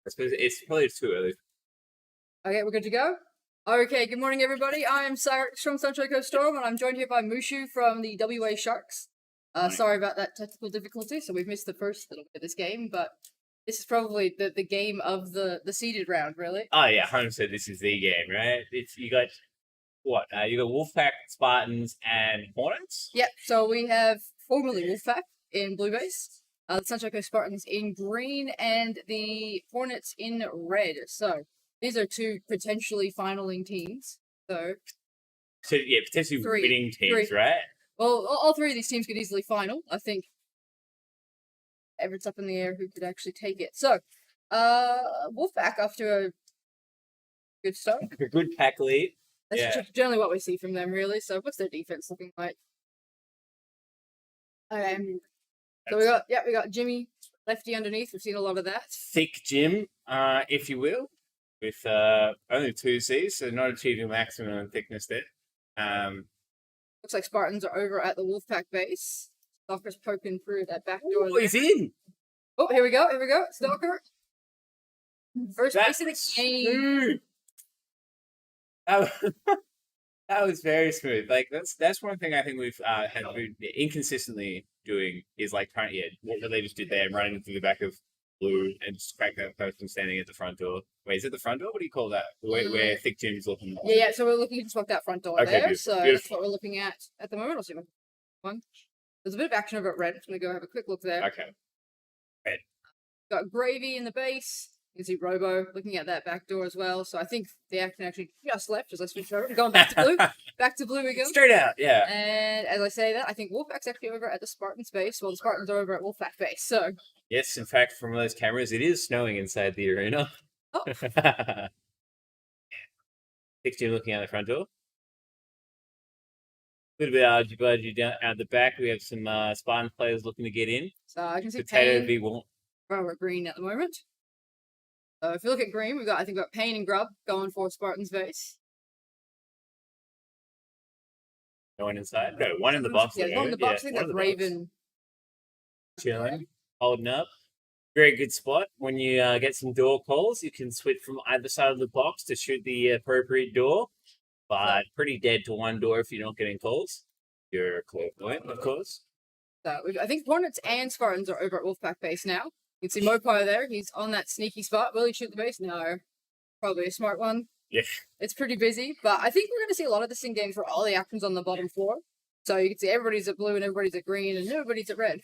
I suppose it's probably too early. Okay, we're good to go? Okay, good morning, everybody. I'm Cyrus from Sunshine Coast Storm, and I'm joined here by Mushu from the WA Sharks. Sorry about that technical difficulty, so we've missed the first little bit of this game, but this is probably the game of the seeded round, really. Oh yeah, 100%. This is the game, right? You got what? You got Wolfpack, Spartans, and Hornets. Yep. So we have formerly Wolfpack in blue base, the Sunshine Coast Spartans in green, and the Hornets in red. So these are two potentially finaling teams. So yeah, potentially winning teams, right? Well, all three of these teams could easily final. I think everyone's up in the air who could actually take it. So, Wolfpack off to a good start. A good pack lead. That's generally what we see from them, really. So, what's their defense looking like? Okay. So we got Jimmy lefty underneath. We've seen a lot of that. Thick Jim, if you will, with only 2 Cs, so not achieving maximum thickness there. Looks like Spartans are over at the Wolfpack base. Stalker's poking through that back door. Oh, he's in! Oh, here we go. Stalker. First base of the game. That was very smooth. Like that's one thing I think we've had been inconsistently doing is like trying what they just did there, running through the back of blue and just crack that person standing at the front door. Wait, is it the front door? What do you call that? Where Thick Jim's looking. Yeah. So we're looking to just walk that front door there. Beautiful, so that's what we're looking at the moment. I'll see one. There's a bit of action over at red. I'm just gonna go have a quick look there. Okay. Red. Got Gravy in the base. You can see Robo looking at that back door as well. So I think the action actually just left as I switched over. Going back to blue. Back to blue we go. Straight out, yeah. And as I say that, I think Wolfpack's actually over at the Spartans base, while the Spartans are over at Wolfpack base. So yes, in fact, from those cameras, it is snowing inside the arena. Oh. Thick Jim looking out the front door. A little bit argy-bargy down out the back. We have some Spartan players looking to get in. So I can see Potato v. Warm. We're at green at the moment. So if you look at green, we've got Payne and Grub going for Spartan's base. No one inside? No, one in the box. Yeah, one in the box. I think that's Raven. Chilling, holding up. Very good spot. When you get some door calls, you can switch from either side of the box to shoot the appropriate door. But pretty dead to one door if you're not getting calls. You're a clairvoyant, of course. So I think Hornets and Spartans are over at Wolfpack base now. You can see Mopo there. He's on that sneaky spot. Will he shoot the base? No. Probably a smart one. Yeah. It's pretty busy, but I think we're going to see a lot of this in games where all the action's on the bottom floor. So you can see everybody's at blue and everybody's at green and nobody's at red.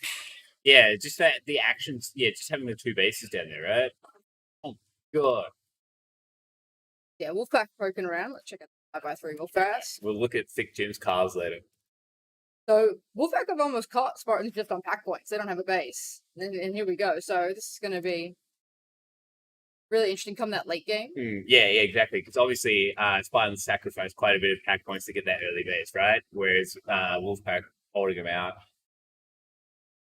Yeah, just that the actions. Yeah, just having the 2 bases down there, right? Oh god. Yeah, Wolfpack poking around. Let's check out 5x3 real fast. We'll look at Thick Jim's cars later. So Wolfpack have almost caught Spartans just on pack points. They don't have a base. And here we go. So this is going to be really interesting come that late game. Yeah, exactly. Because obviously Spartans sacrificed quite a bit of pack points to get that early base, right? Whereas Wolfpack holding them out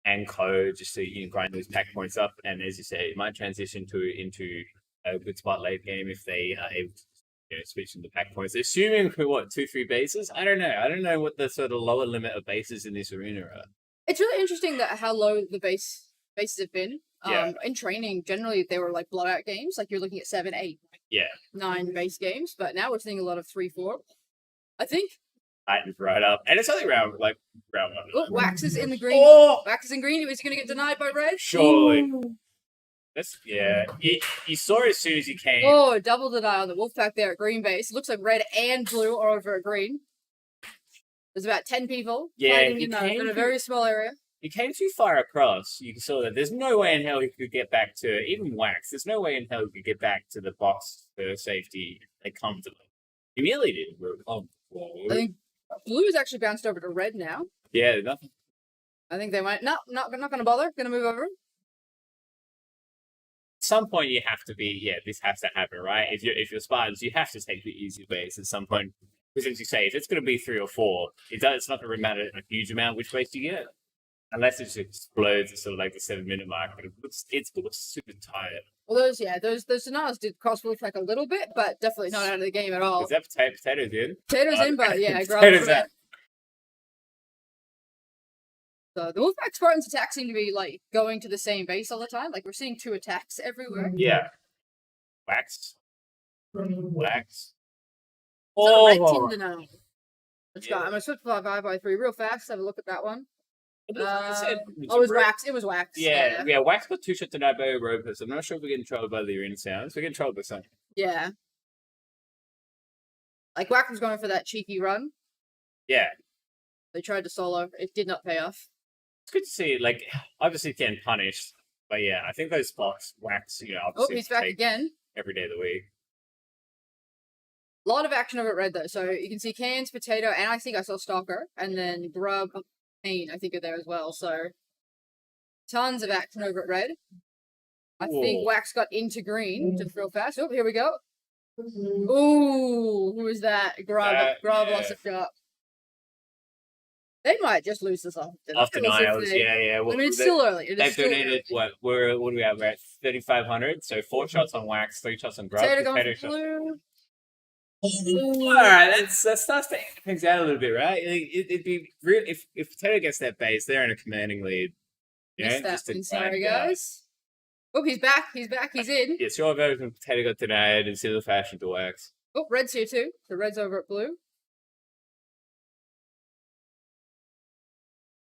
and code just so you can grind those pack points up. And as you say, it might transition into a good spot late game if they are able to switch into pack points. Assuming for 2-3 bases? I don't know what the sort of lower limit of bases in this arena are. It's really interesting that how low the bases have been. In training, generally they were like blowout games. Like you're looking at 7, 8, 9 base games. But now we're seeing a lot of 3, 4. I think. Lightens right up, and it's only round 1. Oh, Wax is in the green. Oh! Wax is in green. Is he going to get denied by red? Surely. Ooh. That's You saw as soon as you came. Oh, double deny on the Wolfpack there at green base. It looks like red and blue are over at green. There's about 10 people fighting in a very small area. You came too far across. You saw that there's no way in hell he could get back to even Wax. There's no way in hell he could get back to the box for safety comfortably. He nearly did. I think blue has actually bounced over to red now. Yeah, nothing. I think they might not going to bother. Going to move over. At some point you have to be, this has to happen, right? If you're Spartans, you have to take the easy base at some point. Because as you say, if it's going to be 3 or 4, it's not going to matter a huge amount which base you get. Unless it just explodes at sort of like the 7-minute mark. But it looks super tired. Well, those denials did cross Wolfpack a little bit, but definitely not out of the game at all. Is that potatoes in? Potatoes in, but yeah, potatoes out. So the Wolfpack Spartans attack seem to be like going to the same base all the time. Like we're seeing 2 attacks everywhere. Yeah. Wax. Wax. So the red Oh, team now. Let's go. I'm gonna switch 5x3 real fast. Have a look at that one. I said, Oh, it was Wax. It was Wax. yeah. Wax got 2 shots tonight by Europa, so I'm not sure if we're getting troubled by the arena sounds. We're getting troubled by something. Yeah. Like, Wax was going for that cheeky run. Yeah. They tried to solo. It did not pay off. It's good to see, like, obviously getting punished, but yeah, I think those spots, Wax, Oh, obviously he's back take again. every day of the week. A lot of action over at red, though. So you can see Cans, Potato, and I think I saw Stalker, and then Grub, Pain, I think, are there as well. So tons of action over at red. I think Wax got into green just real fast. Oh, here we go. Ooh, who is that? Grub. Grub lost a shot. They might just lose this off. Off the Niles, yeah. Well, I mean, it's still early. They've donated, what do we have? We're at 3,500, so 4 shots on Wax, 3 shots on Grub. Potato going for blue. Alright, that starts to even things out a little bit, right? It'd be real if Potato gets that base, they're in a commanding lead. Missed that one, sorry guys. Oh, he's back. He's back. He's in. Yeah, short version of Potato got denied in similar fashion to Wax. Oh, Red's here too. So Red's over at blue.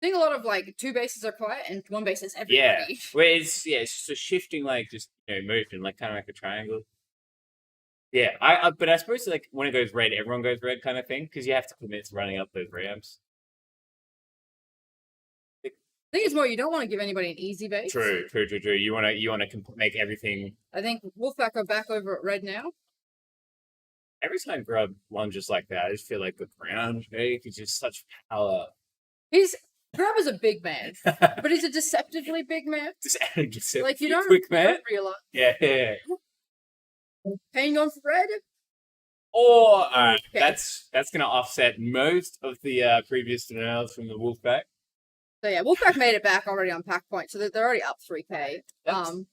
I think a lot of like 2 bases are quiet and 1 base is everybody. Yeah, where it's just a shifting motion, like kind of like a triangle. Yeah, but I suppose like when it goes red, everyone goes red kind of thing because you have to commit to running up those ramps. I think it's more you don't want to give anybody an easy base. True. You want to make everything. I think Wolfpack are back over at red now. Every time Grub lunges like that, I just feel like the ground is just such power. Grub is a big man, but he's a deceptively big man. Deceptively like you don't realize. Yeah. Pain going for red. Or okay. That's gonna offset most of the previous denials from the Wolfpack. So yeah, Wolfpack made it back already on pack point, so they're already up 3k.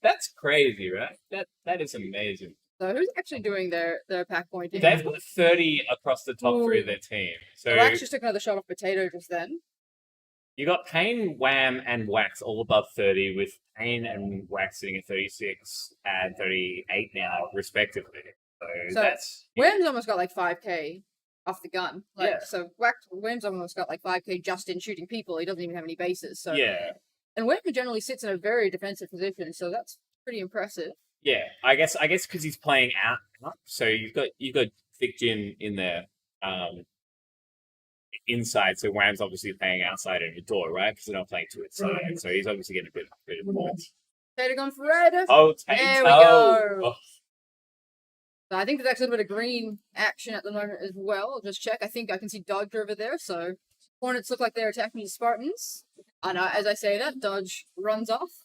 That's crazy, right? That is amazing. So who's actually doing their pack point? They've got 30 across the top 3 of their team. So Wax just took another shot off Potato just then. You got Pain, Wham, and Wax all above 30, with Pain and Wax sitting at 36 and 38 now, respectively. So that's Wham's almost got like 5k off the gun. So Wham's almost got like 5k just in shooting people. He doesn't even have any bases. So yeah. And Wham generally sits in a very defensive position, so that's pretty impressive. Yeah, I guess because he's playing out. So you've got Thick Jin in there. Inside, so Wham's obviously playing outside of the door, right? Because they're not playing to its side, so he's obviously getting a bit of points. Potato gone for red. Oh, there we go. Oh. So I think there's actually a bit of green action at the moment as well. I'll just check. I think I can see Dodge over there, so Hornets look like they're attacking the Spartans. And as I say that, Dodge runs off.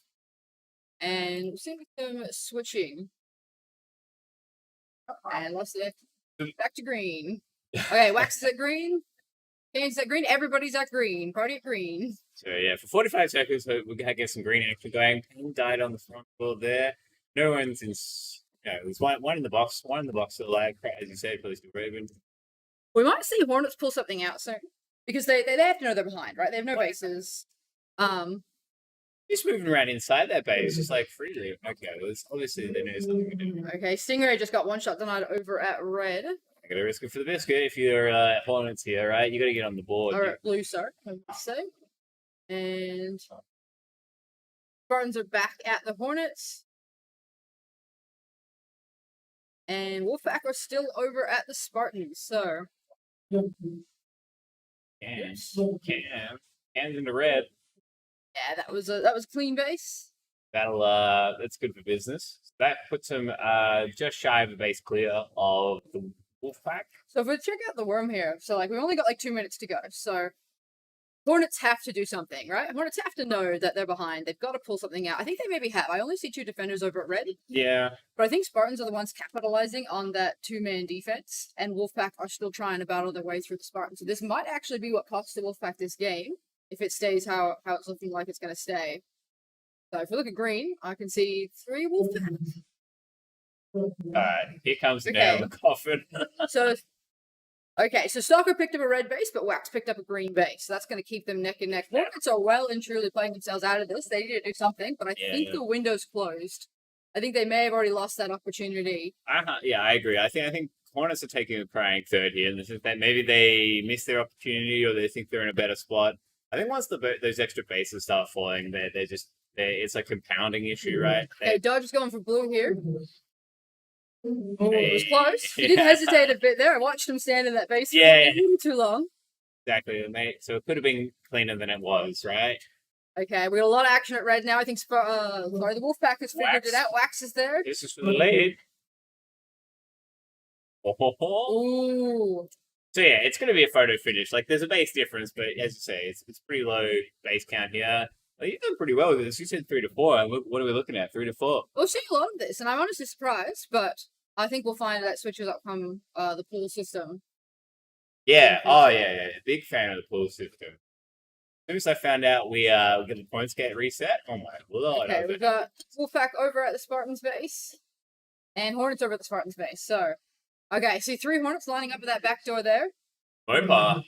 And we'll see them switching. And let's see. Back to green. Okay, Wax is at green. Kane's at green. Everybody's at green. Party at green. So yeah, for 45 seconds, we're gonna get some green action going. Kane died on the front wall there. No one's in. There's one in the box. One in the box. So like as you said, police Raven. We might see Hornets pull something out soon because they have to know they're behind, right? They have no bases. Just moving around inside that base, just like freely. Okay, well, obviously they know something to do. Okay, Stingray just got 1 shot denied over at red. I gotta risk it for the biscuit if you're Hornets here, right? You gotta get on the board. All right, blue, sorry, I would say. And Spartans are back at the Hornets. And Wolfpack are still over at the Spartans, so. Cans into red. Yeah, that was a clean base. That's good for business. So that puts him just shy of a base clear of the Wolfpack. So if we check out the worm here, so like we've only got like 2 minutes to go. So Hornets have to do something, right? Hornets have to know that they're behind. They've got to pull something out. I think they maybe have. I only see 2 defenders over at red. Yeah. But I think Spartans are the ones capitalizing on that 2-man defense, and Wolfpack are still trying to battle their way through the Spartans. So this might actually be what costs the Wolfpack this game, if it stays how it's looking like it's going to stay. So if we look at green, I can see 3 Wolfpack. Alright, here comes the nail in the coffin. So Stalker picked up a red base, but Wax picked up a green base. So that's going to keep them neck and neck. Hornets are well and truly playing themselves out of this. They need to do something, but I think the window's closed. I think they may have already lost that opportunity. Yeah, I agree. I think Hornets are taking a crying third here, and this is that maybe they missed their opportunity or they think they're in a better spot. I think once those extra bases start falling, it's a compounding issue, right? Okay, Dodge is going for blue here. Oh, it was Hey. close. He did hesitate a bit there. I watched him stand in that base for too long. Exactly, mate. So it could have been cleaner than it was, right? Okay, we got a lot of action at red now. I think the Wolfpack has figured it out. Wax is there. This is for the lead. Ooh. So yeah, it's going to be a photo finish. Like, there's a base difference, but as you say, it's pretty low base count here. Well, you've done pretty well with this. You said 3 to 4. And what are we looking at? 3 to 4. We've seen a lot of this, and I'm honestly surprised, but I think we'll find that switches up from the pool system. Yeah. Oh, yeah. Big fan of the pool system. As soon as I found out we get the points get reset, oh my lord. Okay, we've got Wolfpack over at the Spartans base, and Hornets over at the Spartans base. So, okay, see 3 Hornets lining up at that back door there. Mopa.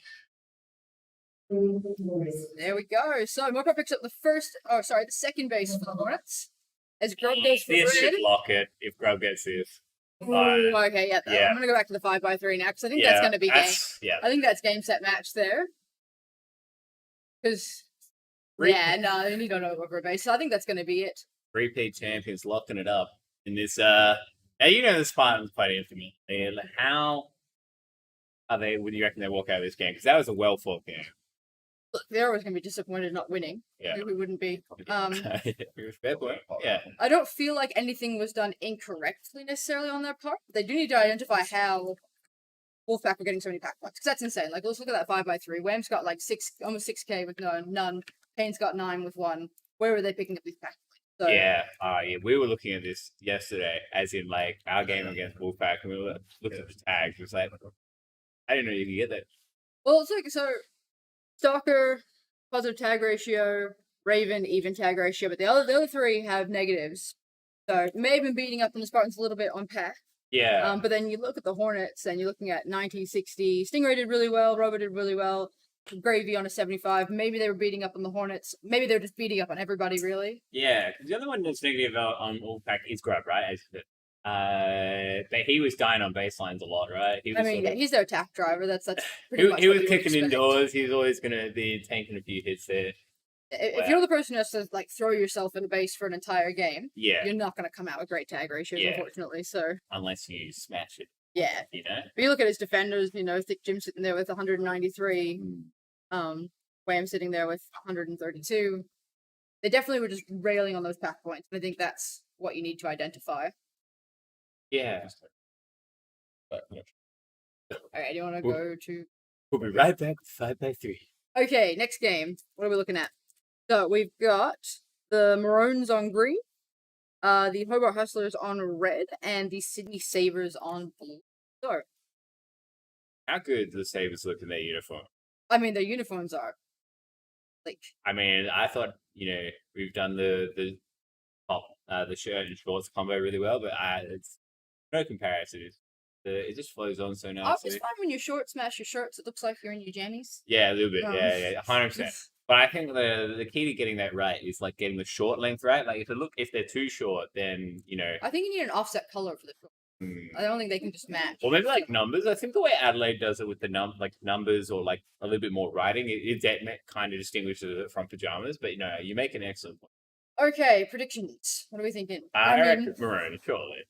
There we go. So Mopa picks up the second base for the Hornets. As Grub goes for This red. should lock it if Grub gets this. Ooh, okay, yeah. I'm gonna go back to the 5x3 now because I think that's gonna be game. Yeah. I think that's game set match there. Because you don't know over a base. So I think that's gonna be it. Repeat champions locking it up in this. Now you know the Spartans played infamy. And how are they? Would you reckon they walk out of this game? Because that was a well fought game. Look, they're always gonna be disappointed not winning. Yeah, we wouldn't be. Fair point. Yeah. I don't feel like anything was done incorrectly necessarily on their part. They do need to identify how Wolfpack are getting so many pack points, because that's insane. Like, let's look at that 5x3. Wham's got like almost 6k with none. Payne's got 9 with 1. Where were they picking up these pack points? So, yeah, we were looking at this yesterday, as in like our game against Wolfpack, and we were looking at the tags. It was like, I didn't know you could get that. Well, it's like, so Stalker, positive tag ratio, Raven, even tag ratio, but the other 3 have negatives. So may have been beating up on the Spartans a little bit on pack. Yeah. But then you look at the Hornets and you're looking at 1960. Stingray did really well. Robo did really well. Gravy on a 75. Maybe they were beating up on the Hornets. Maybe they were just beating up on everybody, really. Yeah, because the other one that's negative on Wolfpack is Grub, right? But he was dying on baselines a lot, right? He's their attack driver. That's pretty much he what was you kicking would expect. indoors. He's always going to be taking a few hits there. If you're the person who has to like throw yourself in a base for an entire game, you're not going to come out with great tag ratios, unfortunately. So unless you smash it, you know. But you look at his defenders. You know, Thick Jim sitting there with 193, Wham sitting there with 132. They definitely were just railing on those pack points, and I think that's what you need to identify. Yeah. All right, do you want to go to? We'll be right back with 5x3. Okay, next game. What are we looking at? So we've got the Maroons on green, the Hobart Hustlers on red, and the Sydney Sabres on blue. So, how good do the Sabres look in their uniform? I mean, their uniforms are like. I mean, I thought we've done the shirt and shorts combo really well, but it's no comparison. It just flows on so nicely. It's fine when you short smash your shirts. It looks like you're in your jammies. Yeah, a little bit. Yeah, 100%. But I think the key to getting that right is like getting the short length right. Like if they're too short, then I think you need an offset color for the short. I don't think they can just match. Or maybe like numbers. I think the way Adelaide does it with the numbers or like a little bit more writing, it kind of distinguishes it from pajamas. But you make an excellent point. Okay, predictions. What are we thinking? I reckon Maroon, surely.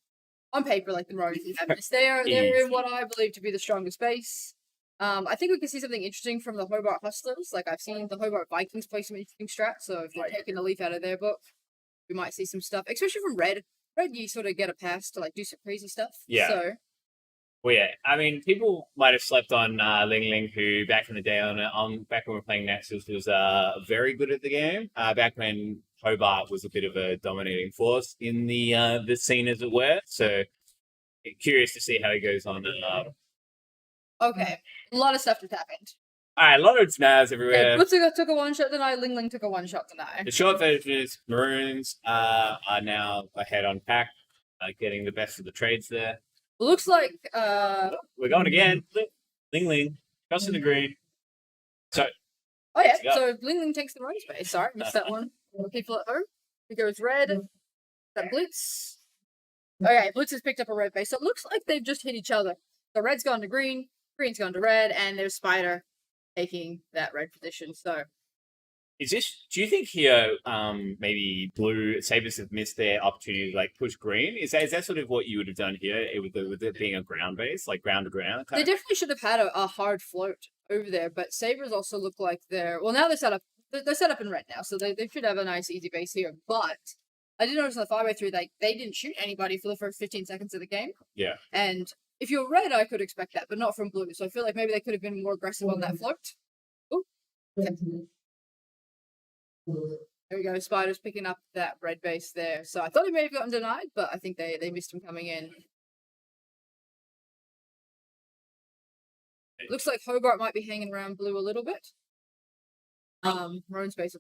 On paper, like the Maroons have this. They're in what I believe to be the strongest base. I think we can see something interesting from the Hobart Hustlers. Like, I've seen the Hobart Vikings play some interesting strats, so if they're taking a leaf out of their book, we might see some stuff, especially from Red. Red, you sort of get a pass to, like, do some crazy stuff. Yeah. So. Well, yeah. I mean, people might have slept on Ling Ling, who back in the day, back when we were playing Nexus, was very good at the game. Back when Hobart was a bit of a dominating force in the scene, as it were. So, curious to see how he goes on. Okay, a lot of stuff just happened. All right, a lot of snares everywhere. Blitzer took a one-shot deny, Ling Ling took a one-shot deny. The short version is Maroons are now ahead on pack, getting the best of the trades there. Looks like... We're going again. Ling Ling, crossing the green. So... Oh yeah, so Ling Ling takes the right space. Sorry, missed that one. For people at home. It goes red. That blitz. Okay, Blitz has picked up a red base, so it looks like they've just hit each other. So red's gone to green, green's gone to red, and there's Spider taking that red position. So Is this? Do you think here, maybe blue Sabres have missed their opportunity to like push green? Is that sort of what you would have done here with it being a ground base, like ground to ground? they definitely should have had a hard float over there. But Sabres also look like now they're set up. They're set up in red now, so they should have a nice easy base here. But I did notice on the 5x3 they didn't shoot anybody for the first 15 seconds of the game. Yeah. And if you're red, I could expect that, but not from blue. So I feel like maybe they could have been more aggressive on that float. Oh, okay. There we go. Spider's picking up that red base there. So I thought he may have gotten denied, but I think they missed him coming in. Looks like Hobart might be hanging around blue a little bit. Maroon's base.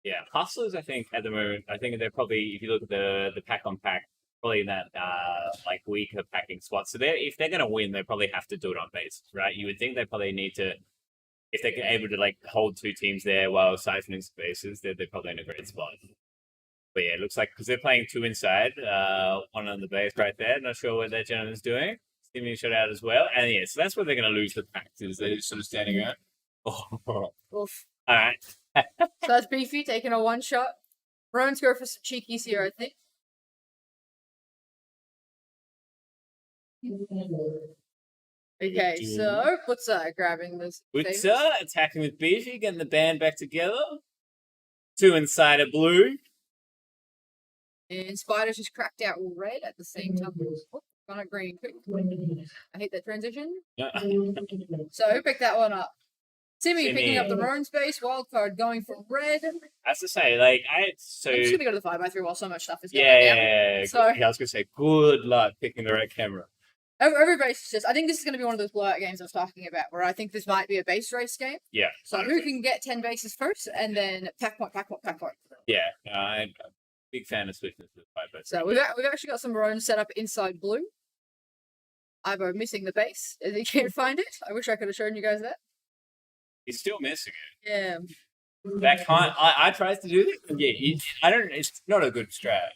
Yeah, Hustlers, I think, at the moment, I think they're probably, if you look at the pack on pack, probably in that like weaker packing spot. So if they're going to win, they probably have to do it on base, right? You would think they probably need to, if they're able to like hold two teams there while siphoning spaces, they're probably in a great spot. But yeah, it looks like, because they're playing two inside, one on the base right there. Not sure what that gentleman's doing. Give me a shot out as well. And yeah, so that's where they're going to lose the packs, is they're just sort of standing around. Oh. Oof. All right. So that's Beefy taking a one shot. Maroon's go for some cheekies here, I think. Okay, so Butzer grabbing this. Butzer attacking with Beefy, getting the band back together. Two inside of blue. And Spider's just cracked out red at the same time. Oh, gone at green. I hate that transition. So who picked that one up? Timmy picking up the maroon space, wildcard going for red. As to say, like, I'm just gonna go to the 5x3 while so much stuff is going down. Yeah. So I was gonna say, good luck picking the right camera. Everybody's just. I think this is gonna be one of those blowout games I was talking about, where I think this might be a base race game. Yeah. So who can get 10 bases first, and then pack point. Yeah, I'm a big fan of switching to the 5x3. So we've actually got some maroons set up inside blue. Ivo missing the base as he can't find it. I wish I could have shown you guys that. He's still missing it. Yeah. That can't. I tries to do this. Yeah, I don't. It's not a good strat.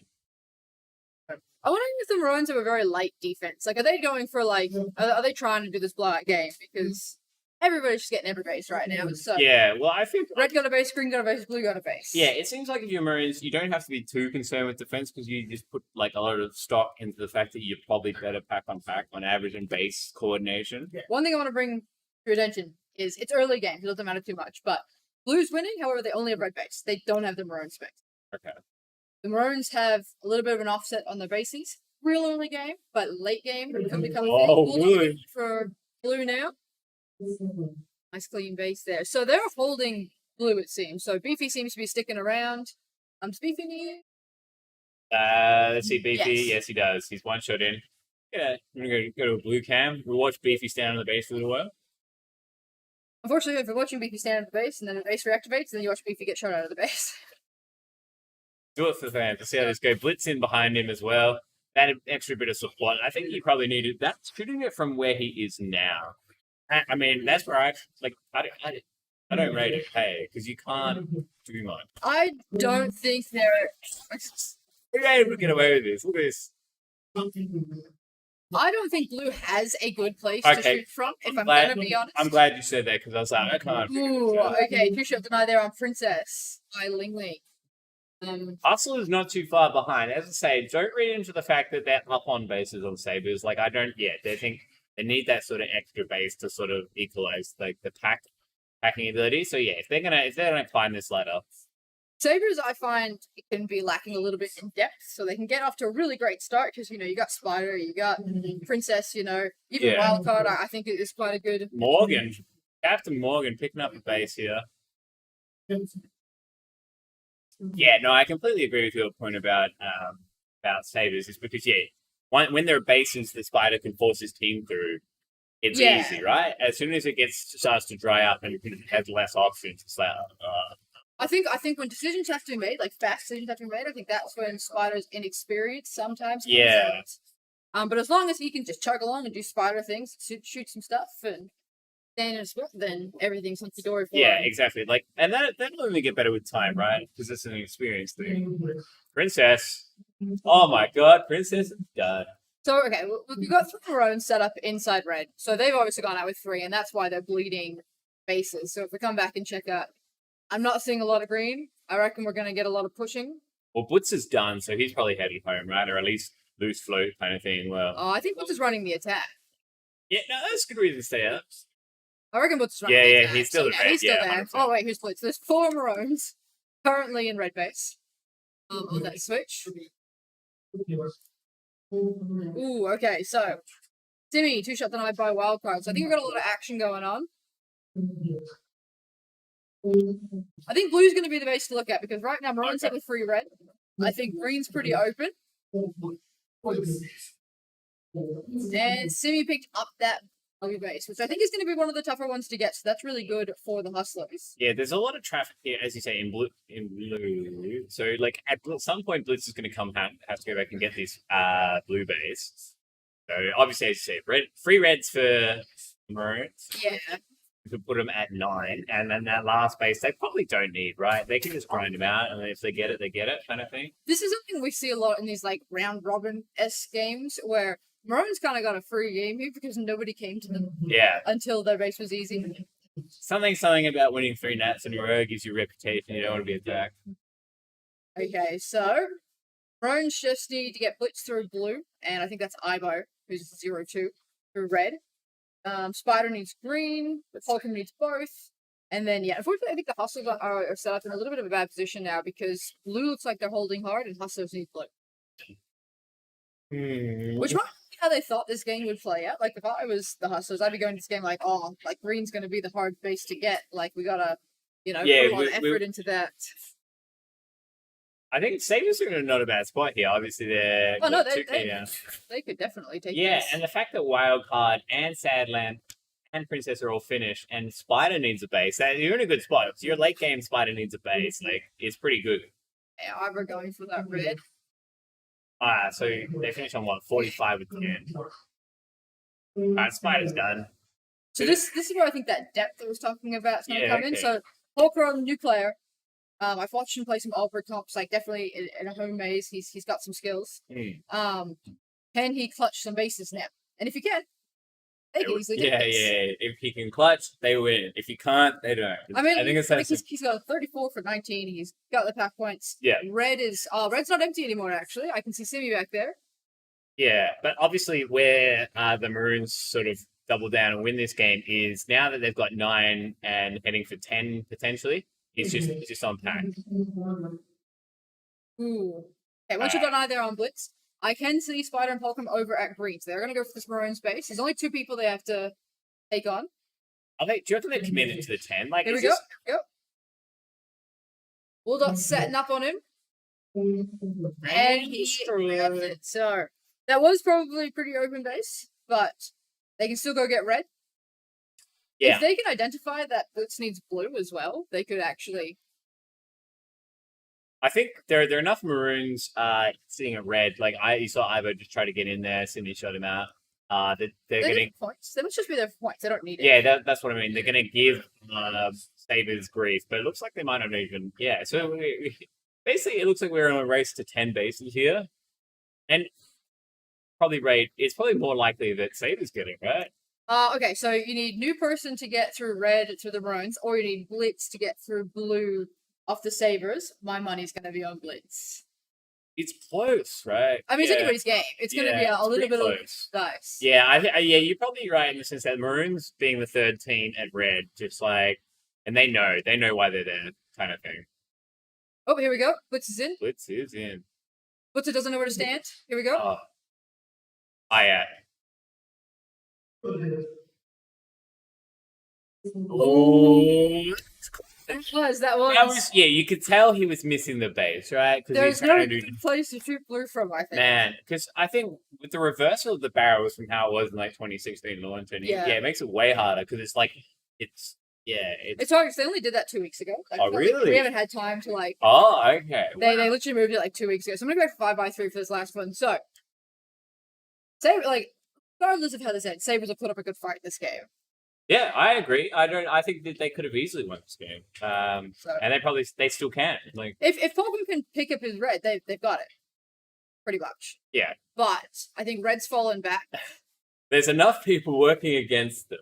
I wonder if the Maroons have a very light defense. Like, are they going for like? Are they trying to do this blowout game? Because everybody's just getting every base right now. So yeah. Well, I think red got a base, green got a base, blue got a base. Yeah, it seems like if you're Maroons, you don't have to be too concerned with defense, because you just put like a lot of stock into the fact that you're probably better pack on average and base coordination. Yeah. One thing I want to bring to your attention is it's early game. It doesn't matter too much, but blue's winning. However, they only have red base. They don't have the maroon space. Okay. The Maroons have a little bit of an offset on their bases. Real early game, but late game could become really? For blue now. Nice clean base there. So they're holding blue, it seems. So Beefy seems to be sticking around. Does Beefy need? Let's see, Beefy. Yes, he does. He's one shot in. Yeah, I'm gonna go to a blue cam. We'll watch Beefy stand on the base for a little while. Unfortunately, if you're watching Beefy stand on the base and then the base reactivates, then you watch Beefy get shot out of the base. Do it for the fans. Let's see how this goes. Blitz in behind him as well. That extra bit of support. I think he probably needed that. Shooting it from where he is now. I mean, that's where I don't rate it. Hey, because you can't do much. I don't think they're. We're able to get away with this. Look at this. I don't think blue has a good place to shoot from, if I'm going to be honest. I'm glad you said that, because I was like, I can't. Ooh, okay. Two-shot deny there on Princess by Lingley. Hustle is not too far behind. As I say, don't read into the fact that they're up on bases on Sabres. Like, I don't yet. They think they need that sort of extra base to sort of equalize like the packing ability. So yeah, if they're gonna climb this ladder. Sabres, I find, it can be lacking a little bit in depth, so they can get off to a really great start because, you got Spider, you got Princess, even Wildcard, I think it is quite a good... Captain Morgan picking up the base here. Yeah, no, I completely agree with your point about Sabres. It's because, when there are bases the Spider can force his team through, it's easy, right? As soon as it starts to dry up and has less options, it's like... I think when decisions have to be made, like fast decisions have to be made, I think that's when Spider's inexperience sometimes. Yeah. But as long as he can just chug along and do Spider things, shoot some stuff, and stand in a spot, then everything's hunky-dory for him. Yeah, exactly. And that'll only get better with time, right? Because it's an experience thing. Princess Oh my god, Princess is done. So, okay, we've got 3 Maroons set up inside red. So they've obviously gone out with 3, and that's why they're bleeding bases. So if we come back and check out, I'm not seeing a lot of green. I reckon we're going to get a lot of pushing. Well, Blitz is done, so he's probably heading home, right? Or at least loose float kind of thing. Well, I think Butch is running the attack. yeah, no, that's a good reason to stay up. I reckon Butch is running Yeah, the yeah, attack. he's still so, in yeah, red, he's still yeah, there. 100%. Oh, wait, who's Blitz? There's 4 Maroons currently in red base on that switch. Ooh, okay, so Timmy, 2-shot denied by wildcard. So I think we've got a lot of action going on. I think blue's going to be the base to look at because right now Maroons have a free red. I think green's pretty open. And Simi picked up that blue base, which I think is going to be one of the tougher ones to get. So that's really good for the hustlers. Yeah, there's a lot of traffic here, as you say, in blue. So, like, at some point, Blitz is going to have to go back and get this blue base. So, obviously, as you say, free reds for Maroons. Yeah. We could put them at 9, and then that last base they probably don't need, right? They can just grind them out, and then if they get it, kind of thing. This is something we see a lot in these like round robin-esque games where Maroons kind of got a free game here because nobody came to them until their base was easy. Something about winning 3 nats in a row gives you a reputation. You don't want to be attacked. Okay, so Maroons just need to get Blitz through blue, and I think that's Ibo, who's 0-2, through red. Spider needs green, Falcon needs both. And then, yeah, unfortunately, I think the Hustlers are set up in a little bit of a bad position now because blue looks like they're holding hard and Hustlers need blue. Which might be how they thought this game would play out. Like, if I was the Hustlers, I'd be going to this game like, oh, like, green's going to be the hard base to get. Like, we got to, put a lot of effort into that. I think Sabres are in not a bad spot here. Obviously, they're they could definitely take this. And the fact that Wildcard and Sadland and Princess are all finished, and Spider needs a base. You're in a good spot. So your late game Spider needs a base. Like, it's pretty good. Yeah, we're going for that red. So they finish on 45 with 10. Spider's done. So this is where I think that depth I was talking about is going to come in. So Hawker on new player. I've watched him play some Albert comps, like definitely in a home maze. He's got some skills. Can he clutch some bases now? And if he can, they can easily take this. If he can clutch, they win. If he can't, they don't. I think he's got a 34 for 19. He's got the pack points. Yeah. Red's not empty anymore, actually. I can see Simi back there. Yeah, but obviously where the Maroons sort of double down and win this game is now that they've got 9 and heading for 10 potentially. It's just on pack. Ooh. Okay, once you've got either on Blitz, I can see Spider and Polkum over at green. So they're going to go for this Maroon space. There's only 2 people they have to take on. Do you reckon they're committed to the 10? Like, here we go. Yep. Bulldog's setting up on him. And he grabbed it. So that was probably pretty open base, but they can still go get red. Yeah. If they can identify that Blitz needs blue as well, they could actually. I think there are enough Maroons sitting at red. Like you saw Ivo just try to get in there. Cindy shot him out. They're getting points. They must just be there for points. They don't need it. Yeah, that's what I mean. They're going to give Sabres grief, but it looks like they might not even. Yeah, so basically, it looks like we're on a race to 10 bases here, and it's probably more likely that Sabres get it, right? Okay, so you need new person to get through red through the Maroons, or you need Blitz to get through blue off the Sabres. My money's going to be on Blitz. It's close, right? I mean, it's anybody's game. It's going to be a little bit close. Of dice. Yeah, you're probably right in the sense that Maroons being the third team at red, just like, and they know why they're there, kind of thing. Oh, here we go. Blitz is in. Blitz is in. Blitz doesn't know where to stand. Here we go. Oh, yeah. Oh, that was. Yeah, you could tell he was missing the base, right? There's no good place to shoot blue from, I think. Man, because I think with the reversal of the barrels from how it was in like 2016 launch, it makes it way harder because it's hard because they only did that 2 weeks ago. Really? We haven't had time to like. Oh, okay. They literally moved it like 2 weeks ago. So I'm gonna go 5x3 for this last one. So, regardless of how this ends, Sabres have put up a good fight this game. Yeah, I agree. I think that they could have easily won this game. And they still can. Like, if Polkum can pick up his red, they've got it. pretty much. Yeah. But I think red's fallen back. There's enough people working against them.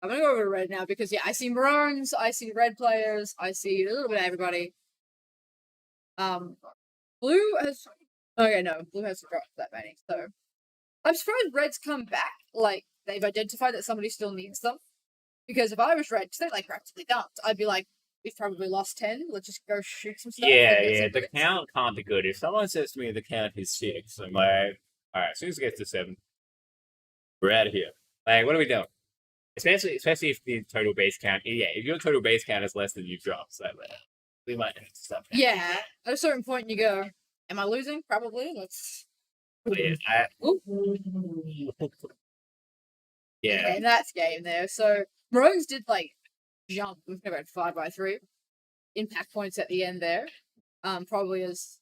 I'm gonna go over to red now because I see maroons, I see red players, I see a little bit of everybody. Blue has blue hasn't dropped that many, so I'm surprised red's come back. Like they've identified that somebody still needs them. Because if I was red, because they like practically dumped, I'd be like, we've probably lost 10. Let's just go shoot some stuff. Yeah. The count can't be good. If someone says to me the count is 6, I'm like, all right, as soon as it gets to 7, we're out of here. Like, what are we doing? Especially if the total base count, if your total base count is less than you drop, so we might have to stop. Yeah, at a certain point you go, am I losing? Probably. Let's. Yeah. And that's game there. So Maroons did like jump about 5x3 impact points at the end there. Probably as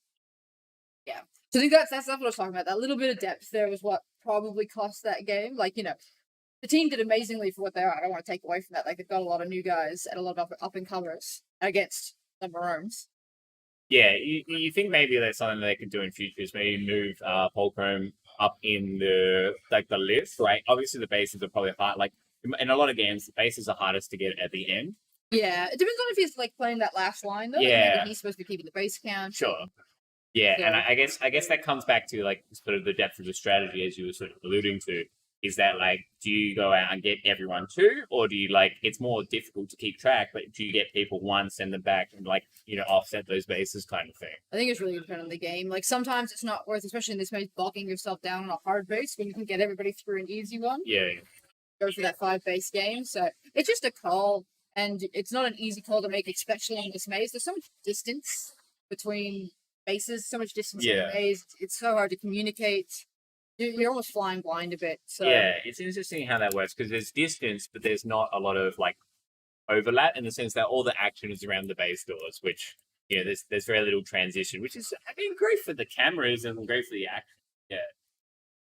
So I think that's what I was talking about. That little bit of depth there was what probably cost that game. Like, the team did amazingly for what they are. I don't want to take away from that. Like, they've got a lot of new guys and a lot of up and comers against the Maroons. Yeah, you think maybe that's something they could do in future is maybe move Fulcrum up in the list, right? Obviously the bases are probably hard. Like in a lot of games, the bases are hardest to get at the end. Yeah, it depends on if he's like playing that last line though. Yeah, maybe he's supposed to be keeping the base count. Sure. Yeah, so. And I guess that comes back to like sort of the depth of the strategy, as you were sort of alluding to. Is that like, do you go out and get everyone 2, or do you it's more difficult to keep track, but do you get people 1, send them back, and offset those bases kind of thing? I think it's really dependent on the game. Like sometimes it's not worth, especially in this mode, bogging yourself down on a hard base when you can get everybody through an easy one. Yeah. Go for that 5 base game. So it's just a call, and it's not an easy call to make, especially in this maze. There's so much distance between bases, so much distance in the maze. It's so hard to communicate. You're almost flying blind a bit. So. Yeah, it's interesting how that works because there's distance, but there's not a lot of overlap in the sense that all the action is around the base doors, which there's very little transition, which is great for the cameras and great for the action. Yeah.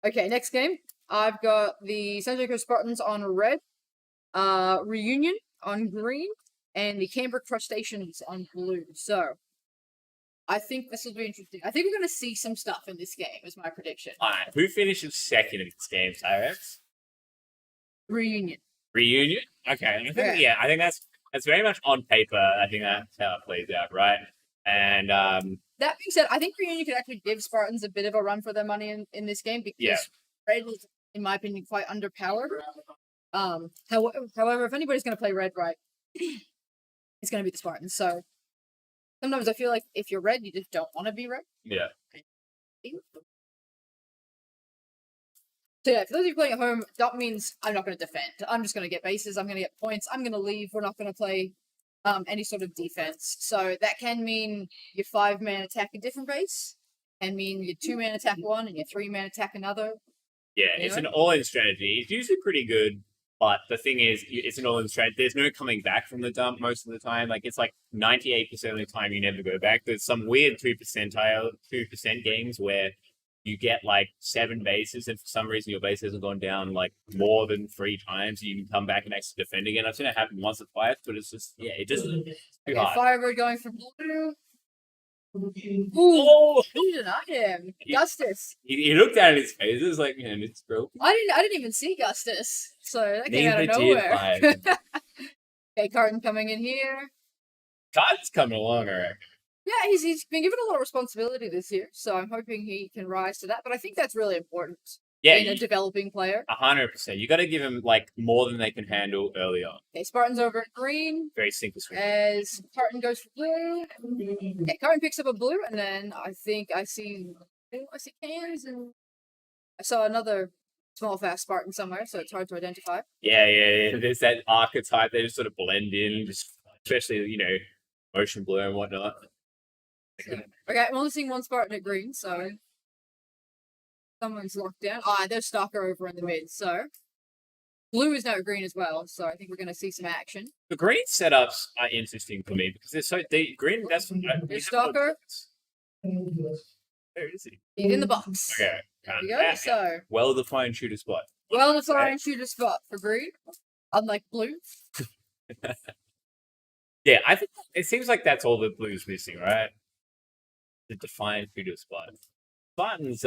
Okay, next game. I've got the San Diego Spartans on red, Reunion on green, and the Cambric Crustaceans on blue. So I think this will be interesting. I think we're going to see some stuff in this game, is my prediction. All right. Who finishes second in this game, Cyrus? Reunion. Reunion? Okay. I think that's very much on paper. I think that's how it plays out, right? And that being said, I think Reunion could actually give Spartans a bit of a run for their money in this game because red is, in my opinion, quite underpowered. However, if anybody's going to play red right, it's going to be the Spartans. So sometimes I feel like if you're red, you just don't want to be red. Yeah. So yeah, for those of you playing at home, that means I'm not going to defend. I'm just going to get bases. I'm going to get points. I'm going to leave. We're not going to play any sort of defense. So that can mean your 5-man attack a different base, and mean your 2-man attack one and your 3-man attack another. Yeah, it's an all-in strategy. It's usually pretty good. But the thing is, it's an all-in strategy. There's no coming back from the dump most of the time. It's 98% of the time you never go back. There's some weird 2% games where you get 7 bases, and for some reason your base hasn't gone down more than 3 times. You can come back and actually defend again. I've seen it happen once or twice, but it's just it just too hard. Firebird going for blue. Ooh, oh! Who denied him? Gustus. He looked at his face. It was it's broken. I didn't even see Gustus, so that came out of nowhere. Okay, Carton coming in here. Carton's coming along, I reckon. Yeah, he's been given a lot of responsibility this year, so I'm hoping he can rise to that. But I think that's really important. Yeah, being a developing player. 100%. You got to give him more than they can handle early on. Okay, Spartan's over at green. Very simple. As Carton goes for blue. Okay, Carton picks up a blue, and then I think I see cans, and I saw another small fast Spartan somewhere, so it's hard to identify. Yeah. There's that archetype. They just sort of blend in, especially ocean blue and whatnot. Okay, I'm only seeing one Spartan at green, so someone's locked down. There's Stalker over in the mid, so blue is now at green as well, so I think we're going to see some action. The green setups are interesting for me because they're so deep. Green, that's there's Stalker. Where is he? He's in the box. Okay. There we go, so well-defined shooter spot. Well-defined shooter spot for green, unlike blue. Yeah, I think it seems like that's all the blue's missing, right? The defined shooter spot. Spartans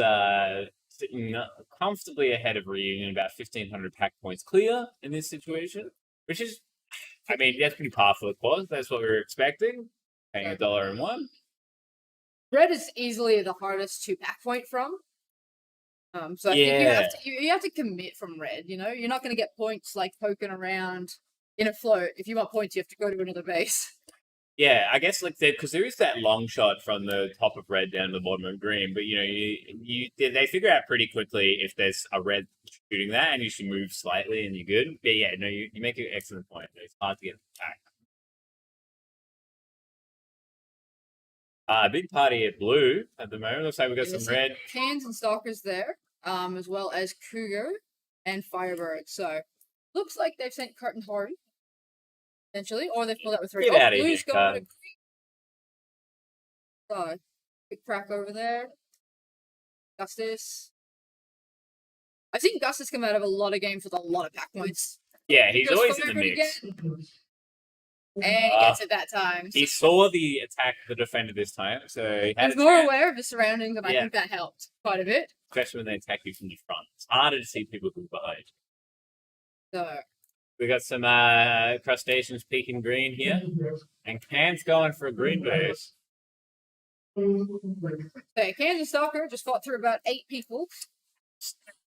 sitting comfortably ahead of Reunion, about 1,500 pack points clear in this situation, which is, I mean, that's pretty powerful, of course. That's what we were expecting. Paying $1.01. Red is easily the hardest to pack point from. So I think you have to commit from red. You know, you're not going to get points like poking around in a float. If you want points, you have to go to another base. Yeah, I guess like because there is that long shot from the top of red down to the bottom of green, but they figure out pretty quickly if there's a red shooting that, and you should move slightly and you're good. But yeah, no, you make an excellent point. It's hard to get back. Big party at blue at the moment. Looks like we've got some red cans and stalkers there, as well as cougar and firebird. So looks like they've sent cart and horn. Essentially, or they've pulled out with 3. Get out of blue's here, going to green. So, big crack over there. Gustus. I've seen Gustus come out of a lot of games with a lot of pack points. Yeah, he's always in the mix. And he gets it that time. He saw the attack of the defender this time, so he was more aware of his surroundings, and I think that helped quite a bit. Especially when they attack you from the front. It's harder to see people who are behind. So, we got some crustaceans peeking green here, and Can's going for a green base. Okay, Kansas Stalker just fought through about 8 people.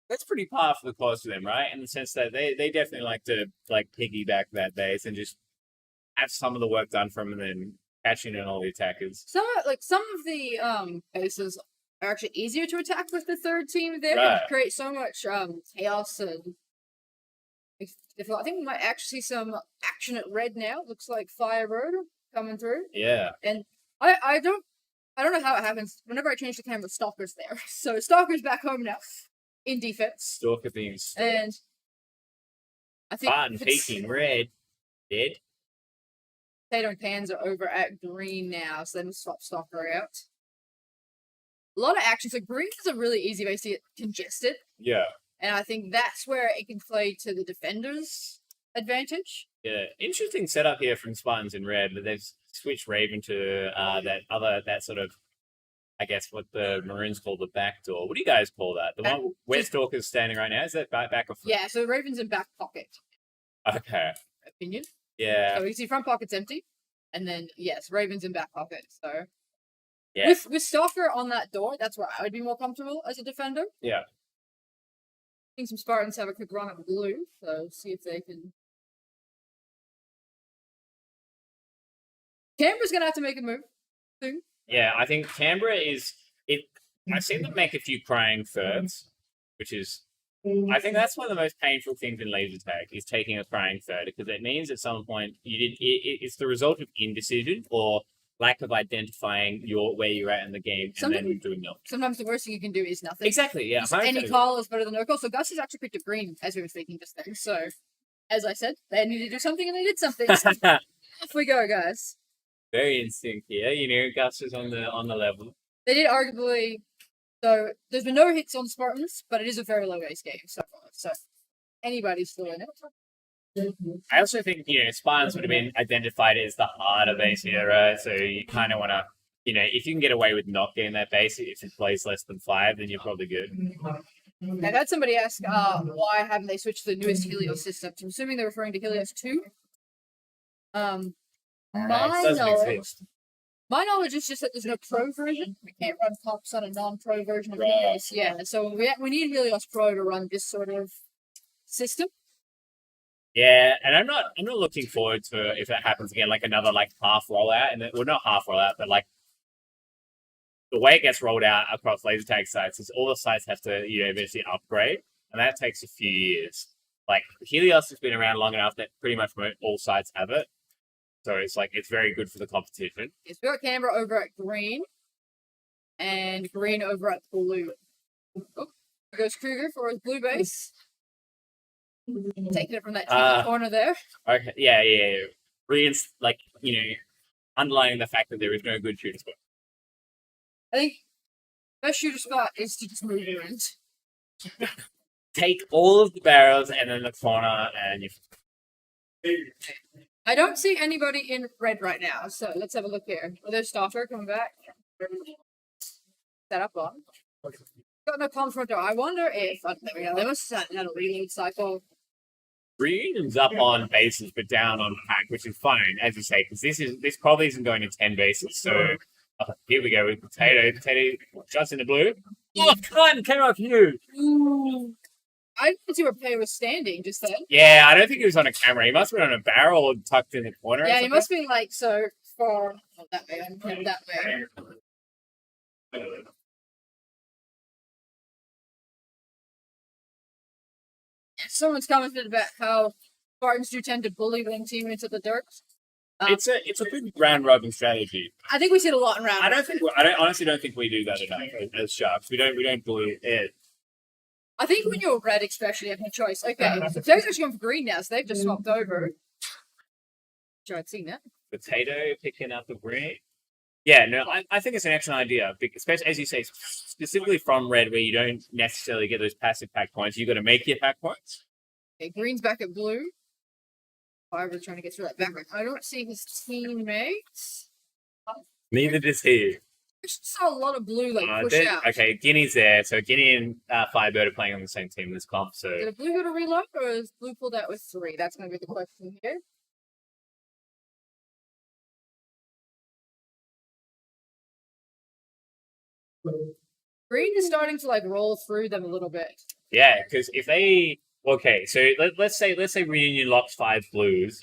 That's pretty par for the course of them, right? In the sense that they definitely like to piggyback that base and just have some of the work done from them and then catching in all the attackers. Some of the bases are actually easier to attack with the third team there. Right. It creates so much chaos and. I think we might actually see some action at red now. Looks like Firebird coming through. Yeah. And I don't know how it happens. Whenever I change the camera, Stalker's there. So Stalker's back home now in defense. Stalker being and I think Spartan peeking red. Dead. Potato and Pans are over at green now, so then swap Stalker out. A lot of action. So green is a really easy way to get congested. Yeah. And I think that's where it can play to the defender's advantage. Yeah, interesting setup here from Spartans in red, but they've switched Raven to that sort of, I guess, what the Maroons call the back door. What do you guys call that? The one where Stalker's standing right now? Is that back or front? Yeah, so Raven's in back pocket. Okay. Opinion? Yeah. So you see front pocket's empty, and then, yes, Raven's in back pocket, so... Yeah. With Stalker on that door, that's where I would be more comfortable as a defender. Yeah. I think some Spartans have a quick run at blue, so see if they can. Canberra's going to have to make a move soon. Yeah, I think Canberra is. I've seen them make a few crying thirds, which is. I think that's one of the most painful things in laser tag is taking a crying third because it means at some point it's the result of indecision or lack of identifying where you're at in the game and then doing nothing. Sometimes the worst thing you can do is nothing. Exactly, yeah. Any call is better than no call. So Gus has actually picked a green as we were speaking just then. So, as I said, they needed to do something and they did something. So off we go, guys. Very instinct here. Gus is on the level. They did arguably. So, there's been no hits on Spartans, but it is a very low ace game so far. So, anybody's still in it. I also think, Spartans would have been identified as the harder base here, right? So you kind of want to, if you can get away with not getting that base, if it plays less than 5, then you're probably good. I've had somebody ask, why haven't they switched to the newest Helios system? So I'm assuming they're referring to Helios 2. My knowledge is just that there's no pro version. We can't run pops on a non-pro version of Helios. Yeah, so we need Helios Pro to run this sort of system. Yeah, and I'm not looking forward to if it happens again, like another half rollout, and not half rollout, but the way it gets rolled out across laser tag sites is all the sites have to eventually upgrade, and that takes a few years. Helios has been around long enough that pretty much all sites have it, so it's very good for the competition. Yes, we got Canberra over at green, and green over at blue. Oh, there goes Kruger for his blue base. Taking it from that corner there. Okay, yeah. Underlining the fact that there is no good shooter spot. I think best shooter spot is to just move around. Take all of the barrels and then the corner, and you. I don't see anybody in red right now, so let's have a look here. There's Stalker coming back. Set up on. Got no confronter. I wonder if they must have had a reload cycle. Reunion's up on bases, but down on pack, which is fine, as you say, because this probably isn't going to 10 bases. So here we go with Potato. Potato shots in the blue. Oh, cunt came off you. I didn't see where Potato was standing just then. Yeah, I don't think he was on a camera. He must have been on a barrel tucked in the corner. Yeah, he must be like so far that way. I'm that way. Someone's commented about how Spartans do tend to bully their team into the dirt. It's a good round robin strategy. I think we see it a lot in round. I honestly don't think we do that enough as Sharks. We don't bully it. I think when you're red, especially, you have no choice. Okay, so Potato's actually going for green now, so they've just swapped over. Sure, I'd seen that. Potato picking up the green. Yeah, no, I think it's an excellent idea, especially as you say, specifically from red, where you don't necessarily get those passive pack points. You got to make your pack points. Okay, green's back at blue. However, trying to get through that background. I don't see his teammates. Neither does he. I just saw a lot of blue push out. Okay, Guinea's there. So Guinea and Firebird are playing on the same team this comp. So did a blue go to reload, or is blue pulled out with 3? That's going to be the question here. Green is starting to roll through them a little bit. Yeah, because if they so let's say Reunion locks 5 blues,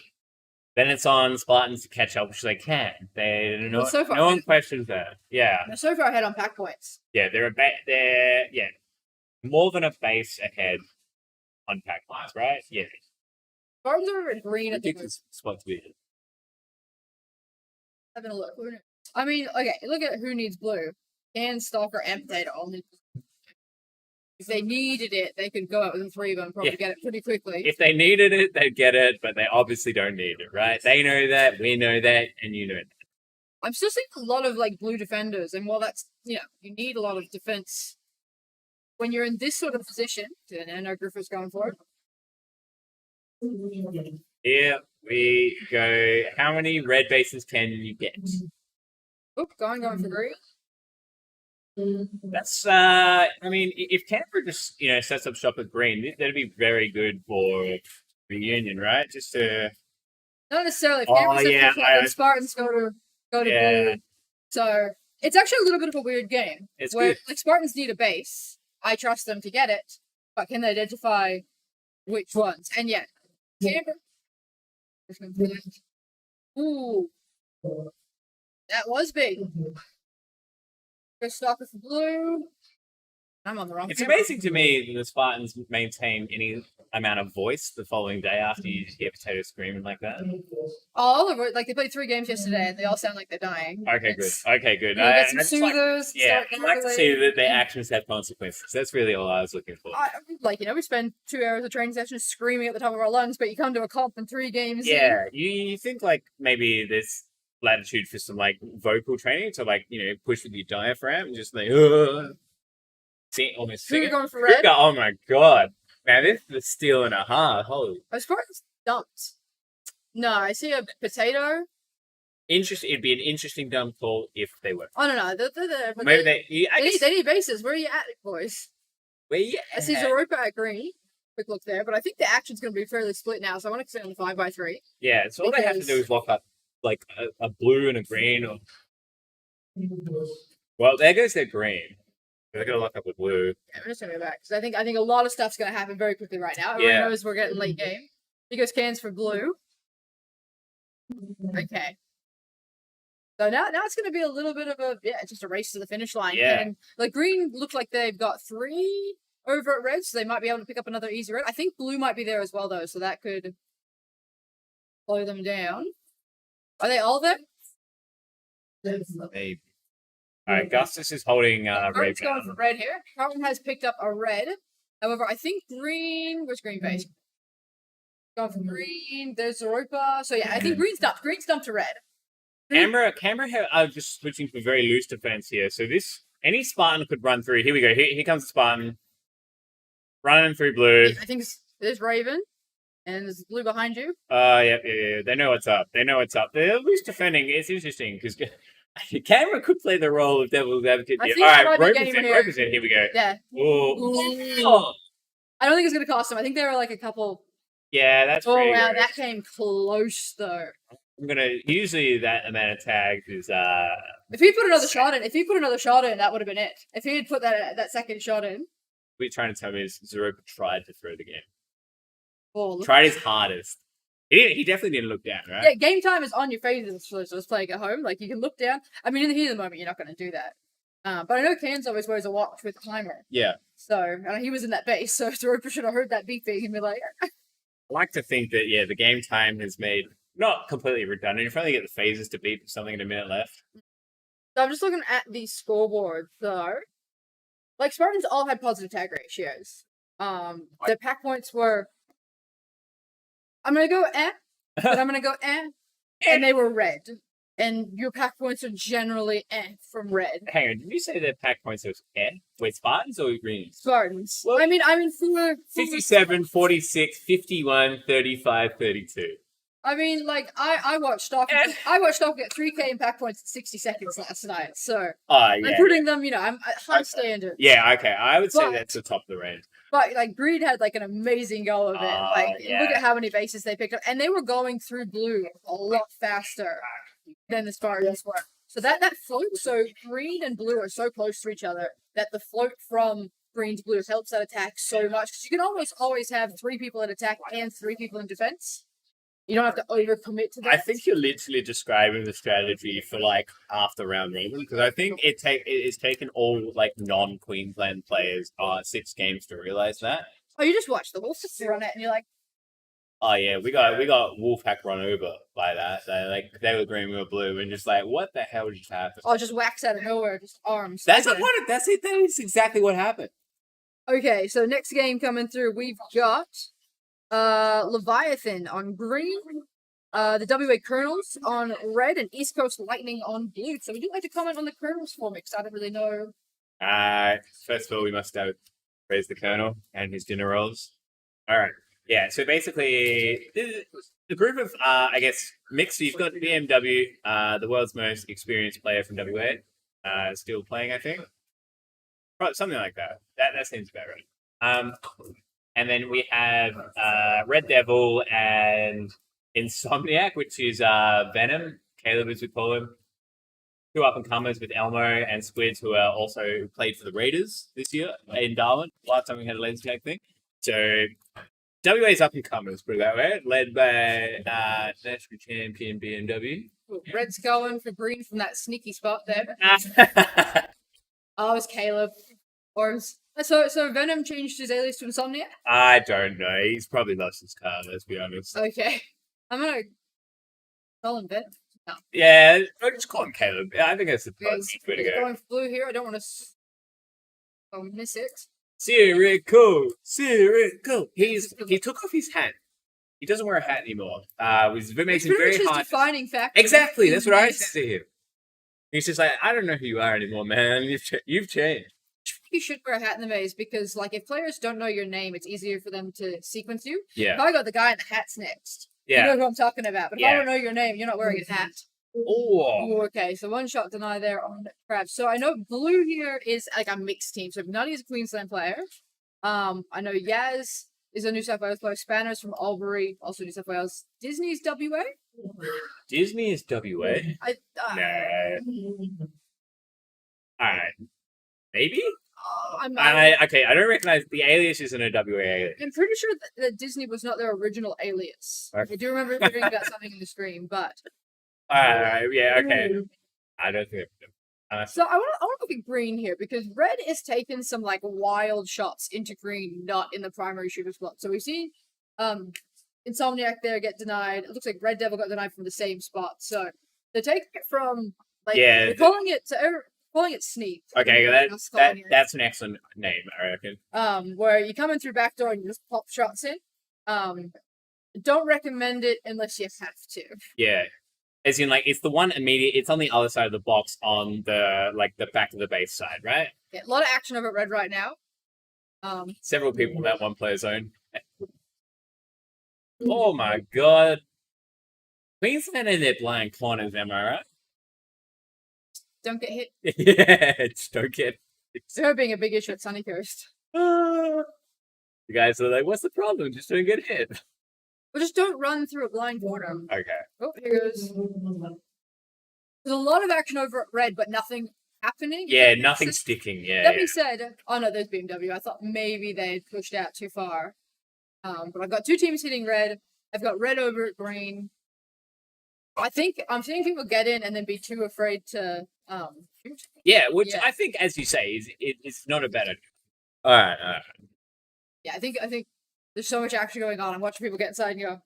then it's on Spartans to catch up, which they can. No one questions that. Yeah, they're so far ahead on pack points. Yeah, they're more than a base ahead on pack points, right? Yeah. Spartans are at green at the spot to be in. Having a look. I mean, okay, look at who needs blue. And Stalker and Potato all need. If they needed it, they could go out with the 3 of them and probably get it pretty quickly. If they needed it, they'd get it, but they obviously don't need it, right? They know that, we know that, and you know that. I'm still seeing a lot of blue defenders, and while that's you need a lot of defense when you're in this sort of position. And our Griffith's going for it. Here we go. How many red bases can you get? Oop, going for green. That's I mean, if Canberra just sets up shop at green, that'd be very good for Reunion, right? Just to not necessarily. If Canberra sets up shop, Spartans go to blue. So it's actually a little bit of a weird game. It's where good. Spartans need a base. I trust them to get it, but can they identify which ones? And yet, Canberra. Ooh, that was big. Go Stalker for blue. I'm on the wrong. It's amazing to me that the Spartans maintain any amount of voice the following day after you hear Potato screaming like that. All of it, they played 3 games yesterday and they all sound like they're dying. Okay, good. Get some soothers. I'd like to see that their actions have consequences. That's really all I was looking for. We spend 2 hours of training sessions screaming at the top of our lungs, but you come to a comp in 3 games. Yeah, you think maybe there's latitude for some vocal training to push with your diaphragm and just almost sing. Who are going for red? Oh my god, man, this is a steal and a half. Holy! As far as dumps, no, I see a Potato. Interesting. It'd be an interesting dump call if they were. I don't know. Maybe they need bases. Where are you at, boys? Where you at? I see Zeropa at green. Quick look there, but I think the action's going to be fairly split now, so I want to sit on the 5x3. Yeah, so all they have to do is lock up a blue and a green, or well, there goes their green. They're gonna lock up with blue. Yeah, I'm just gonna go back because I think a lot of stuff's gonna happen very quickly right now. Everyone knows we're getting late game. He goes cans for blue. Okay. So now it's gonna be a little bit of just a race to the finish line. Yeah. And green looks like they've got 3 over at red, so they might be able to pick up another easy red. I think blue might be there as well though, so that could slow them down. Are they all there? Maybe. Alright, Gustus is holding red. Going for red here. Carlton has picked up a red. However, I think green. Where's green base? Going for green. There's Zeropa. So yeah, I think green stumped. Green stumped to red. Canberra are just switching to very loose defense here. So any Spartan could run through. Here we go. Here comes the Spartan. Running through blue. I think there's Raven. And there's blue behind you. Yeah. They know what's up. They're loose defending. It's interesting because Camera could play the role of devil's advocate I here. think All that right, might be game here. Roper's in. Here we go. Yeah. Oh. I don't think it's gonna cost him. I think there were like a couple. Yeah, that's Oh pretty wow, good. that came close though. I'm gonna usually that amount of tags is If he put another shot in, that would have been it. If he had put that second shot in. what you're trying to tell me is Zeropa tried to throw the game. Oh, Tried his hardest. He definitely didn't look down, right? yeah, game time is on your phases for those playing at home. Like you can look down. I mean, in the heat of the moment, you're not going to do that. But I know Cairns always wears a watch with timer. Yeah. So he was in that base, so Zeropa should have heard that beeping and be like. I like to think that the game time has made not completely redundant. You finally get the phases to beep something in a minute left. So I'm just looking at the scoreboard though. Like Spartans all had positive tag ratios. Their pack points were. I'm gonna go but I'm gonna go and they were red. And your pack points are generally from red. Hang on, did you say that pack points was with Spartans or Greens? Spartans. Well, I mean for 57, 46, 51, 35, 32. I mean, like I watched Stock. I watched Stock get 3K in pack points in 60 seconds last night. So I'm putting them. I'm at high standard. Yeah, okay. I would say that's the top of the range. But like Greed had like an amazing go of it. Look at how many bases they picked up, and they were going through blue a lot faster than the Spartans were. So that float. So green and blue are so close to each other that the float from green to blue helps that attack so much because you can always have 3 people in attack and 3 people in defense. You don't have to overcommit to that. I think you're literally describing the strategy for like half the round robin because I think it's taken all like non-Queensland players 6 games to realize that. Oh, you just watch the Wolves run it and you're like, oh yeah, we got Wolfpack run over by that. They were green, we were blue, and just like what the hell just happened? Oh, just whacks out of nowhere, just arms. That's it. That's it. That is exactly what happened. Okay, so next game coming through, we've got. Leviathan on green, the WA Colonels on red, and East Coast Lightning on blue. So would you like to comment on the Colonels for me? Because I don't really know. First of all, we must praise the Colonel and his dinner rolls. All right. Yeah, so basically, the group of, I guess, mixed. So you've got BMW, the world's most experienced player from WA, still playing, I think. Probably something like that. That seems about right. And then we have Red Devil and Insomniac, which is Venom, Caleb as we call him. 2 up-and-comers with Elmo and Squids, who are also played for the Raiders this year in Darwin. Last time we had a laser tag thing. So WA's up-and-comers, put it that way, led by national champion BMW. Red's going for green from that sneaky spot there. Oh, it was Caleb. So Venom changed his alias to Insomniac? I don't know. He's probably lost his car, let's be honest. Okay. I'm gonna call him Venom. No. Yeah, I'll just call him Caleb. I think that's the best way to go. Going for blue here. I don't want to miss it. Sirico. He took off his hat. He doesn't wear a hat anymore. Which makes it very hard. Defining factor. Exactly, that's what I said to him. He's just like, I don't know who you are anymore, man. You've changed. You should wear a hat in the maze because, like, if players don't know your name, it's easier for them to sequence you. Yeah. If I got the guy in the hats next, you know who I'm talking about. But if I don't know your name, you're not wearing a hat. Oh. Okay, so 1 shot deny there on Crabs. So I know blue here is like a mixed team. So none is a Queensland player. I know Yaz is a New South Wales player. Spanners from Albury, also New South Wales. Disney's WA. Disney is WA. No. All right. Maybe. Okay, I don't recognize the alias isn't a WA alias. I'm pretty sure that Disney was not their original alias. Okay. I do remember reading about something in the stream, but. Yeah, okay. I don't think. So I want to look at green here because red is taking some like wild shots into green, not in the primary shooter slot. So we've seen Insomniac there get denied. It looks like Red Devil got denied from the same spot. So they're taking it from like they're calling it Sneak. Okay, that's an excellent name, I reckon. Where you come in through back door and you just pop shots in. Don't recommend it unless you have to. Yeah. As in, like, it's the one immediate, it's on the other side of the box on the, like, the back of the base side, right? Yeah, a lot of action over at red right now. Several people in that one player zone. Oh my god. Queensland and their blind corners, am I right? don't get hit. Yeah, just don't get. Her being a big issue at Sunny Coast. The guys are like, "What's the problem? Just don't get hit." But just don't run through a blind corner. Okay. Oh, here goes. There's a lot of action over at red, but nothing happening. Yeah, nothing sticking. Yeah. That being said, oh no, there's BMW. I thought maybe they had pushed out too far. But I've got two teams hitting red. I've got red over at green. I think I'm seeing people get in and then be too afraid to shoot. Yeah, which Yeah. I think, as you say, it's not a bad idea. All right. Yeah, I think there's so much action going on. I'm watching people get inside and go.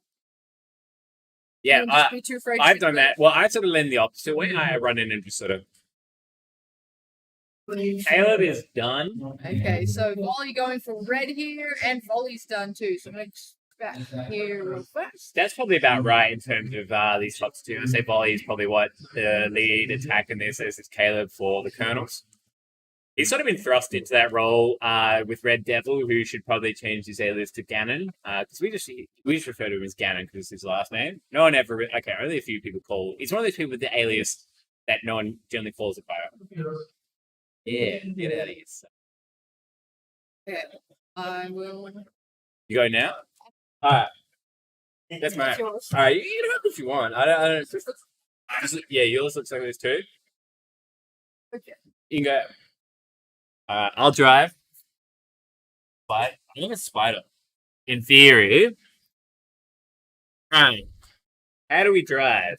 Yeah, and just be too afraid to I've shoot done red. that. Well, I sort of lean the opposite way. I run in and just sort of. Caleb is done. Okay, so volley going for red here, and volley's done too. So let's back here real fast. That's probably about right in terms of these shots too. I'd say volley is probably what the lead attack in this is Caleb for the Colonels. He's sort of been thrust into that role with Red Devil, who should probably change his alias to Gannon, because we just refer to him as Gannon because it's his last name. No one ever. Okay, only a few people call. He's one of those people with the alias that no one generally calls it by. Yeah, get out of here. Okay, I will. You go now. All right. That's my. All right, you can help if you want. I don't. Yeah, yours looks like this too. Okay. You can go. I'll drive. But I think a spider. In theory. Right. How do we drive?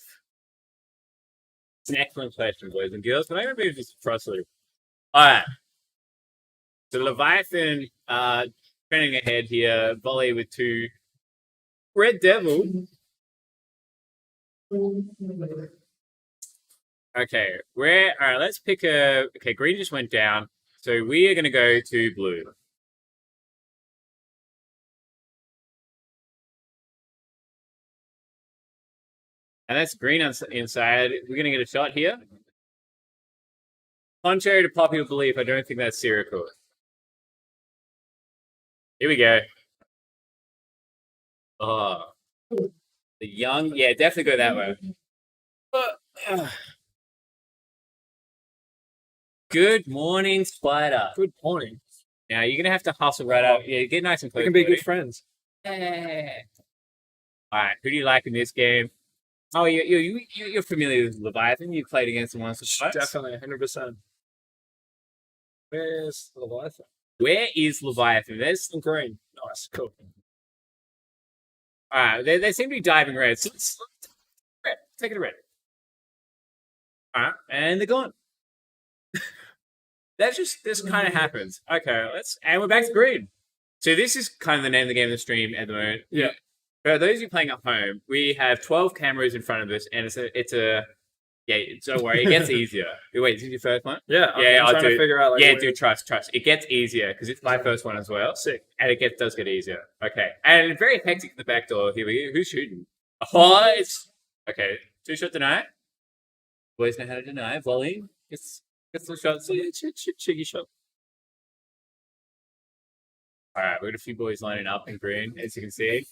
It's an excellent question, boys and girls. But I remember this crossly. Alright. So Leviathan trending ahead here. Volley with two. Red Devil. Okay. Alright, let's pick a. Okay, green just went down. So we are going to go to blue. And that's green inside. We're going to get a shot here. Contrary to popular belief, I don't think that's serial killer. Here we go. Oh. The young. Yeah, definitely go that way. Good morning, Spider. Good morning. Now you're gonna have to hustle right up. Yeah, get nice and close. We can be buddy. good friends. Yeah. All right. Who do you like in this game? Oh, you're familiar with Leviathan. You played against him once or twice. Definitely, 100%. Where's Leviathan? Where is Leviathan? There's In green. Nice, cool. all right. They seem to be diving red. So red. Take it to red. All right, and they're gone. This kind of happens. Okay, and we're back to green. So this is kind of the name of the game of the stream at the moment. Yeah. For those of you playing at home, we have 12 cameras in front of us, and don't worry, it gets easier. Wait, is this your first one? Yeah, Yeah, I'm trying to figure out. Trust. It gets easier because it's my first one as well. Sick. And it does get easier. Okay. And very hectic at the back door. Here we go. Who's shooting? Oh, it's okay. 2-shot deny. Boys know how to deny. Volley. Gets some shots. Cheeky shot. All right, we got a few boys lining up in green, as you can see.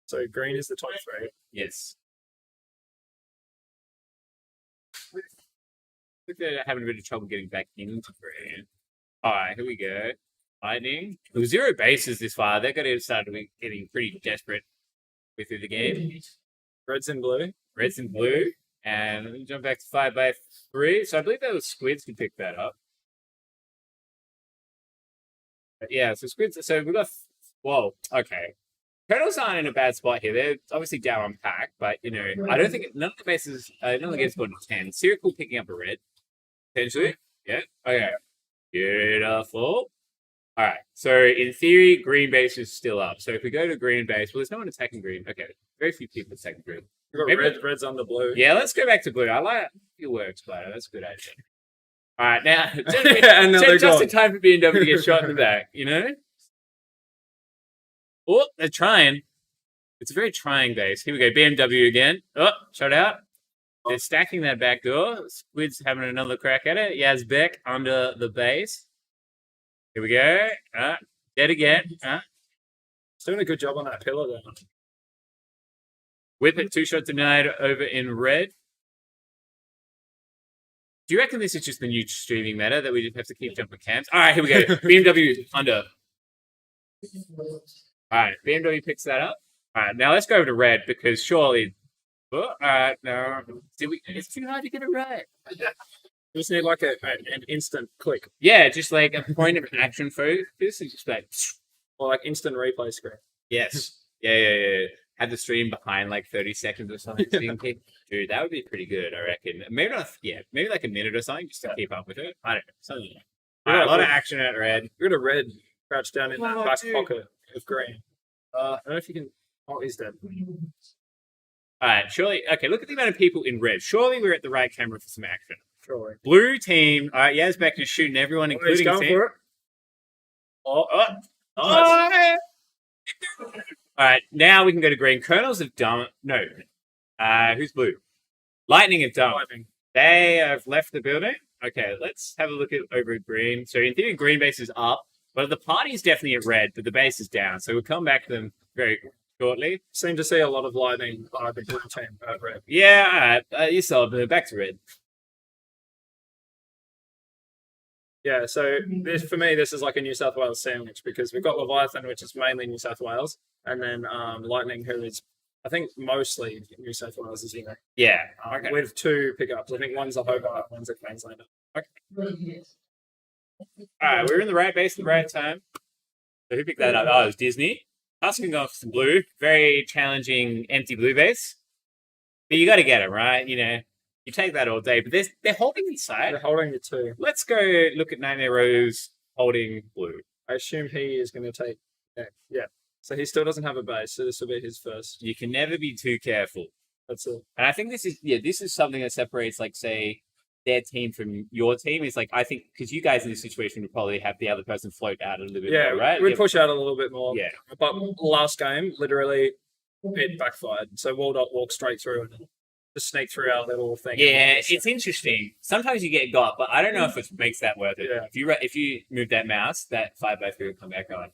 So green is the top three. Yes. I think they're having a bit of trouble getting back into green. All right, here we go. Lightning. It was 0 bases this far. They're going to start getting pretty desperate through the game. Red's in blue. Red's in blue. And let me jump back to 5x3. So I believe that was Squids who picked that up. But yeah, so Squids. So we've got. Whoa, okay. Colonels aren't in a bad spot here. They're obviously down on pack, but I don't think none of the bases. None of the games gone to 10. Sirical picking up a red, potentially. Yeah. Okay. Beautiful. All right. So in theory, green base is still up. So if we go to green base, well, there's no one attacking green. Okay. Very few people attacking green. We've got red's on the blue. Yeah, let's go back to blue. I like your work, Spider. That's a good idea. All right, now just in time for BMW to get shot in the back. Oh, they're trying. It's a very trying base. Here we go. BMW again. Oh, shot out. They're stacking that back door. Squid's having another crack at it. Yaz Beck under the base. Here we go. Dead again. He's doing a good job on that pillar there. Whip it, 2-shot denied over in red. Do you reckon this is just the new streaming meta that we just have to keep jumping camps? All right, here we go. BMW under. All right, BMW picks that up. All right, now let's go over to red because surely. Oh, all right, no. It's too hard to get it right. You just need like an instant click Yeah, just like a point of action focus and just like. or like instant replay screen. Yes. Yeah. Had the stream behind like 30 seconds or something. Dude, that would be pretty good, I reckon. Maybe not, maybe like a minute or something just to keep up with it. I don't know. Something like that. All right, a lot of action at red. We've got a red crouched down in that back dude. pocket of green. I don't know if you can. Oh, he's dead. All right, surely. Okay, look at the amount of people in red. Surely we're at the right camera for some action. Surely. Blue team. All right, Yazbek is shooting everyone, He's including going team. for it. Nice. All right, now we can go to green. Colonels have done. No. Who's blue? Lightning have done. Lightning. They have left the building. Okay, let's have a look at over at green. So in theory, green base is up, but the party's definitely at red, but the base is down. So we'll come back to them very shortly. Seem to see a lot of lightning by the blue team at red. Yeah, all right. You saw it. Back to red. Yeah, so this for me, this is like a New South Wales sandwich because we've got Leviathan, which is mainly New South Wales, and then Lightning, who is, I think, mostly New South Wales, is here. Yeah. Okay. With 2 pickups. I think one's a Hobart, one's a Queenslander. All right, we're in the right base at the right time. So who picked that up? Oh, it was Disney. Husking going for some blue. Very challenging empty blue base. But you got to get it, right? You know, you take that all day. But they're holding inside. They're holding the 2. Let's go look at Nightmare Rose holding blue. I assume he is going to take. Yeah. So he still doesn't have a base, so this will be his first. You can never be too careful. That's it. And I think this is something that separates, like, say, their team from your team. Is like, I think, because you guys in this situation would probably have the other person float out a little bit more, right? We'd push out a little bit more. Yeah. But last game, literally, it backfired. So Waldot walked straight through and just sneak through our little thing. Yeah, it's interesting. Sometimes you get got, but I don't know if it makes that worth it. Yeah. If you move that mouse, that 5x3 will come back on.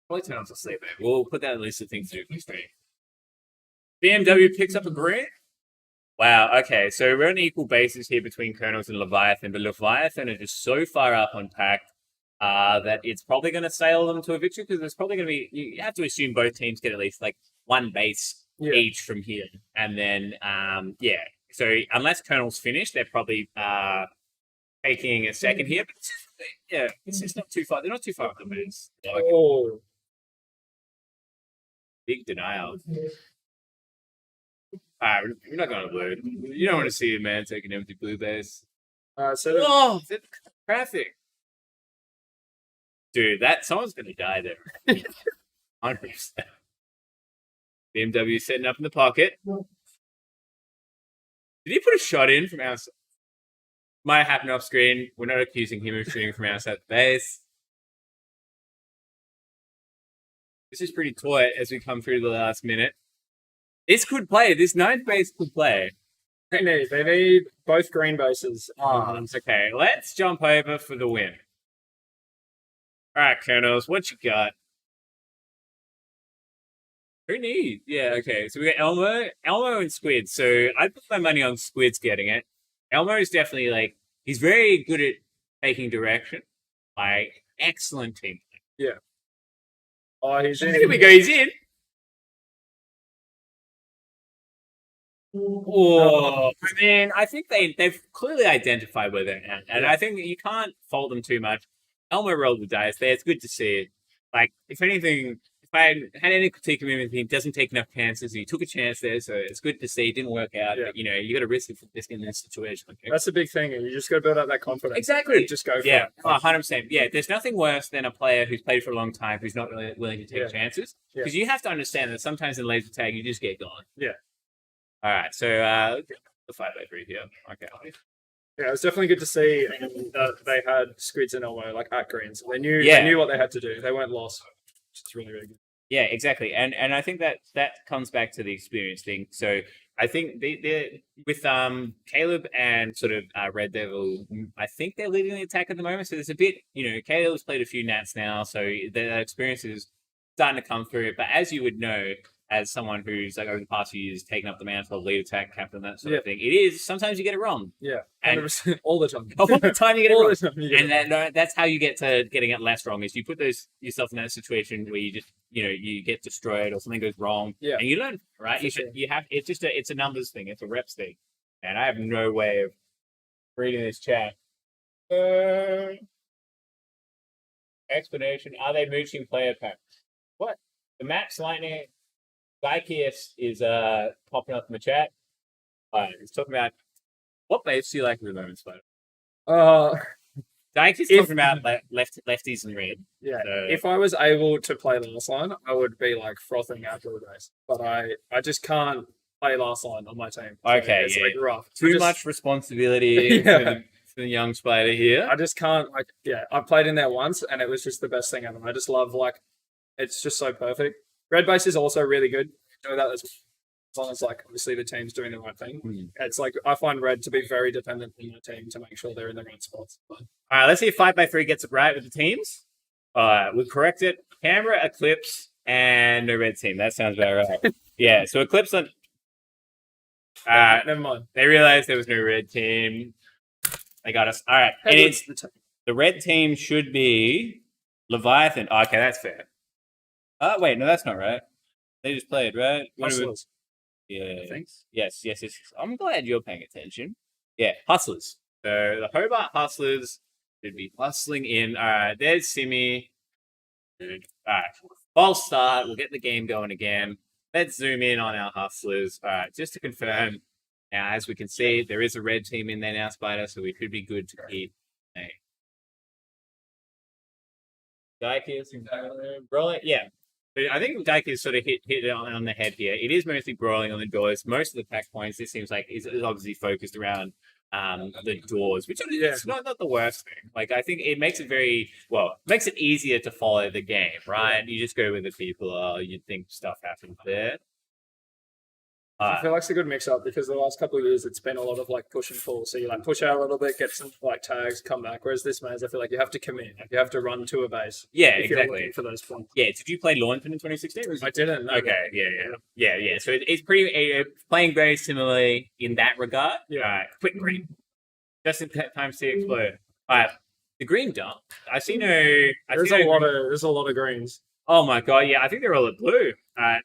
Probably turn on to sleep. We'll put that on the list of things to do for stream. BMW picks up a green. Wow, okay, so we're on equal basis here between Colonels and Leviathan, but Leviathan are just so far up on pack that it's probably going to sail them to a victory because there's probably going to be, you have to assume both teams get at least like one base each from here. And then, so unless Colonel's finished, they're probably taking a second here. But it's just not too far. They're not too far up the base. Oh. Big denial. We're not going to blue. You don't want to see a man take an empty blue base. So Traffic. Dude, someone's going to die there. 100%. BMW setting up in the pocket. Did he put a shot in from outside? Might happen off screen. We're not accusing him of shooting from outside the base. This is pretty taut as we come through the last minute. This could play. This 9th base could play. they need both green bases. Okay, let's jump over for the win. All right, Colonels, what you got? Who needs? Yeah, okay. So we got Elmo and Squid. So I put my money on Squid's getting it. Elmo is definitely he's very good at taking direction. Excellent team. Yeah. Oh, he's in. Here we go. He's in. Oh, I mean, I think they've clearly identified where they're at, and I think that you can't fault them too much. Elmo rolled the dice there. It's good to see it. If anything, if I had any critique of him, he doesn't take enough chances. He took a chance there, so it's good to see. It didn't work out, but you got to risk it in this situation. Okay? That's the big thing, and you just got to build up that confidence. Exactly. Just go for it. 100%. Yeah, there's nothing worse than a player who's played for a long time who's not really willing to take chances. Because you have to understand that sometimes in laser tag, you just get gone. Yeah. All right, so the 5x3 here. Okay. Yeah, it was definitely good to see that they had Squids and Elmo at greens. They knew what they had to do. They weren't lost. It's really, really good. Yeah, exactly. And I think that comes back to the experience thing. So I think they're with Caleb and sort of Red Devil, I think they're leading the attack at the moment. So there's a bit, Caleb's played a few Nats now, so their experience is starting to come through. But as you would know, as someone who's like over the past few years taken up the mantle of lead attack captain, that sort of thing. It is sometimes you get it wrong. Yeah, And 100% all the time. all the time you get it All wrong. the time you get And it wrong. that's how you get to getting it less wrong. Is you put yourself in that situation where you just you get destroyed or something goes wrong. Yeah. And you learn, right? For sure. You have it's a numbers thing. It's a reps thing. And I have no way of reading this chat. Explanation: are they mooching player packs? What? The Max Lightning Gaikius is popping up in the chat. He's talking about what base do you like at the moment, Spider? Gaikius talking about lefties and red. Yeah. So- If I was able to play last line, I would be like frothing out the race. But I just can't play last line on my team. So Okay, it's yeah. like rough. Too much responsibility Yeah. for the young Spider here. I just can't I played in there once and it was just the best thing ever. I just love it's just so perfect. Red base is also really good. Enjoy that as long as obviously the team's doing the right thing. It's I find red to be very dependent on my team to make sure they're in the right spots. All right, let's see if 5x3 gets it right with the teams. We'll correct it. Canberra, Eclipse, and no red team. That sounds about right. Yeah, so Eclipse on. Never mind. They realized there was no red team. They got us. All right, it is the red team should be Leviathan. Okay, that's fair. Wait, no, that's not right. They just played, right? Hustlers. Yeah. I think. Yes. I'm glad you're paying attention. Yeah, Hustlers. So the Hobart Hustlers should be hustling in. All right, there's Simi. All right, false start. We'll get the game going again. Let's zoom in on our Hustlers. All right, just to confirm. Now, as we can see, there is a red team in there now, Spider, so we should be good to keep a Daiki's brawling. Yeah. But I think Daiki's sort of hit it on the head here. It is mostly brawling on the doors. Most of the pack points, this seems like, is obviously focused around the doors, which is not the worst thing. I think it makes it makes it easier to follow the game, right? You just go with the people, you think stuff happens there. I feel like it's a good mix up because the last couple of years it's been a lot of push and pull. So you push out a little bit, get some tags, come back. Whereas this maze, I feel like you have to commit. You have to run to a base. Yeah, if you're exactly. looking for those points. Yeah, did you play Launton in 2016? I didn't. No. Okay, yeah. So it's pretty playing very similarly in that regard. Yeah. Quick green, just in time to see it explode. All right, the green dump. I see no. There's a lot of greens. Oh my god, yeah. I think they're all at blue. All right.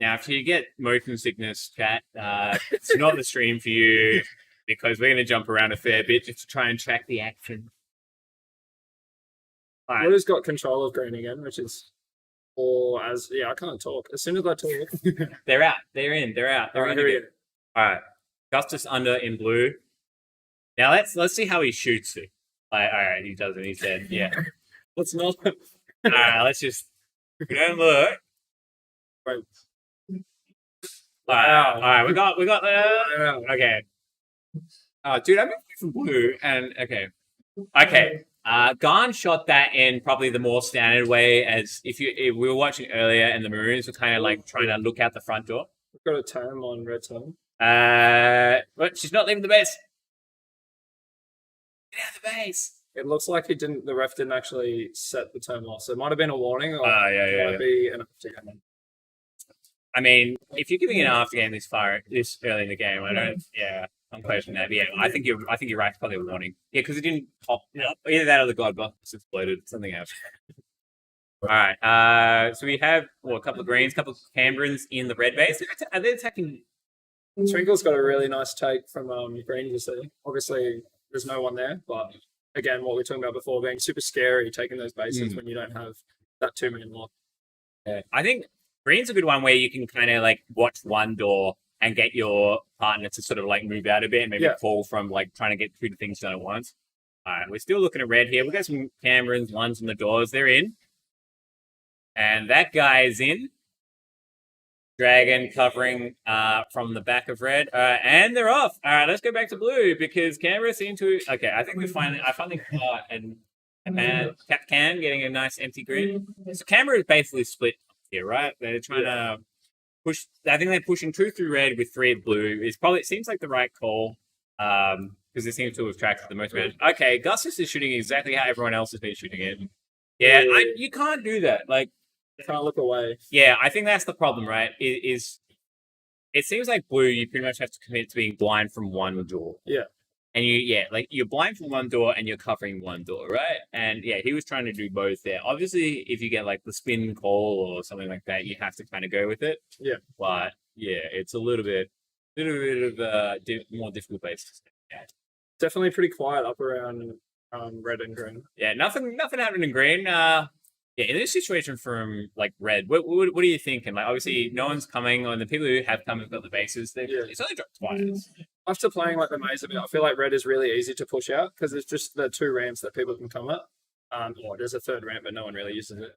Now, if you get motion sickness, chat, it's not the stream for you because we're going to jump around a fair bit just to try and track the action. All right. Blue's got control of green again, which is, I can't talk. As soon as I talk, they're out. They're in. They're out. They're All right, in. here we go. All right, Gustus under in blue. Now let's see how he shoots it. All right, he doesn't. He said, yeah. Let's not. All right, let's just don't look. Right. All right, we got Wow. okay. Oh, dude, I'm from blue, and okay. Garn shot that in probably the more standard way, as if we were watching earlier, and the Maroons were kind of trying to look out the front door. We've got a term on red term. But she's not leaving the base. Get out of the base. It looks like the ref didn't actually set the term off, so it might have been a warning, or yeah. might be an aftergame. I mean, if you're giving an after game this early in the game, I'm questioning that. But yeah, I think you're right. It's probably a warning. Yeah, because it didn't pop up. Either that or the god box exploded. Something else. All right. So we have a couple of greens, a couple of Canberrans in the red base. Are they attacking? Twinkle's got a really nice take from green. You see, obviously there's no one there, but again, what we were talking about before, being super scary, taking those bases when you don't have that 2-man lock. Yeah. I think green's a good one where you can kind of watch one door and get your partner to sort of move out a bit and maybe fall from trying to get 2 things done at once. All right, we're still looking at red here. We've got some Canberrans, ones on the doors. They're in. And that guy is in. Dragon covering from the back of red. And they're off. All right, let's go back to blue because Canberra seem to... Okay, I think I finally caught and Cap Can getting a nice empty green. So Canberra is basically split here, right? They're trying to push. I think they're pushing 2 through red with 3 at blue. It seems like the right call because it seems to have attracted the most amount. Okay, Gustus is shooting exactly how everyone else has been shooting it. Yeah, you can't do that. Can't look away. Yeah, I think that's the problem, right? Is it seems like blue, you pretty much have to commit to being blind from one door. Yeah. And like you're blind from one door and you're covering one door, right? And yeah, he was trying to do both there. Obviously, if you get like the spin call or something like that, you have to kind of go with it. Yeah. But yeah, it's a little bit of a more difficult base. Yeah. Definitely pretty quiet up around red and green. Yeah, nothing happening in green. Yeah, in this situation from like red, what are you thinking? Like, obviously, no one's coming, and the people who have come have got the bases. It's only dropped twice. After playing like the maze a bit, I feel like red is really easy to push out because it's just the 2 ramps that people can come at. There's a 3rd ramp, but no one really uses it.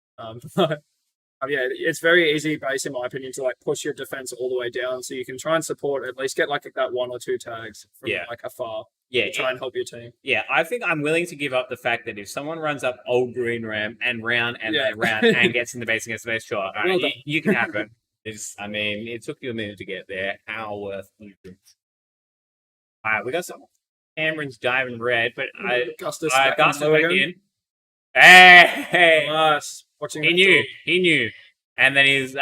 Yeah, it's very easy base in my opinion to like push your defense all the way down, so you can try and support at least get like that 1 or 2 tags from like afar. Yeah, try and help your team. Yeah, I think I'm willing to give up the fact that if someone runs up old green ramp and round and then round and gets in the base against the base, sure, all right, you can have it. It took you a minute to get there. How worth it? All right, we got some Cameron's diving red, but Gustus back in. Hey, nice. Watching he knew, and then he's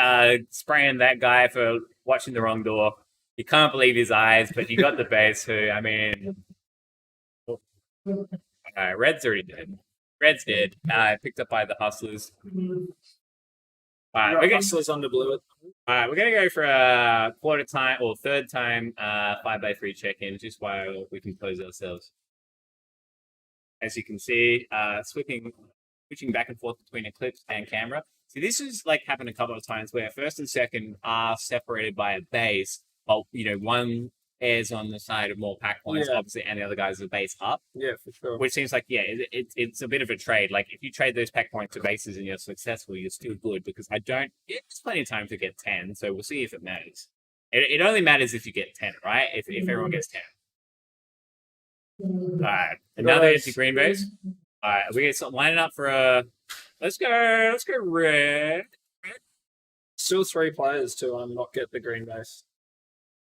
spraying that guy for watching the wrong door. You can't believe his eyes, but you got the base. Red's already dead. Red's dead. Picked up by the Hustlers. Hustlers under blue. Alright, we're gonna go for a quarter time or third time 5x3 check-in, just while we compose ourselves. As you can see, switching back and forth between Eclipse and camera. See, this is like happened a couple of times where first and second are separated by a base, but one airs on the side of more pack points, obviously, and the other guy's a base up. Yeah, for sure. Which seems like, it's a bit of a trade. Like, if you trade those pack points to bases and you're successful, you're still good, because there's plenty of time to get 10, so we'll see if it matters. It only matters if you get 10, right? If everyone gets 10. Alright, another empty green base. Alright, we get something lining up for a... Let's go red. Still 3 players to not get the green base.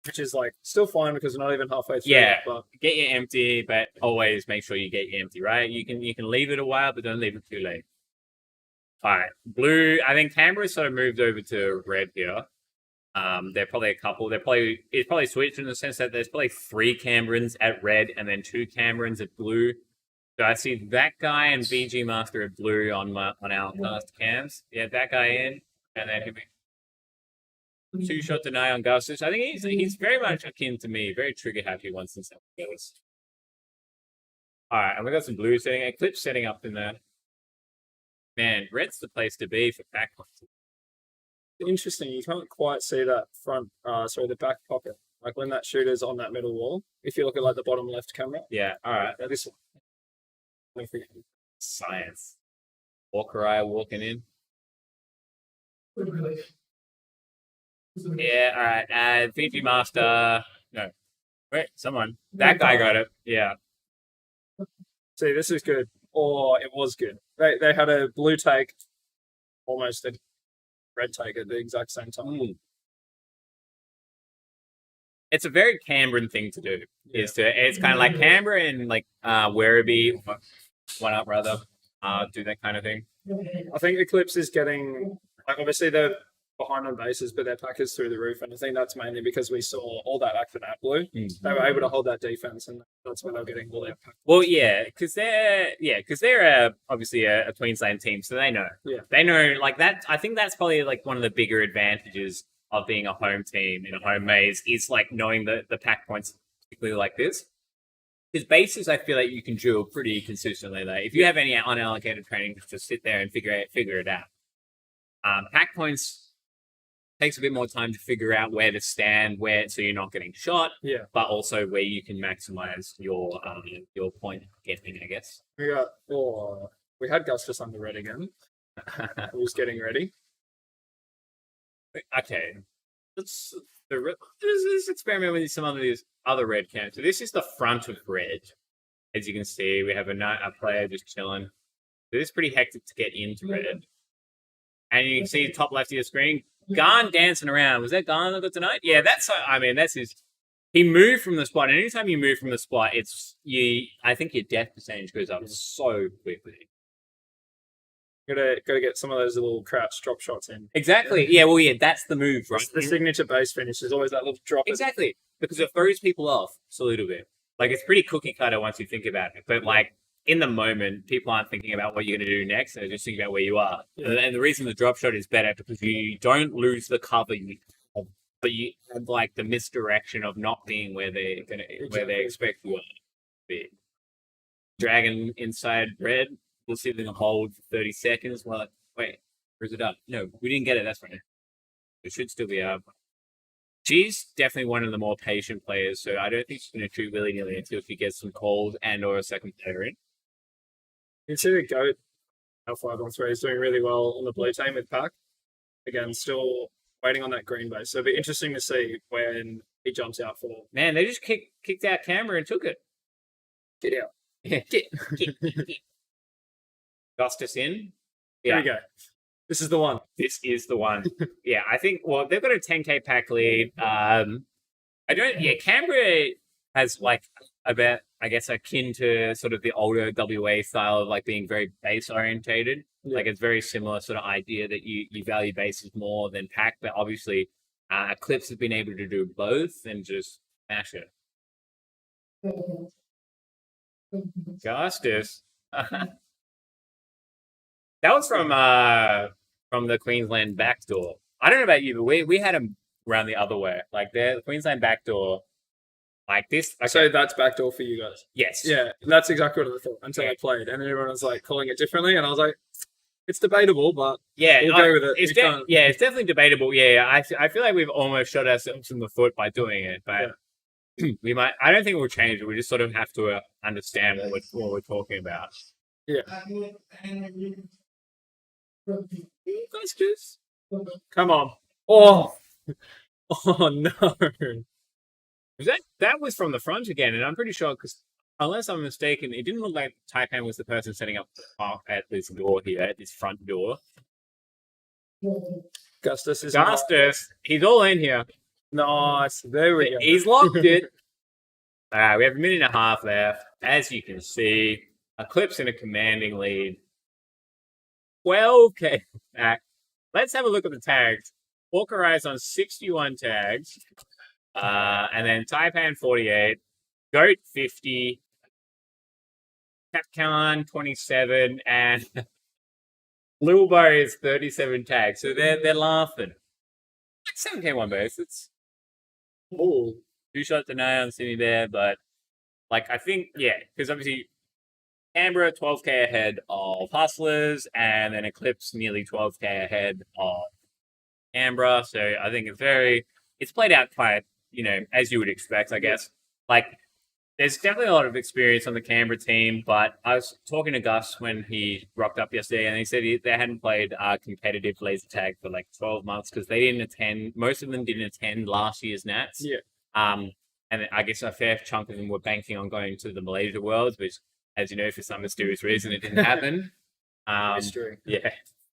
Which is like still fine because we're not even halfway through. Yeah, but get your empty, but always make sure you get your empty, right? You can leave it a while, but don't leave it too late. All right, blue. I think Canberra sort of moved over to red here. They're probably a couple. It's probably switched in the sense that there's probably 3 Canberrans at red and then 2 Canberrans at blue. So I see that guy and VG Master at blue on our cast cams. Yeah, that guy in, and then 2-shot deny on Gustus. I think he's very much akin to me, very trigger happy once and stuff goes. Alright, and we got some blue setting, Eclipse setting up in there. Man, red's the place to be for pack points. Interesting, you can't quite see that the back pocket. Like when that shooter's on that middle wall. If you look at like the bottom left camera. Yeah, alright. This one. Science. Walker Eye walking in. Yeah, alright. VG Master. No. Wait, someone. That guy got it. Yeah. See, this is good. Or it was good. They had a blue take, almost a red take at the exact same time. It's a very Cameron thing to do. It's kind of like Canberra and like Werribee, one up rather, do that kind of thing. I think Eclipse is getting like obviously they're behind on bases, but their pack is through the roof, and I think that's mainly because we saw all that action at blue. They were able to hold that defense, and that's where they're getting all their pack. Well, because they're obviously a Queensland team, so they know. Yeah, they know like that. I think that's probably like one of the bigger advantages of being a home team in a home maze is like knowing the pack points, particularly like this. Because bases, I feel like you can drill pretty consistently. Like if you have any unallocated training, just sit there and figure it out. Pack points takes a bit more time to figure out where to stand, so you're not getting shot. Yeah, but also where you can maximize your point getting, I guess. We had Gustus under red again. Who's getting ready? Okay, let's experiment with some of these other red cams. So this is the front of red. As you can see, we have a player just chilling. So this is pretty hectic to get into red. And you can see top left of your screen, Garn dancing around. Was that Garn that got tonight? Yeah, that's his. He moved from the spot. And anytime you move from the spot, I think your death percentage goes up so quickly. Gotta get some of those little crouch drop shots in. Exactly. Yeah. Well, yeah. That's the move, right? The signature base finish is always that little drop. Exactly, because it throws people off just a little bit. Like it's pretty cookie cutter once you think about it. But like in the moment, people aren't thinking about what you're going to do next. They're just thinking about where you are. Yeah. And the reason the drop shot is better because you don't lose the cover you have, but you have like the misdirection of not being where they expect you to be. Dragon inside red. We'll see them hold for 30 seconds. Well, like, wait, where's it up? No, we didn't get it. That's right. It should still be up. She's definitely one of the more patient players, so I don't think she's going to shoot willy-nilly until she gets some calls and or a second player in. You see the goat L5-on-3 is doing really well on the blue team with Pack. Again, still waiting on that green base. So it'll be interesting to see when he jumps out for. Man, they just kicked out camera and took it. Get out. Yeah, get. Justice in. Here we go. This is the one. This is the one. Yeah, I think. Well, they've got a 10k pack lead. Canberra has like about, I guess, akin to sort of the older WA style of like being very base orientated. Yeah. Like it's very similar sort of idea that you value bases more than pack, but obviously, Eclipse has been able to do both and just smash it. Justice. That was from the Queensland backdoor. I don't know about you, but we had them around the other way. Like the Queensland backdoor, like this. Okay. So that's backdoor for you guys. Yes. Yeah, that's exactly what I thought until I played, and then everyone was like calling it differently, and I was like, it's debatable, but yeah, we'll go with it. It's it's definitely debatable. Yeah, I feel like we've almost shot ourselves in the foot by doing it, but we might. I don't think we'll change it. We just sort of have to understand what we're talking about. Yeah. Let's just come on. Oh no! That was from the front again, and I'm pretty sure because unless I'm mistaken, it didn't look like Taipan was the person setting up at this door here, at this front door. Gustus is he's all in here. Nice. There we go. He's locked it. We have a minute and a half left. As you can see, Eclipse in a commanding lead. 12k back. Let's have a look at the tags. Orca Rise on 61 tags. And then Taipan 48. Goat 50. Capcan 27. And Lilbo is 37 tags. So they're laughing. 7k one base. It's Oh, 2 shots deny on Sydney there, but like I think, because obviously Canberra 12k ahead of Hustlers, and then Eclipse nearly 12k ahead of Canberra. So I think it's played out quite, as you would expect, I guess. Like, there's definitely a lot of experience on the Canberra team, but I was talking to Gus when he rocked up yesterday, and he said they hadn't played competitive laser tag for like 12 months because they didn't attend. Most of them didn't attend last year's Nats. Yeah. And I guess a fair chunk of them were banking on going to the Malaysia Worlds, which, as you know, for some mysterious reason, it didn't happen. Mystery. Yeah,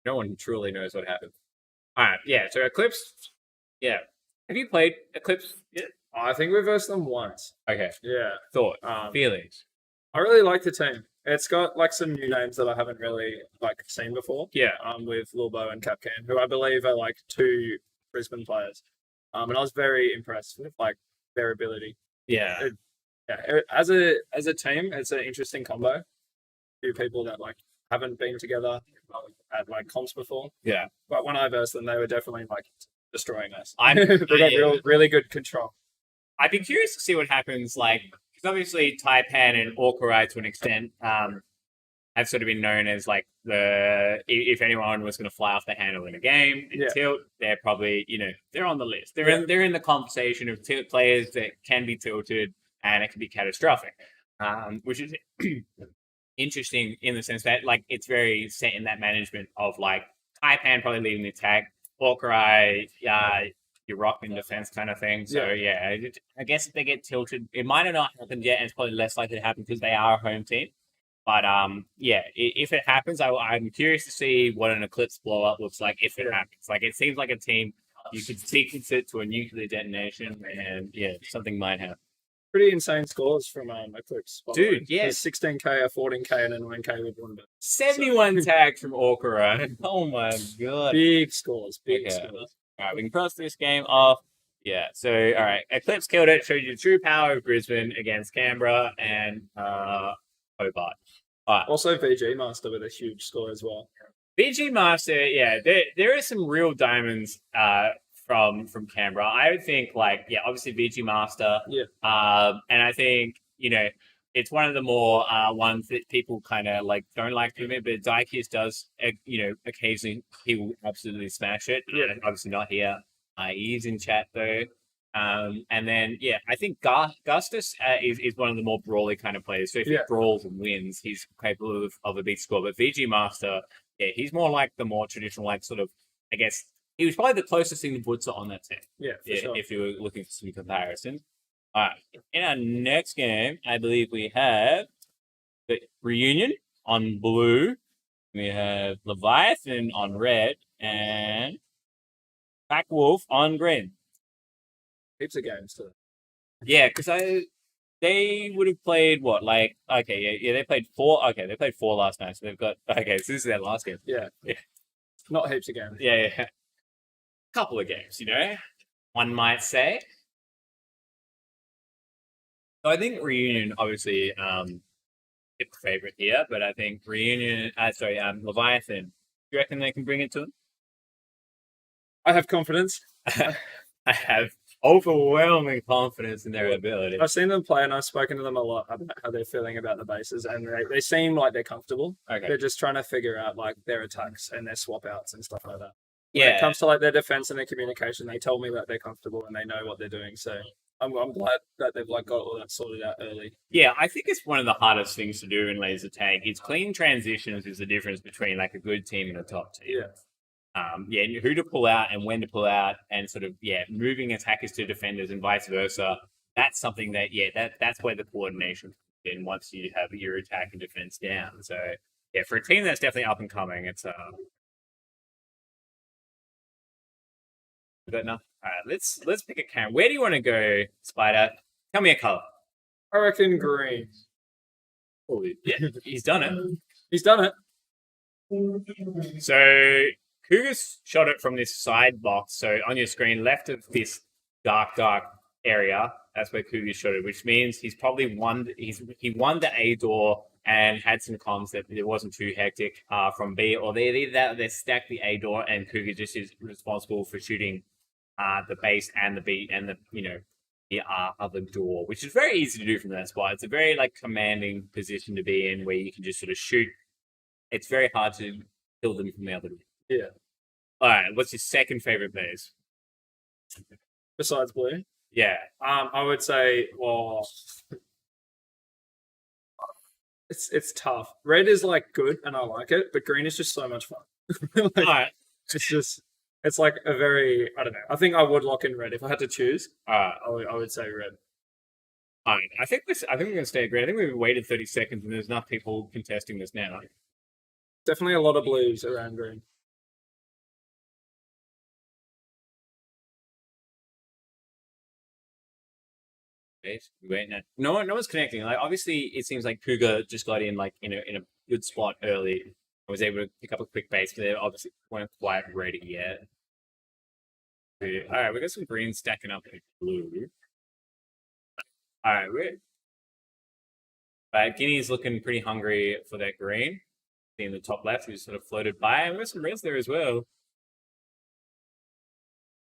no one truly knows what happened. All right, yeah. So Eclipse, yeah. Have you played Eclipse yet? I think we versed them once. Okay. Yeah. Thought, feelings. I really like the team. It's got like some new names that I haven't really like seen before. Yeah. With Lilbo and Capcan, who I believe are like 2 Brisbane players. And I was very impressed with like their ability. Yeah. As a team, it's an interesting combo. Few people that like haven't been together at like comps before. Yeah. But when I versed them, they were definitely like destroying us. They got really good control. I'd be curious to see what happens, like, because obviously Taipan and Orca Rai to an extent have sort of been known as like if anyone was going to fly off the handle in a game and tilt, they're probably, they're on the list. They're in the conversation of tilt players that can be tilted and it can be catastrophic, which is interesting in the sense that like it's very set in that management of like Taipan probably leading the attack, Orca Rai, your rock in defense kind of thing. So I guess if they get tilted, it might have not happened yet, and it's probably less likely to happen because they are a home team. But if it happens, I'm curious to see what an Eclipse blow up looks like if it happens. Like it seems like a team you could sequence it to a nuclear detonation, and something might happen. Pretty insane scores from Eclipse. By the way. Dude, yeah. There's 16k, a 14k, and a 9k with one bit. 71 tags from Orkara. Oh my god. Big scores. Big Okay. scores. All right, we can cross this game off. Yeah, so, all right. Eclipse killed it. Showed you the true power of Brisbane against Canberra and Hobart. All right. Also, VG Master with a huge score as well. BG Master, yeah, there are some real diamonds from Canberra. I would think, like, yeah, obviously BG Master. Yeah. And I think, it's one of the more ones that people kind of like don't like to admit, but Daikius does, occasionally he will absolutely smash it. Yeah. Obviously not here. He's in chat though. And then, yeah, I think Gustus is one of the more brawly kind of players. So if he brawls and wins, he's capable of a big score. But VG Master, yeah, he's more like the more traditional, like sort of, I guess, he was probably the closest thing to Butzer on that team. Yeah, for sure. If you were looking for some comparisons. All right. In our next game, I believe we have the Reunion on blue. We have Leviathan on red and Black Wolf on green. Heaps of games too. Yeah, because they would have played what? Like, okay, yeah, they played 4. Okay, they played 4 last night, so they've got, okay, so this is their last game. Yeah. Not heaps of games. Yeah. Couple of games, one might say. So I think Reunion, obviously, is the favorite here, but I think Leviathan, do you reckon they can bring it to them? I have confidence. I have overwhelming confidence in their ability. I've seen them play and I've spoken to them a lot about how they're feeling about the bases, and they seem like they're comfortable. Okay. They're just trying to figure out like their attacks and their swap outs and stuff like that. Yeah. When it comes to like their defense and their communication, they tell me that they're comfortable and they know what they're doing. So I'm glad that they've like got all that sorted out early. Yeah, I think it's one of the hardest things to do in laser tag. It's clean transitions is the difference between like a good team and a top team. Yeah. And who to pull out and when to pull out, and sort of moving attackers to defenders and vice versa. That's something that that's where the coordination comes in once you have your attack and defense down. So yeah, for a team that's definitely up and coming, it's But no. All right, let's pick a camera. Where do you want to go, Spider? Tell me a color. I reckon green. Oh, yeah, he's done it. He's done it. So Cougar's shot it from this side box. So on your screen, left of this dark area, that's where Cougar shot it, which means he's probably won. He won the A door and had some comms that it wasn't too hectic from B, or they stacked the A door and Cougar just is responsible for shooting the base and the B and the other door, which is very easy to do from that spot. It's a very like commanding position to be in where you can just sort of shoot. It's very hard to kill them from the other door. Yeah. All right, what's your second favorite base? Besides blue? Yeah. I would say, well, it's tough. Red is like good and I like it, but green is just so much fun. All right. It's like a very, I don't know. I think I would lock in red if I had to choose. All right. I would say red. All right. I think we're going to stay at green. I think we've waited 30 seconds and there's enough people contesting this now. Definitely a lot of blues around green. Wait, no one's connecting. Like obviously, it seems like Cougar just got in like in a good spot early and was able to pick up a quick base, but they obviously weren't quite ready yet. All right, we got some green stacking up with blue. All right, Guinea's looking pretty hungry for that green. See in the top left, who's sort of floated by, and we've got some reds there as well.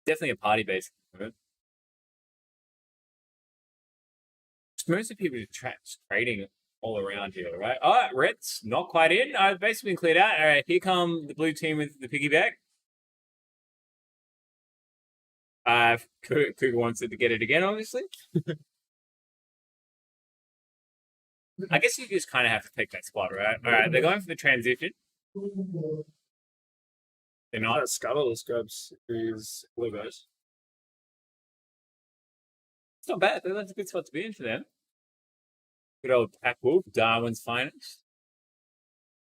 Definitely a party base. Most of people are trading all around here, right? All right, red's not quite in. I've basically been cleared out. All right, here come the blue team with the piggyback. Cougar wants it to get it again, obviously. I guess you just kind of have to take that spot, right? All right, they're going for the transition. They're not. That Scuttle scrubs is blue base. It's not bad. That's a good spot to be in for them. Good old Pack Wolf, Darwin's finest.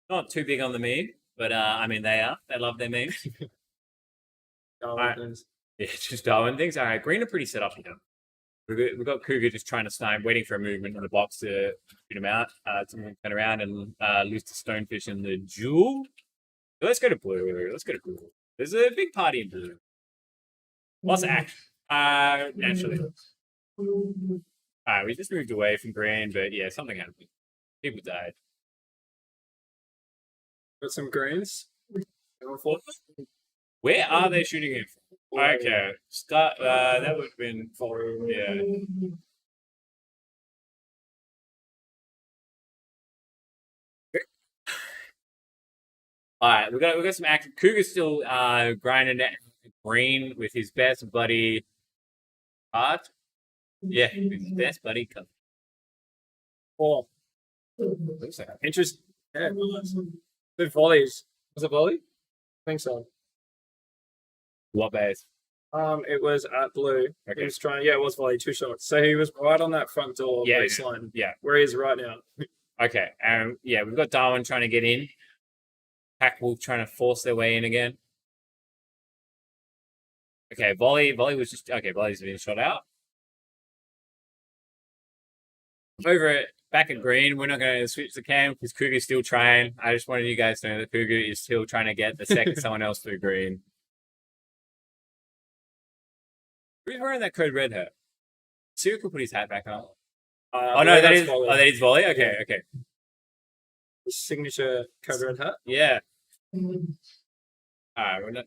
Not too big on the meme, but I mean they are. They love their memes. Darwin things. Yeah, just Darwin things. All right, green are pretty set up here. We've got Cougar just trying to snipe, waiting for a movement in the box to shoot him out. Someone turn around and lose to Stonefish in the duel. Let's go to blue. Let's go to blue. There's a big party in blue. Lots of action. Naturally. We just moved away from green, but yeah, something happened. People died. Got some greens. Where are they shooting him from? Okay. Start, that would have been yeah. Alright, we got some action. Cougar's still grinding at green with his best buddy Art. Yeah, his best buddy Cut. Oh, interesting. Yeah, good volleys. Was it volley? I think so. What base? It was at blue. Okay. He was trying. Yeah, it was volley. 2 shots. So he was right on that front door baseline. Yeah. Where he is right now. Okay. Yeah, we've got Darwin trying to get in. Pack Wolf trying to force their way in again. Okay, volley was just volley's been shot out. Back at green, we're not going to switch the cam because Cougar's still trying. I just wanted you guys to know that Cougar is still trying to get the second someone else through green. Who's wearing that code red hat? Siric will put his hat back on. Oh no, that is volley. Oh, that is volley. Okay, Yeah. okay. Signature code red hat. Yeah. We're not.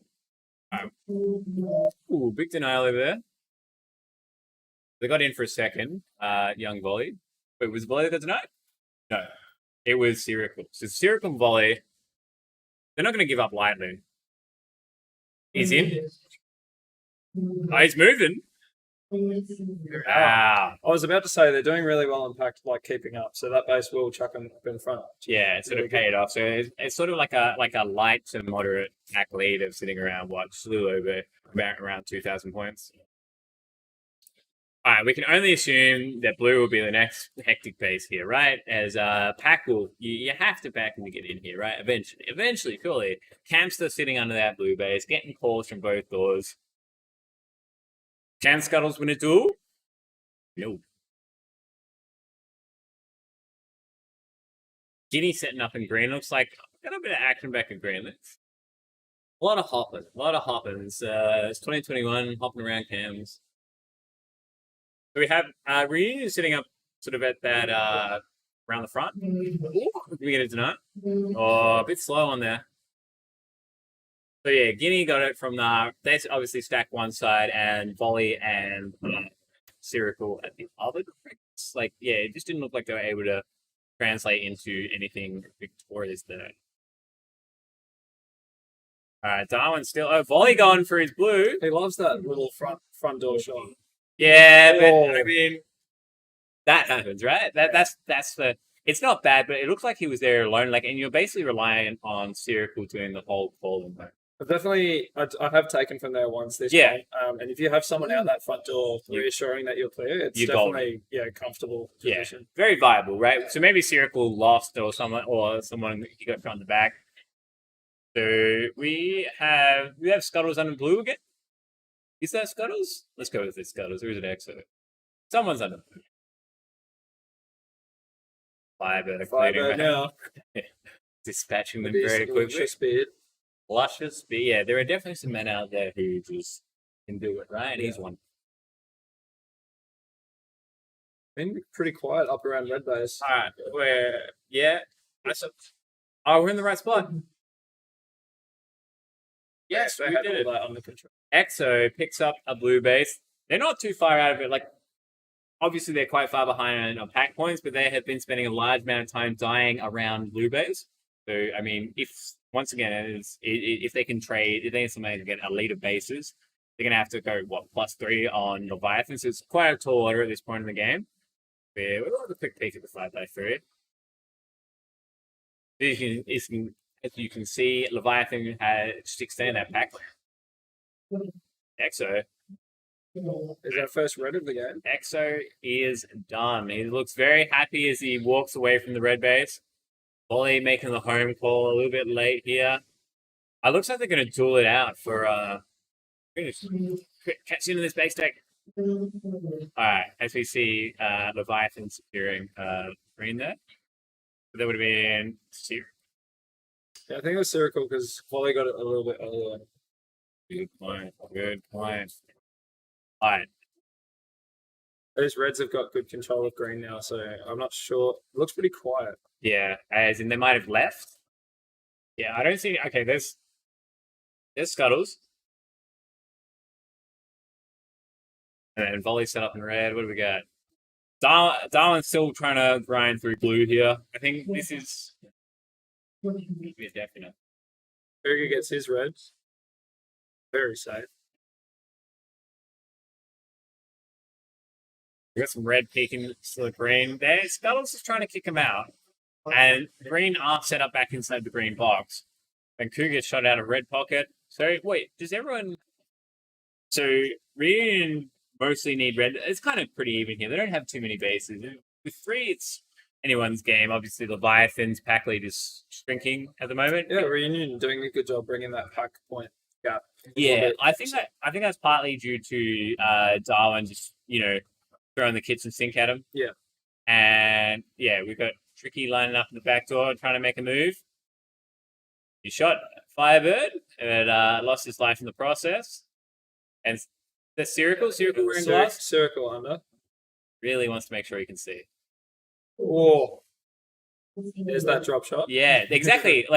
Ooh, big denial over there. They got in for a second. Young volley. Wait, was volley that got denied? No, it was Siric. So Siric and volley. They're not going to give up lightly. He's in. Oh, he's moving. I was about to say they're doing really well in pack, like keeping up. So that base will chuck them up in front. Yeah, it's sort of paid off. So it's sort of like a light to moderate pack lead of sitting around slew over around 2,000 points. All right, we can only assume that blue will be the next hectic base here, right? As pack will, you have to back him to get in here, right? Eventually, surely. Campster sitting under that blue base, getting calls from both doors. Can Scuttles win a duel? No. Guinea setting up in green. Looks like got a bit of action back in green. A lot of hopping. It's 2021, hopping around cams. So we have Reunion sitting up sort of at that around the front. Ooh, did we get it tonight? Oh, a bit slow on there. So yeah, Guinea got it from they obviously stacked one side and volley and Sirical at the other. Like, yeah, it just didn't look like they were able to translate into anything victorious there. Darwin still volley going for his blue. He loves that little front door shot. Yeah, but I mean that happens, right? That's the. It's not bad, but it looks like he was there alone. Like, and you're basically relying on Sirical doing the whole call and I have taken from there once this point. And if you have someone out that front door reassuring that you're clear, it's definitely comfortable position. Yeah, very viable, right? So maybe Sirical lost or someone he got from the back. So we have Scuttles under blue again. Is that Scuttles? Let's go with this Scuttles. Or is it Exo? Someone's under blue. Fiber now. Dispatching them very quickly. Luscious speed. Yeah, there are definitely some men out there who just can do it, right? And he's one. Been pretty quiet up around red base. All right, we're in the right spot. Yes, they had all that under control. Exo picks up a blue base. They're not too far out of it. Like, obviously, they're quite far behind on pack points, but they have been spending a large amount of time dying around blue base. So, I mean, if they can trade, if they can get a lead of bases, they're going to have to go, +3 on Leviathan. So it's quite a tall order at this point in the game. Yeah, we'll have a quick peek at the 5x3. As you can see, Leviathan has 16 in that pack. Exo. Is that first red of the game? Exo is done. He looks very happy as he walks away from the red base. Volley making the home call a little bit late here. It looks like they're going to duel it out for catch into this base deck. All right, as we see, Leviathan securing green there. So that would have been zero. Yeah, I think it was Circle because Wally got it a little bit earlier. Good point. Good point. All right. Those Reds have got good control of green now, so I'm not sure. It looks pretty quiet. Yeah, as in they might have left. Yeah, I don't see. Okay, there's Scuttles. And then volley set up in red. What do we got? Darwin's still trying to grind through blue here. I think this is be a definite. Berger gets his Reds. Very safe. We got some red peeking to the green. There, Scuttles is trying to kick him out. And green are set up back inside the green box. And Cougar gets shot out of red pocket. So, wait, does everyone... So, Reunion mostly need red. It's kind of pretty even here. They don't have too many bases. With 3, it's anyone's game. Obviously, Leviathan's pack lead is shrinking at the moment. Yeah, Reunion doing a good job bringing that pack point gap. Yeah, I think that's partly due to Darwin just, throwing the kitchen sink at him. Yeah. And, yeah, we've got Tricky lining up in the back door, trying to make a move. He shot Firebird, and lost his life in the process. And the Circle wearing glass. Circle under. Really wants to make sure he can see. Oh. There's that drop shot. Yeah, exactly.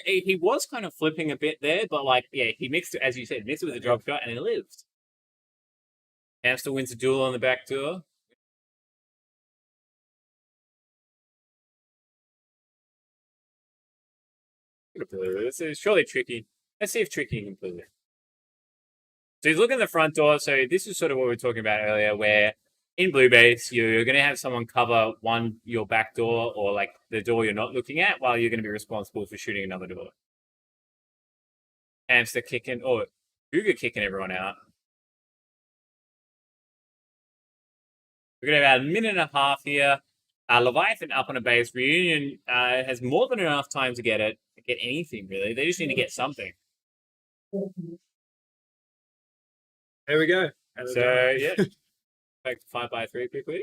He was kind of flipping a bit there, but he mixed it, as you said, mixed it with a drop shot, and he lived. Hamster wins a duel on the back door. This is surely Tricky. Let's see if Tricky can pull it. So he's looking at the front door. So this is sort of what we were talking about earlier, where in blue base, you're going to have someone cover your back door or the door you're not looking at, while you're going to be responsible for shooting another door. Hamster kicking, or Cougar kicking everyone out. We're going to have about a minute and a half here. Leviathan up on a base. Reunion has more than enough time to get anything, really. They just need to get something. There we go. So, yeah. Back to 5x3 quickly.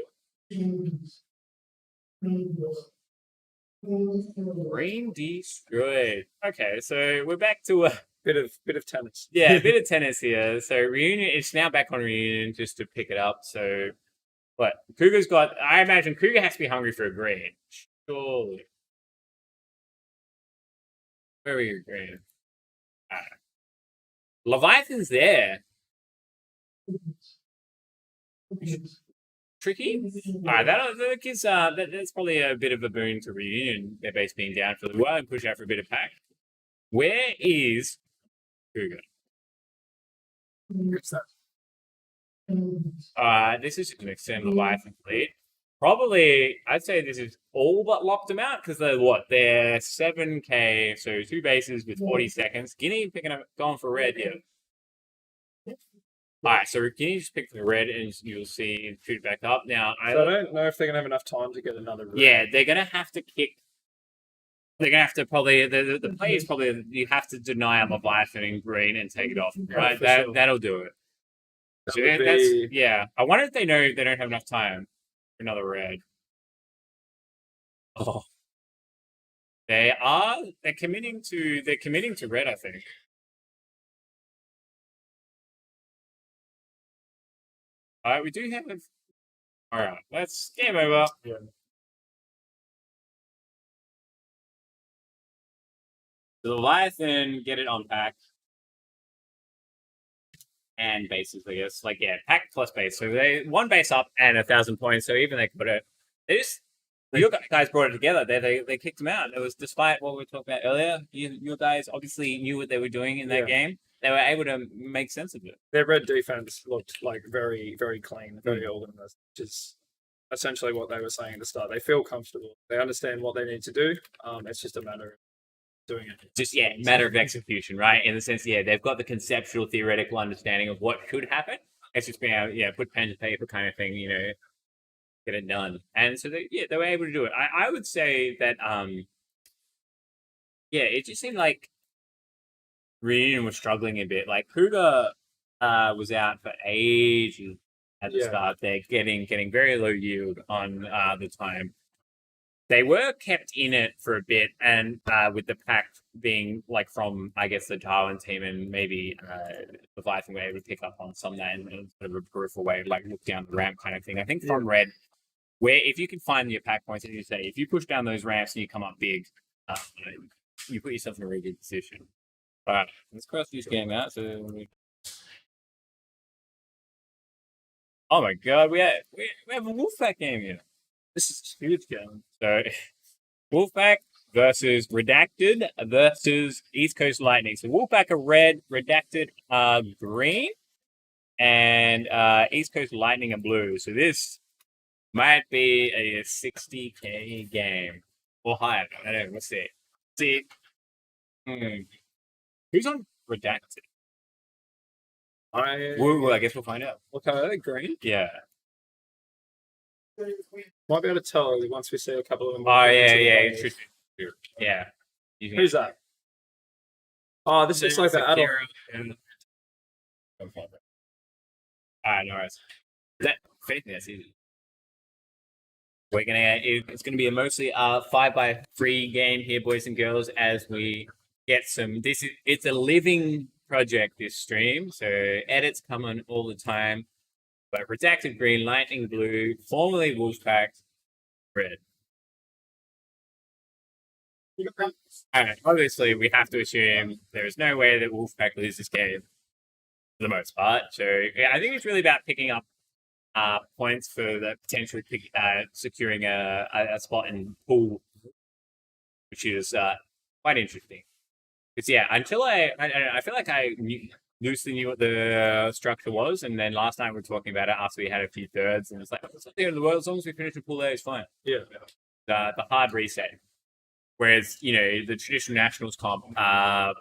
Green destroyed. Okay, so we're back to a bit of tennis. Yeah, a bit of tennis here. So Reunion, it's now back on Reunion just to pick it up. So, what? Cougar's got, I imagine Cougar has to be hungry for a green. Surely. Where are you, green? Leviathan's there. Tricky. Alright, that's probably a bit of a boon to Reunion, their base being down for a while and push out for a bit of pack. Where is Cougar? What's that? This is just an extended Leviathan lead. Probably, I'd say this is all but locked them out because they're 7k, so 2 bases with 40 seconds. Guinea going for red here. Alright, so Guinea just picked the red and you'll see shoot it back up. Now, I don't know if they're going to have enough time to get another red. Yeah, they're going to have to kick. They're going to have to probably, the play is probably, you have to deny a Leviathan in green and take it off, right? Sure. That'll do it. So yeah. I wonder if they know they don't have enough time for another red. Oh. They're committing to red, I think. Alright, we do have alright, let's game over. Yeah. The Leviathan get it unpacked. And bases, I guess. Pack plus base. So they 1 base up and 1,000 points. So even they could put it. Your guys brought it together. They kicked them out. It was despite what we were talking about earlier. Your guys obviously knew what they were doing in that game. They were able to make sense of it. Their red defense looked very, very clean, very organized, which is essentially what they were saying at the start. They feel comfortable. They understand what they need to do. It's just a matter of doing it. Just matter of execution, right? In the sense, they've got the conceptual, theoretical understanding of what could happen. It's just being able, put pen to paper kind of thing, get it done. And so they were able to do it. I would say that it just seemed like Reunion was struggling a bit. Cougar was out for ages. at the Yeah. start. They're getting very low yield on the time. They were kept in it for a bit, and with the pack being like from, I guess, the Darwin team and maybe Leviathan were able to pick up on some of that in sort of a peripheral way, like look down the ramp kind of thing. I think from Red, where if you can find your pack points, as you say, if you push down those ramps and you come up big, you put yourself in a really good position. But let's cross this game out. So, oh my god, we have a Wolfpack game here. This is a huge game. So, Wolfpack versus Redacted versus East Coast Lightning. So, Wolfpack are red, Redacted are green, and East Coast Lightning are blue. So, this might be a 60K game or higher. I don't know. We'll see. Who's on Redacted? Well, I guess we'll find out. What color are they? Green? Yeah. Might be able to tell once we see a couple of them. Oh, yeah. Interesting. Yeah. Who's that? Oh, this looks like the adult. Alright, no worries. Is that fitness? It's gonna be a mostly 5x3 game here, boys and girls, as we get some. It's a living project, this stream, so edits come on all the time. But Redacted green, Lightning blue, formerly Wolfpack red. Alright, obviously we have to assume there is no way that Wolfpack loses this game for the most part. So yeah, I think it's really about picking up points for the potentially securing a spot in pool, which is quite interesting. Because yeah, until I feel like I loosely knew what the structure was, and then last night we were talking about it after we had a few thirds, and it's like, it's not the end of the world, as long as we finish in pool A, it's fine. Yeah. The hard reset. Whereas, the traditional nationals comp,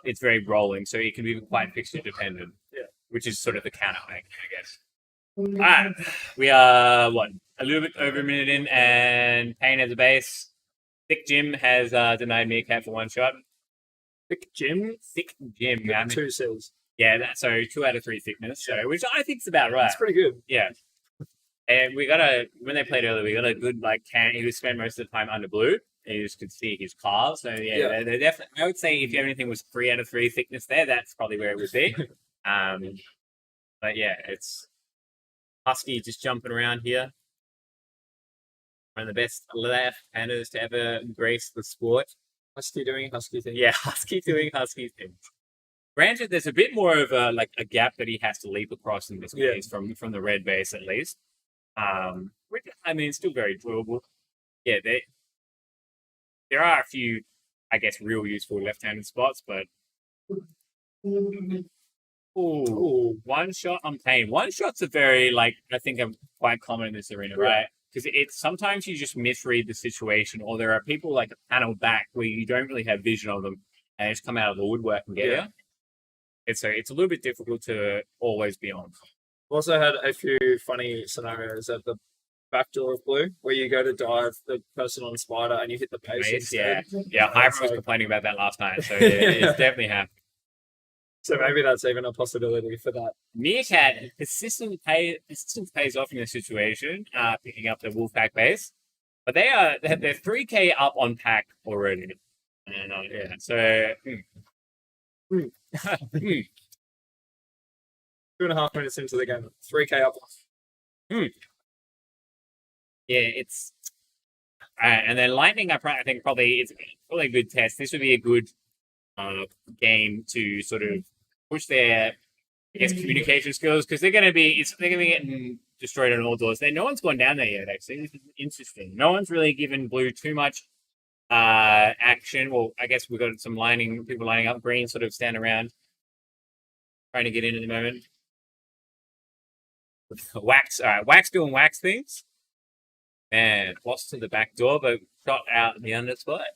it's very rolling, so it can be quite fixture dependent. Yeah. Which is sort of the counter, I guess. Alright, we are a little bit over a minute in, and Payne has a base. Thick Jim has denied Meerkat for one shot. Thick Jim? Thick Jim, man. 2 C's. Yeah, so 2 out of 3 thickness, so which I think is about right. That's pretty good. Yeah. And when they played earlier, we got a good he was spent most of the time under blue. And you just could see his cars. So yeah. They're definitely. I would say if anything was 3 out of 3 thickness there, that's probably where it would be. But yeah, it's Husky just jumping around here. One of the best left-handers to ever grace the sport. Husky doing Husky things. Yeah, Husky doing Husky things. Granted, there's a bit more of a gap that he has to leap across in this case from the red base at least. Which, I mean, still very doable. Yeah, there are a few, I guess, real useful left-handed spots, but one shot on Payne. One shots are very I think are quite common in this arena, right? Because it's sometimes you just misread the situation, or there are people like a panel back where you don't really have vision of them, and just come out of the woodwork and get you. It's a little bit difficult to always be on. I've also had a few funny scenarios at the back door of blue where you go to dive the person on spider and you hit the base instead. Yeah. Hyper was complaining about that last night, so it's definitely happened. So maybe that's even a possibility for that. Meerkat, persistence pays off in this situation, picking up the Wolfpack base, but they're 3K up on pack already. And so. 2.5 minutes into the game, 3K up. Yeah, it's and then Lightning. I think probably it's probably a good test. This would be a good game to sort of push their, I guess, communication skills, because they're going to be getting destroyed on all doors. No one's gone down there yet. Actually, this is interesting. No one's really given blue too much action. Well, I guess we've got some people lining up. Green sort of stand around, trying to get in at the moment. Wax, all right. Wax doing wax things. And lost to the back door, but shot out the under spot.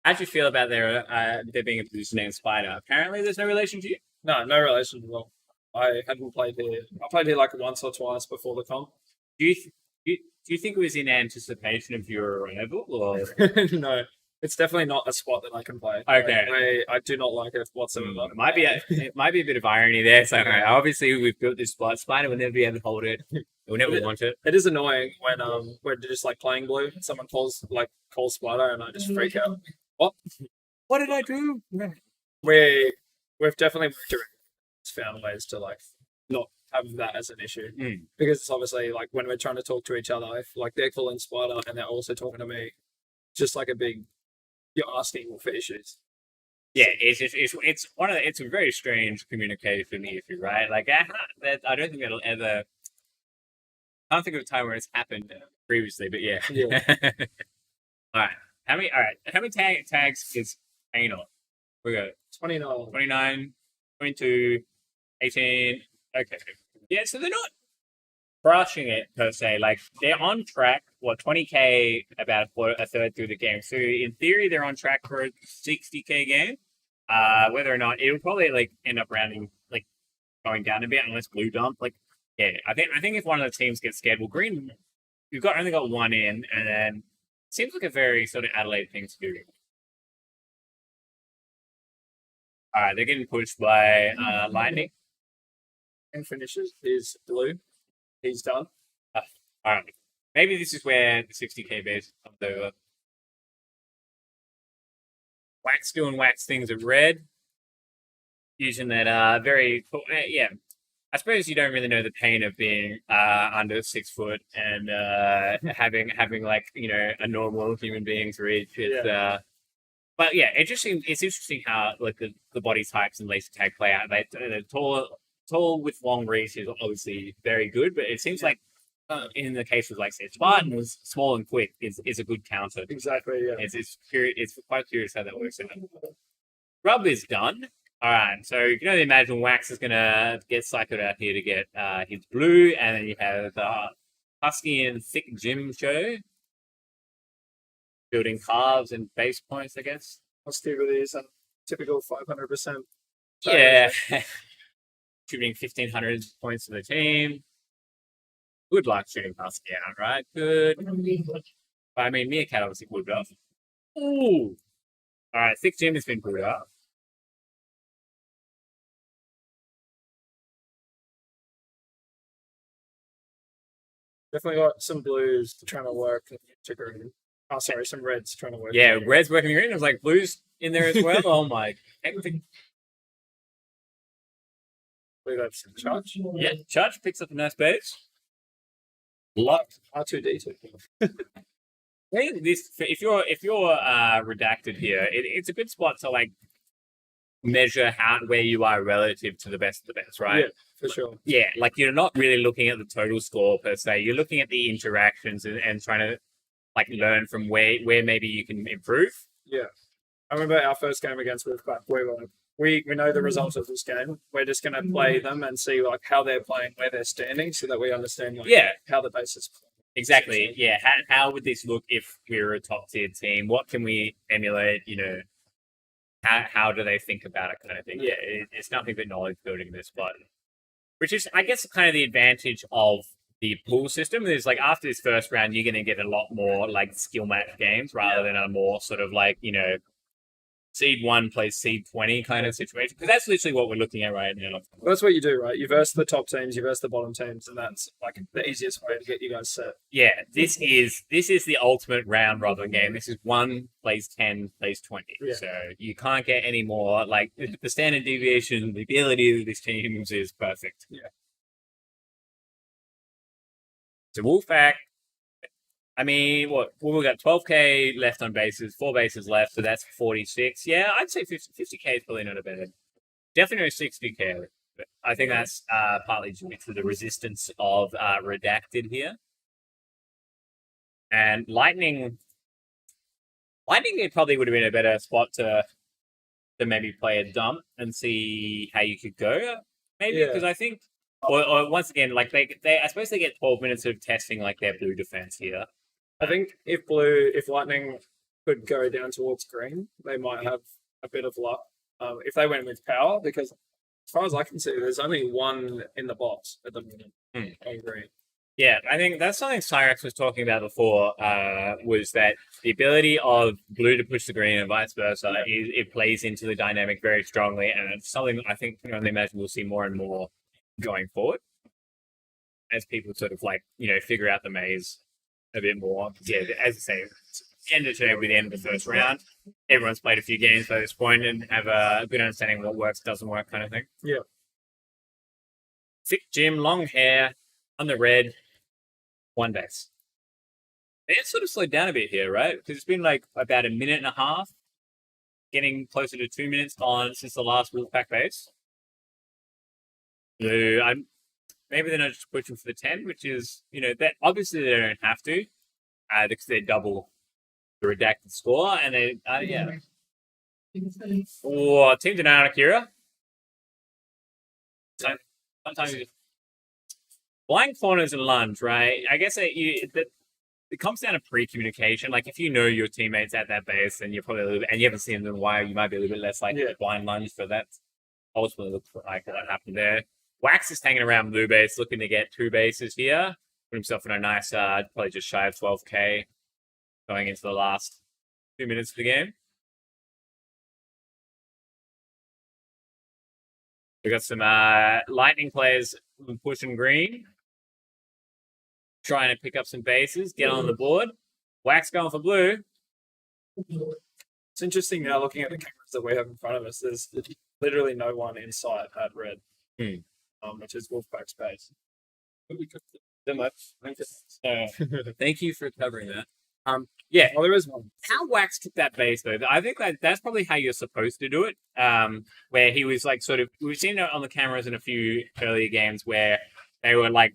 How do you feel about there being a position named Spider? Apparently, there's no relation to you. No relation at all. I hadn't played here. I played here once or twice before the comp. Do you think it was in anticipation of your arrival, or No. It's definitely not a spot that I can play. Okay. I do not like it whatsoever. It might be a bit of irony there. So obviously we've built this spot. Spider will never be able to hold it. We'll never want it. It is annoying when we're just like playing blue. Someone calls Spider, and I just freak out. What did I do? We've definitely worked around. Found ways to like not have that as an issue because it's obviously like when we're trying to talk to each other, if like they're calling Spider and they're also talking to me, just like you're asking for issues. Yeah, it's a very strange communication issue, right? Like I don't think that'll ever. I don't think of a time where it's happened previously, but yeah. All right. How many tags is anal? We got 29. 29, 22, 18. Okay. Yeah, so they're not crushing it per se. Like they're on track. 20K about a third through the game. So in theory, they're on track for a 60K game. Whether or not it'll probably like end up rounding like going down a bit unless blue dump. Like yeah, I think if one of the teams gets scared, well, green, you've only got one in, and then it seems like a very sort of Adelaide thing to do. All right, they're getting pushed by Lightning. And finishes is blue. He's done. All right, maybe this is where the 60K base comes over. Wax doing wax things at red, using that very yeah. I suppose you don't really know the pain of being under 6 foot and having like a normal human being's reach. But yeah, it's interesting how like the body types and laser tag play out. They're tall with long reach is obviously very good, but it seems like in the case of like say Spartan was small and quick is a good counter. Exactly. Yeah. It's quite curious how that works out. Rub is done. All right, so you can only imagine Wax is gonna get cycled out here to get his blue, and then you have Husky and Thick Jim show building calves and base points, I guess. I'll stick with these typical 500%. Yeah, contributing 1,500 points to the team. Good luck shooting Husky out, right? Good. But I mean, Meerkat obviously pulled it off. Ooh. All right, Thick Jim has been pulled up. Definitely got some blues trying to work to green. Oh, sorry, some reds trying to work. Yeah, red's working green. It was like blues in there as well. Oh my! Everything. We got some Chudge. Yeah, Chudge picks up a nice base. Luck R2D2. If you're redacted here, it's a good spot to like measure where you are relative to the best of the best, right? Yeah, for sure. Yeah, like you're not really looking at the total score per se. You're looking at the interactions and trying to like learn from where maybe you can improve. Yeah, I remember our first game against Wolfpack. We know the results of this game. We're just going to play them and see like how they're playing, where they're standing, so that we understand how the base is playing. Exactly. Yeah. How would this look if we were a top tier team? What can we emulate? How do they think about it, kind of thing? Yeah, it's nothing but knowledge building this button, which is, I guess, kind of the advantage of the pool system. Is like after this first round, you're going to get a lot more like skill match games rather than a more sort of like seed 1 plays seed 20 kind of situation, because that's literally what we're looking at right now. Well, that's what you do, right? You verse the top teams, you verse the bottom teams, and that's like the easiest way to get you guys set. Yeah, this is the ultimate round robin game. This is 1 plays 10 plays 20, so you can't get any more. Like the standard deviation, the ability of these teams is perfect. Yeah. So Wolfpack, I mean, we got 12K left on bases, 4 bases left, so that's 46. Yeah, I'd say 50K is probably not a bad. Definitely 60K. But I think that's partly due to the resistance of Redacted here. And Lightning, it probably would have been a better spot to maybe play a dump and see how you could go. Maybe, because I think, or once again, like they, I suppose they get 12 minutes of testing like their blue defense here. I think if Lightning could go down towards green, they might have a bit of luck. If they went with power, because as far as I can see, there's only one in the box at the moment on green. Yeah, I think that's something Cyrex was talking about before, was that the ability of blue to push the green and vice versa, it plays into the dynamic very strongly, and it's something I think I imagine we'll see more and more going forward as people sort of figure out the maze a bit more. Yeah, as I say, end of today will be the end of the first round. Everyone's played a few games by this point and have a good understanding of what works, doesn't work, kind of thing. Yeah. Thick Jim, long hair, on the red, one base. It sort of slowed down a bit here, right? Because it's been like about a minute and a half, getting closer to 2 minutes on since the last Wolfpack base. So maybe they're not just pushing for the 10, which is, that obviously they don't have to, because they double the redacted score, and they, yeah. Oh, Team Denara Akira. So sometimes you just blind corners and lunge, right? I guess it comes down to pre-communication. Like if you know your teammates at that base, and you're probably a little bit, and you haven't seen them in a while, you might be a little bit less likely to blind lunge. So that's ultimately looks like what happened there. Wax is hanging around blue base, looking to get 2 bases here. Put himself in a nice, probably just shy of 12k, going into the last 2 minutes of the game. We got some lightning players pushing green, trying to pick up some bases, get on the board. Wax going for blue. It's interesting now looking at the cameras that we have in front of us. There's literally no one in sight at red, which is Wolfpack space. So much. Thank you for covering that. Yeah, well, there is one. How Wax took that base though, I think that's probably how you're supposed to do it. Where he was like sort of, we've seen it on the cameras in a few earlier games where they were like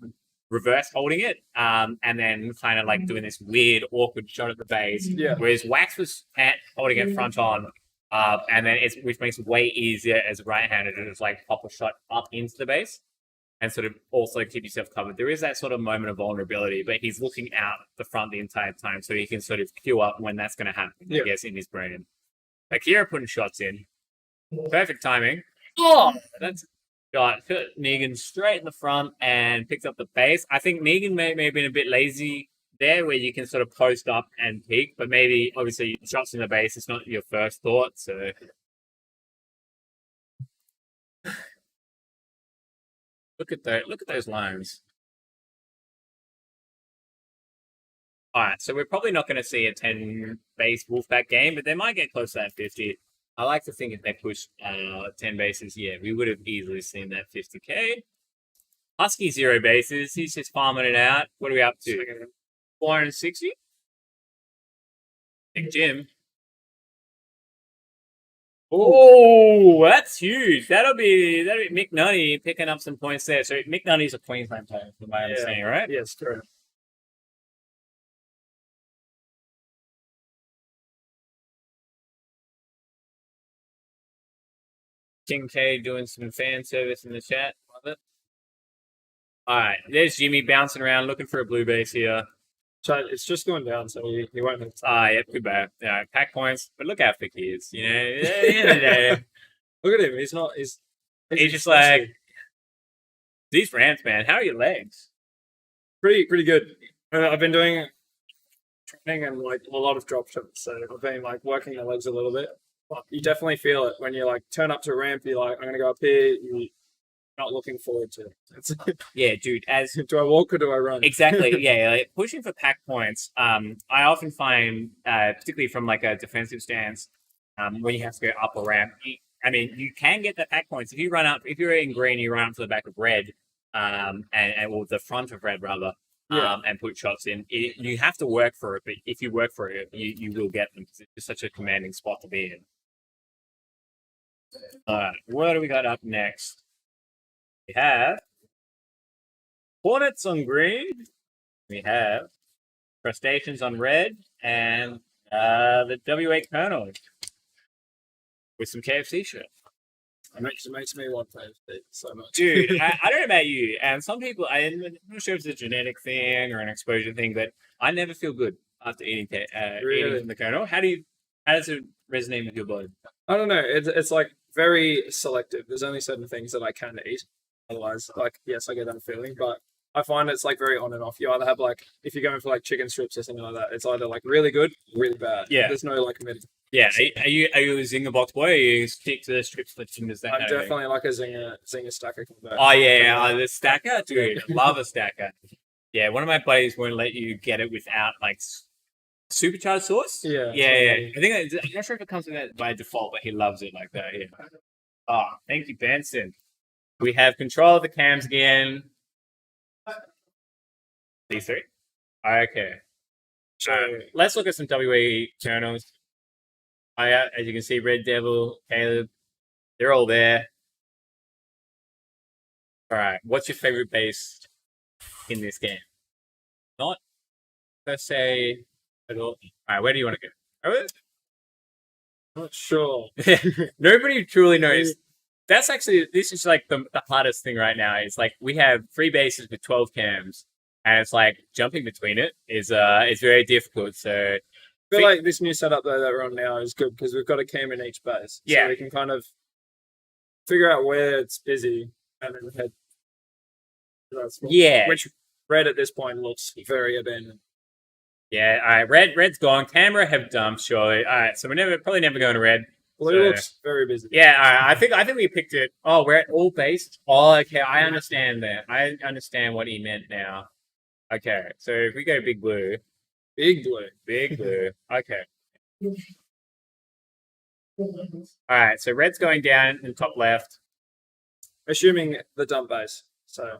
reverse holding it, and then kind of like doing this weird awkward shot at the base. Yeah. Whereas Wax was holding it front on, and then which makes it way easier as a right-hander to just like pop a shot up into the base and sort of also keep yourself covered. There is that sort of moment of vulnerability, but he's looking out the front the entire time, so he can sort of queue up when that's going to happen, I guess, in his brain. Akira putting shots in. Perfect timing. Oh, that's got Negan straight in the front and picks up the base. I think Negan may have been a bit lazy there, where you can sort of post up and peek, but maybe, obviously, shots in the base, it's not your first thought, so... Look at those lines. All right, so we're probably not going to see a 10 base Wolfpack game, but they might get close to that 50. I like to think if they push 10 bases, yeah, we would have easily seen that 50k. Husky 0 bases. He's just farming it out. What are we up to? 460? Big Jim. Oh, that's huge. That'll be Mick Nutty picking up some points there. So Mick Nutty's a Queensland player, from my understanding, right? Yes, correct. King K doing some fan service in the chat. Love it. All right, there's Jimmy bouncing around, looking for a blue base here. So it's just going down, so he won't have time. Yep, good bad. Pack points, but look how thick he is. At the end of the day, look at him. He's just like, these Rams, man. How are your legs? Pretty good. I've been doing training and like a lot of drop shots, so I've been like working the legs a little bit. But you definitely feel it when you like turn up to a ramp. You're like, I'm gonna go up here. You're not looking forward to it. Yeah, dude. Do I walk or do I run? Exactly. Yeah, like pushing for pack points. I often find, particularly from like a defensive stance, when you have to go up a ramp. You can get the pack points if you run up. If you're in green, you run up to the back of red, and the front of red rather, and put shots in. You have to work for it, but if you work for it, you will get them. It's such a commanding spot to be in. All right, what do we got up next? We have Hornets on green. We have Crustaceans on red, and the W8 Colonel with some KFC shirts. It makes me want KFC so much. Dude, I don't know about you, and some people, I'm not sure if it's a genetic thing or an exposure thing, but I never feel good after eating from the Colonel. How does it resonate with your body? I don't know. It's like very selective. There's only certain things that I can eat. Otherwise, like, yes, I get that feeling, but I find it's like very on and off. You either have like if you're going for like chicken strips or something like that, it's either like really good, or really bad. Yeah. There's no like middle. Yeah. Are you a zinger box boy? Or you stick to the strips for timbers? That I'm kind of thing? definitely like a zinger stacker combo. Oh yeah, the stacker, dude. Love a stacker. Yeah, one of my buddies won't let you get it without like supercharged sauce. Yeah, yeah. totally. I think I'm not sure if it comes with that by default, but he loves it like that. Yeah. Oh, thank you, Benson. We have control of the cams again. These three. Okay. So let's look at some WA journals. As you can see, Red Devil, Caleb, they're all there. All right. What's your favorite base in this game? Not per se at all. All right. Where do you want to go? Not sure. Nobody truly knows. That's actually, this is like the hardest thing right now. Is like we have 3 bases with 12 cams, and it's like jumping between it is very difficult. So I feel like this new setup though that we're on now is good because we've got a cam in each base. Yeah. So we can kind of figure out where it's busy and then head. Yeah. Which red at this point looks very abandoned. Yeah, all right. Red's gone. Camera have dumped, surely. All right, so we're probably never going to red. Blue looks very busy. Yeah, all right. I think we picked it. Oh, we're at all based. Oh, okay. I understand that. I understand what he meant now. Okay, so if we go big blue. Big blue. Big blue. Okay. All right, so red's going down in the top left, Assuming the dump base. So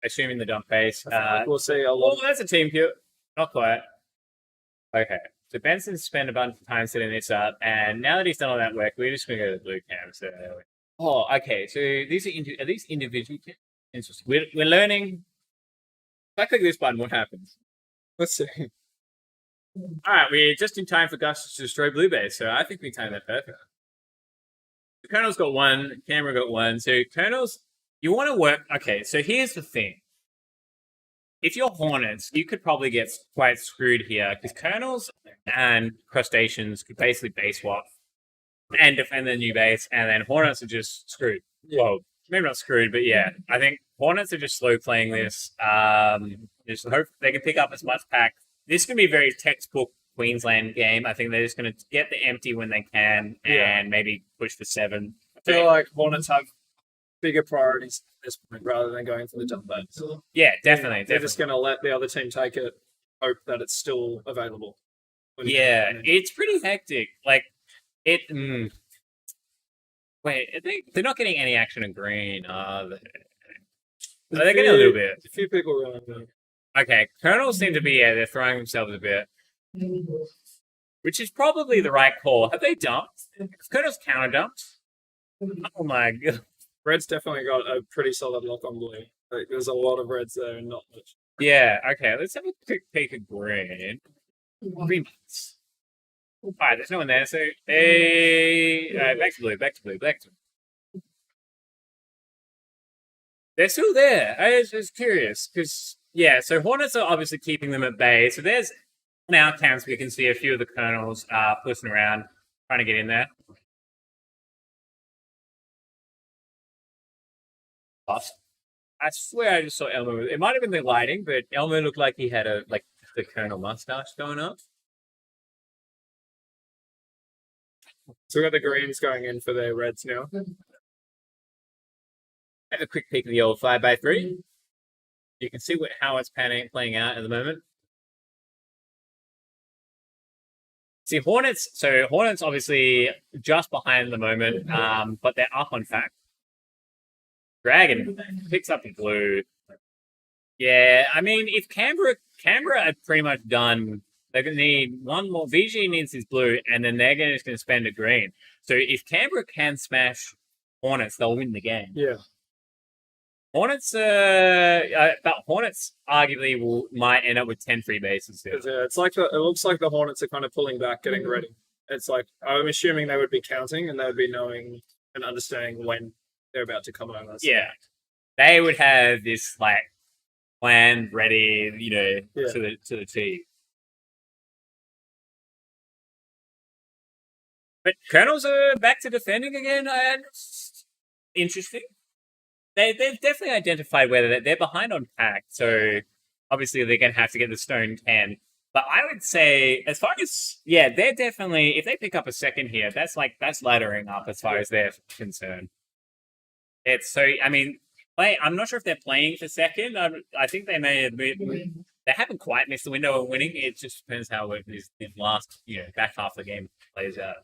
assuming the dump base. we'll see a Oh, lot. that's a team kill. Not quite. Okay. So Benson's spent a bunch of time setting this up, and now that he's done all that work, we're just going to go to the blue cam. So, okay. So these are these individual cams? Interesting. We're learning. If I click this button, what happens? Let's see. All right, we're just in time for Gus to destroy blue base, so I think we timed that perfect. The Colonel's got 1, Camera got 1. So Colonel's, you want to work. Okay, so here's the thing. If you're Hornets, you could probably get quite screwed here because Colonels and Crustaceans could basically base swap and defend the new base, and then Hornets are just screwed. Yeah. Well, maybe not screwed, but yeah, I think Hornets are just slow playing this. Just hope they can pick up as much pack. This can be a very textbook Queensland game. I think they're just going to get the empty when they can and maybe push for 7. I feel like Hornets have bigger priorities at this point rather than going for the dump base. Yeah, definitely. They're just going to let the other team take it, hope that it's still available. Yeah, it's pretty hectic. Like, it. Wait, they're not getting any action in green, are they? They're getting a little bit. A few people around. Okay, Colonels seem to be, they're throwing themselves a bit. Which is probably the right call. Have they dumped? Colonels counter dumped? Oh my god. Red's definitely got a pretty solid lock on blue. Like, there's a lot of reds there and not much. Yeah, okay, let's have a quick peek at green. Green. Alright, there's no one there, so hey, back to blue, back to blue, back to blue. They're still there. I was just curious, because, yeah, so Hornets are obviously keeping them at bay. So there's, on our cams, we can see a few of the Colonels pushing around, trying to get in there. I swear I just saw Elmo. It might have been the lighting, but Elmo looked like he had the Colonel mustache going up. So we got the greens going in for their reds now. Have a quick peek of the old 5x3. You can see how it's playing out at the moment. See, Hornets, so Hornets obviously just behind at the moment, but they're up on fact. Dragon picks up the blue. Yeah, I mean, if Canberra are pretty much done, they're going to need one more. VG needs his blue, and then they're just going to spend a green. So if Canberra can smash Hornets, they'll win the game. Yeah. Hornets, but Hornets arguably might end up with 10 free bases here. Yeah, it's like it looks like the Hornets are kind of pulling back, getting ready. It's like I'm assuming they would be counting and they would be knowing and understanding when they're about to come over. So. Yeah, they would have this like plan ready, to the T. But Colonels are back to defending again. And interesting. they've definitely identified whether they're behind on pack, so obviously they're going to have to get the stone 10. But I would say, as far as they're definitely, if they pick up a second here, that's laddering up as far as they're concerned. It's so, I mean, I'm not sure if they're playing for second. I think they may have been, they haven't quite missed the window of winning. It just depends how this last, back half of the game plays out.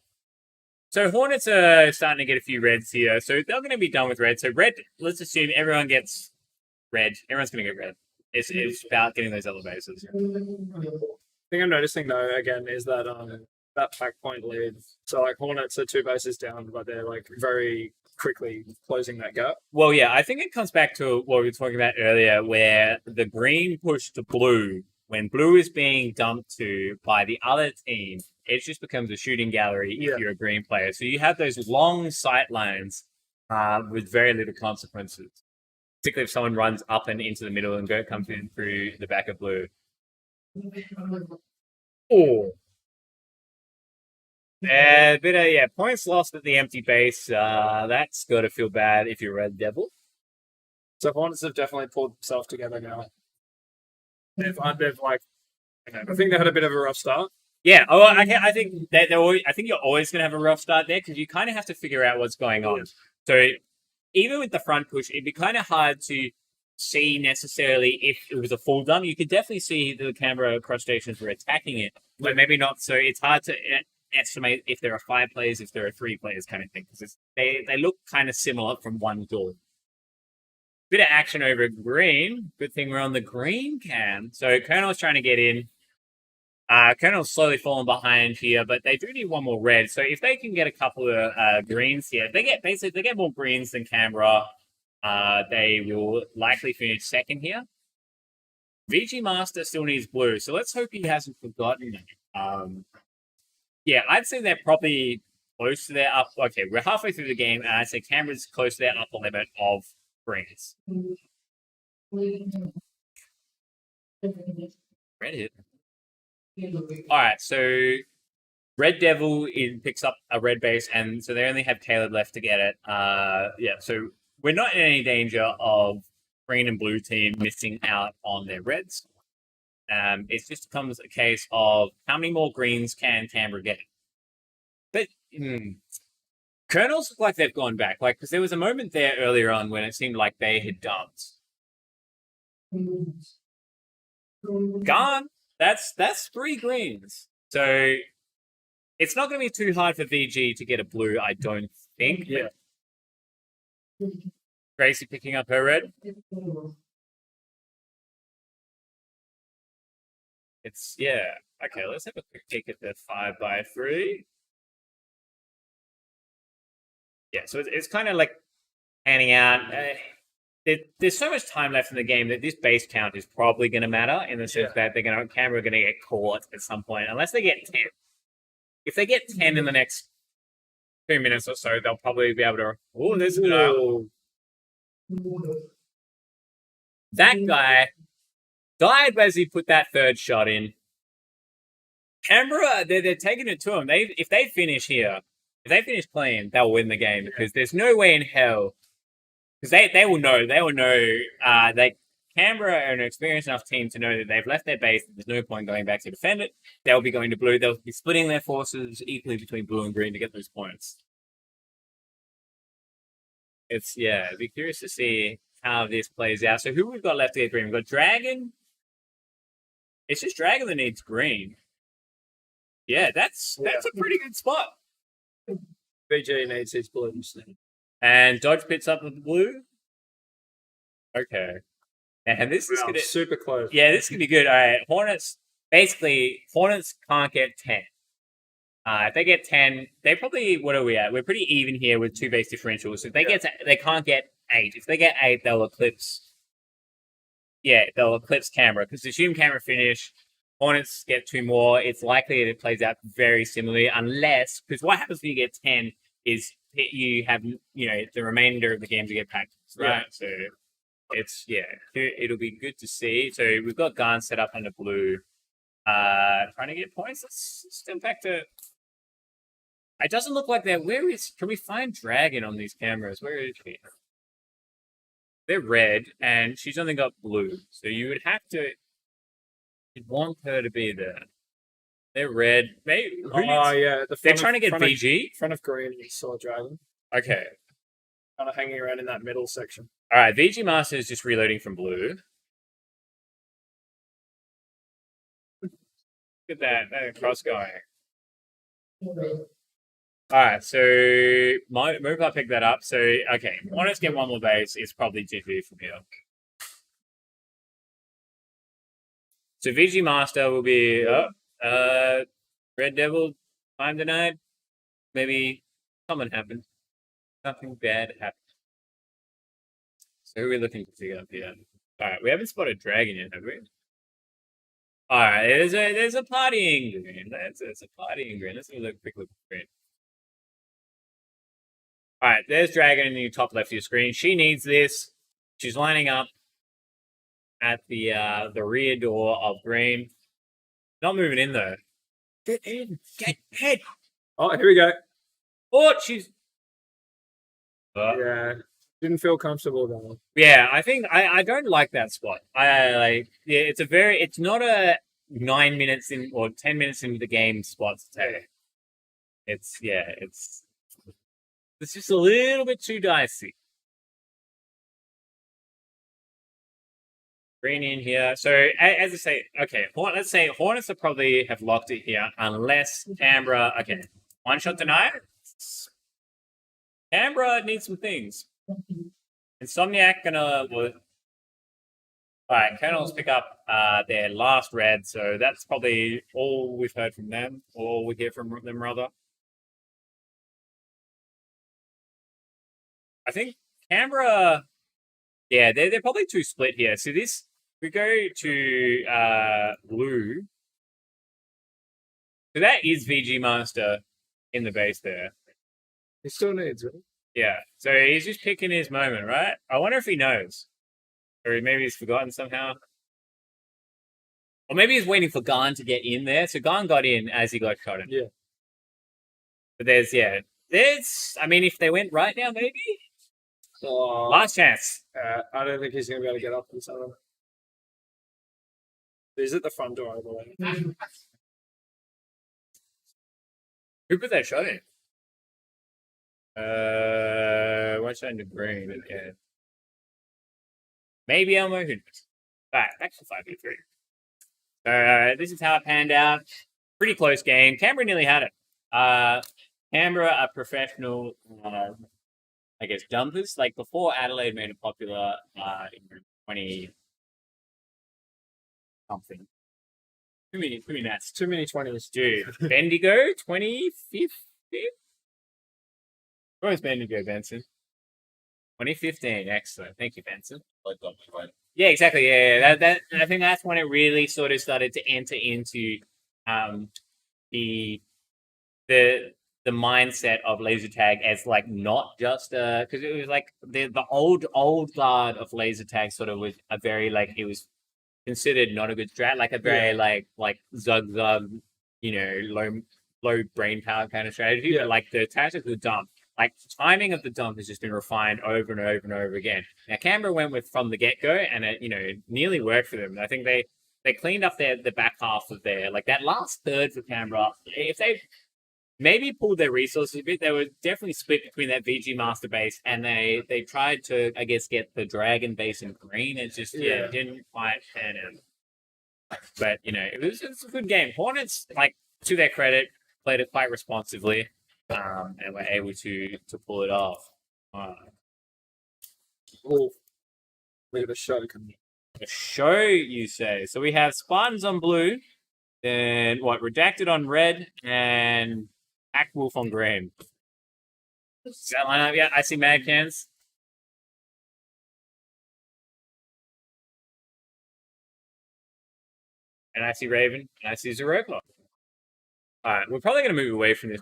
So Hornets are starting to get a few reds here. So they're going to be done with red. So red, let's assume everyone gets red. Everyone's going to get red. It's about getting those other bases. Thing I'm noticing though again is that that pack point lead. So like Hornets are 2 bases down, but they're like very quickly closing that gap. Well, yeah, I think it comes back to what we were talking about earlier, where the green pushed to blue. When blue is being dumped to by the other team, it just becomes a shooting gallery if you're a green player. So you have those long sight lines with very little consequences. Particularly if someone runs up and into the middle and comes in through the back of blue. Oh. Bit of points lost at the empty base. That's got to feel bad if you're Red Devil. So Hornets have definitely pulled themselves together now. They've like, I think they had a bit of a rough start. Yeah. Oh, I think I think you're always going to have a rough start there because you kind of have to figure out what's going on. So even with the front push, it'd be kind of hard to see necessarily if it was a full dump. You could definitely see the Canberra crustaceans were attacking it, but maybe not. So it's hard to estimate if there are 5 players, if there are 3 players, kind of thing, because they look kind of similar from one door. Bit of action over green. Good thing we're on the green cam. So Colonel's trying to get in. Colonel's slowly falling behind here, but they do need one more red. So if they can get a couple of greens here, they get more greens than Canberra. They will likely finish second here. VG Master still needs blue, so let's hope he hasn't forgotten it. I'd say they're probably close to their up. Okay, we're halfway through the game, and I'd say Canberra's close to their upper limit of greens. Red hit. All right, so Red Devil picks up a red base, and so they only have Caleb left to get it. So we're not in any danger of green and blue team missing out on their reds. It just becomes a case of how many more greens can Canberra get. But Colonels look like they've gone back, because there was a moment there earlier on when it seemed like they had dumped. Gone. That's 3 greens. So it's not going to be too hard for VG to get a blue, I don't think. Yeah. Gracie picking up her red. Okay, let's have a quick peek at the 5x3. Yeah, so it's kind of like panning out. There's so much time left in the game that this base count is probably going to matter in the sense that Canberra are going to get caught at some point, unless they get 10. If they get 10 in the next 2 minutes or so, they'll probably be able to. Oh, there's that guy died as he put that 3rd shot in. Canberra, they're taking it to him. If they finish here, if they finish playing, they'll win the game because there's no way in hell. Because they will know. They will know. Canberra are an experienced enough team to know that they've left their base. There's no point going back to defend it. They'll be going to blue. They'll be splitting their forces equally between blue and green to get those points. It'd be curious to see how this plays out. So who we've got left to get green? We've got Dragon. It's just Dragon that needs green. Yeah, that's a pretty good spot. VG needs his blues. And Dodge picks up the blue. Okay. And this is gonna super close. Yeah, this is gonna be good. All right, Hornets can't get 10. If they get 10, they probably, what are we at? We're pretty even here with 2 base differentials. So if they can't get 8. If they get 8, they'll eclipse. Yeah, they'll eclipse Canberra because assume Canberra finish. Hornets get 2 more. It's likely that it plays out very similarly, unless because what happens when you get 10 is you have the remainder of the games you get practice, right? So it'll be good to see. So we've got Garn set up under blue, trying to get points. Let's step back to. It doesn't look like that. Can we find Dragon on these cameras? Where is he? they're red, and she's only got blue. So you would have to. You'd want her to be there. They're red. Maybe. Yeah. They're trying to get VG. Front of green, you saw a dragon. Okay. Kind of hanging around in that middle section. All right. VG Master is just reloading from blue. Look at that cross going. All right, so Mopa picked that up. So okay, want us to get one more base. It's probably GG from here. So VG Master will be Red Devil time denied. Maybe something happened. Nothing bad happened. So who are we looking to pick up here? All right, we haven't spotted dragon yet, have we? All right, there's a partying green. There's a partying green. Let's have a look, quick look at green. All right, there's dragon in the top left of your screen. She needs this. She's lining up at the rear door of green. Not moving in though. Get in. Get head. Oh, here we go. Oh, she's. Yeah. Didn't feel comfortable though. Yeah, I think I don't like that spot. Yeah, it's not a 9 minutes in or 10 minutes into the game spot to take. It's just a little bit too dicey. Green in here. So as I say, okay, let's say Hornets will probably have locked it here unless Canberra. Okay, one shot denied. Canberra needs some things. Insomniac gonna. All right, Colonels pick up their last red, so that's probably all we've heard from them, or all we hear from them rather. I think Canberra, yeah, they're probably too split here. So this, we go to blue. So that is VG Master in the base there. He still needs it. Yeah, so he's just picking his moment, right? I wonder if he knows. Or maybe he's forgotten somehow. Or maybe he's waiting for Garn to get in there. So Garn got in as he got shot in. Yeah. But I mean, if they went right now, maybe? Oh, Last chance. I don't think he's going to be able to get up in some of them. He's at the front door, I believe. Who put that shot in? What's under green again? Maybe Elmo. Who knows? Alright, back to 5v3. This is how it panned out. Pretty close game. Canberra nearly had it. Canberra are professional, I guess, jumpers. Like before Adelaide made it popular in 20 something. Too many maths. Too many 20s. Dude, Bendigo 2015. Where's Bendigo, Benson? 2015. Excellent. Thank you, Benson. Yeah, exactly. Yeah. That I think that's when it really sort of started to enter into the mindset of laser tag as like not just because it was like the old guard of laser tag sort of was a very like it was considered not a good strat, like a very like zug, low brain power kind of strategy. Yeah. But like the tactics of the dump, like timing of the dump has just been refined over and over and over again. Now Canberra went with from the get go, and it nearly worked for them. I think they cleaned up the back half of their like that last third for Canberra. If they maybe pulled their resources a bit, they were definitely split between that VG Master base and they tried to, I guess, get the Dragon base in green. It just it didn't quite pan out. But it was a good game. Hornets, like to their credit, played it quite responsively, and were able to pull it off. Oh, look at the show coming. A show, you say? So we have Spartans on blue, then Redacted on red, and Pack Wolf on green. Does that line up? Yeah, I see Mad Cans. And I see Raven, and I see Zeropa. Alright, we're probably going to move away from this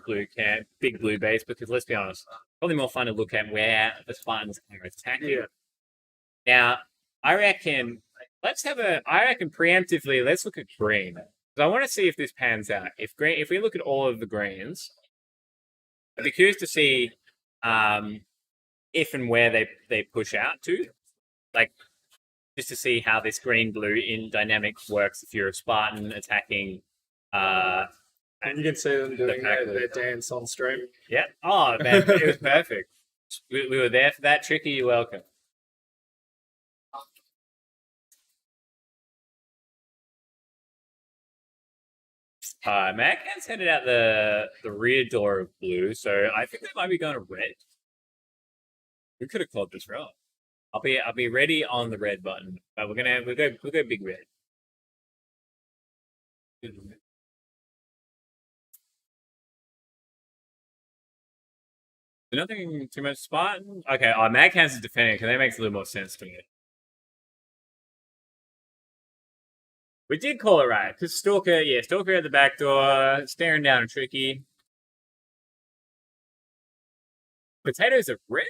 big blue base, because let's be honest, probably more fun to look at where the Spartans are attacking. Yeah. Now, I reckon preemptively, let's look at green. Because I want to see if this pans out. If we look at all of the greens, I'd be curious to see if and where they push out to. like just to see how this green-blue in dynamic works if you're a Spartan attacking. And you can see them doing Exactly. their dance on stream. Yeah. Oh man, it was perfect. We were there for that. Tricky, you're welcome. Magcan's headed out the rear door of blue, so I think they might be going to red. We could have called this wrong. I'll be ready on the red button, but we'll go big red. Nothing too much Spartan. Okay, Magcan's is defending because that makes a little more sense to me. We did call it right because Stalker at the back door, staring down a Tricky. Potatoes are red.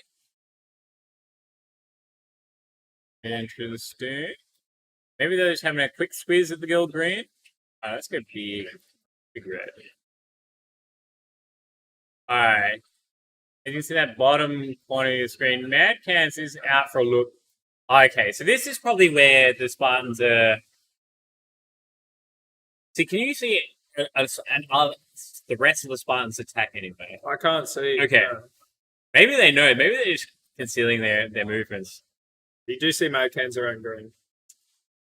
Interesting. Maybe they're just having a quick squeeze at the gold green. Oh, that's gonna be big red. All right. As you see that bottom corner of your screen, Mad Cans is out for a look. Okay, so this is probably where the Spartans are. See, can you see the rest of the Spartans attack anyway? I can't see. Okay. Maybe they know. Maybe they're just concealing their movements. You do see Mad Cans around green.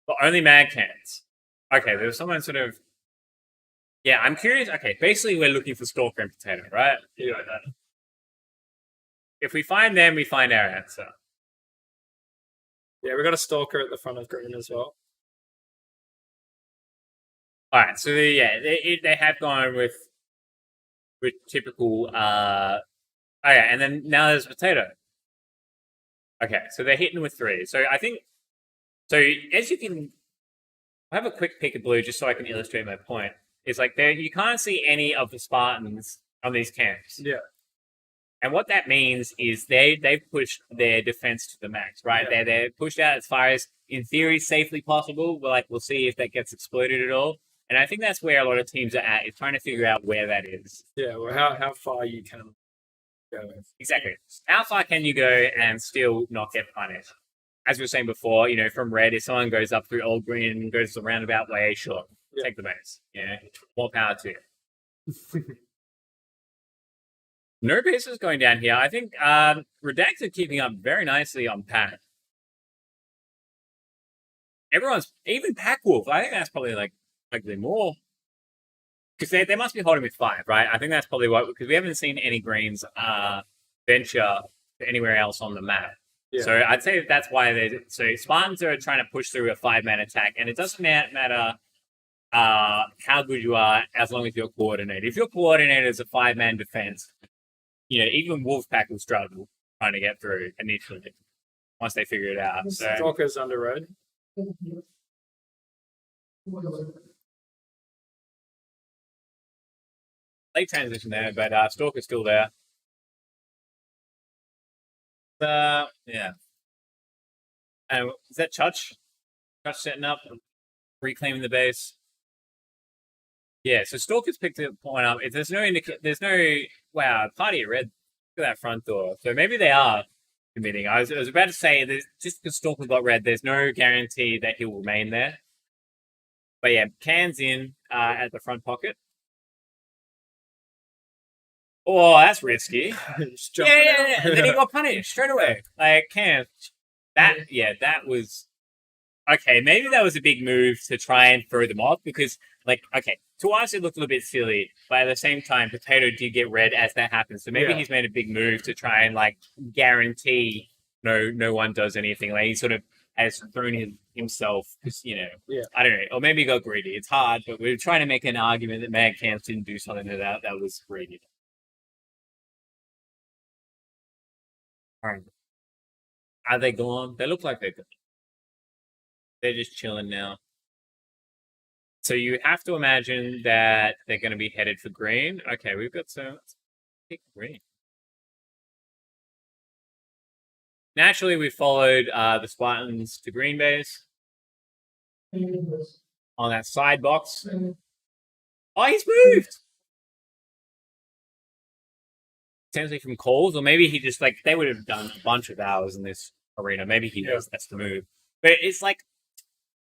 But only Mad Cans. Okay, there was someone sort of. Yeah, I'm curious. Okay, basically we're looking for Stalker and Potato, right? Yeah. If we find them, we find our answer. Yeah, we got a Stalker at the front of green as well. All right, so they have gone with typical. Okay, and then now there's Potato. Okay, so they're hitting with 3. So I think. So as you can, I'll have a quick pick of blue just so I can illustrate my point. It's like there you can't see any of the Spartans on these camps. Yeah. And what that means is they've pushed their defense to the max, right? Yeah. They're pushed out as far as, in theory, safely possible. But we'll see if that gets exploited at all. And I think that's where a lot of teams are at, is trying to figure out where that is. Yeah, well, how far you can go. Exactly. How far can you go and still not get punished? As we were saying before, from red, if someone goes up through old green and goes the roundabout way, sure, take the base. More power to you. No bases going down here. I think Redacted keeping up very nicely on Pack. Everyone's, even Pack Wolf, I think that's probably likely more. Because they must be holding with 5, right? I think that's probably what, because we haven't seen any greens venture anywhere else on the map. Yeah. So I'd say that's why so Spartans are trying to push through a 5-man attack, and it doesn't matter how good you are as long as you're coordinated. If you're coordinated as a 5-man defense, even Wolfpack will struggle trying to get through initially once they figure it out. So Stalker's under red. late transition there, but Stalker's still there. Yeah. And is that Chutch? Chutch setting up, reclaiming the base. Yeah, so Stalker's picked the point up. If there's no wow, party at red. Look at that front door. So maybe they are committing. I was about to say, just because Stalker got red, there's no guarantee that he'll remain there. But yeah, Cans in at the front pocket. Oh, that's risky. Yeah. And then he got punished straight away. Cans. That was okay. Maybe that was a big move to try and throw them off because, to us it looked a little bit silly, but at the same time, Potato did get red as that happened. So maybe he's made a big move to try and guarantee no one does anything. He sort of has thrown himself because I don't know, or maybe he got greedy. It's hard, but we're trying to make an argument that Mad Cans didn't do something that was greedy. All right. Are they gone? They look like they're gone. They're just chilling now. So you have to imagine that they're going to be headed for green. Okay, we've got some. Pick green. Naturally, we followed the Spartans to green base. On that side box. Oh, he's moved! Potentially from calls, or maybe he just, they would have done a bunch of hours in this arena. Maybe he knows that's the move. But it's like,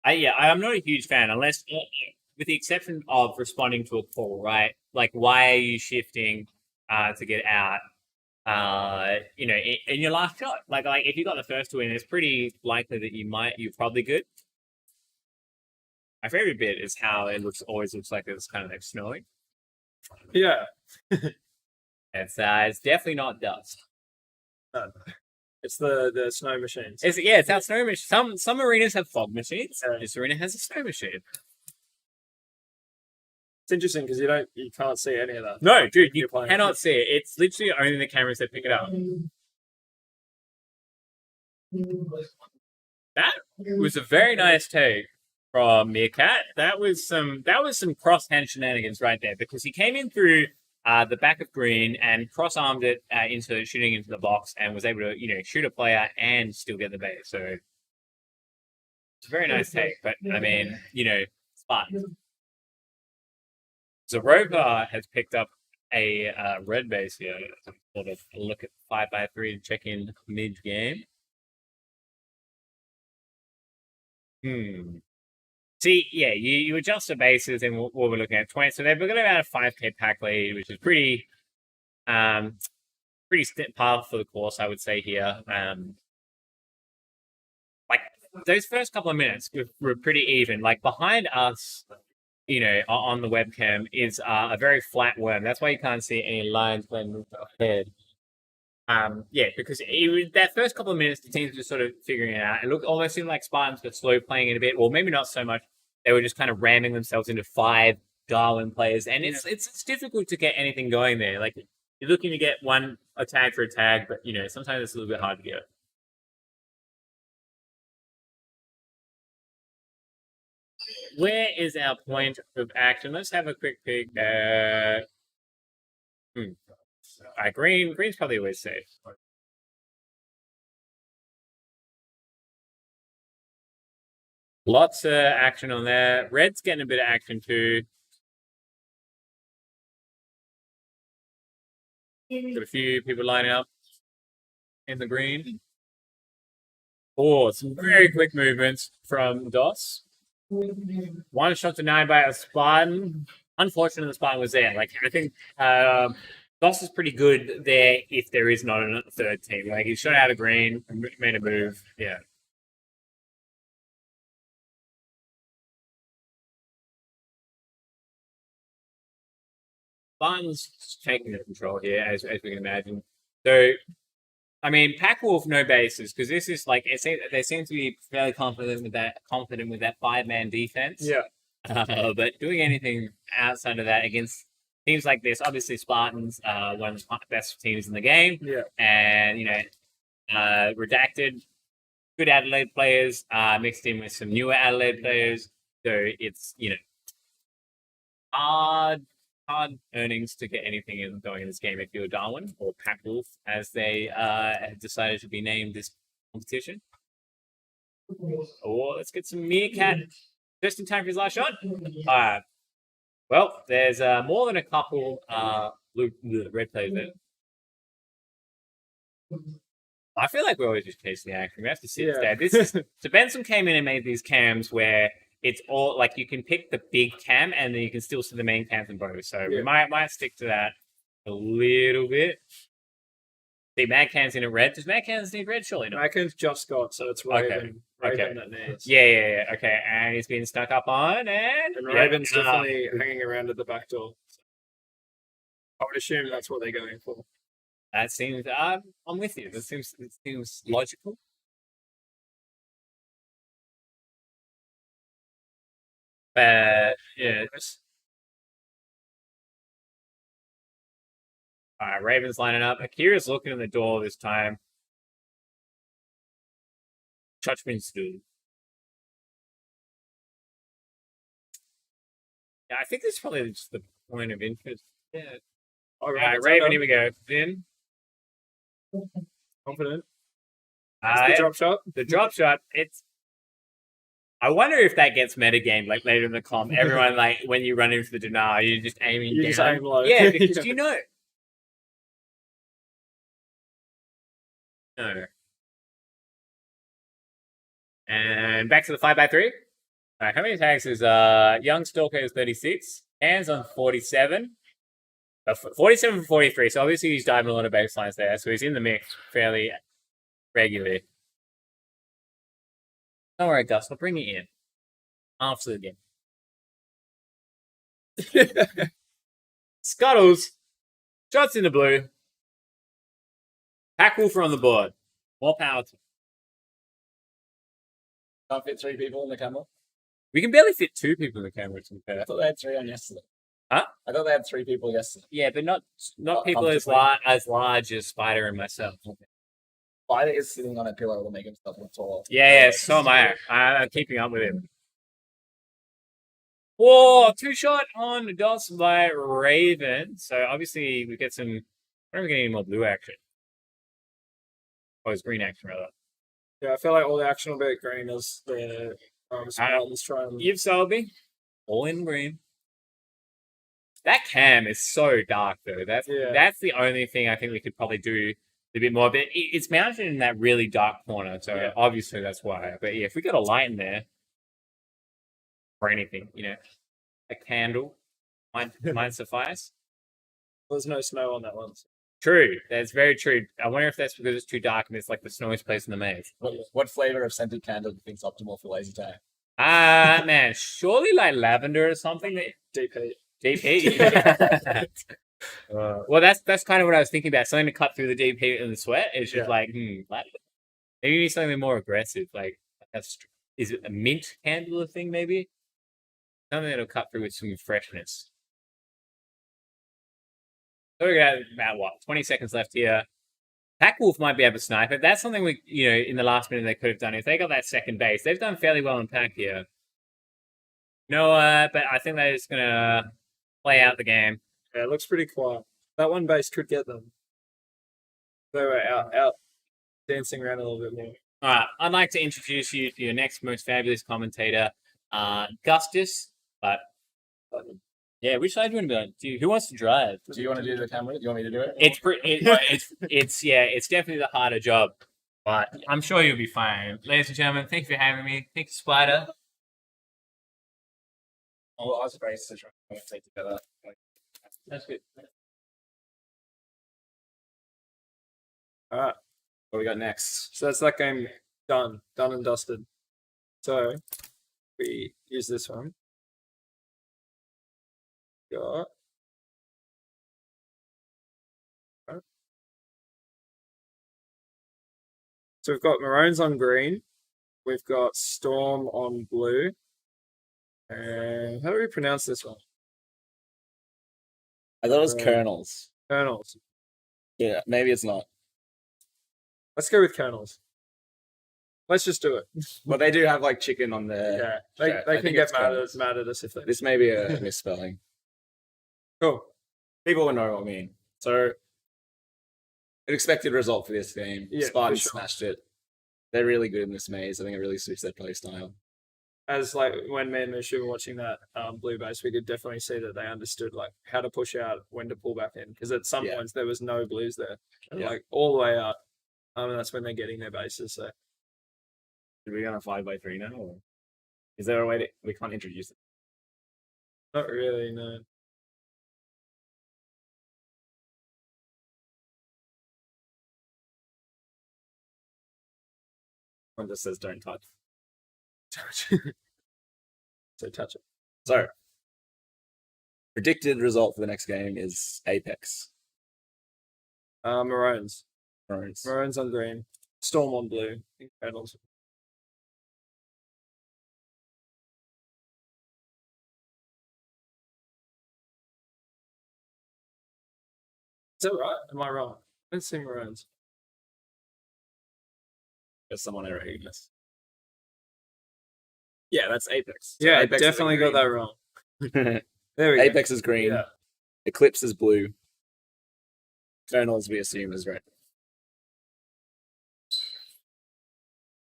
I'm not a huge fan unless, with the exception of responding to a call, right? Like, why are you shifting to get out? In your last shot, like if you got the first two in, it's pretty likely that you're probably good. My favorite bit is how it always looks like it's kind of like snowing. Yeah. It's definitely not dust. No. It's the snow machines. It's our snow machine. Some arenas have fog machines. Yeah. This arena has a snow machine. It's interesting because you can't see any of that. No, dude, you cannot see it. It's literally only the cameras that pick it up. That was a very nice take from Meerkat. That was some cross-hand shenanigans right there, because he came in through the back of green and cross-armed it into shooting into the box and was able to, shoot a player and still get the base. So it's a very nice take. But I mean, Spartan. Zaroka has picked up a red base here. Sort of look at 5x3 to check in mid-game. See, yeah, you adjust the bases and what we're looking at 20. So they've got about a 5k pack lead, which is pretty par for the course, I would say here. Like those first couple of minutes were pretty even. Like behind us, on the webcam is a very flat worm. That's why you can't see any lines when moved ahead. Because that first couple of minutes, the teams were sort of figuring it out. It almost seemed like Spartans were slow playing it a bit. Well, maybe not so much. They were just kind of ramming themselves into 5 Darwin players, and it's difficult to get anything going there. Like you're looking to get a tag for a tag, but sometimes it's a little bit hard to get. Where is our point of action? Let's have a quick peek. Green's probably always safe. Lots of action on there. Red's getting a bit of action too. Got a few people lining up in the green. Oh, some very quick movements from DOS. One shot denied by a Spartan. Unfortunately, the Spartan was there. Like I think DOS is pretty good there if there is not a third team. Like he shot out of green, made a move. Yeah. Spartan's taking the control here, as we can imagine. So, I mean, Pack Wolf no bases, because this is like they seem to be fairly confident with that 5-man defense. Yeah. But doing anything outside of that against teams like this, obviously Spartans, one of the best teams in the game. Yeah. And Redacted, good Adelaide players, mixed in with some newer Adelaide players. So it's hard earnings to get anything going in this game if you're Darwin or Pack Wolf, as they have decided to be named this competition. Oh, let's get some Meerkat just in time for his last shot. Well, there's more than a couple red players there. I feel like we're always just chasing the action. We have to sit there. So Benson came in and made these cams where it's all like you can pick the big cam and then you can still see the main cams in both. So we might stick to that a little bit. See, Mad Cam's in a red. Does Mad Cam's need red? Surely not. Mad Cam's just got, so it's Raven. Raven that needs. Yeah. Okay, and he's been stuck up on, and Raven's definitely hanging around at the back door. I would assume that's what they're going for. That seems. I'm with you. It seems logical. Yeah. All right, Raven's lining up. Akira's looking in the door this time. Judgment's due. Yeah, I think this is probably just the point of interest. Yeah. All right, Raven, here we go. In. Confident. The drop shot. The drop shot. I wonder if that gets metagame like later in the comp. Everyone like when you run into the denial, you're just aiming down. Just aim low. Yeah, because No. And back to the 5x3. All right, how many tags is Young Stalker is 36, Hands on 47. 47 from 43. So obviously he's diving a lot of baselines there. So he's in the mix fairly regularly. Don't worry, Gus. I'll bring you in after the game. Scuttles. Shots in the blue. Pack Wolfer on the board. More power to him. Can't fit 3 people in the camera. We can barely fit 2 people in the camera, to be fair. I thought they had 3 on yesterday. Huh? I thought they had 3 people yesterday. Yeah, but not Not people as large as Spider and myself. Spider is sitting on a pillow to make himself look tall. Yeah, so am I. I'm keeping up with him. Whoa, 2-shot on dots by Raven. So obviously we get some. I don't get any more blue action. Oh, it's green action rather. Yeah, I feel like all the action will be at green as the Spartans try and. You've sold me. All in green. That cam is so dark though. That's the only thing I think we could probably do a bit more. But it's mounted in that really dark corner, so obviously that's why. But yeah, if we got a light in there or anything, a candle might suffice. There's no snow on that one. True, that's very true. I wonder if that's because it's too dark and it's like the snowiest place in the maze. What flavor of scented candle do you think's optimal for laser tag? Man, surely like lavender or something. DP. DP. Well, that's kind of what I was thinking about. Something to cut through the DP and the sweat. It's just like, maybe you need something more aggressive. Like, is it a mint candle or thing? Maybe something that'll cut through with some freshness. So we're gonna have about 20 seconds left here. Pack Wolf might be able to snipe it. That's something we, in the last minute they could have done. If they got that second base, they've done fairly well in pack here. But I think they're just gonna play out the game. Yeah, it looks pretty quiet. That one base could get them. They were out dancing around a little bit more. All right, I'd like to introduce you to your next most fabulous commentator, Gustus. But yeah, which side do you want to be on? Who wants to drive? Do you want to do the camera? Do you want me to do it? It's definitely the harder job, but I'm sure you'll be fine. Ladies and gentlemen, thank you for having me. Thank you, Spider. I was braced to try and take together. That's good. All right. What we got next? So that's that game done and dusted. So we use this one. Got. So we've got Maroons on green. We've got Storm on blue. And how do we pronounce this one? I thought it was Kernels. Kernels. Yeah, maybe it's not. Let's go with Kernels. Let's just do it. But they do have like chicken on their. Yeah, they can get mad at us if they. This may be a misspelling. Cool. People will know what I mean. So, an expected result for this game. Yeah, Spartans for sure. smashed it. They're really good in this maze. I think it really suits their play style. As like when me and Mushu were watching that blue base, we could definitely see that they understood like how to push out, when to pull back in. Because at some points there was no blues there, like all the way up. And that's when they're getting their bases. So, Are we going to 5x3 now? Or is there a way we can't introduce it? not really, no. One just says don't touch. So touch it. So, predicted result for the next game is Apex. Maroons. Maroons. Maroons on green. Storm on blue. Kernels. Is that right? Am I wrong? Let's see Maroons. There's someone I recognize. Yeah, that's Apex. So Yeah, I Apex is definitely got that wrong. that. There we go. Apex is green. Yeah. Eclipse is blue. Kernels we assume is red.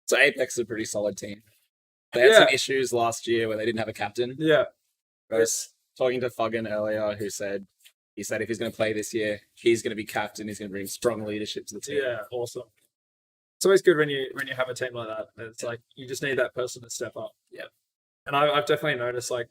So Apex is a pretty solid team. They had some issues last year where they didn't have a captain. Yeah. I was talking to Fuggan earlier, who said if he's going to play this year, he's going to be captain. He's going to bring strong leadership to the team. Yeah, awesome. It's always good when you have a team like that. It's like you just need that person to step up. Yeah. And I've definitely noticed, like,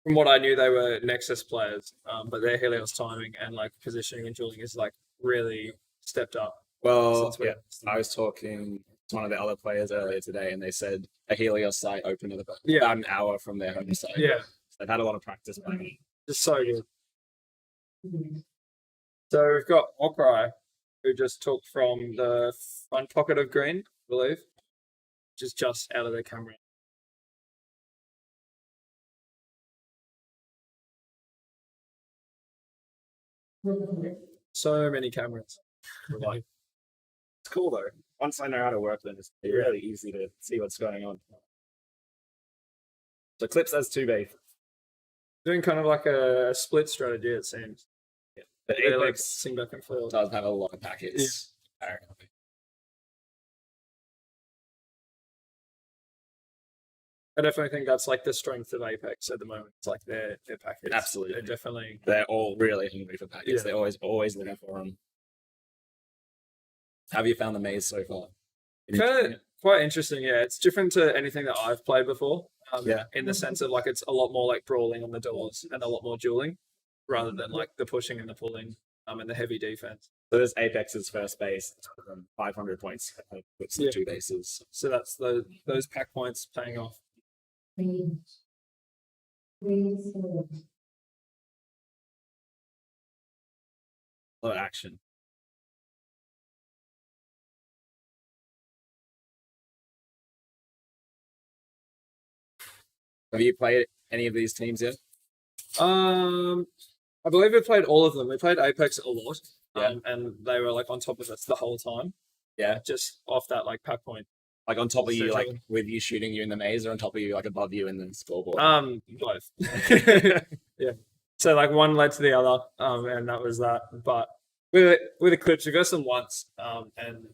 from what I knew, they were Nexus players, but their Helios timing and like positioning and dueling is like really stepped up. Well, since we- yeah, I was talking to one of the other players earlier today, and they said a Helios site opened at about an hour from their home site. Yeah, So they've had a lot of practice playing it. just so good. So we've got Okrai, who just took from the front pocket of green, I believe, which is just out of the camera. So many cameras. Like, it's cool though. Once I know how to work them, it's really easy to see what's going on. So Clips has 2 bases. Doing kind of like a split strategy, it seems. But They like Apex sing back and forth. does have a lot of packets. Apparently. I definitely think that's like the strength of Apex at the moment. It's like their packets. Absolutely. They're definitely. They're all really hungry for packets. Yeah. They're always looking for them. How have you found the maze so far? Kind of quite interesting, yeah. It's different to anything that I've played before. Yeah. In the sense of like it's a lot more like brawling on the doors and a lot more dueling, rather than like the pushing and the pulling, and the heavy defense. So this Apex's first base, 500 points. Clips Yeah. 2 bases. So that's those pack points paying off. A lot of action. Have you played any of these teams yet? I believe we played all of them. We played Apex a lot, Yeah. and they were like on top of us the whole time. Yeah. Just off that like pack point. Like on top of you, like Certainly. with you shooting you in the maze, or on top of you, like above you in the scoreboard? Both. Yeah. So like one led to the other, and that was that. But with Eclipse, we got them once, and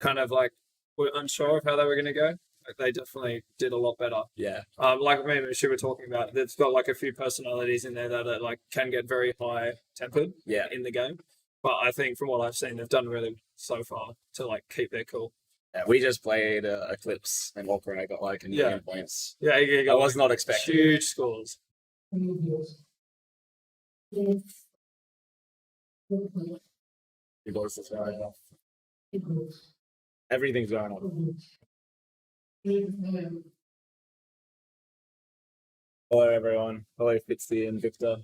kind of like we're unsure of how they were going to go. Like they definitely did a lot better. Yeah. Like me and Michu were talking about, it's got like a few personalities in there that are, like can get very high tempered Yeah. in the game. But I think from what I've seen, they've done really so far to like keep their cool. Yeah, we just played Eclipse, and Walker and I got like a million points. Yeah, you I got was not expecting. huge scores. Your voice is going off. Everything's going on. Hello, everyone. Hello, Fitzy and Victor.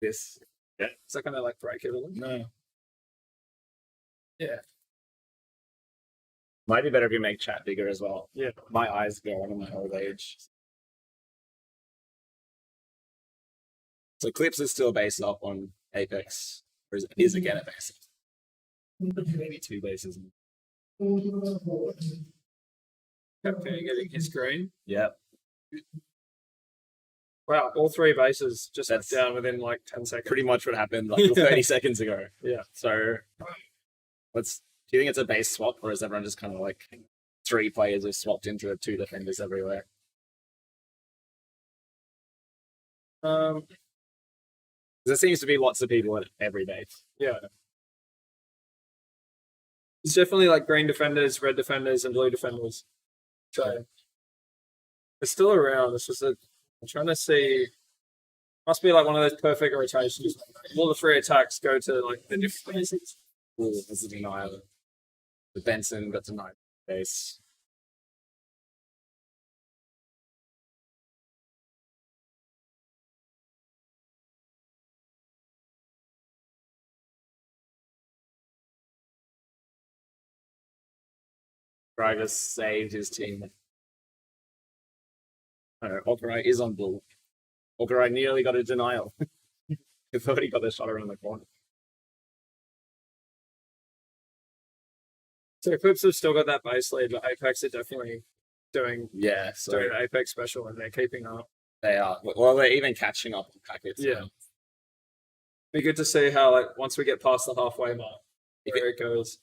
This. Yeah. Is that gonna like break it a little? No. Yeah. Might be better if you make chat bigger as well. Yeah. My eyes go on in my old age. So Clips is still based off on Apex, or is again a base. Maybe 2 bases. Okay, getting his green. Yeah. Wow, all 3 bases just went That's down within like 10 seconds. Pretty much what happened like 30 seconds ago. Yeah. So do you think it's a base swap, or is everyone just kind of like 3 players have swapped into 2 defenders everywhere? There seems to be lots of people at every base. Yeah. It's definitely like green defenders, red defenders, and blue defenders. So it's still around. It's just I'm trying to see. Must be like one of those perfect rotations. All the 3 attacks go to like the different bases. Ooh, this is denial. The Benson got denied base. Driver saved his team. No, Okarai is on blue. Okarai nearly got a denial. He thought he got the shot around the corner. So Eclipse have still got that base lead, but Apex are definitely doing Yeah, so doing an Apex special, and they're keeping up. they are. Well, they're even catching up on packets. Yeah. now. Be good to see how like once we get past the halfway mark, If where it goes.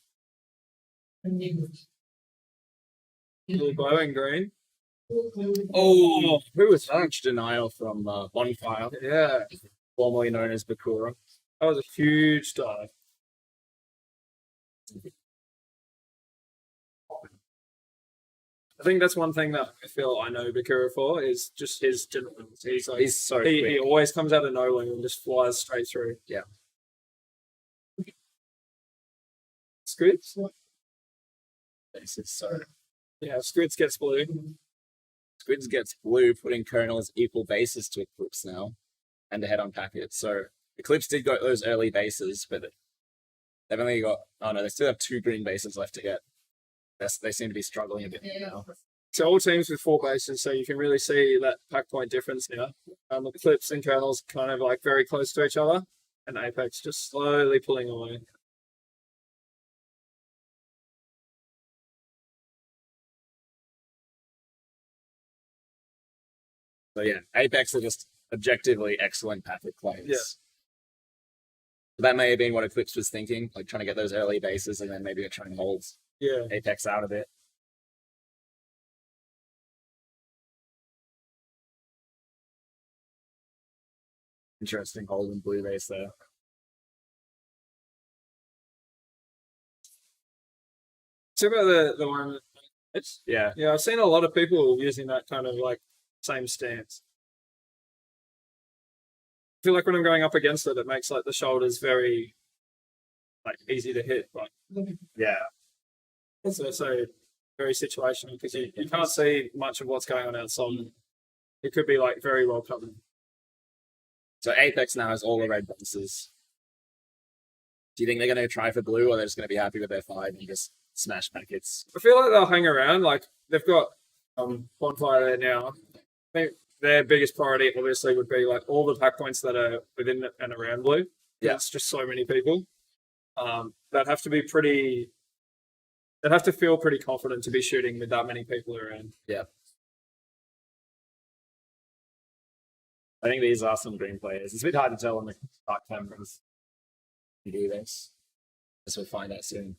Blue, glowing green. Oh, who was that? Huge denial from Bonfire, Yeah. formerly known as Bakura. That was a huge dive. I think that's one thing that I feel I know Bakura for is just his deliveries. He's like He's so he quick. always comes out of nowhere and just flies straight through. Yeah. Squids? Bases. So Yeah, Squids gets blue. Squids gets blue, putting Colonel's equal bases to Eclipse now, and ahead on packet. So Eclipse did got those early bases, but they've only got they still have 2 green bases left to get. They seem to be struggling a bit now. So all teams with 4 bases, so you can really see that pack point difference now. Eclipse and Colonel's kind of like very close to each other, and Apex just slowly pulling away. So yeah, Apex are just objectively excellent packet players. Yeah. That may have been what Eclipse was thinking, like trying to get those early bases and then maybe trying to hold Yeah. Apex out of it. Interesting hold in blue base there. So about the one, Yeah. yeah, I've seen a lot of people using that kind of like same stance. I feel like when I'm going up against it, it makes like the shoulders very like easy to hit. Like Yeah. it's also very situational because you can't see much of what's going on outside. It could be like very well covered. So Apex now has all the red bases. Do you think they're going to try for blue, or they're just going to be happy with their 5 and just smash packets? I feel like they'll hang around. Like they've got bonfire there now. I think their biggest priority obviously would be like all the pack points that are within and around blue. Yeah. It's just so many people. They'd have to be pretty. They'd have to feel pretty confident to be shooting with that many people around. Yeah. I think these are some green players. It's a bit hard to tell on the dark cameras. You do this. Guess we'll find out soon.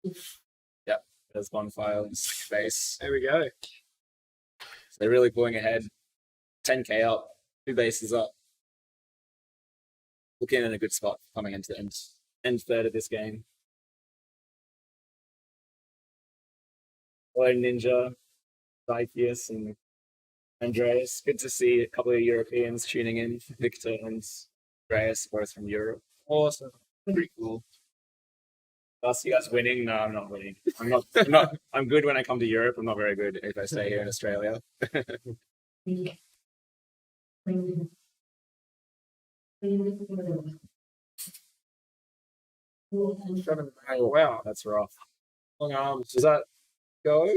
Yep. There's bonfire in second base. There we go. So they're really pulling ahead. 10k up, 2 bases up. Looking in a good spot coming into the end third of this game. Hello, Ninja, Zytheus, and Andreas. Good to see a couple of Europeans tuning in. Victor and Andreas, both from Europe. Awesome. Pretty cool. Us, you guys winning? No, I'm not winning. I'm good when I come to Europe. I'm not very good if I stay here in Australia. Oh, wow, That's rough. long arms. Does that goat?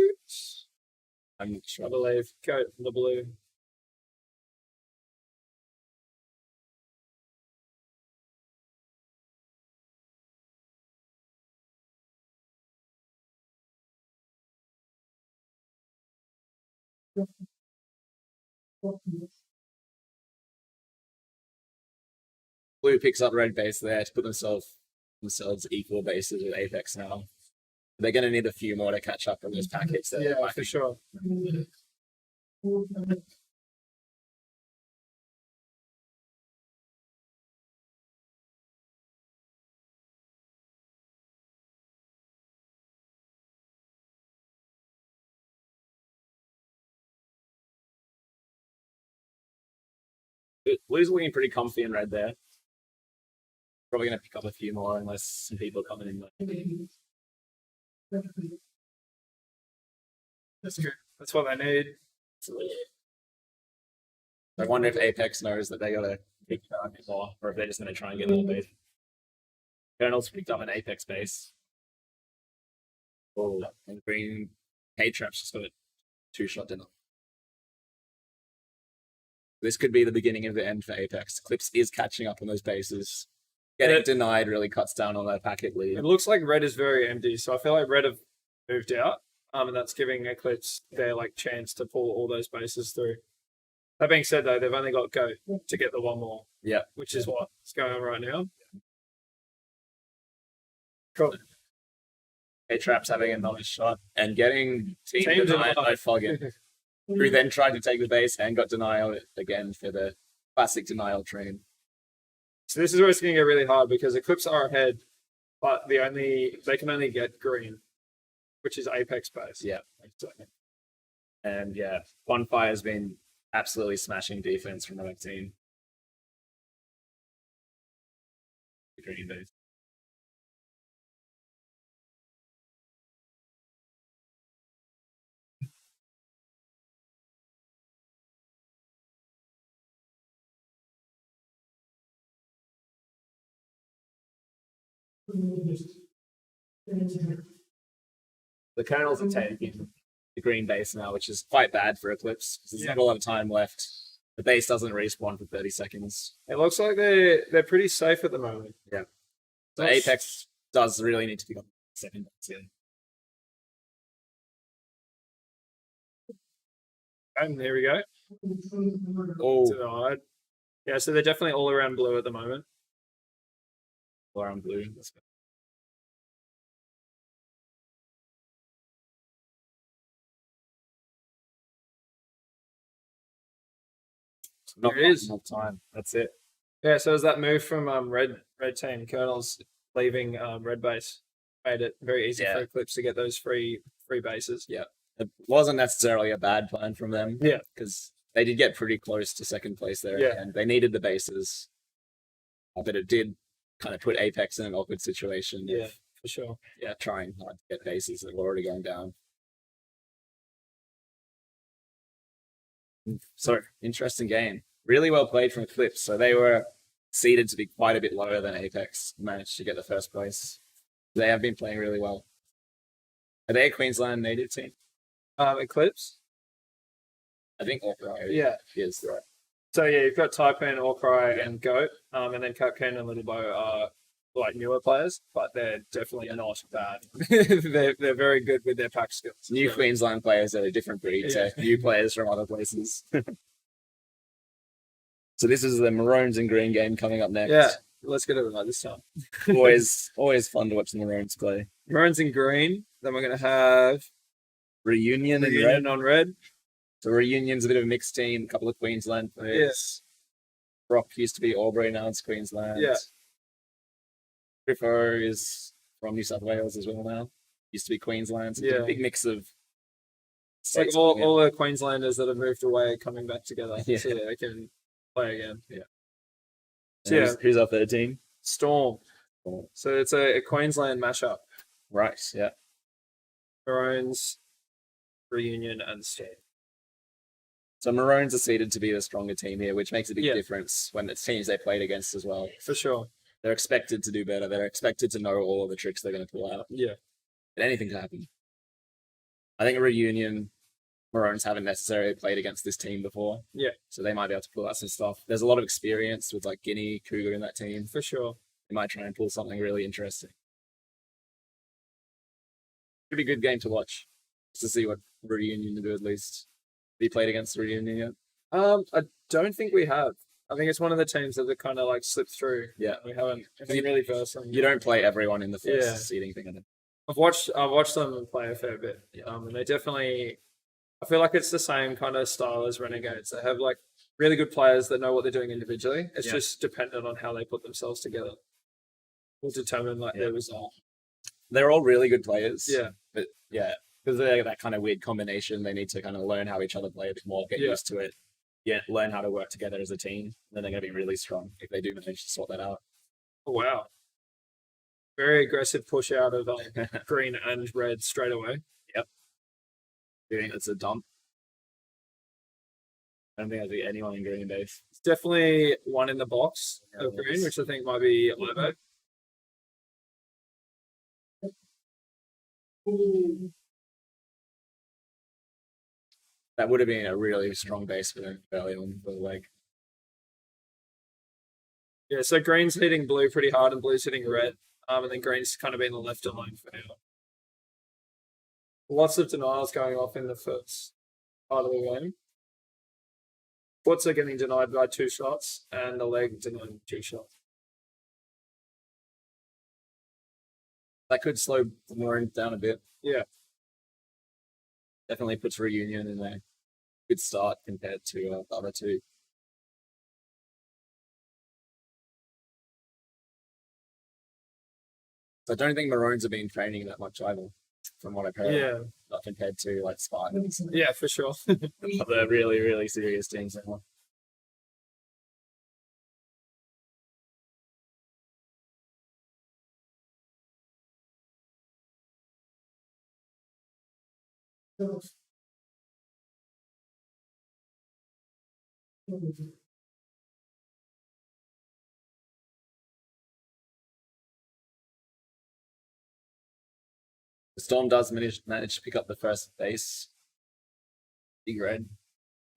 I'm not sure. I believe goat in the blue. Blue picks up red base there to put themselves equal bases with Apex now. They're going to need a few more to catch up on those packets. That Yeah, for sure. Blue's looking pretty comfy in red there. Probably going to pick up a few more unless some people coming in. That's good. That's what they need. I wonder if Apex knows that they got to pick up a bit more, or if they're just going to try and get more base. Colonel's picked up an Apex base. Oh, and green K-Trap's just got a 2-shot dinner. This could be the beginning of the end for Apex. Clips is catching up on those bases. Getting denied really cuts down on their packet lead. It looks like red is very empty, so I feel like red have moved out, and that's giving Eclipse their like chance to pull all those bases through. That being said, though, they've only got goat to get the one more. Yeah, which is what's going on right now. Cool. K-Trap's having another shot and getting team Team denied by denied. Foggin, who then tried to take the base and got denial again for the classic denial train. So this is where it's going to get really hard because Eclipse are ahead, but they can only get green, which is apex base. Yeah. And yeah, Bonfire has been absolutely smashing defense from the team. Green base. The Colonels are taking the green base now, which is quite bad for Eclipse. There's not a lot of time left. The base doesn't respawn for 30 seconds. It looks like they're pretty safe at the moment. Yeah. So Apex does really need to be on second base here. And there we go. Oh, Yeah, so they're definitely all around blue at the moment. or on blue. Let's go. Not There it is. enough time. That's it. Yeah, so as that move from red team Colonels leaving red base made it very easy Yeah. for Eclipse to get those free bases. Yeah. It wasn't necessarily a bad plan from them. Yeah. Because they did get pretty close to second place there. Yeah. And they needed the bases. But it did kind of put Apex in an awkward situation. Yeah, Of, for sure. yeah, trying hard to get bases that were already going down. So, interesting game. Really well played from Eclipse. So they were seeded to be quite a bit lower than Apex. Managed to get the first place. They have been playing really well. Are they a Queensland native team? Eclipse. I think Orcry Yeah. is right. So yeah, you've got Taipan, Orcry, and Goat, and then Capcan and Little Bow are like newer players, but they're definitely not bad. they're very good with their pack skills. New So, Queensland players are a different breed to new players from other places. So this is the Maroons and Green game coming up next. yeah, let's get it right this time. always fun to watch the Maroons play. Maroons in green. Then we're gonna have Reunion and Red. Reunion on red. So Reunion's a bit of a mixed team, a couple of Queensland players. Brock used to be Albury, now it's Queensland. Yeah. Griffo is from New South Wales as well now. Used to be Queensland. So Yeah. a big mix of It's like states coming in. all the Queenslanders that have moved away coming back together. Yeah. So they can play again. Yeah. So yeah, Who's our third team? Storm. Storm. So it's a Queensland mashup. Right, yeah. Maroons, Reunion, and Storm. So Maroons are seeded to be the stronger team here, which makes a big Yeah. difference when it's teams they played against as well. For sure. They're expected to do better. They're expected to know all of the tricks they're going to pull out. Yeah. But anything can happen. I think a Reunion, Maroons haven't necessarily played against this team before. Yeah. So they might be able to pull out some stuff. There's a lot of experience with like Guinea, Cougar in that team. For sure. They might try and pull something really interesting. Pretty good game to watch. Just to see what Reunion do at least. Have you played against the Reunion yet? I don't think we have. I think it's one of the teams that kind of like slipped through. Yeah. We haven't really versed them. You don't play everyone in the first Yeah. seeding thing. I think. I've watched them play a fair bit. And they definitely, I feel like it's the same kind of style as Renegades. They have like really good players that know what they're doing individually. It's Yeah. just dependent on how they put themselves together. Will determine like Yeah. their result. They're all really good players. Yeah. But yeah, because they're that kind of weird combination, they need to kind of learn how each other play a bit more, get Yeah. used to it. Yeah, learn how to work together as a team. And then they're going to be really strong if they do manage to sort that out. Oh, wow. Very aggressive push out of green and red straight away. Do you think it's a dump? I don't think I see anyone in green base. It's definitely one in the box Yeah, of it green, is. which I think might be Lobo. That would have been a really strong base for them early on for the leg. Yeah, so green's hitting blue pretty hard and blue's hitting red. And then green's kind of been left alone for now. Lots of denials going off in the first part of the game. Foots are getting denied by 2 shots, and the leg denied 2 shots. That could slow the Maroons down a bit. Yeah. Definitely puts Reunion in a good start compared to the other two. I don't think Maroons have been training that much either, from what I've heard. Yeah, Not compared to like Spartans. yeah, for sure. The really, really serious teams now. The Storm does manage to pick up the first base. Big Red.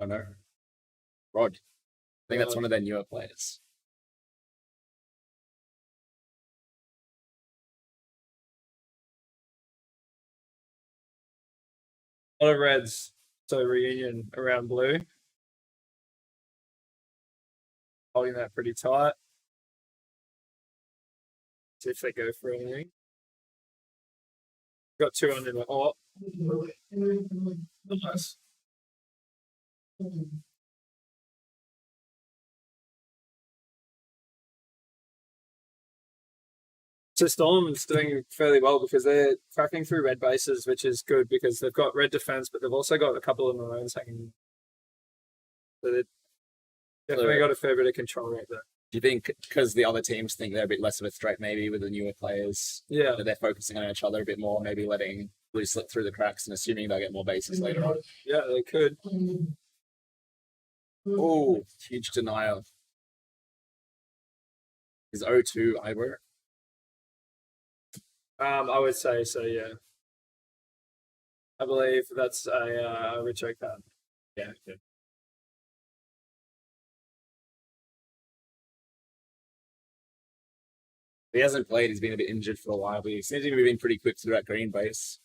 Oh no. Rod. I think that's one of their newer players. A lot of Reds. So reunion around blue. Holding that pretty tight. See if they go for anything. Got 2 under the hot. Nice. So Storm's doing fairly well because they're cracking through red bases, which is good because they've got red defense, but they've also got a couple of Maroons hanging. So they've definitely got a fair bit of control right there. Do you think because the other teams think they're a bit less of a threat, maybe with the newer players, Yeah. that they're focusing on each other a bit more, maybe letting blue slip through the cracks and assuming they'll get more bases later on? Yeah, they could. Oh, huge denial. Is 0-2 Ivor? I would say so, yeah. I believe that's a Richo card. Yeah. He hasn't played. He's been a bit injured for a while, but he seems to be moving pretty quick through that green base.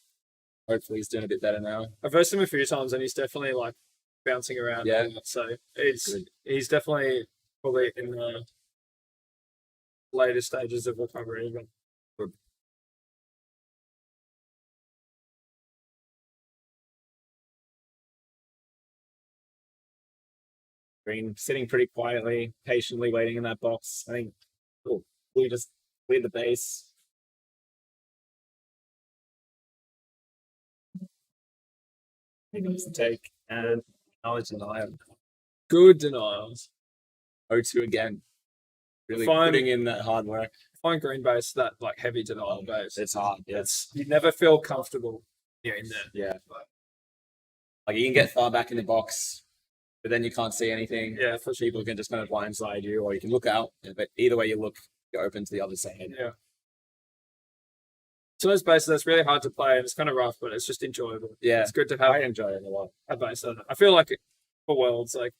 Hopefully, he's doing a bit better now. I've versed him a few times, and he's definitely like bouncing around. Yeah. So he's definitely probably in the later stages of recovery. But Green sitting pretty quietly, patiently waiting in that box. I think Blue just cleared the base. He goes to take and knowledge denial. good denials. 0-2 again. Really Fine. putting in that hard work. Fine green base, that like heavy denial base. It's hard. Yeah. You never feel comfortable in there. Yeah. Like you can get far back in the box, but then you can't see anything. Yeah, for sure. People can just kind of blindside you, or you can look out. But either way you look, you're open to the other side. Yeah. So those bases, that's really hard to play, and it's kind of rough, but it's just enjoyable. Yeah. It's good to have I enjoy it a lot. a base. I feel like for Worlds, like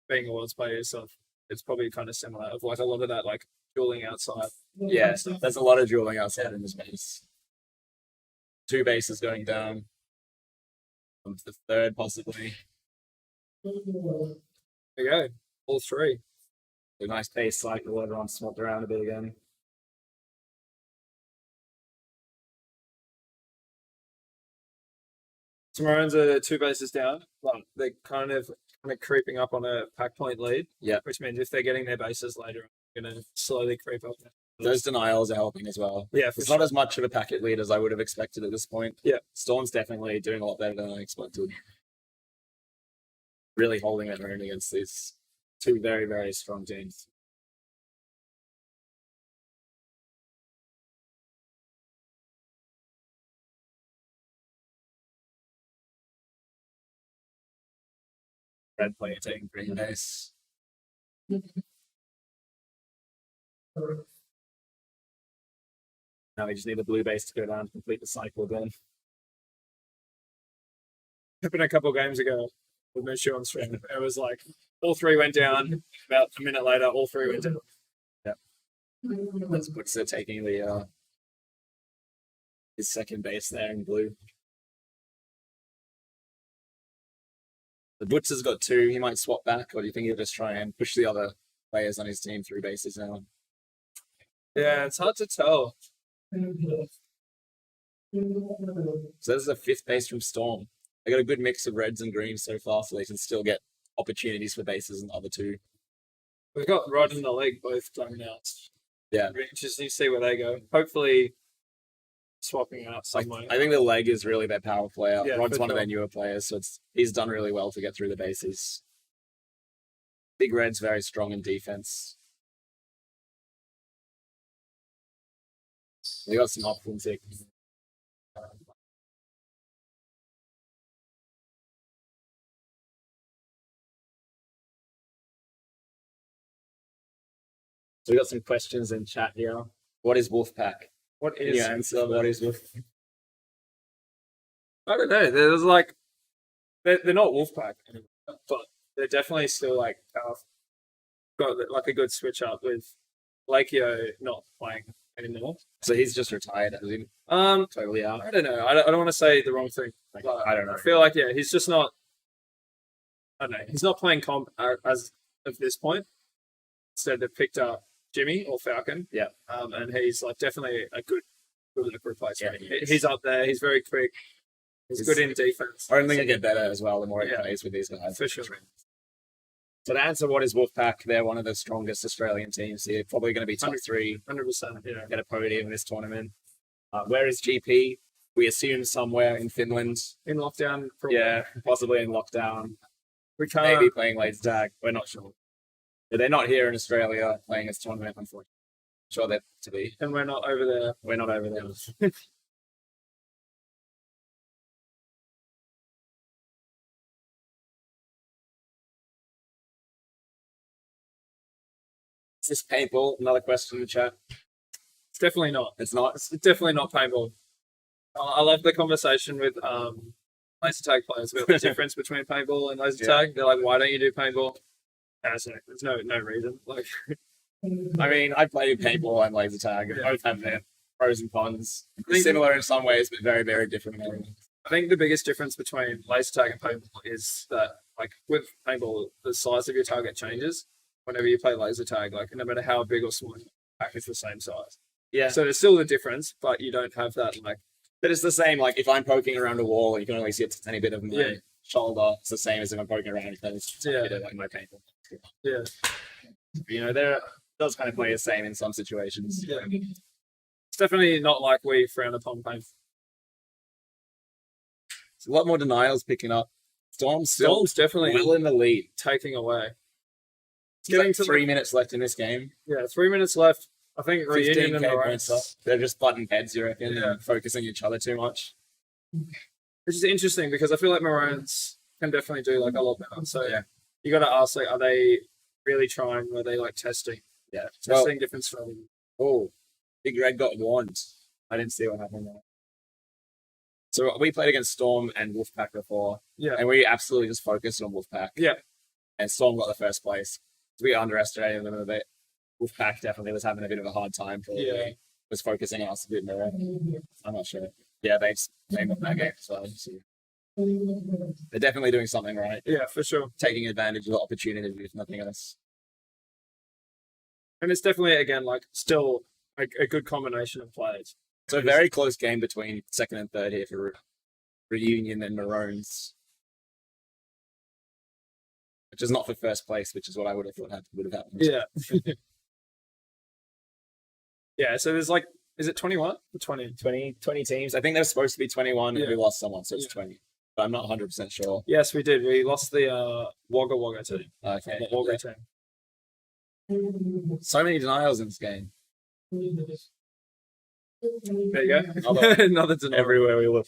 being a Worlds player yourself, it's probably kind of similar. Of like a lot of that, like dueling outside. Yeah, there's a lot of dueling outside in this base. 2 bases going down. Onto the third, possibly. There you go. All 3. A nice pace cycle. Everyone swapped around a bit again. Maroons are 2 bases down, but they're kind of creeping up on a pack point lead. Yeah. Which means if they're getting their bases later, they're going to slowly creep up. Those denials are helping as well. Yeah, for It's sure. not as much of a packet lead as I would have expected at this point. Yeah. Storm's definitely doing a lot better than I expected. Really holding their own against these 2 very, very strong teams. Red player taking green base. Now we just need a blue base to go down and complete the cycle again. Happened a couple of games ago with Mushu on stream. It was like all 3 went down. About a minute later, all 3 went down. That's Butzer taking the his second base there in blue. The Butzer's got 2. He might swap back, or do you think he'll just try and push the other players on his team through bases now? Yeah, it's hard to tell. So this is a 5th base from Storm. They got a good mix of reds and greens so far, so they can still get opportunities for bases in the other 2. We've got Rod and the Leg both done now. Yeah. Really interesting to see where they go. Hopefully, swapping out somewhere. I think the leg is really their power player. Yeah, Rod's for one of sure. their newer players, so he's done really well to get through the bases. Big Red's very strong in defense. They got some options here. So we got some questions in chat here. What is Wolfpack? What Can is you answer what is Wolf? I don't know. There's like they're not Wolfpack anymore, but they're definitely still like got like a good switch up with Lakio not playing anymore. So he's just retired, as in totally out. I don't know. I don't want to say the wrong thing. Like, But I don't know. I feel like he's just not. I don't know. He's not playing comp as of this point. Instead, they've picked up Jimmy or Falcon. Yeah. And he's like definitely a good replacement. Yeah, he is. He's up there. He's very quick. He's good in defense. Only gonna get better as well the more he Yeah. plays with these guys. For sure. So to answer what is Wolfpack, they're one of the strongest Australian teams here. Probably going to be top 3, 100%. Yeah. get a podium in this tournament. Where is GP? We assume somewhere in Finland. In lockdown. For a while. Yeah, possibly in lockdown. We can't. Maybe playing laser tag. We're not sure. But they're not here in Australia playing this tournament, unfortunately. Sure they're to be. And we're not over there. We're not over there. Is this paintball? Another question in the chat. It's definitely not. It's not. It's definitely not paintball. I love the conversation with laser tag players about the difference between paintball and laser Yeah. tag. They're like, "Why don't you do paintball?" And I say, "There's no reason." Like, I mean, I play paintball and laser tag. Yeah. Both have their pros and cons. think- Similar in some ways, but very, very different. in others. I think the biggest difference between laser tag and paintball is that, like, with paintball, the size of your target changes whenever you play laser tag. Like, no matter how big or small, your pack is the same size. Yeah. So there's still a difference, but you don't have that like. But it's the same. Like if I'm poking around a wall, you can only see a tiny bit of my Yeah. shoulder. It's the same as if I'm poking around. It's Yeah. like my paintball. Yeah. You know, there does kind of play the same in some situations. Yeah. It's definitely not like we frown upon paint. It's a lot more denials picking up. Storm's still Storm's definitely well in the lead. taking away. It's Getting getting to 3 minutes left in this game. Yeah, 3 minutes left. I think Reunion and 15K points up. Maroons, They're just butting heads, you reckon, Yeah. and focusing each other too much. which is interesting because I feel like Maroons can definitely do like a lot better. So Yeah. you got to ask, like, are they really trying? Or are they like testing? Yeah. Testing different strategies. Oh, Big Red got warned. I didn't see what happened there. So we played against Storm and Wolfpack before, Yeah. and we absolutely just focused on Wolfpack. Yeah. And Storm got the first place. We underestimated them a bit. Wolfpack definitely was having a bit of a hard time. Probably. Yeah. Was focusing on us a bit more. I'm not sure. Yeah, they won that game as well. So they're definitely doing something right. Yeah, for sure. Taking advantage of the opportunity, if nothing else. And it's definitely, again, like still a good combination of players. So a very close game between second and third here for Reunion and Maroons. Which is not for first place, which is what I would have thought would have happened. Yeah. Yeah, so there's like, is it 21 or 20? 20 teams. I think there's supposed to be 21 Yeah. and we lost someone, so it's Yeah. 20. But I'm not 100% sure. Yes, we did. We lost the Wagga Wagga team. Okay. The Wagga team. So many denials in this game. There you go. Another- Another denial. Everywhere we look.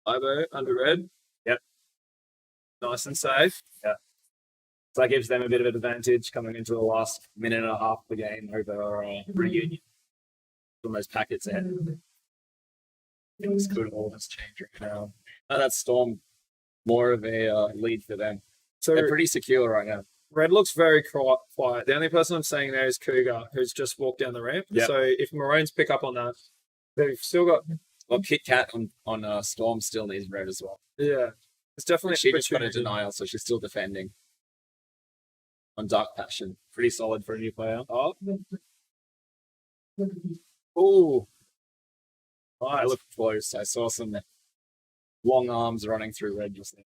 Ivo under red. Yep. Nice and safe. So that gives them a bit of an advantage coming into the last minute and a half of the game over Reunion. Almost packets ahead. Things could all just change right now. That's Storm more of a lead for them. So They're pretty secure right now. red looks very quiet. The only person I'm seeing there is Cougar, who's just walked down the ramp. Yep. So if Maroons pick up on that, they've still got, Well, Kit Kat on Storm still needs red as well. yeah, it's definitely She just got a opportunity. denial, so she's still defending. On Dark Passion. Pretty solid for a new player. Oh, Ooh. I nice. looked close. I saw some long arms running through red just there.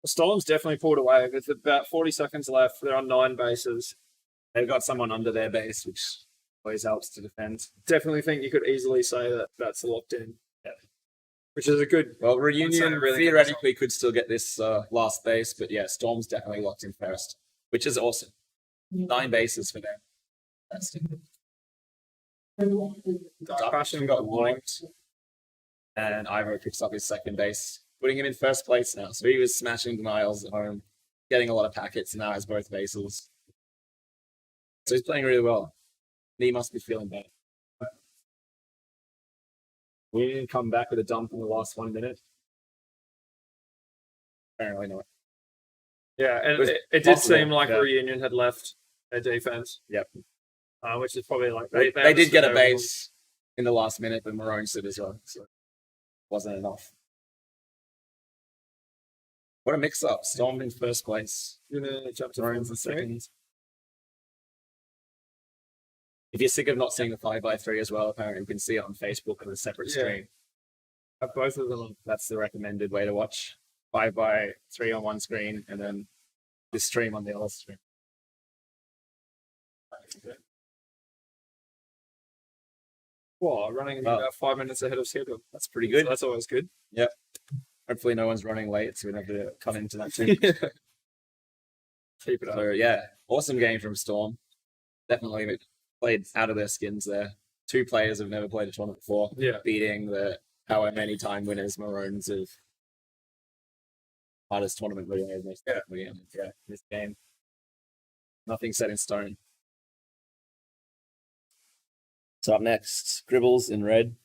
The Storm's definitely pulled away. With about 40 seconds left, they're on 9 bases. They've got someone under their base, which always helps to defend. Definitely think you could easily say that that's locked in. Yeah. Which is a good. Well, Reunion really good theoretically could still get this last base, but yeah, Storm's definitely locked in first, which is awesome. 9 bases for them. Fantastic. Dark Passion got wiped, and Ivo picks up his second base, putting him in first place now. So he was smashing denials at home, getting a lot of packets, and now has both bases. So he's playing really well. And he must be feeling better. We didn't come back with a dump in the last 1 minute. Apparently not. Yeah, and was it did possible, seem like yeah. Reunion had left their defense. Yep. Which is probably like They did understood get a their base in the last minute, but Maroon did as well. So it wasn't enough. What a mix-up. Storm in first place. Gonna jump to Maroon's in three. second. If you're sick of not seeing the 5x3 as well, apparently you can see it on Facebook on a separate Yeah. stream. Have both of them on. That's the recommended way to watch. 5x3 on one screen and then this stream on the other stream. Well, running about 5 minutes ahead of schedule. That's pretty So good. that's always good. Hopefully no one's running late, so we don't have to cut into that too. Keep it up. So yeah, awesome game from Storm. Definitely played out of their skins there. 2 players have never played a tournament before, Yeah. beating the however many time winners Maroons of hardest tournament winners this game. Nothing set in stone. So up next, Gribbles in red,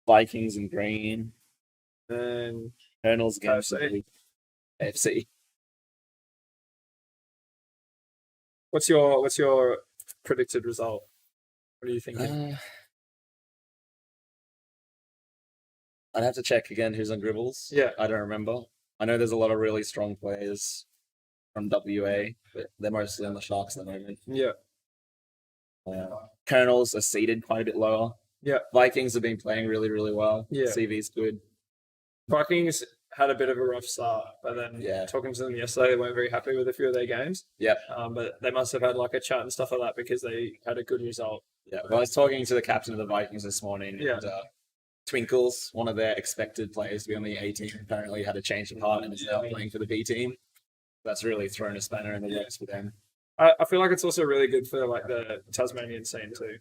Vikings in green, And Colonels against KFC. AFC. what's your predicted result? What are you thinking? I'd have to check again who's on Gribbles. Yeah. I don't remember. I know there's a lot of really strong players from WA, but they're mostly on the Sharks at the moment. Yeah. Colonels are seeded quite a bit lower. Yeah. Vikings have been playing really, really well. Yeah. CV's good. Vikings had a bit of a rough start, but then Yeah. talking to them yesterday, they weren't very happy with a few of their games. Yep. But they must have had like a chat and stuff like that because they had a good result. Yeah. Well, I was talking to the captain of the Vikings this morning. Yeah. And, Twinkles, one of their expected players to be on the A team, apparently had a change of heart and is now playing for the B team. That's really thrown a spanner in the works for them. I feel like it's also really good for like the Tasmanian scene too,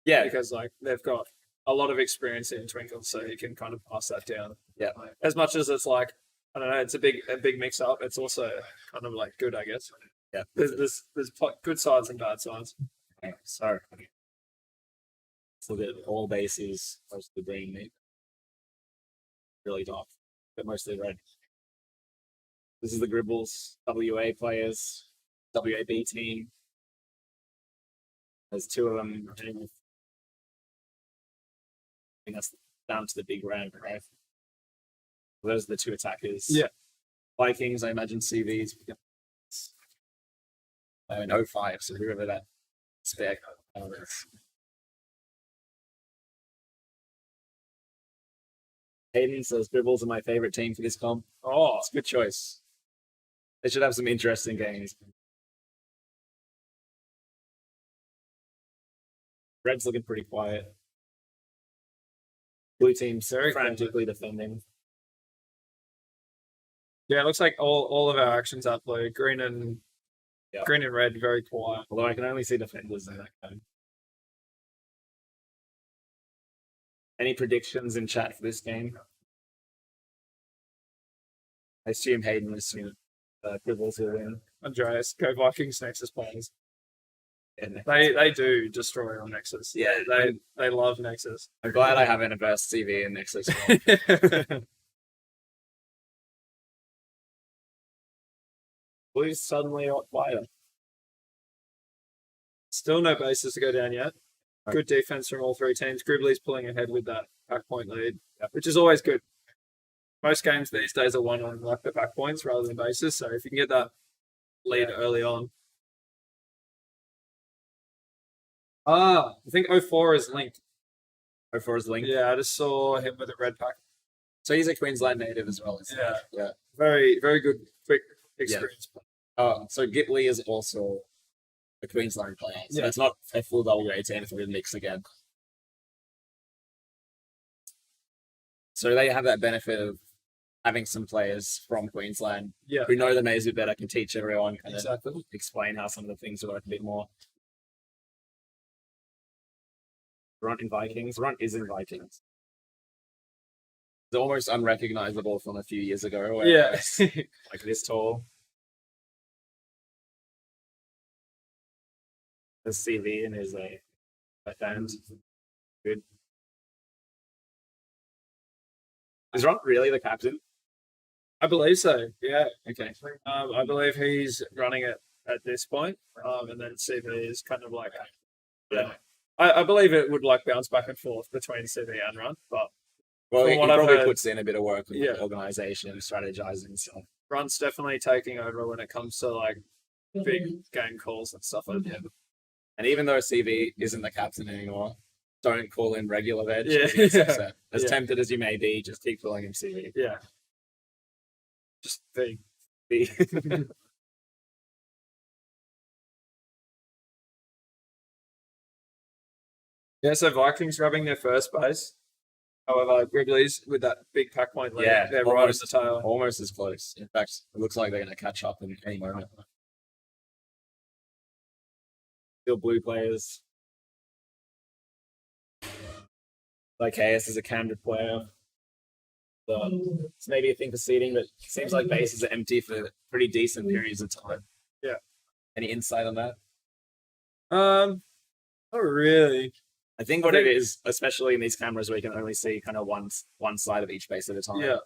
Yeah. because like they've got a lot of experience in Twinkle, so you can kind of pass that down. Yeah. Like, as much as it's like I don't know, it's a big mix up. It's also kind of like good, I guess. Yeah. There's good sides and bad sides. Okay, so let's look at all bases, most of the green meat. Really dark, but mostly red. This is the Gribbles WA players, WAB team. There's 2 of them. I think that's down to the big ramp, right? Those are the 2 attackers. Yeah. Vikings, I imagine CVs. In 05, so whoever that spare is. Hayden says Gribbles are my favorite team for this comp. Oh, It's a good choice. They should have some interesting games. Red's looking pretty quiet. Blue team's Very frantically defending. yeah. It looks like all of our actions are blue, green and Yeah. red, very quiet. Although I can only see defenders in that game. Any predictions in chat for this game? I assume Hayden was assuming Gribbles will win. Andreas, go Vikings Nexus players. And They do destroy on Nexus. Yeah, they love Nexus. I'm glad I haven't a burst CV in Nexus. Blue's suddenly a lot quieter. Still no bases to go down yet. Right. Good defense from all 3 teams. Gribbly's pulling ahead with that back point lead, which is always good. Most games these days are won on like the back points rather than bases. So if you can get that lead early on. I think 04 is linked. 04 is linked. Yeah, I just saw him with a red pack. So he's a Queensland native as well. Isn't he? Yeah. Yeah. Very, very good, quick experience. So Gitley is also a the Queensland playing. So Yeah. it's not a full WA team, it's a good mix again. So they have that benefit of having some players from Queensland Yeah, who know the maze a bit better, can teach everyone, kind of exactly. explain how some of the things work a bit more. Runt in Vikings. Runt is in Vikings. It's almost unrecognizable from a few years ago. Where Yeah. it's Like this tall. The CV and his left hand. Good. Is Runt really the captain? I believe so. Yeah. Okay. I believe he's running it at this point. And then CV is kind of like, yeah. I believe it would like bounce back and forth between CV and Run, but well, From he what I've probably heard- puts in a bit of work with Yeah. organization, strategizing stuff. Run's definitely taking over when it comes to like big game calls and stuff like that. And even though CV isn't the captain anymore, don't call him regular veg. Yeah. He gets upset. As Yeah. tempted as you may be, just keep calling him CV. Yeah. Just big. Yeah, so Vikings grabbing their first base. However, Grizzlies with that big pack point lead, Yeah, they're right at the tail. Almost as close. In fact, it looks like they're going to catch up in any moment. Still blue players. Like KS is a Camden player. So it's maybe a thing for seeding, but it seems like bases are empty for pretty decent periods of time. Yeah. Any insight on that? Not really. I think what it is, especially in these cameras where you can only see kind of one side of each base at a time. Yeah.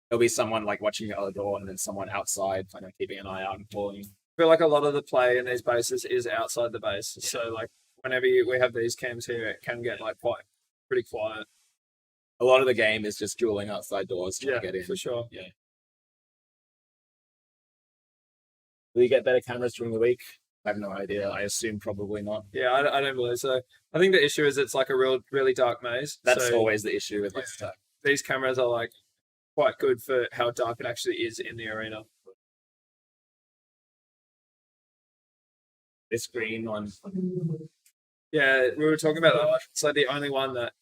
There'll be someone like watching the other door and then someone outside kind of keeping an eye out and calling. I feel like a lot of the play in these bases is outside the base. So like whenever we have these cams here, it can get like pretty quiet. A lot of the game is just dueling outside doors trying Yeah, to get in. for sure. Will you get better cameras during the week? I have no idea. I assume probably not. Yeah, I don't believe so. I think the issue is it's like a really dark maze. That's so always the issue with like stuff. these cameras are like quite good for how dark it actually is in the arena. This green one. Yeah, we were talking about that one. It's like the only one that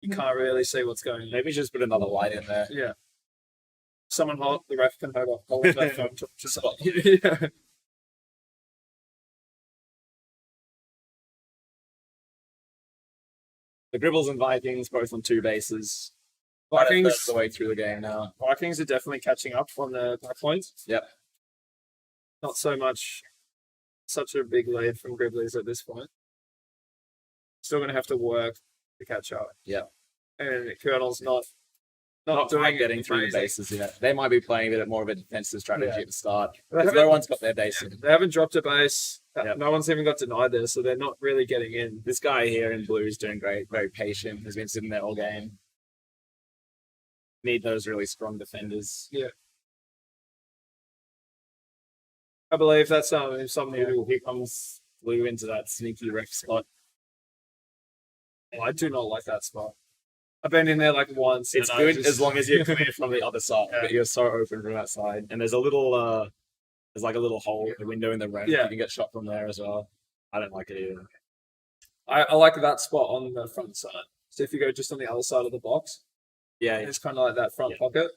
you can't really see what's going on. Maybe just put another light in there. Yeah. Someone hold the ref can hold that phone to spot. Yeah. The Gribbles and Vikings both on two bases. Vikings, The way through the game now. Vikings are definitely catching up on the back points. Yep. Not so much, such a big lead from Grizzlies at this point. Still going to have to work to catch up. Yep. And Colonel's not Not doing quite it getting through the amazing. bases yet. They might be playing a bit more of a defensive strategy Yeah. at the start. They Because haven't- no one's got their base in. They haven't dropped a base. Yep. No one's even got denied there, so they're not really getting in. This guy here in blue is doing great, very patient, has been sitting there all game. Need those really strong defenders. I believe that's Insomnia. Ooh, here comes Blue into that sneaky ref spot. I do not like that spot. I've been in there like once. It's and I good just- as long as you're clear from the other side, Yeah. but you're so open from that side. And there's a little, there's like a little hole, a window in the rim. Yeah. You can get shot from there as well. I don't like it either. I like that spot on the front side. So if you go just on the other side of the box, Yeah, it's kind of like that front Yeah. pocket.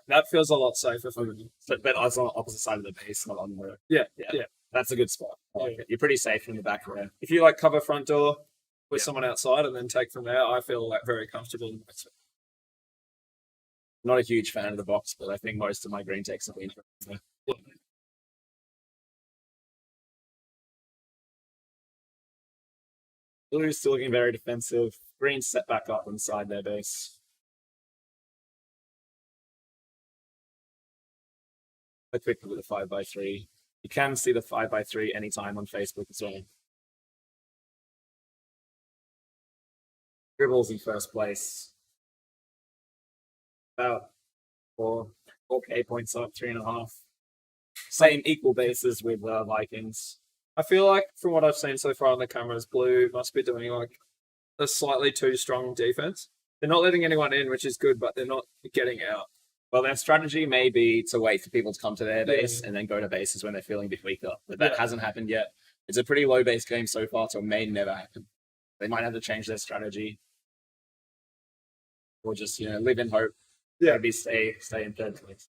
That feels a lot safer for me. but it's on the opposite side of the base, not on the. Yeah. That's a good spot. I like Yeah. it. You're pretty safe from the back there. If you like cover front door with Yeah. someone outside and then take from there, I feel like very comfortable. Not a huge fan of the box, but I think most of my green takes have been from there. Blue's still looking very defensive. Green's set back up inside their base. A quick look at the 5x3. You can see the 5x3 anytime on Facebook as well. Dribbles in first place. About 4K points up, 3.5. Same equal bases with Vikings. I feel like from what I've seen so far on the cameras, Blue must be doing like a slightly too strong defense. They're not letting anyone in, which is good, but they're not getting out. Well, their strategy may be to wait for people to come to their base and then go to bases when they're feeling a bit weaker. But that Yeah. hasn't happened yet. It's a pretty low base game so far, so it may never happen. They might have to change their strategy. Or just, live in hope. Yeah. Maybe stay in third place.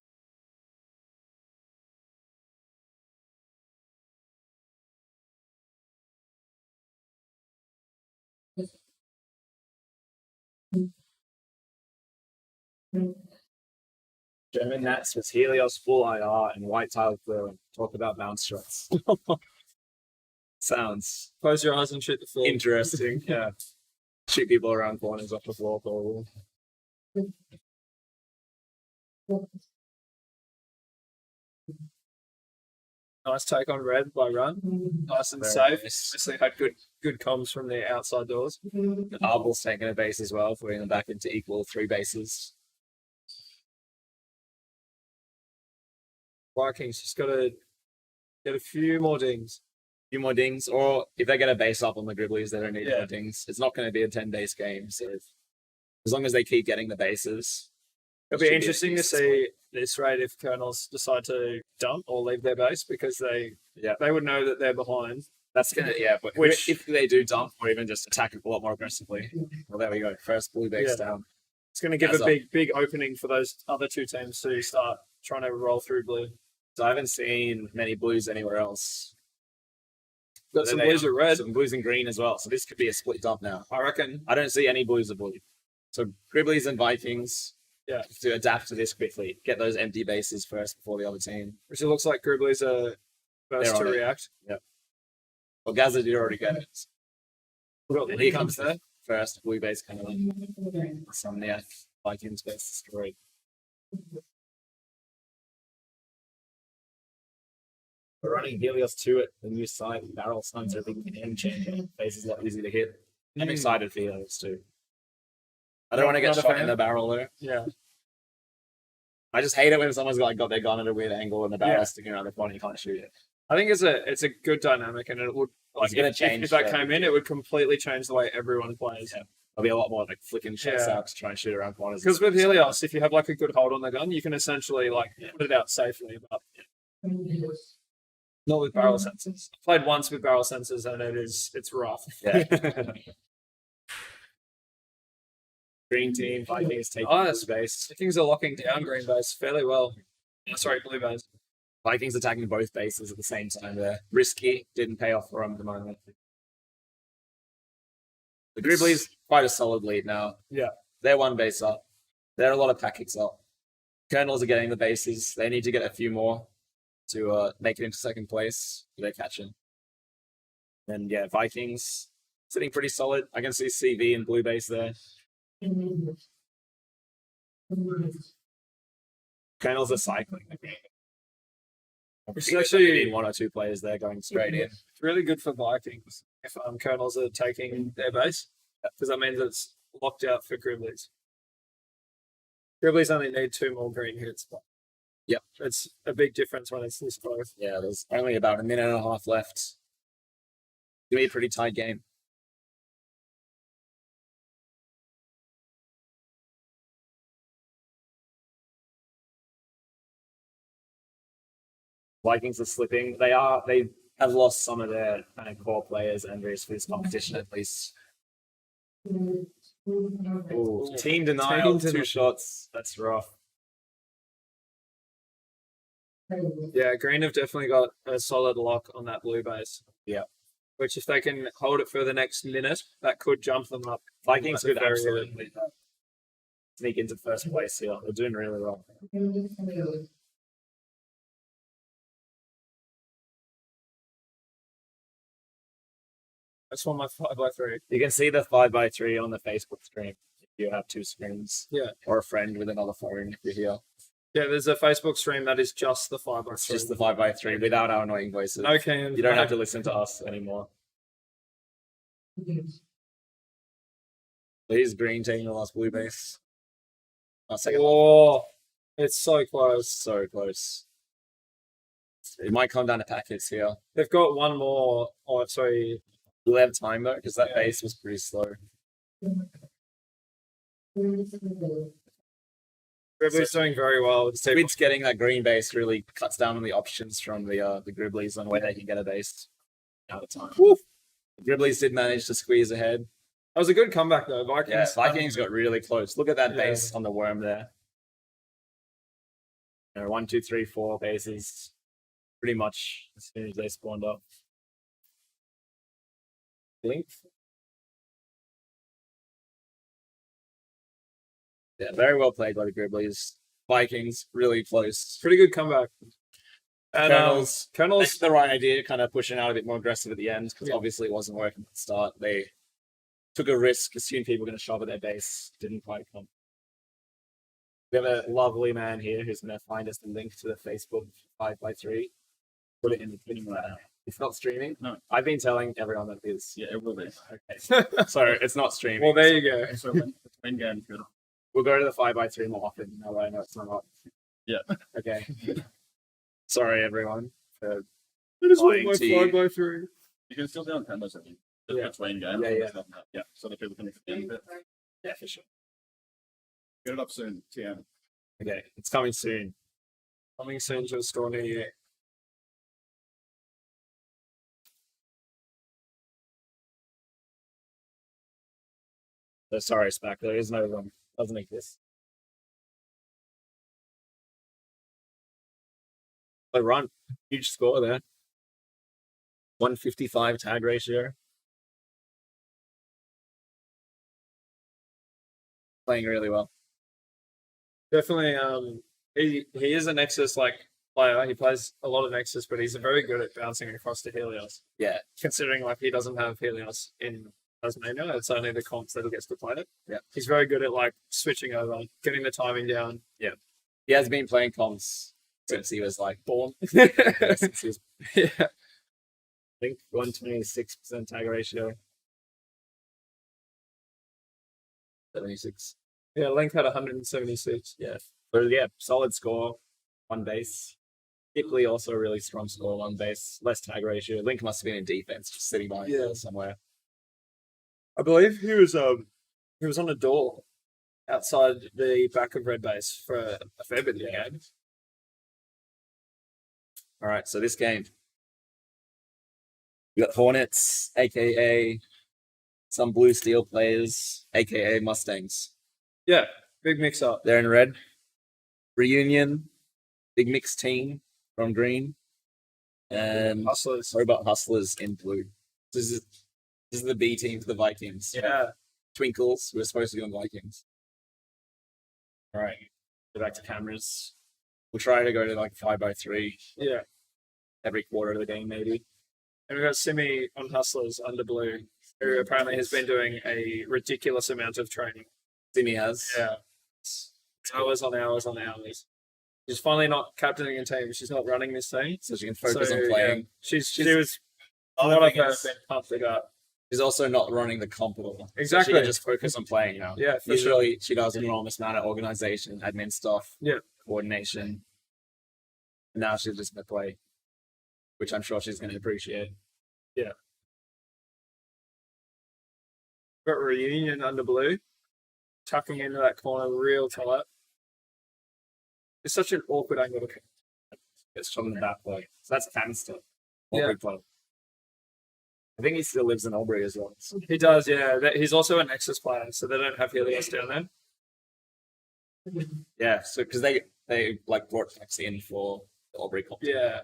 German Nats was Helios full IR and white tile clearing. Talk about bounce shots. Sounds Close your eyes and shoot the floor. interesting. Yeah. Shoot people around corners off the floor. Nice take on red by run. Nice and Very safe. nice. Obviously had good comms from the outside doors. Arbel's taking a base as well, putting them back into equal 3 bases. Vikings just got to get a few more dings. Few more dings, or if they get a base up on the Gribblies, they don't need Yeah. more dings. It's not going to be a 10 base game, so as long as they keep getting the bases. It'll it be should interesting a to decent see this rate if Colonels decide to dump or leave their base because they would know that they're behind. That's gonna but Which- if they do dump or even just attack a lot more aggressively. Well, there we go. First blue base down. It's going to give As a big opening for those other two teams to start trying to roll through blue. So I haven't seen many blues anywhere else. Got But some they blues are- or red. some blues and green as well. So this could be a split dump now. I reckon. I don't see any blues or blue. So Gribblies and Vikings. Yeah. To adapt to this quickly, get those empty bases first before the other team. Which it looks like Gribblies are first They're to on it. react. Well, Gaza did already get it. Got Here comes the first blue base coming in. Some Vikings base destroyed. We're running Helios 2 at the new site. Barrel Suns are a big game changer. Base is a lot easier to hit. I'm excited for Helios too. I don't want to get Not a shot fan. in the barrel though. Yeah. I just hate it when someone's got their gun at a weird angle and the barrel Yeah. sticking around the corner, you can't shoot it. I think it's a good dynamic and it would It's gonna if change that the- came in, it would completely change the way everyone plays. Yeah. There'll be a lot more like flicking shots Yeah. out to try and shoot around corners. Because with Helios, if you have like a good hold on the gun, you can essentially put it out safely. But not with barrel sensors. I played once with barrel sensors and it's rough. Yeah. Green team, Vikings taking Nice. base. Things are locking down green base fairly well. Sorry, blue base. Vikings attacking both bases at the same time there. Risky, didn't pay off for them at the moment. The Gribblies, quite a solid lead now. Yeah. They're 1 base up. They're a lot of pack kicks up. Colonels are getting the bases. They need to get a few more to make it into second place. They're catching. And Vikings sitting pretty solid. I can see CV and blue base there. Colonels are cycling. Which is actually 1 or 2 players there going straight in. it's really good for Vikings if Colonels are taking their base because that means it's locked out for Gribblies. Gribblies only need 2 more green hits. But Yep. It's a big difference when it's this close. Yeah, there's only about a minute and a half left. It's gonna be a pretty tight game. Vikings are slipping. They have lost some of their kind of core players and for this competition at least. Ooh, team denial, Team 2 denial. shots. That's rough. Yeah, green have definitely got a solid lock on that blue base. Yeah. Which if they can hold it for the next minute, that could jump them up. Vikings At the could very absolutely sneak into first place here. They're doing really well. That's one of my 5x3. You can see the 5x3 on the Facebook stream if you have 2 screens. Yeah. Or a friend with another phone if you're here. Yeah, there's a Facebook stream that is just the 5x3. It's just the 5x3 without our annoying voices. No cams. You don't have to listen to us anymore. Here's green taking the last blue base. Second one. Oh, it's so close. So close. It might come down to packets here. They've got one more. Oh, sorry. Will they have time though? Because that Yeah. base was pretty slow. Gribblies doing very well. With Squid's getting that green base really cuts down on the options from the Gribblies on where they can get a base. out of time. Woof. The Dribblies did manage to squeeze ahead. That was a good comeback though. Vikings. Yeah, Vikings got really close. Look at that Yeah. base on the worm there. 1, 2, 3, 4 bases. Pretty much as soon as they spawned up. Blink. Yeah, very well played by the Dribblies. Vikings, really close. Pretty good comeback. And Colonels, Colonels. that's the right idea, kind of pushing out a bit more aggressive at the end, because Yeah. obviously it wasn't working at the start. They took a risk, assumed people were going to shove at their base, didn't quite come. We have a lovely man here who's going to find us the link to the Facebook 5x3. Put it in the tweeting right now. It's not streaming? No. I've been telling everyone that it is. Yeah, it will be. Okay. So it's not streaming. Well, there you go. So when it's win game's good. We'll go to the 5x3 more often now that I know it's not up. Yeah. Okay. Sorry, everyone. For I just want Lying my to you. 5x3. You can still be on cameras, I think. Yeah. Just between games. Yeah, yeah. Yeah. So that people can extend it. yeah, for sure. Get it up soon, TM. Okay, it's coming soon. Coming soon to a store near you. So sorry, Spack. There is no one. Doesn't exist. So run. Huge score there. 155 tag ratio. Playing really well. Definitely. He is a Nexus like player. He plays a lot of Nexus, but he's very good at bouncing across to Helios. Yeah. Considering like he doesn't have Helios in Tasmania, it's only the comps that he gets to play it. Yeah. He's very good at like switching over, getting the timing down. He has been playing comps since he was like Born. since he was, Yeah. I think 126% tag ratio. 76. Yeah, Link had 176. Yeah. But yeah, solid score, one base. Hickley also a really strong score, one base, less tag ratio. Link must have been in defense, just sitting by Yeah. somewhere. I believe he was on a door outside the back of red base for a fair bit of the game. All right, so this game, we got Hornets, aka some Blue Steel players, aka Mustangs. Yeah, big mix up. They're in red. Reunion, big mixed team from green, and Hustlers. Hobart Hustlers in blue. This is the B team for the Vikings. Yeah. Twinkles, who are supposed to be on Vikings. All right, go back to cameras. We'll try to go to like 5x3 Yeah. every quarter of the game, maybe. And we've got Simi on Hustlers under blue, who apparently has been doing a ridiculous amount of training. Simi has. Yeah. It's hours on hours on hours. She's finally not captaining a team. She's not running this team. So she can focus So, on playing. yeah, she was a Other lot of thing her is- been pumped it up. She's also not running the comp at all. Exactly. So she can just focus on playing now. Yeah, for sure. Usually she does an enormous amount of organization, admin stuff, Yeah. coordination. And now she's just going to play, which I'm sure she's going to appreciate. Got Reunion under blue, tucking into that corner real tight. It's such an awkward angle to It's from the back play. So that's Canster. Yeah. Aubrey play. I think he still lives in Albury as well. So He does, yeah. He's also a Nexus player, so they don't have Helios down there. yeah, so because they like brought Tex in for the Albury comp. Yeah.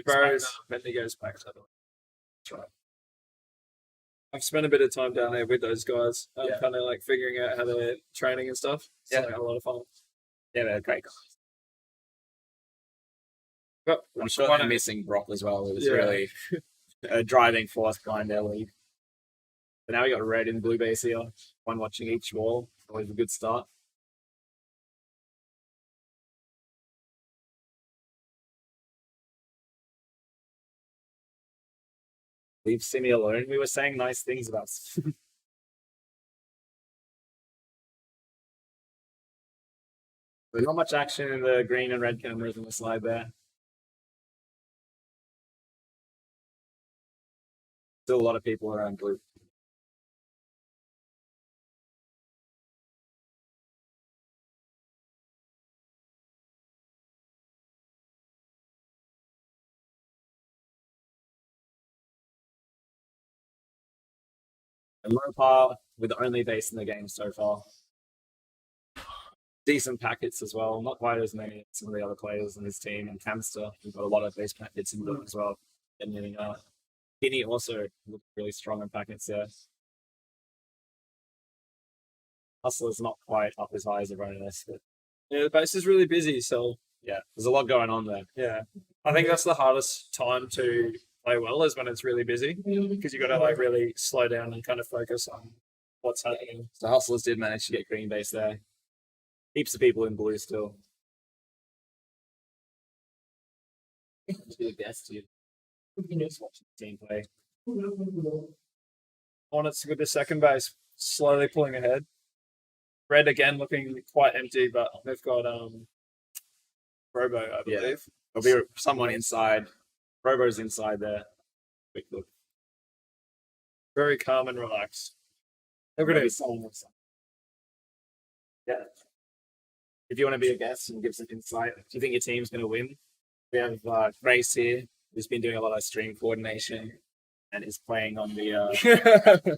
Burrows, Bendigo's back to them. That's right. I've spent a bit of time down there with those guys. Yeah. Kind of like figuring out how they're training and stuff. It's Yeah. like a lot of fun. Yeah, they're great guys. But I'm sure one they're of- missing Brock as well. It was Yeah. really a driving force behind their league. But now we got red and blue base here. One watching each wall. Always a good start. Leave Simi alone. We were saying nice things about. There's not much action in the green and red cameras on the slide there. Still a lot of people around blue. And low par with the only base in the game so far. Decent packets as well, not quite as many as some of the other players in his team. And Camster, we've got a lot of base packets in them as well. And Guinea also looked really strong in packets there. Hustler's not quite up as high as everyone else, but Yeah, the base is really busy, so yeah, there's a lot going on there. yeah. I think that's the hardest time to play well is when it's really busy because you got to like really slow down and kind of focus on what's happening. So Hustlers did manage to get green base there. Heaps of people in blue still. Just be the best you just watch the team play. Hornets with the second base slowly pulling ahead. Red again looking quite empty, but they've got Robo, I Yeah. believe. There'll be someone inside. Robo's inside there. Quick look. Very calm and relaxed. Look at Maybe it. someone inside. Yeah. If you want to be a guest and give some insight, do you think your team's going to win? We have Grace here, who's been doing a lot of stream coordination and is playing on the.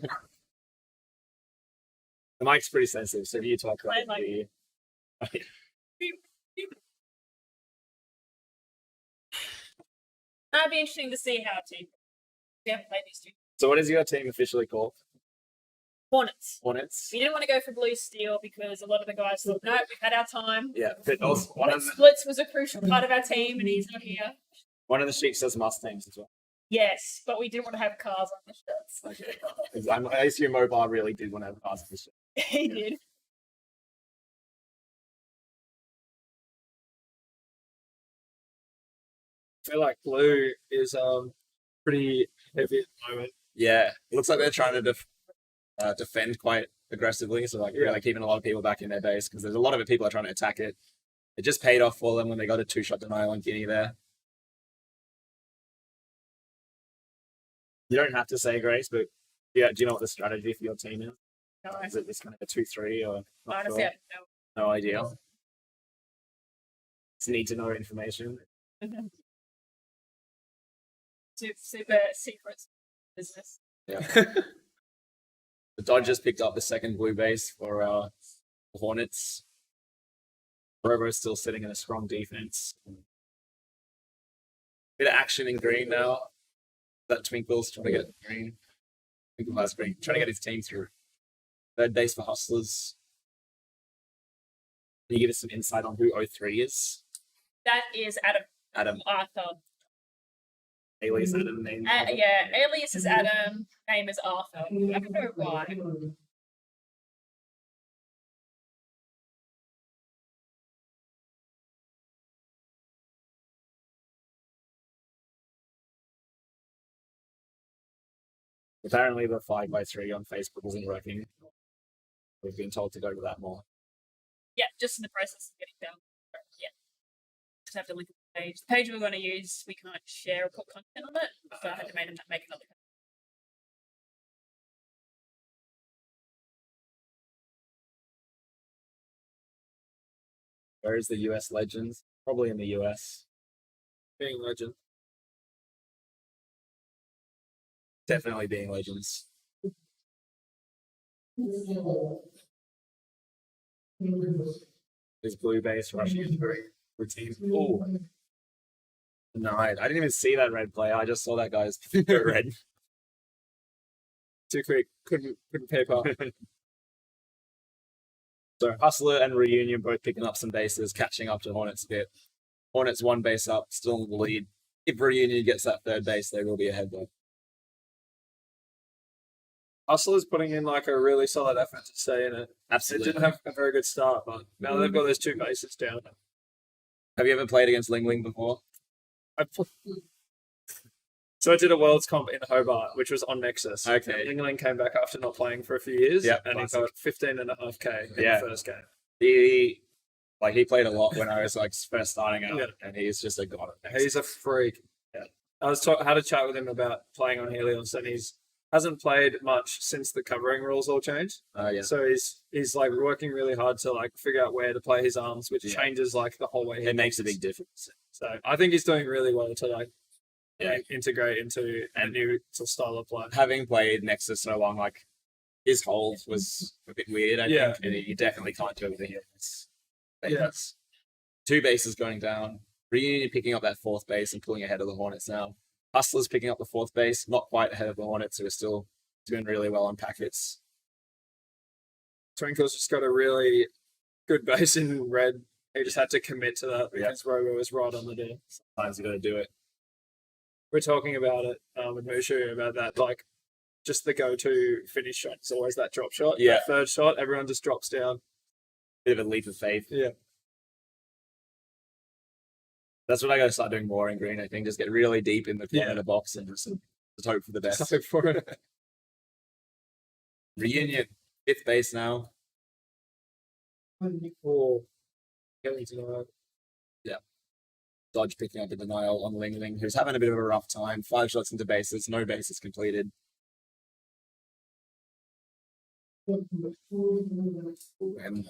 The mic's pretty sensitive, so if you talk about the. That'd be interesting to see how to. We haven't played these two. So, what is your team officially called? Hornets. Hornets. We didn't want to go for blue steel because a lot of the guys thought, no, we've had our time. Yeah, but also But Splits was a crucial part of our team, and he's not here. one of the sheets says Mustangs as well. Yes, but we didn't want to have cars on the shirts. I assume Mobile really did want to have cars for the shit. He did. I feel like blue is pretty heavy at the moment. Yeah, it looks like they're trying to defend quite aggressively. So, like, really keeping a lot of people back in their base because there's a lot of people are trying to attack it. It just paid off for them when they got a 2-shot denial on Guinea there. You don't have to say Grace, but yeah, do you know what the strategy for your team is? No, Is it just kind of a 2-3 or not honestly, sure? I don't No idea. Just need to know information. know. Super secret business. Yeah. The Dodgers picked up the second blue base for Hornets. Robo's still sitting in a strong defense. Bit of action in green now. That Twinkle's trying to get green. Twinkle has green. Trying to get his team through. Third base for Hustlers. Can you give us some insight on who 03 is? That is Adam Adam. Arthur. Alias Adam name. Yeah, alias is Adam, name is Arthur. I don't know why. Apparently the 5x3 on Facebook isn't working. We've been told to go to that more. Yeah, just in the process of getting done. Yeah. Just have to link the page. The page we're going to use, we can't share or put content on it, so I had to make another page. Where is the US Legends? Probably in the US. Being legend. Definitely being Legends. Is blue base rushing into the routine. Oh. Denied. I didn't even see that red play. I just saw that guy's red. Too quick. Couldn't keep up. So Hustler and Reunion both picking up some bases, catching up to Hornets a bit. Hornets one base up, still in the lead. If Reunion gets that third base, they will be ahead though. Hustler's putting in like a really solid effort to stay in it. It Absolutely. didn't have a very good start, but now they've got those two bases down. Have you ever played against Ling Ling before? So I did a Worlds comp in Hobart, which was on Nexus. Okay. And England came back after not playing for a few years, Yep, and classic. he got 15.5k in Yeah. the first game. He played a lot when I was like first starting out, Yeah. and he's just a god. at Nexus. He's a freak. Yeah. I had a chat with him about playing on Helios, and he's hasn't played much since the covering rules all changed. Yeah. So he's like working really hard to like figure out where to play his arms, which Yeah. changes like the whole way. he It makes a plays. big difference. So I think he's doing really well to like Yeah. integrate into a new style of play. Having played Nexus so long, like his hold was a bit weird. I Yeah. think and you definitely can't do it with him. Yeah. Two bases going down. Reunion picking up that fourth base and pulling ahead of the Hornets now. Hustlers picking up the fourth base, not quite ahead of the Hornets, who are still doing really well on packets. Twinkle's just got a really good base in red. He just had to commit to that because Robo was right on the day. Sometimes you got to do it. We're talking about it with Mushu about that, like just the go-to finish shot is always that drop shot. Yeah. That third shot, everyone just drops down. Bit of a leap of faith. Yeah. That's what I got to start doing more in green. I think just get really deep in the corner of the box and just hope for the best. Just hope for it. Reunion, fifth base now. Oh, getting to know. Dodge picking up a denial on Ling Ling, who's having a bit of a rough time. 5 shots into bases, no bases completed. And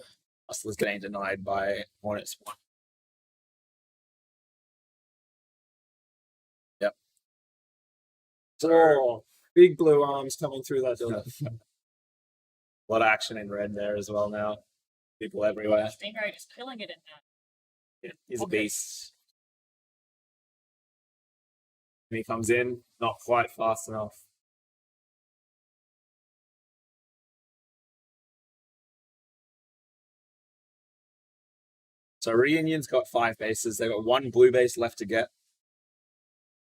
Hustler's getting denied by Hornets. Yep. Oh, big blue arms coming through that door. A lot of action in red there as well now. People everywhere. Stingray just killing it in that. Yeah, he's a beast. And he comes in, not quite fast enough. So Reunion's got 5 bases. They've got 1 blue base left to get.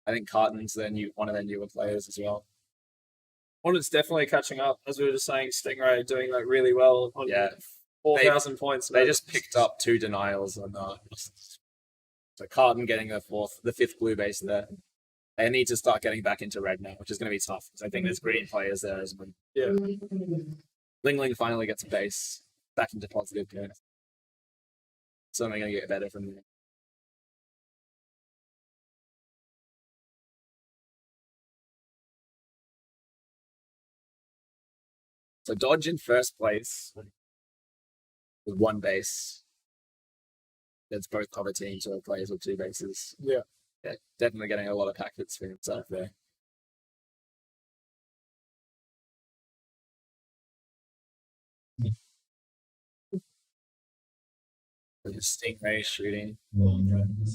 I think Carton's one of their newer players as well. Hornets definitely catching up, as we were just saying. Stingray doing like really well on 4,000 points. They just picked up 2 denials on so Carton getting the 5th blue base there. They need to start getting back into red now, which is going to be tough because I think there's green players there as well. Yeah. Ling Ling finally gets a base back into positive gear. So they're going to get better from there. So Dodge in first place with 1 base. That's both cover teams who are players with 2 bases. Yeah. Yeah, definitely getting a lot of packets for himself there. Stingray shooting,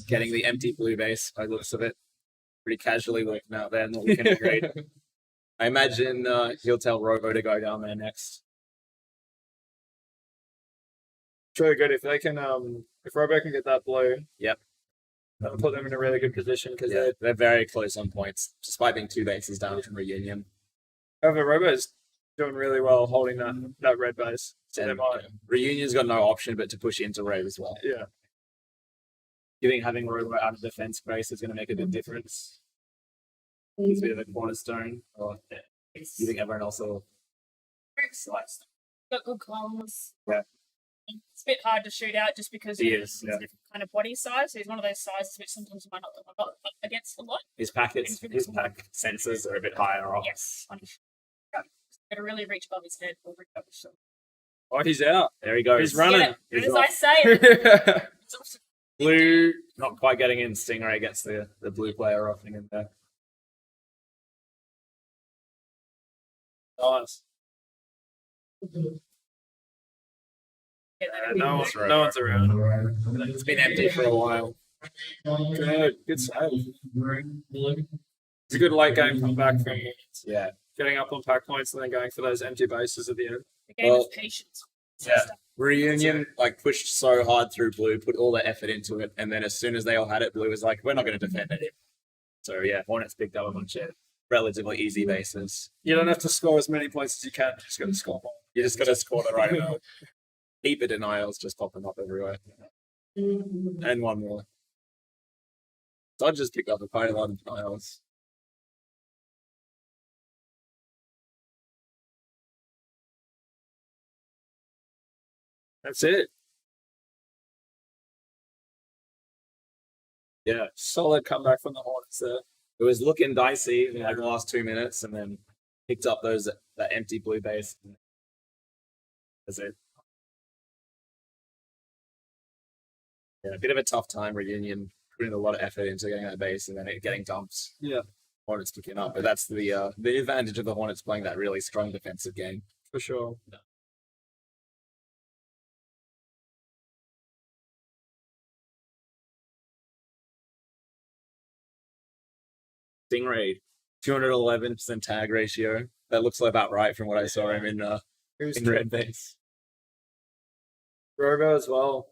getting the empty blue base by the looks of it. Pretty casually looking out there, not looking great. I imagine he'll tell Robo to go down there next. It's really good if they can. If Robo can get that blue, Yep. that'll put them in a really good position because They're very close on points, despite being 2 bases down from Reunion. however, Robo's doing really well holding that red base. So they And, might, Reunion's got no option but to push into red as well. yeah. You think having Robo out of defense base is going to make a big difference? He's a bit of a cornerstone. Or you think everyone else will slice? Got good claws. Yeah. It's a bit hard to shoot out just because He he's is, a yeah. different kind of body size. So he's one of those sizes which sometimes you might not come up against a lot. His pack sensors are a bit higher off. Yes. Got to really reach above his head or reach above his shoulder. Oh, he's out. There he goes. He's running. Yeah, He's as off. I say it. Blue, not quite getting in. Stingray gets the blue player off in there. Nice. No one's around. It's been empty for a while. Good save. It's a good late game comeback from Yeah. getting up on pack points and then going for those empty bases at the end. The game Well, of patience. Yeah. Reunion pushed so hard through blue, put all their effort into it, and then as soon as they all had it, blue was like, we're not going to defend it. So yeah, Hornets picked up a bunch of relatively easy bases. You don't have to score as many points as you can. You just got to score more. You just got to score the right amount. Heap of denials just popping up everywhere. And one more. Dodge just picked up quite a lot of denials. That's it. Yeah. Solid comeback from the Hornets there. It was looking dicey in the last 2 minutes, and then picked up that empty blue base. That's it. Yeah, a bit of a tough time. Reunion putting a lot of effort into getting that base, and then it getting dumped. Yeah. Hornets picking up, but that's the advantage of the Hornets playing that really strong defensive game. for sure. Stingray, 211% tag ratio. That looks about right from what I saw him Who's in red base. Robo as well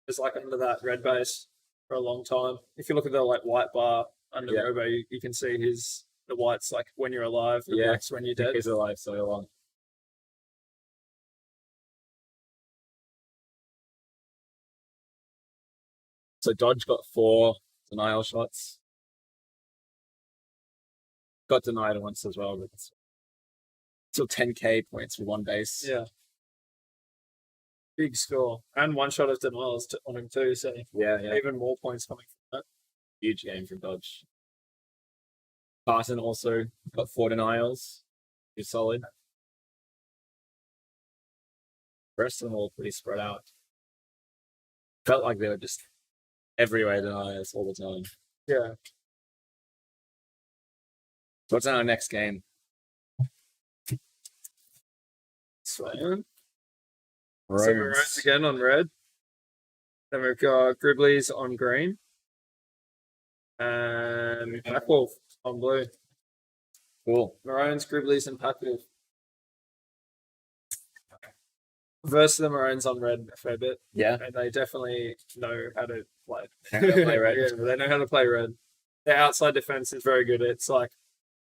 is like under that red base for a long time. If you look at the like white bar under Yeah. Robo, you can see the white's like when you're alive, the Yeah. black's when you're dead. He's alive so long. So Dodge got 4 denial shots. Got denied once as well, but it's still 10k points for one base. Yeah. Big score. And one shot of denials on him too, so Yeah. even more points coming from that. Huge game from Dodge. Barton also got 4 denials. He's solid. The rest of them all pretty spread out. Felt like they were just everywhere denials all the time. Yeah. So what's our next game? So Maroons. Maroons again on red. Then we've got Gribblies on green. And Packwolf on blue. Cool. Maroons, Gribblies, and Packwolf. Versus the Maroons on red a fair bit. Yeah. And they definitely know how to play. They know how to play red. Yeah, they know how to play red. Their outside defense is very good. It's like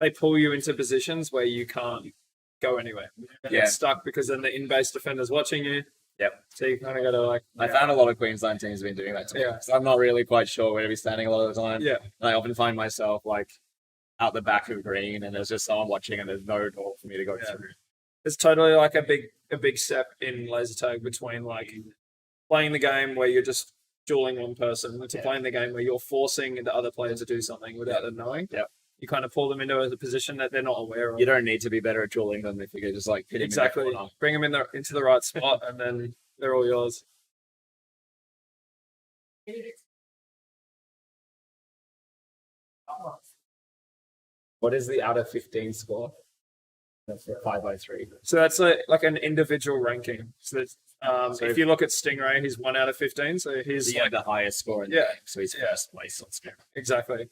they pull you into positions where you can't go anywhere. And Yeah. It's stuck because then the in-base defender's watching you. Yep. So you kind of got to like. I found a lot of Queensland teams have been doing that to me. Yeah. So I'm not really quite sure where to be standing a lot of the time. Yeah. And I often find myself like out the back of green and there's just someone watching and there's no door for me to go Yeah. through. It's totally like a big step in laser tag between like playing the game where you're just dueling one person to playing the game where you're forcing the other player to do something without them knowing. Yep. You kind of pull them into a position that they're not aware of. You don't need to be better at dueling than if you could just like hit him Exactly. in the corner. Bring them into the right spot and then they're all yours. What is the out of 15 score? That's a 5x3. So that's like an individual ranking. So that's, So if you look at Stingray, he's 1 out of 15. So he's He had the highest score in the Yeah. game, so he's first place on score. exactly.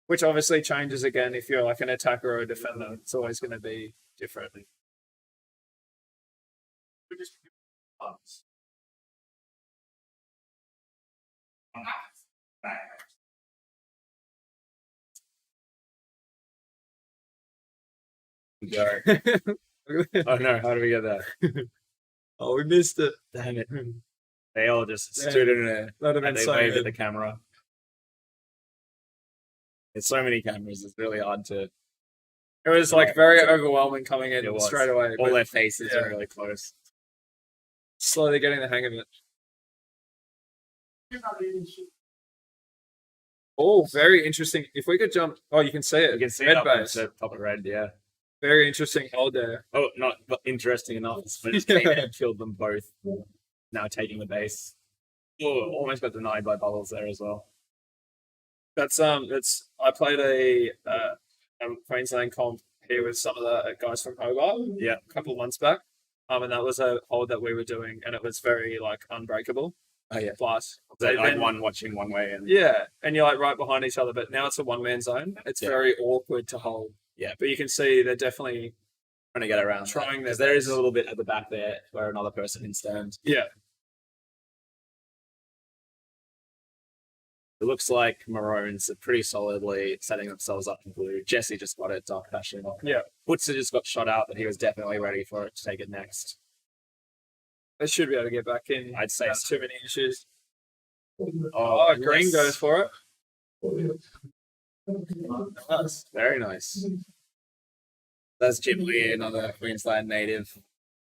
Which obviously changes again if you're like an attacker or a defender. It's always going to be different. Go. Oh no, how do we get that? Oh, we missed it. Damn it. They all just Yeah. stood in there That'd have been and they so waved at good. the camera. There's so many cameras, it's really hard to. It was like very overwhelming coming in It was. straight away. All but their faces yeah. are really close. slowly getting the hang of it. Oh, very interesting. If we could jump, oh, you can see it. You can see red it up base. the top of red, yeah. Very interesting hold there. Oh, not but interesting enough. But it's Yeah. came and killed them both. Now taking the base. Oh, almost got denied by Bubbles there as well. That's I played a Queensland comp here with some of the guys from Hobart. Yeah. A couple of months back. And that was a hold that we were doing, and it was very like unbreakable. Oh yeah. But So they like then- one watching one way and yeah, and you're like right behind each other. But now it's a one man zone. It's Yeah. very awkward to hold. Yeah. But you can see they're definitely trying to get around. Trying their because there is best. a little bit at the back there where another person can stand. yeah. It looks like Maroons are pretty solidly setting themselves up in blue. Jesse just got it, Dark Passion. Yeah. Putzer just got shot out, but he was definitely ready for it to take it next. They should be able to get back in. I'd say Not so. too many issues. Oh, Oh, green yes. goes for it. Nice. Very nice. That's Jim Lee, another Queensland native.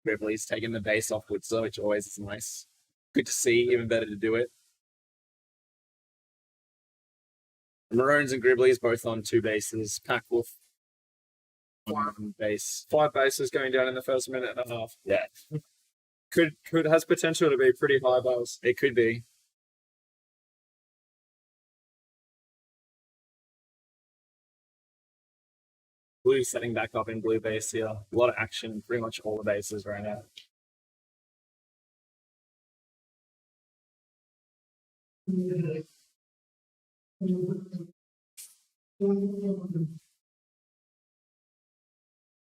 Gribblies taking the base off Putzer, which always is nice. Good to see, even better to do it. Maroons and Gribblies both on 2 bases. Packwolf on 1 base. 5 bases going down in the first minute and a half. Yeah, Could has potential to be pretty high bars. it could be. Blue setting back up in blue base here. A lot of action, pretty much all the bases right now.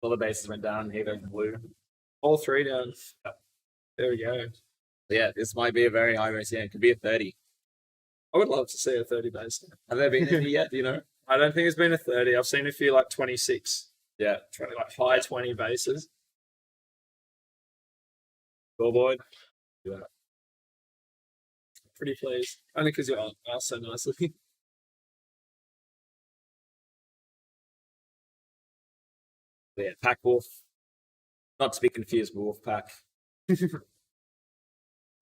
All the bases went down. Here goes blue. All three down. There we go. Yeah, this might be a very high base. Yeah, it could be a 30. I would love to see a 30 base. Have there been any yet? Do you know? I don't think it's been a 30. I've seen a few like 26. Yeah. Like high 20 bases. Scoreboard. Yeah. Pretty pleased. Only because you asked so nicely. Yeah, Pack Wolf. Not to be confused with Wolf Pack.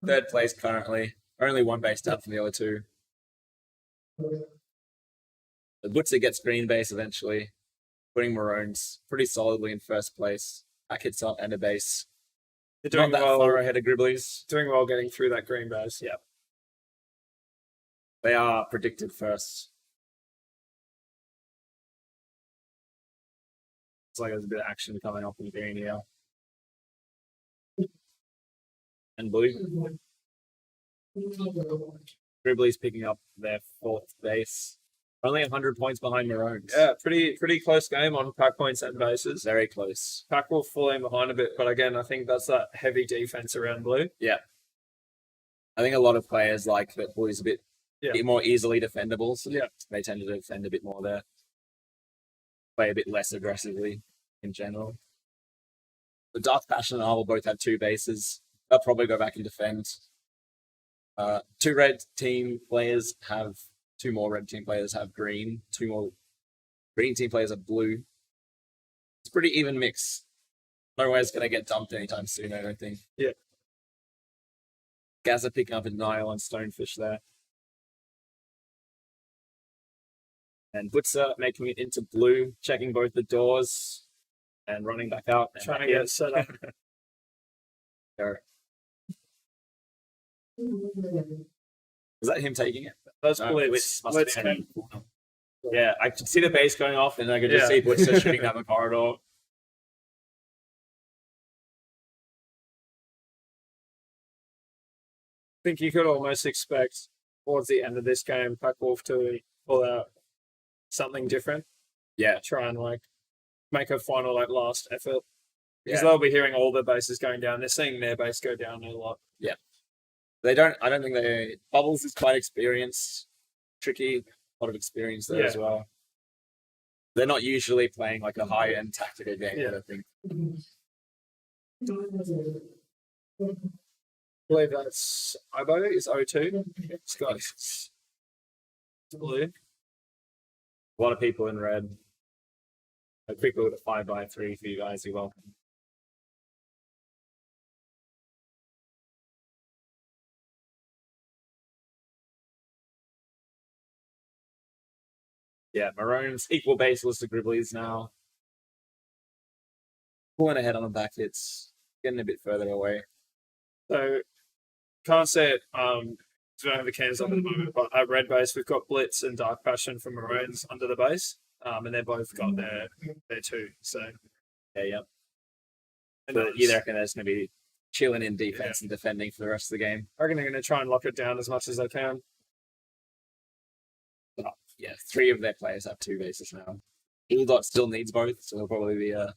Third place currently. Only one base down from the other two. The Butzer gets green base eventually, putting Maroons pretty solidly in first place. Pack hits up and a base. They're Not doing that well. far ahead of Gribblies. Doing well getting through that green base. Yeah. They are predicted first. It's like there's a bit of action coming up in green here. And blue. Gribblies picking up their fourth base. Only 100 points behind Maroons. Yeah, pretty close game on pack points and bases. Very close. Pack will fall in behind a bit, but again, I think that's that heavy defense around blue. I think a lot of players like that blue's a bit more easily defendable, so Yeah. they tend to defend a bit more there. Play a bit less aggressively in general. The Dark Passion and I will both have two bases. They'll probably go back and defend. Two red team players have two more red team players have green. Two more green team players have blue. It's a pretty even mix. Nowhere's going to get dumped anytime soon, I don't think. Yeah. Gaza picking up a Nile and Stonefish there. And Butzer making it into blue, checking both the doors and running back out. and Trying to back in. get set up. There. Is that him taking it? Those No, blitz. must Blitz have came. been. Yeah, I could see the base going off, and I could just see Butzer shooting down the corridor. I think you could almost expect towards the end of this game, Pack Wolf to pull out something different. Yeah. Try and like make a final like last effort. Because Yeah. they'll be hearing all the bases going down. They're seeing their base go down a lot. I don't think they. Bubbles is quite experienced. Tricky, a lot of experience there as well. They're not usually playing like a high end tactical game, I don't think. I believe that's Ibo is 0-2. It's got it's blue. A lot of people in red. A quick look at 5x3 for you guys. You're welcome. Yeah, Maroons equal baseless to Gribblies now. Pulling ahead on the back hits, getting a bit further away. So can't say it. We don't have the cans up at the moment, but at red base we've got Blitz and Dark Passion from Maroons under the base, and they're both got their two. So Yeah. and But you reckon there's going to be chilling in defense and defending for the rest of the game? I reckon they're going to try and lock it down as much as they can. Yeah, 3 of their players have 2 bases now. Bulldot still needs both, so he'll probably be a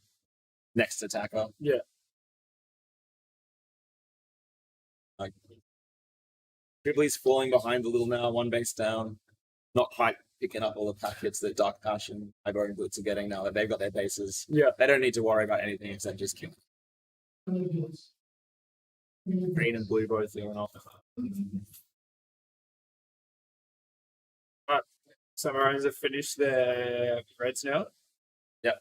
next attacker. Yeah. Like Gribblies falling behind a little now, 1 base down. Not quite picking up all the packets that Dark Passion, Ibo, and Blitz are getting now that they've got their bases. Yeah. They don't need to worry about anything except just killing. Green and blue both going off. So Maroons have finished their reds now. Yep.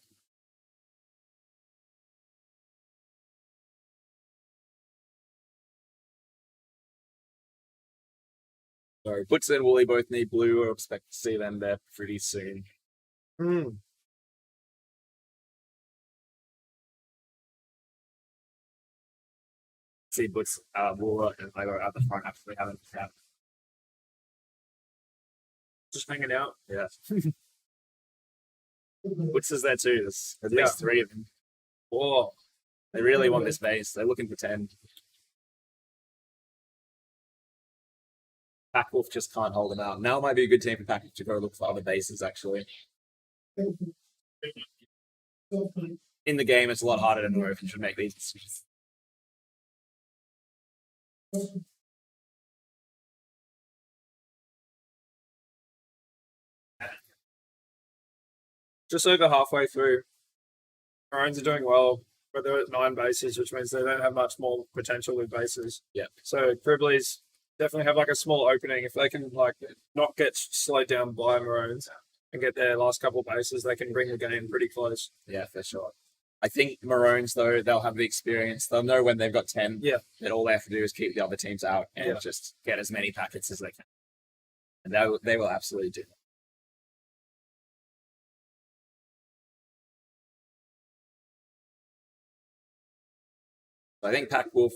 So Butzer and Wooly both need blue. I expect to see them there pretty soon. See Butz, Wooler and Ibo at the front actually haven't had. Just hanging out. Yeah. Woods is there too. There's at Yeah. least 3 of them. Whoa. They really want this base. They're looking for 10. Packwolf just can't hold them out. Now might be a good team for Packwolf to go look for other bases, actually. In the game, it's a lot harder to know if you should make these decisions. Just over halfway through. Maroons are doing well, but they're at 9 bases, which means they don't have much more potential with bases. Yeah. So Grizzlies definitely have like a small opening. If they can like not get slowed down by Maroons and get their last couple bases, they can bring the game pretty close. Yeah, for sure. I think Maroons, though, they'll have the experience. They'll know when they've got 10. Yeah. That all they have to do is keep the other teams out and just get as many packets as they can. And they will absolutely do that. I think Packwolf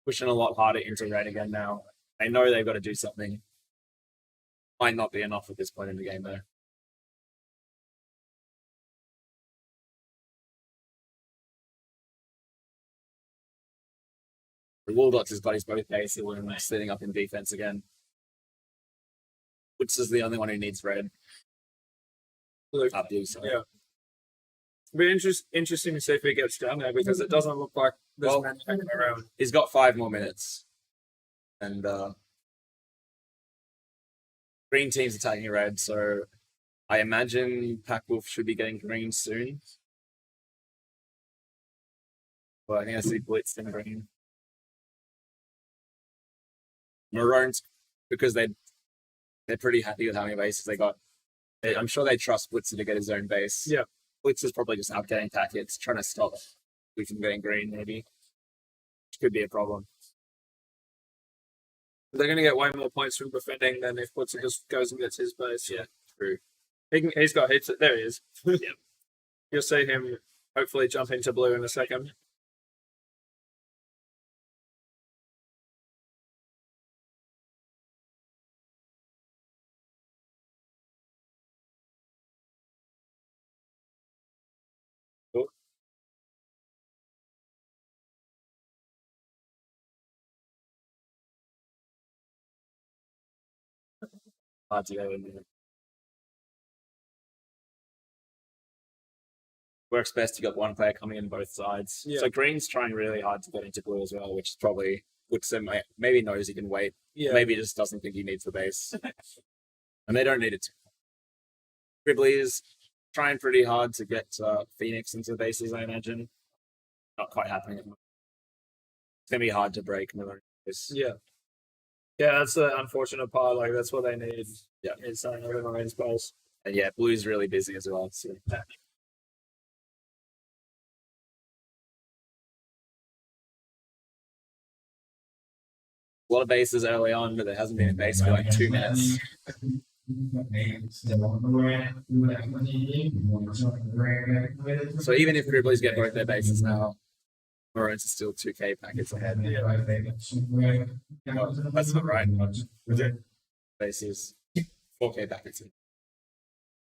pushing a lot harder into red again now. They know they've got to do something. Might not be enough at this point in the game, though. The Waldots has got his both bases and sitting up in defense again. Woods is the only one who needs red. Up blue, sorry. Yeah. It'll be interesting to see if he gets down there because it doesn't look like there's many hanging around. He's got 5 more minutes. And green team's attacking red, so I imagine Packwolf should be getting green soon. Well, I think I see Blitz in green. Maroons, because they're pretty happy with how many bases they got. I'm sure they trust Blitzer to get his own base. Yeah. Blitz is probably just out getting packets, trying to stop we from getting green, maybe. Which could be a problem. They're going to get way more points from defending than if Blitzer just goes and gets his base. Yeah, true. He's got hits. There he is. Yep. You'll see him hopefully jump into blue in a second. Hard to go in there. Works best. You got one player coming in both sides. Yeah. So green's trying really hard to get into blue as well, which is probably Woodson maybe knows he can wait. Yeah. Maybe he just doesn't think he needs the base. And they don't need it to. Grizzlies trying pretty hard to get Phoenix into the bases, I imagine. Not quite happening at the moment. It's gonna be hard to break Miller. Yeah. Yeah, that's the unfortunate part. Like, that's what they need. Yeah. Is the Marines base. And yeah, blue's really busy as well. So. A lot of bases early on, but there hasn't been a base for like 2 minutes. So even if Grizzlies get both their bases now, Maroons are still 2k packets ahead. No, that's not right. Bases 4k packets.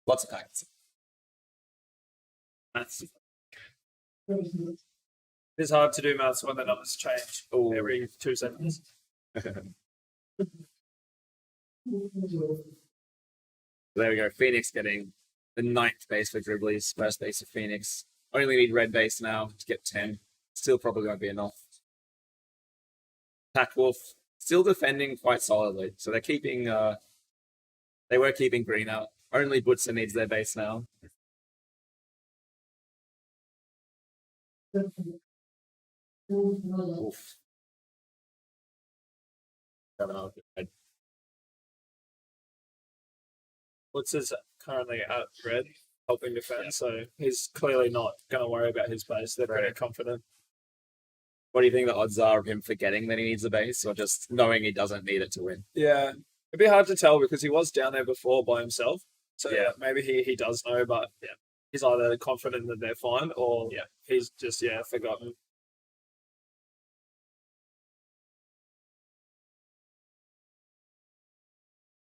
Lots of packets. That's It's hard to do maths when the numbers change every 2 seconds. There we go. Phoenix getting the 9th base for Grizzlies. First base of Phoenix. Only need red base now to get 10. Still probably won't be enough. Packwolf still defending quite solidly. So they're keeping they were keeping green out. Only Butzer needs their base now. Oof. What's his currently at red, helping defend, so he's clearly not going to worry about his base. They're pretty confident. What do you think the odds are of him forgetting that he needs a base, or just knowing he doesn't need it to win? Yeah, it'd be hard to tell because he was down there before by himself. So Yeah. maybe he does know, but he's either confident that they're fine or he's just forgotten.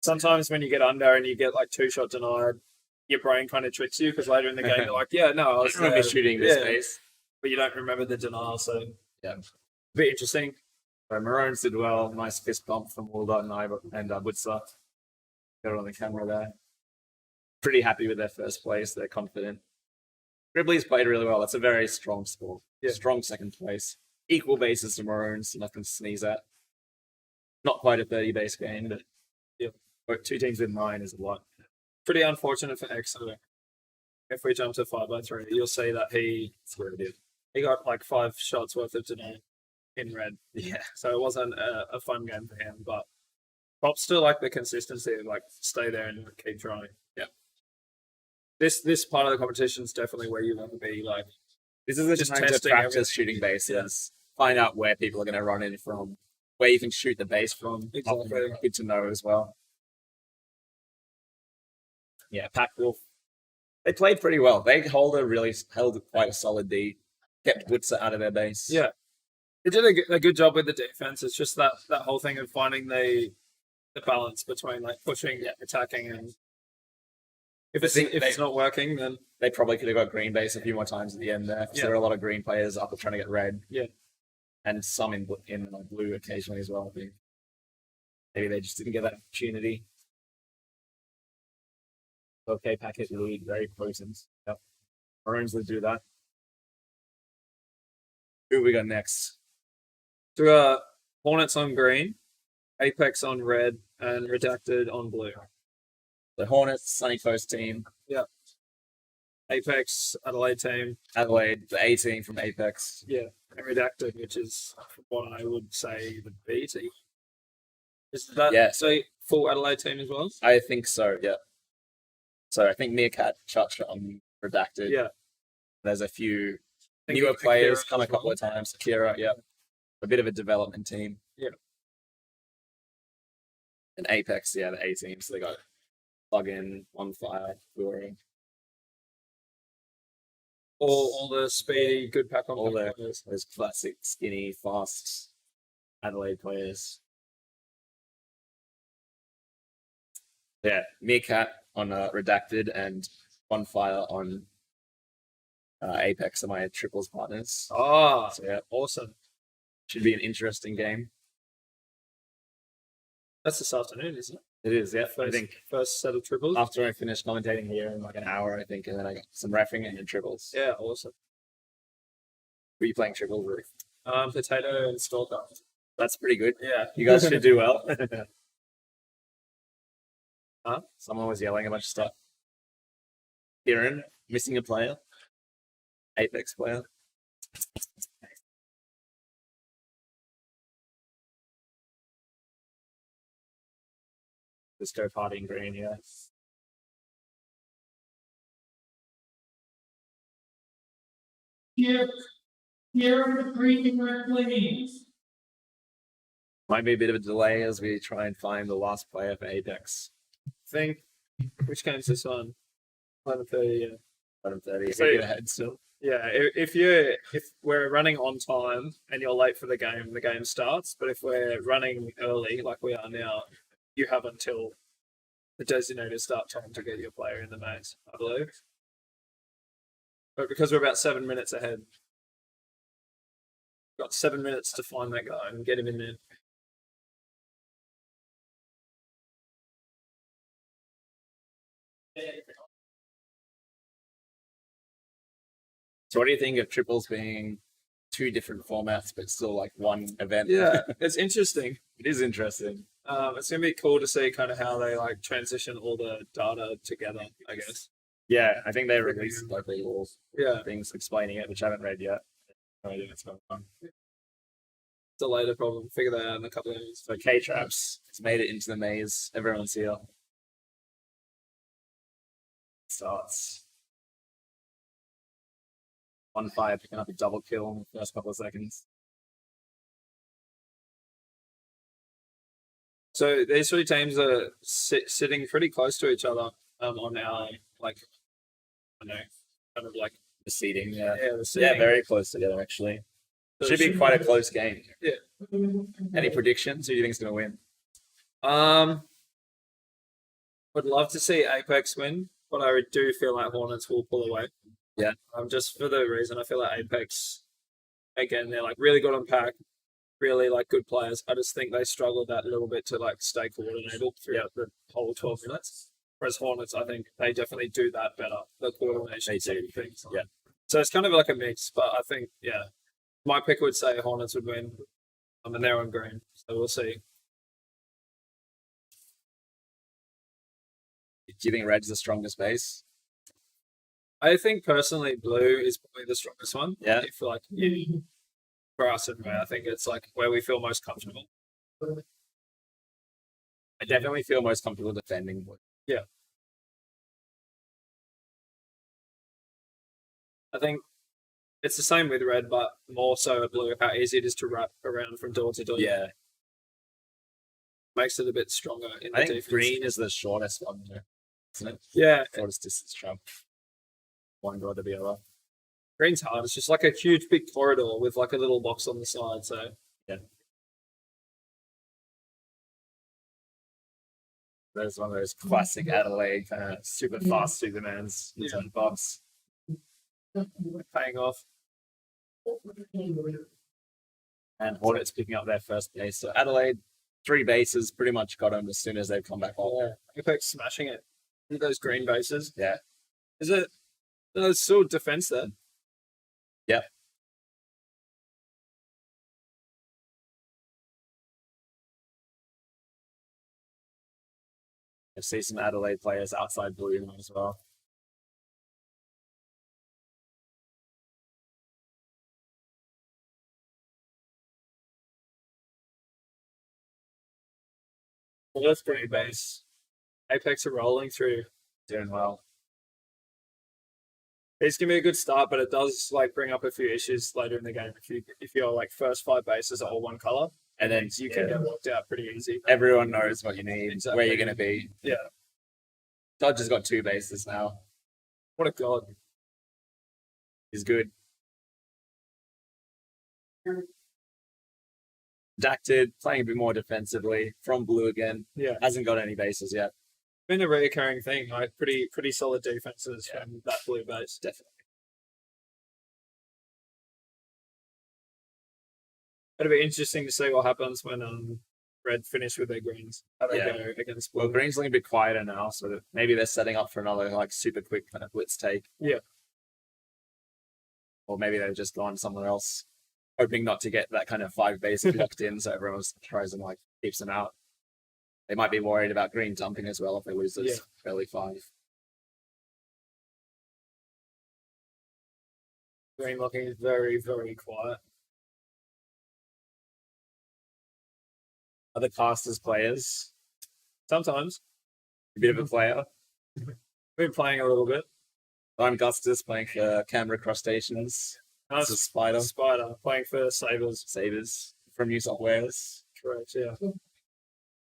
Sometimes when you get under and you get like 2-shot denied, your brain kind of tricks you because later in the game you're like, yeah, no, I I was remember there. shooting this Yeah, base. but you don't remember the denial. So Yeah. a bit interesting. So Maroons did well. Nice fist bump from Waldo and Woodsa. Got it on the camera there. Pretty happy with their first place. They're confident. Gribley's played really well. That's a very strong score. Yeah. Strong second place. Equal bases to Maroons. Nothing to sneeze at. Not quite a 30 base game, but but 2 teams with 9 is a lot. Pretty unfortunate for Exeter. If we jump to 5x3, you'll see that he got like 5 shots worth of deny in red. Yeah. So it wasn't a fun game for him, but props to like the consistency of like stay there and keep trying. Yeah. This part of the competition is definitely where you want to be. Like This is Just just time to testing practice everything. shooting bases. Find out where people are going to run in from. Where you can shoot the base from. Exactly. Good to know as well. Yeah, Pack Wolf. They played pretty well. They held quite a solid D. Kept Woodsa out of their base. yeah, they did a good job with the defense. It's just that whole thing of finding the balance between like pushing, attacking, and if it's not working, then They probably could have got green base a few more times at the end there. So there were a lot of green players up trying to get red. Yeah. And some in blue occasionally as well. I think. Maybe they just didn't get that opportunity. Okay, packet lead, very potent. Yep. Maroons will do that. Who we got next? to Hornets on green, Apex on red, and Redacted on blue. The Hornets, Sunny Coast team. Apex, Adelaide team, Adelaide, the A team from Apex. and Redacted, which is what I would say the B team. Is that Yeah. so full Adelaide team as well? I think so, yeah. So I think Meerkat, Chacha on Redacted. Yeah. There's a few I think newer Akira players as come a couple well. of times. Akira, yeah. A bit of a development team. Yeah. And Apex, yeah, the A team. So they got Plug-in, On Fire, Luring. All the speedy, good pack on All pack the- players. Those classic, skinny, fast Adelaide players. Yeah, Meerkat on Redacted and On Fire on Apex are my triples partners. Ah, So yeah, awesome. should be an interesting game. That's this afternoon, isn't it? It is, yeah. I First, think first set of triples. after I finish commentating here in like an hour, I think, and then I got some reffing and then triples. Yeah, awesome. Were you playing triples, Ruth? Potato and Stalker. That's pretty good. Yeah. You guys should do well. Huh? Someone was yelling a bunch of stuff. Kieran, missing a player. Apex player. Let's go partying green, yeah. Here the green red please. Might be a bit of a delay as we try and find the last player for Apex. Think which game's this on? 11:30. Yeah. 11:30. So- Get ahead still. Yeah. If we're running on time and you're late for the game starts. But if we're running early, like we are now, you have until the designated start time to get your player in the maze, I believe. But because we're about 7 minutes ahead, got 7 minutes to find that guy and get him in there. So what do you think of triples being 2 different formats but still like one event? Yeah, it's interesting. It is interesting. It's gonna be cool to see kind of how they like transition all the data together, I guess. Yeah, I think they released like little Yeah, things explaining it, which I haven't read yet. No idea what's going on. it's a later problem. Figure that out in a couple of years. So K-Traps, it's made it into the maze. Everyone's here. Starts. On Fire picking up a double kill in the first couple of seconds. So these 3 teams are sitting pretty close to each other on our like, I don't know, kind of like The seeding, yeah. the seating. Yeah, very close together actually. So Should it be quite a close game. Yeah. Any predictions? Who do you think's going to win? Would love to see Apex win, but I do feel like Hornets will pull away. Yeah. Just for the reason I feel like Apex, again, they're like really good on pack, really like good players. I just think they struggled that little bit to like stay coordinated throughout the whole 12 minutes. Whereas Hornets, I think they definitely do that better. The coordination side of things. Yeah. So it's kind of like a mix, but I think my pick would say Hornets would win. And they're on green, so we'll see. Do you think red's the strongest base? I think personally, blue is probably the strongest one. Yeah. If like for us anyway, I think it's like where we feel most comfortable. I definitely feel most comfortable defending blue. Yeah. I think it's the same with red, but more so at blue. How easy it is to wrap around from door to door. Yeah. Makes it a bit stronger in the I think defense. green is the shortest one there, isn't it? Yeah, Shortest distance travel. One door to the other. green's hard. It's just like a huge big corridor with like a little box on the side. So There's one of those classic Adelaide kind of super fast Supermans in the box. paying off. And Hornets picking up their first base. So Adelaide, 3 bases, pretty much got them as soon as they've come back off. Yeah, Apex smashing it. Those green bases. Yeah. Is it? There's still defense there. Yeah. I see some Adelaide players outside blue now as well. First green base. Apex are rolling through. Doing well. It's gonna be a good start, but it does like bring up a few issues later in the game. If your like first 5 bases are all one color, And then you can get locked out pretty easy. everyone knows what you need, Exactly. where you're going to be. Yeah. Dodge has got 2 bases now. What a god! He's good. Dacted, playing a bit more defensively from blue again. Yeah, Hasn't got any bases yet. been a reoccurring thing. Like pretty solid defenses Yeah. from that blue base. Definitely. It'll be interesting to see what happens when red finish with their greens. How they Yeah. go against Well, blue. green's looking a bit quieter now, so that maybe they're setting up for another like super quick kind of blitz take. Yeah. Or maybe they've just gone somewhere else, hoping not to get that kind of 5 bases locked in, so everyone tries and like keeps them out. They might be worried about green dumping as well if they lose this early 5. Green looking very quiet. Other casters players, Sometimes a bit of a player. been playing a little bit. I'm Gustus playing for Canberra Crustaceans. It's a spider. Spider playing for Sabres. Sabres from New South Wales. Correct. Yeah.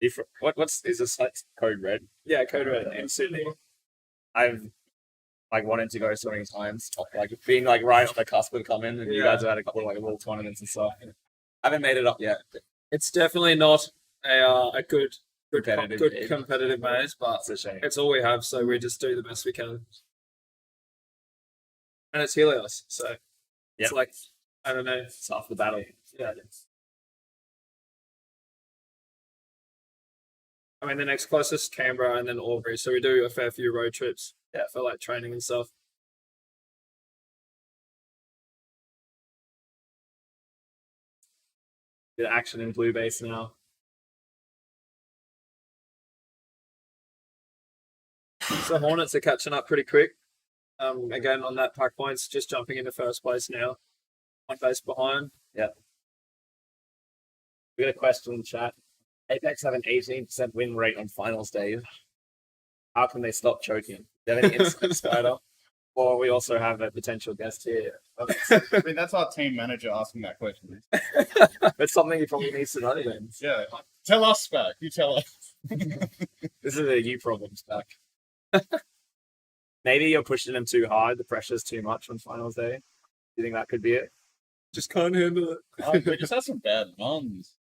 Is this code red? Yeah. Code red in Sydney. I've like wanted to go so many times, like being like right on the cusp of coming, and you Yeah. guys have had a couple of like little tournaments and stuff. I haven't made it up yet. It's definitely not a good Competitive competitive maze, but It's a shame. it's all we have, so we just do the best we can. And it's Helios, so Yep. it's like I don't know. It's half the battle. Yeah. I mean, the next closest Canberra and then Albury, so we do a fair few road trips. Yeah, for like training and stuff. Bit of action in blue base now. So Hornets are catching up pretty quick. Again on that pack points, just jumping into first place now. 1 base behind. We got a question in the chat. Apex have an 18% win rate on finals day. How can they stop choking? Do you have any insight, Spider? Or we also have a potential guest here. I mean, that's our team manager asking that question. It's something he probably needs to know then. Yeah. Tell us back. You tell us. This is a you problem, Stack. Maybe you're pushing them too hard. The pressure's too much on finals day. Do you think that could be it? Just can't handle it. We just had some bad runs.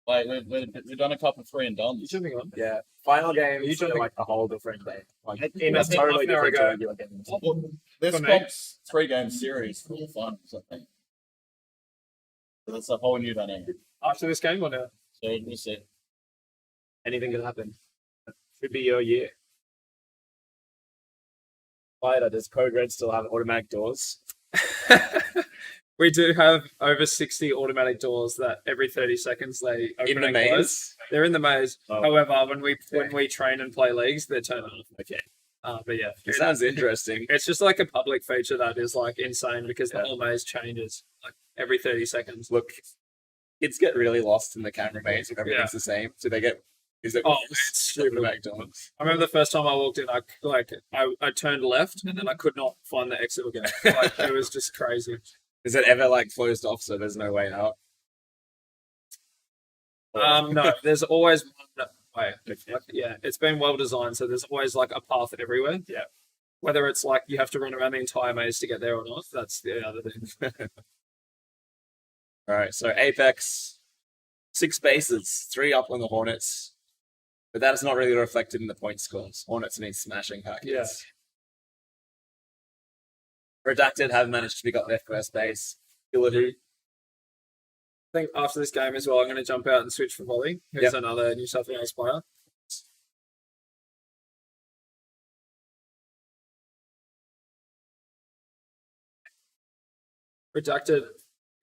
Like we've done a couple of 3 and done. You jumping on? Yeah. Final game, You you jumping- like a whole different day. Like, In it's a totally half an hour different to ago. regular games. Well, this For me? comp's 3-game series for fun, so I think. So that's a whole new dynamic. After this game or now? So we'll see. Anything can happen. Could be your year. Spider, does Code Red still have automatic doors? We do have over 60 automatic doors that every 30 seconds they open In the and close. maze? They're in the maze. Oh. However, when we train and play leagues, they're turned off. Okay. But yeah, It sounds interesting. it's just like a public feature that is like insane because Yeah. the whole maze changes like every 30 seconds. Look, kids get really lost in the camera maze if everything's the same. So they get. Is it Oh, it's stupid. automatic doors? I remember the first time I walked in, I turned left and then I could not find the exit again. Like it was just crazy. Is it ever like closed off so there's no way out? No, there's always one way. Like, yeah, it's been well designed, so there's always like a path everywhere. Yeah. Whether it's like you have to run around the entire maze to get there or not, that's the other thing. All right, so Apex, 6 bases, 3 up on the Hornets. But that is not really reflected in the point scores. Hornets need smashing packets. Redacted have managed to pick up their first base. Killahoo. I think after this game as well, I'm going to jump out and switch for volley. Here's Yep. another New South Wales player. Redacted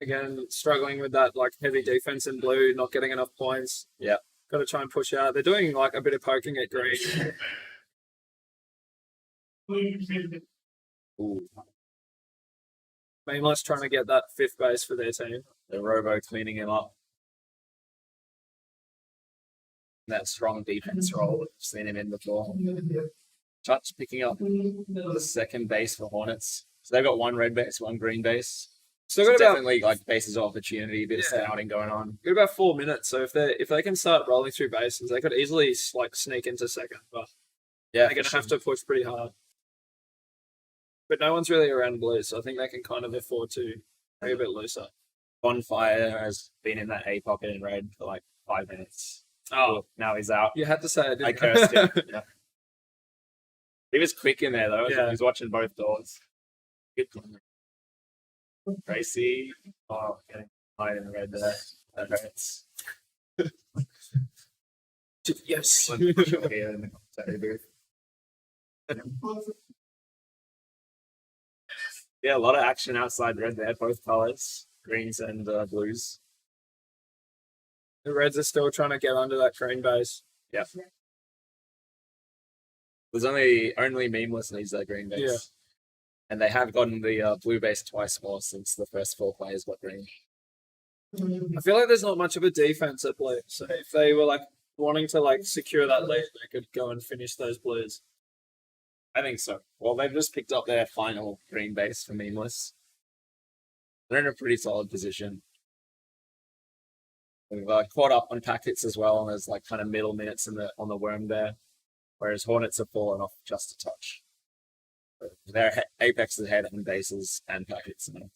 again, struggling with that like heavy defense in blue, not getting enough points. Yep. Got to try and push out. They're doing like a bit of poking at green. Ooh, Meanwhile, trying to get that 5th base for their team. the Robo cleaning him up. That strong defense role, we've seen him in before. Touch picking up the 2nd base for Hornets. So they've got 1 red base, 1 green base. So So got about definitely like bases of opportunity, a bit of Yeah. scouting going on. got about 4 minutes. So if they can start rolling through bases, they could easily like sneak into 2nd. But Yeah, they're going to have to push pretty hard. But no one's really around blue, so I think they can kind of afford to be a bit looser. Bonfire has been in that A pocket in red for like 5 minutes. Oh, Now he's out. you had to say it. Didn't I you? cursed him. Yeah. He was quick in there though. Yeah. He was watching both doors. Good corner. Tracy. Oh, getting high in the red there. That hurts. Yes. Here in the commentary booth. Yeah, a lot of action outside red there, both colours, greens and blues. The Reds are still trying to get under that green base. Yeah. There's only Memeless needs that green base. Yeah. And they have gotten the blue base twice more since the first 4 players got green. I feel like there's not much of a defense at blue. So if they were like wanting to like secure that lead, they could go and finish those blues. I think so. Well, they've just picked up their final green base for Memeless. They're in a pretty solid position. We've caught up on packets as well, and there's like kind of middle minutes on the worm there, whereas Hornets have fallen off just a touch. Their Apex is ahead on bases and packets now.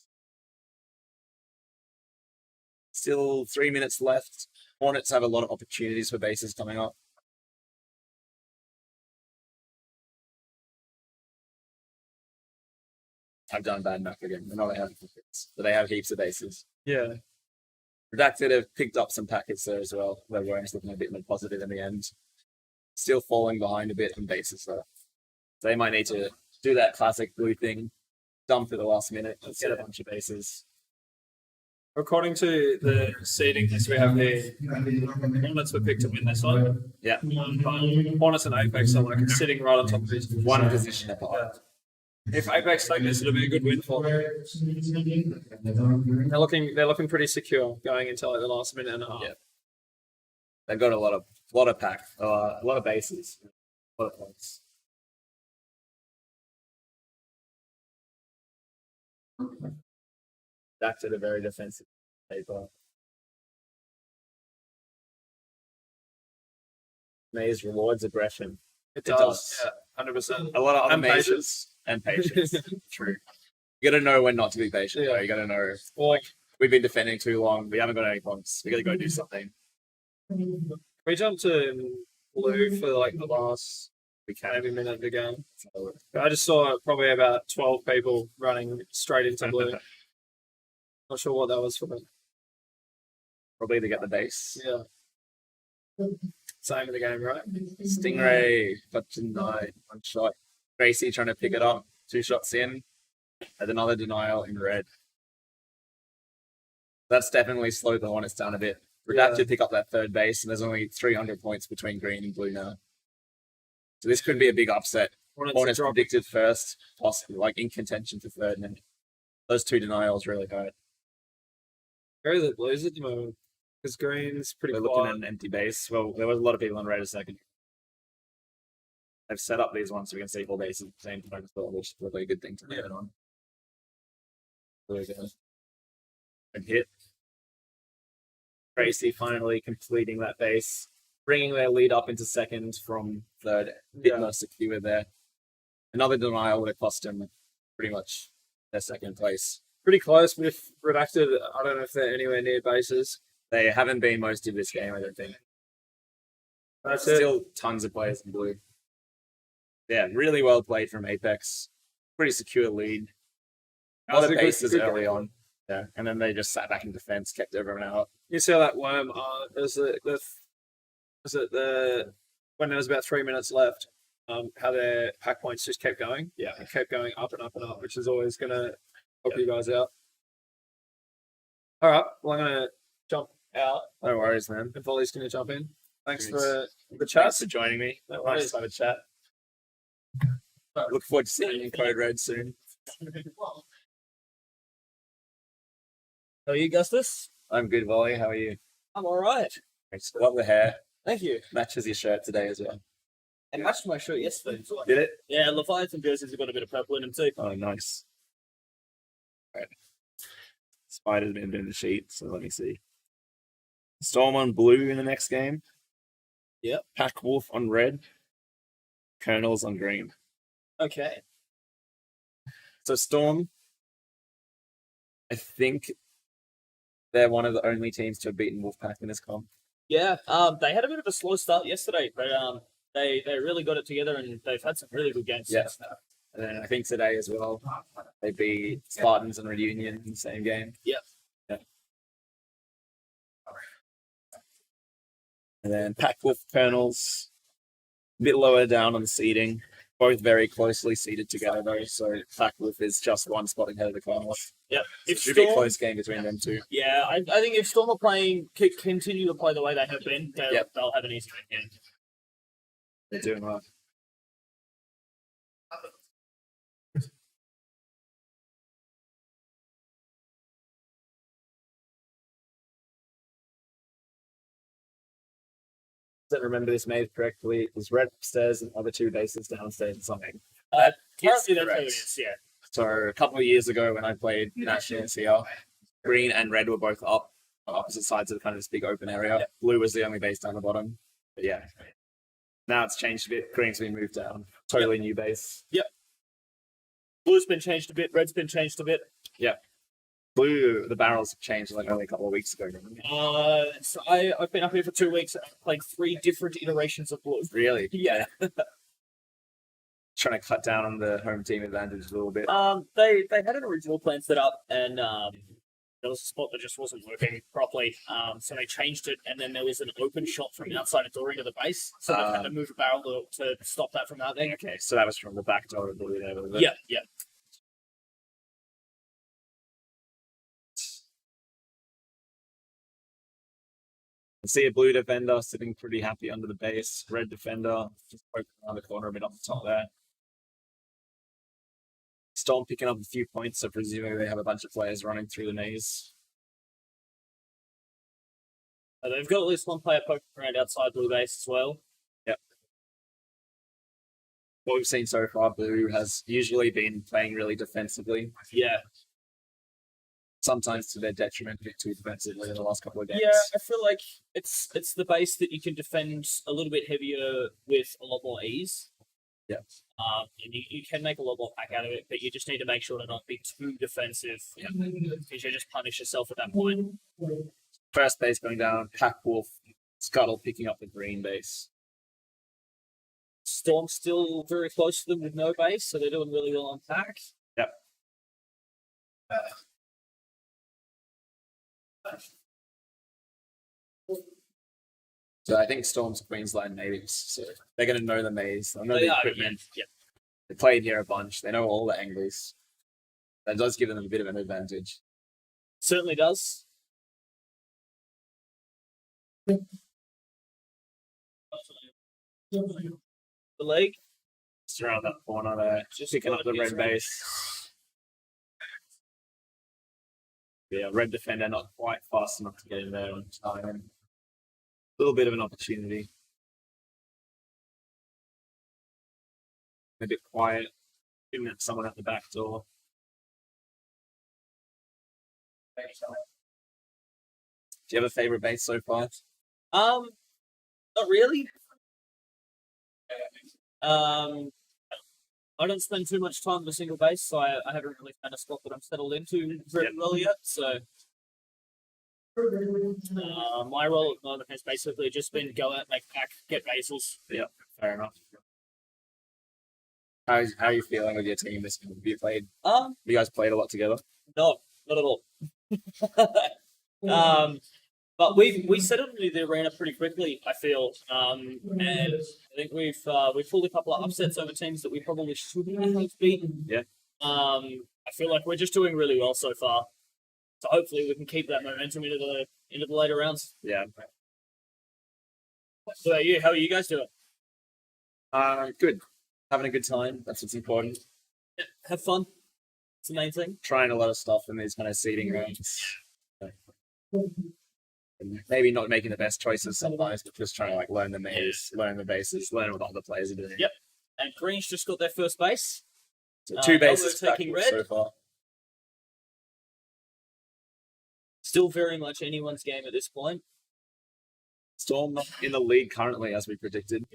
Still 3 minutes left. Hornets have a lot of opportunities for bases coming up. I've done bad enough again. I know they have packets, but they have heaps of bases. Yeah. Redacted have picked up some packets there as well. Their worms looking a bit more positive in the end. Still falling behind a bit in bases though. They might need to do that classic blue thing, dump at the last minute, and get a bunch of bases. According to the seeding list we have here, Hornets were picked to win this one. Yeah. But Hornets and Apex are like sitting right on top of each other. One position apart. If Apex take this, it'll be a good win for them. They're looking pretty secure going into like the last minute and a half. Yeah. They've got a lot of pack, a lot of bases, a lot of points. Back to the very defensive paper. Maze rewards aggression. It It does. does. Yeah, 100%. A lot of other And mazes and patience. True. You got to know when not to be patient. Yeah. Though. You got to know Or like we've been defending too long. We haven't got any points. We got to go do something. We jumped to blue for like the last maybe minute of the game. I just saw probably about 12 people running straight into blue. Not sure what that was for. Probably to get the base. Yeah. Same in the game, right? Stingray got denied 1 shot. Gracie trying to pick it up, 2 shots in, and another denial in red. That's definitely slowed the Hornets down a bit. Redacted pick up that 3rd base, and there's only 300 points between green and blue now. So this could be a big upset. Hornets predicted first, possibly like in contention for 3rd, and then those 2 denials really hurt. Very the blues at the moment because green's pretty They're quiet. looking at an empty base. Well, there was a lot of people on red a second. They've set up these ones so we can see 4 bases at the same time as well, which is probably a good thing to learn on. Really good. And hit. Tracy finally completing that base, bringing their lead up into 2nd from 3rd. Bit more secure there. Another denial would have cost them pretty much their 2nd place. Pretty close with Redacted. I don't know if they're anywhere near bases. They haven't been most of this game, I don't think. That's Still tons of players in blue. Yeah, really well played from Apex. Pretty secure lead. A lot of bases early on. Yeah, and then they just sat back in defense, kept everyone out. You see how that worm? When there was about 3 minutes left, how their pack points just kept going. Yeah. It kept going up and up and up, which is always going to help you guys out. All right, well, I'm going to jump out. No worries, man. And Volley's going to jump in. Thanks Thanks. for the chat. Thanks for joining me. No Nice worries. to have a chat. Look forward to seeing you in Code Red soon. How are you, Gustus? I'm good, Volley. How are you? I'm all right. Thanks. Love the hair. Thank you. Matches your shirt today as well. It matched my shirt yesterday. Did it? Yeah, Leviathan jerseys have got a bit of purple in them too. Oh, nice. Right. Spider's been doing the sheet, so let me see. Storm on blue in the next game. Yep. Pack Wolf on red. Colonels on green. Okay. So Storm, I think they're one of the only teams to have beaten Wolfpack in this comp. Yeah. They had a bit of a slow start yesterday, but they really got it together and they've had some really good games. Yeah. And then I think today as well, they beat Spartans and Reunion in the same game. Yep. Yeah. And then Pack Wolf Colonels, a bit lower down on the seeding. Both very closely seated together though, so Pack Wolf is just 1 spot ahead of the Colonels. Yep. It should be a close game between them two. Yeah, I think if Storm are continue to play the way they have been, they'll have an easy win. They're doing well. Don't remember this made correctly. It was red upstairs and other 2 bases downstairs or something. Currently, that's how it correct. is, yeah. So a couple of years ago when I played Nationals here, green and red were both up on opposite sides of kind of this big open area. Yep. Blue was the only base down the bottom. But yeah. Now it's changed a bit. Green's been moved down. Totally new base. Blue's been changed a bit, red's been changed a bit. Blue, the barrels have changed like only a couple of weeks ago. So I've been up here for 2 weeks and I've played 3 different iterations of blue. Really? Yeah. Trying to cut down on the home team advantage a little bit. They had an original plan set up and there was a spot that just wasn't working properly. So they changed it and then there was an open shot from outside a door into the base. So they had to move a barrel to stop that from happening. Okay, so that was from the back door of blue there. Was it? Yeah. I see a blue defender sitting pretty happy under the base. Red defender just poking around the corner a bit up the top there. Storm picking up a few points, so presumably they have a bunch of players running through the maze. They've got at least 1 player poking around outside blue base as well. What we've seen so far, blue has usually been playing really defensively. Yeah. Sometimes to their detriment, a bit too defensively in the last couple of games. Yeah, I feel like it's the base that you can defend a little bit heavier with a lot more ease. Yeah. And you can make a lot more pack out of it, but you just need to make sure to not be too defensive. Yeah. Because you just punish yourself at that point. First base going down, Pack Wolf Scuttle picking up the green base. Storm's still very close to them with no base, so they're doing really well on pack. Yep. So I think Storm's Queensland natives, so they're going to know the maze. They know They the are, equipment. yeah. They played here a bunch. They know all the angles. That does give them a bit of an advantage. Certainly does. The league. Just around that corner there, just picking up the red base. Yeah, red defender not quite fast enough to get in there on time. A little bit of an opportunity. A bit quiet. Giving it someone at the back door. Do you have a favorite base so far? Not really. I don't spend too much time with a single base, so I haven't really found a spot that I'm settled into very well yet. So my role at the moment has basically just been go out, make pack, get bases. Yeah, fair enough. How are you feeling with your team this week? Have you played? You guys played a lot together? No, not at all. But we settled into the arena pretty quickly, I feel, and I think we've pulled a couple of upsets over teams that we probably shouldn't have beaten. Yeah. I feel like we're just doing really well so far, so hopefully we can keep that momentum into the later rounds. Yeah. So about you, how are you guys doing? Good. Having a good time. That's what's important. Yeah, have fun. It's the main thing. Trying a lot of stuff in these kind of seeding rounds. And maybe not making the best choices sometimes, but just trying to like learn the maze, learn the bases, learn what the other players are doing. Yep. And Green's just got their first base. So 2 bases Elbow taking backwards red. so far. Still very much anyone's game at this point. Storm not in the lead currently, as we predicted.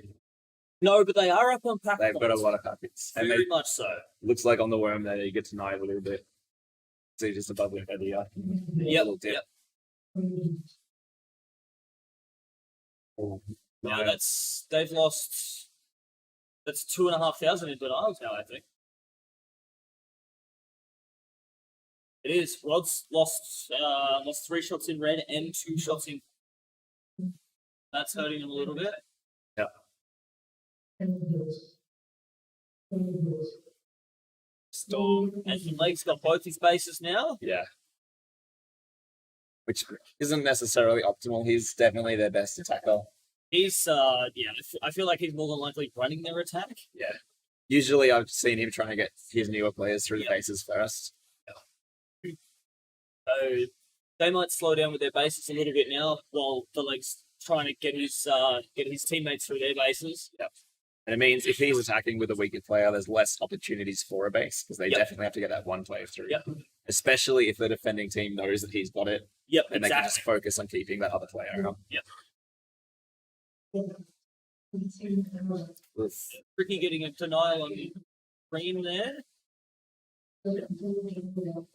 No, but they are up on pack. They've got a points. lot of packets. And Very they much so. looks like on the worm there, you get denied a little bit. So just above their head here. Yep. Little dip. Yep. Oh, Now no. they've lost. That's 2,500 in denials now. I think it is. Rod's lost 3 shots in red and 2 shots in. That's hurting him a little bit. Yeah. Storm and Lake's got both his bases now. Yeah. Which isn't necessarily optimal. He's definitely their best attacker. He's I feel like he's more than likely running their attack. Yeah. Usually I've seen him trying to get his newer players through the bases first. So they might slow down with their bases a little bit now, while the Lake's trying to get his teammates through their bases. Yep. And it means if he's attacking with a weaker player, there's less opportunities for a base because they definitely have to get that one player through. Yep. Especially if the defending team knows that he's got it, Yep. and they can just Exactly. focus on keeping that other player out. Yep. Ricky getting a denial on Green there.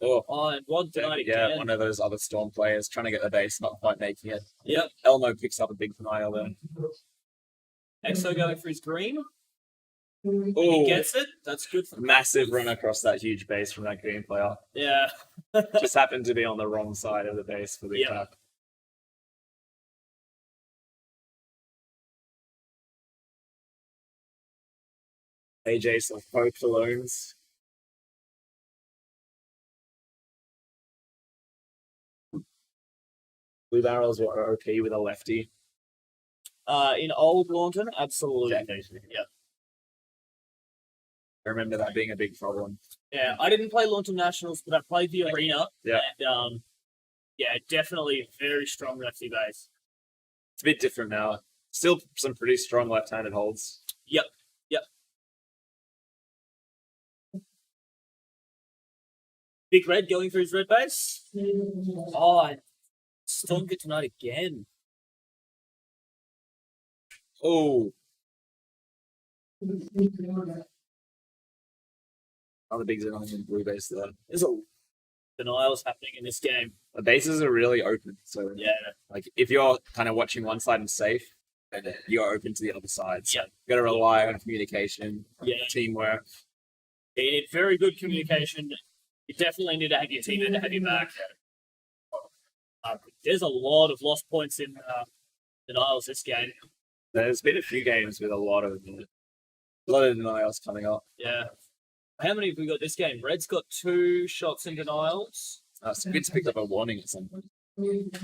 Oh, And Rod denied yeah, again. one of those other Storm players trying to get the base, not quite making it. Yep. Elmo picks up a big denial there. Exo going for his green. He Oh, gets it. That's good for massive run across that huge base from that green player. Yeah. Just happened to be on the wrong side of the base for the Yeah. attack. AJ some poke alones. Blue barrels were OP with a lefty. In old Launton, absolutely. Yeah. I remember that being a big problem. Yeah. I didn't play Launton Nationals, but I played the arena. Yeah. And yeah, definitely very strong lefty base. It's a bit different now. Still some pretty strong left-handed holds. Yep. Yep. Big Red going for his red base. Oh, Storm get tonight again. Oh. Another big Xenon blue base there. There's a denials happening in this game. The bases are really open. So Yeah. like if you're kind of watching one side and safe, then you're open to the other side. So Yeah. you got to rely on communication, Yeah. teamwork. You need very good communication. You definitely need to have your team in to have your back. There's a lot of lost points in denials this game. There's been a few games with a lot of denials coming up. Yeah. How many have we got this game? Red's got 2 shots in denials. Squid's picked up a warning at some point.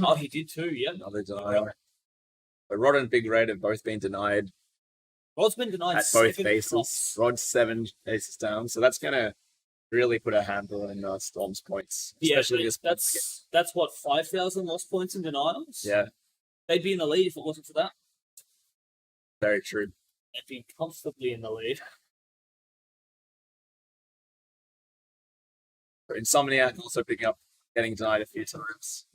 Oh, he did too, yeah. Another denial. But Rod and Big Red have both been denied Rod's been denied at both 7 bases. shots. Rod's 7 bases down, so that's gonna really put a handle on Storm's points, Yeah, especially this. that's what, 5,000 lost points in denials? Yeah, They'd be in the lead if it wasn't for that. very true. They'd be comfortably in the lead. Insomniac also picking up, getting denied a few times.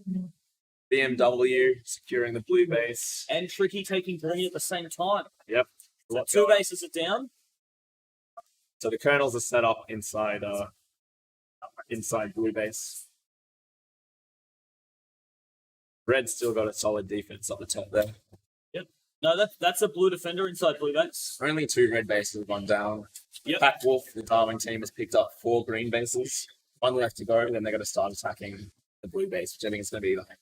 BMW securing the blue base. And Tricky taking green at the same time. Yep. So 2 bases are down. So the Colonels are set up inside blue base. Red's still got a solid defense up the top there. No, that's a blue defender inside blue base. Only 2 red bases have gone down. Yep. Pack Wolf, the Darwin team, has picked up 4 green bases. 1 left to go, then they're going to start attacking the blue base, which I think is going to be like,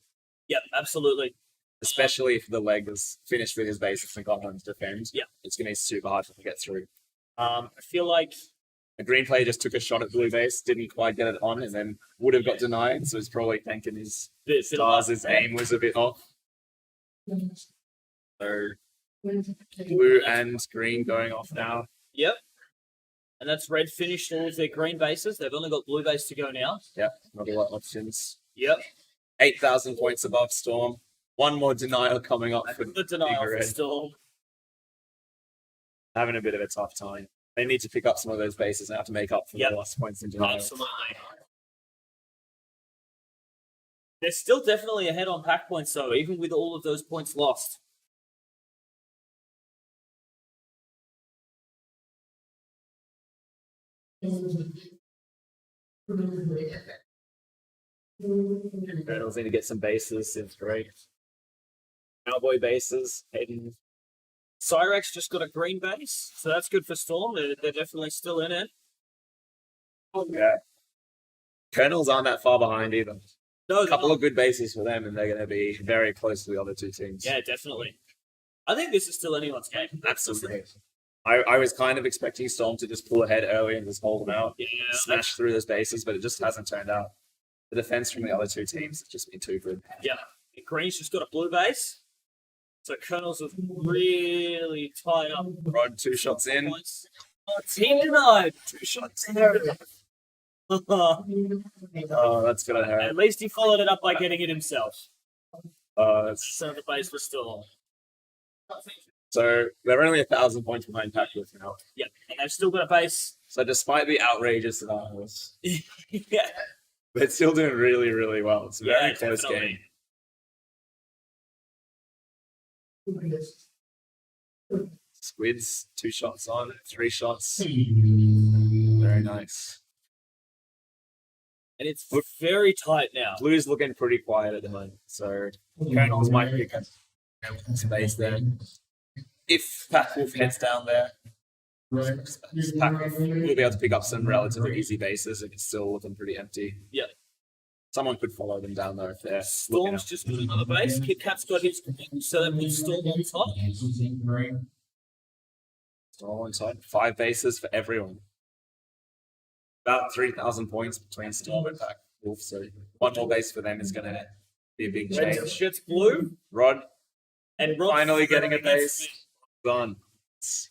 Yep, absolutely. especially if the leg is finished with his bases and got home to defend. Yep. It's going to be super hard to get through. I feel like A green player just took a shot at blue base, didn't quite get it on, and then would have got denied. So he's probably thanking his stars. His aim was a bit off. So blue and green going off now. Yep. And that's red finished all of their green bases. They've only got blue base to go now. Yep, not a lot of options. Yep. 8,000 points above Storm. 1 more denial coming up for The denial Big for Red. Storm. Having a bit of a tough time. They need to pick up some of those bases now to make up for Yep. the lost points in denial. Absolutely. They're still definitely ahead on pack points, though, even with all of those points lost. Colonels need to get some bases. It's great. Cowboy bases heading. Cyrex just got a green base, so that's good for Storm. They're definitely still in it. Yeah. Colonels aren't that far behind either. No, A couple of good bases for them, and they're going to be very close to the other 2 teams. yeah, definitely. I think this is still anyone's game. Absolutely. I was kind of expecting Storm to just pull ahead early and just hold them out, Yeah, smash through those bases, but it just hasn't turned out. The defense from the other 2 teams has just been too good. yeah. Green's just got a blue base, so Colonels have really tied up Rod 2 shots in. points. Oh, team denied. 2 shots in. Oh, that's gonna hurt. At least he followed it up by getting it himself. That's, So the base was still on. so they're only 1,000 points behind Packworth now. Yep, and they've still got a base. So despite the outrageous scenarios, Yeah, they're still doing really, really well. It's a very close definitely. game. Squids 2 shots on, 3 shots. Very nice. And it's very tight now. Blue's looking pretty quiet at the moment, so Colonels might pick up space there. If Packwolf heads down there, Packwolf will be able to pick up some relatively easy bases if it's still looking pretty empty. Yeah. Someone could follow them down though if they're looking Storm's up. just got another base. Kit Kat's got his, so that puts Storm on top. Storm on side. 5 bases for everyone. About 3,000 points between Storm and Packwolf, so 1 more base for them is going to be a big Red change. shirts blue, Rod and Rod finally getting a gets base. Done. So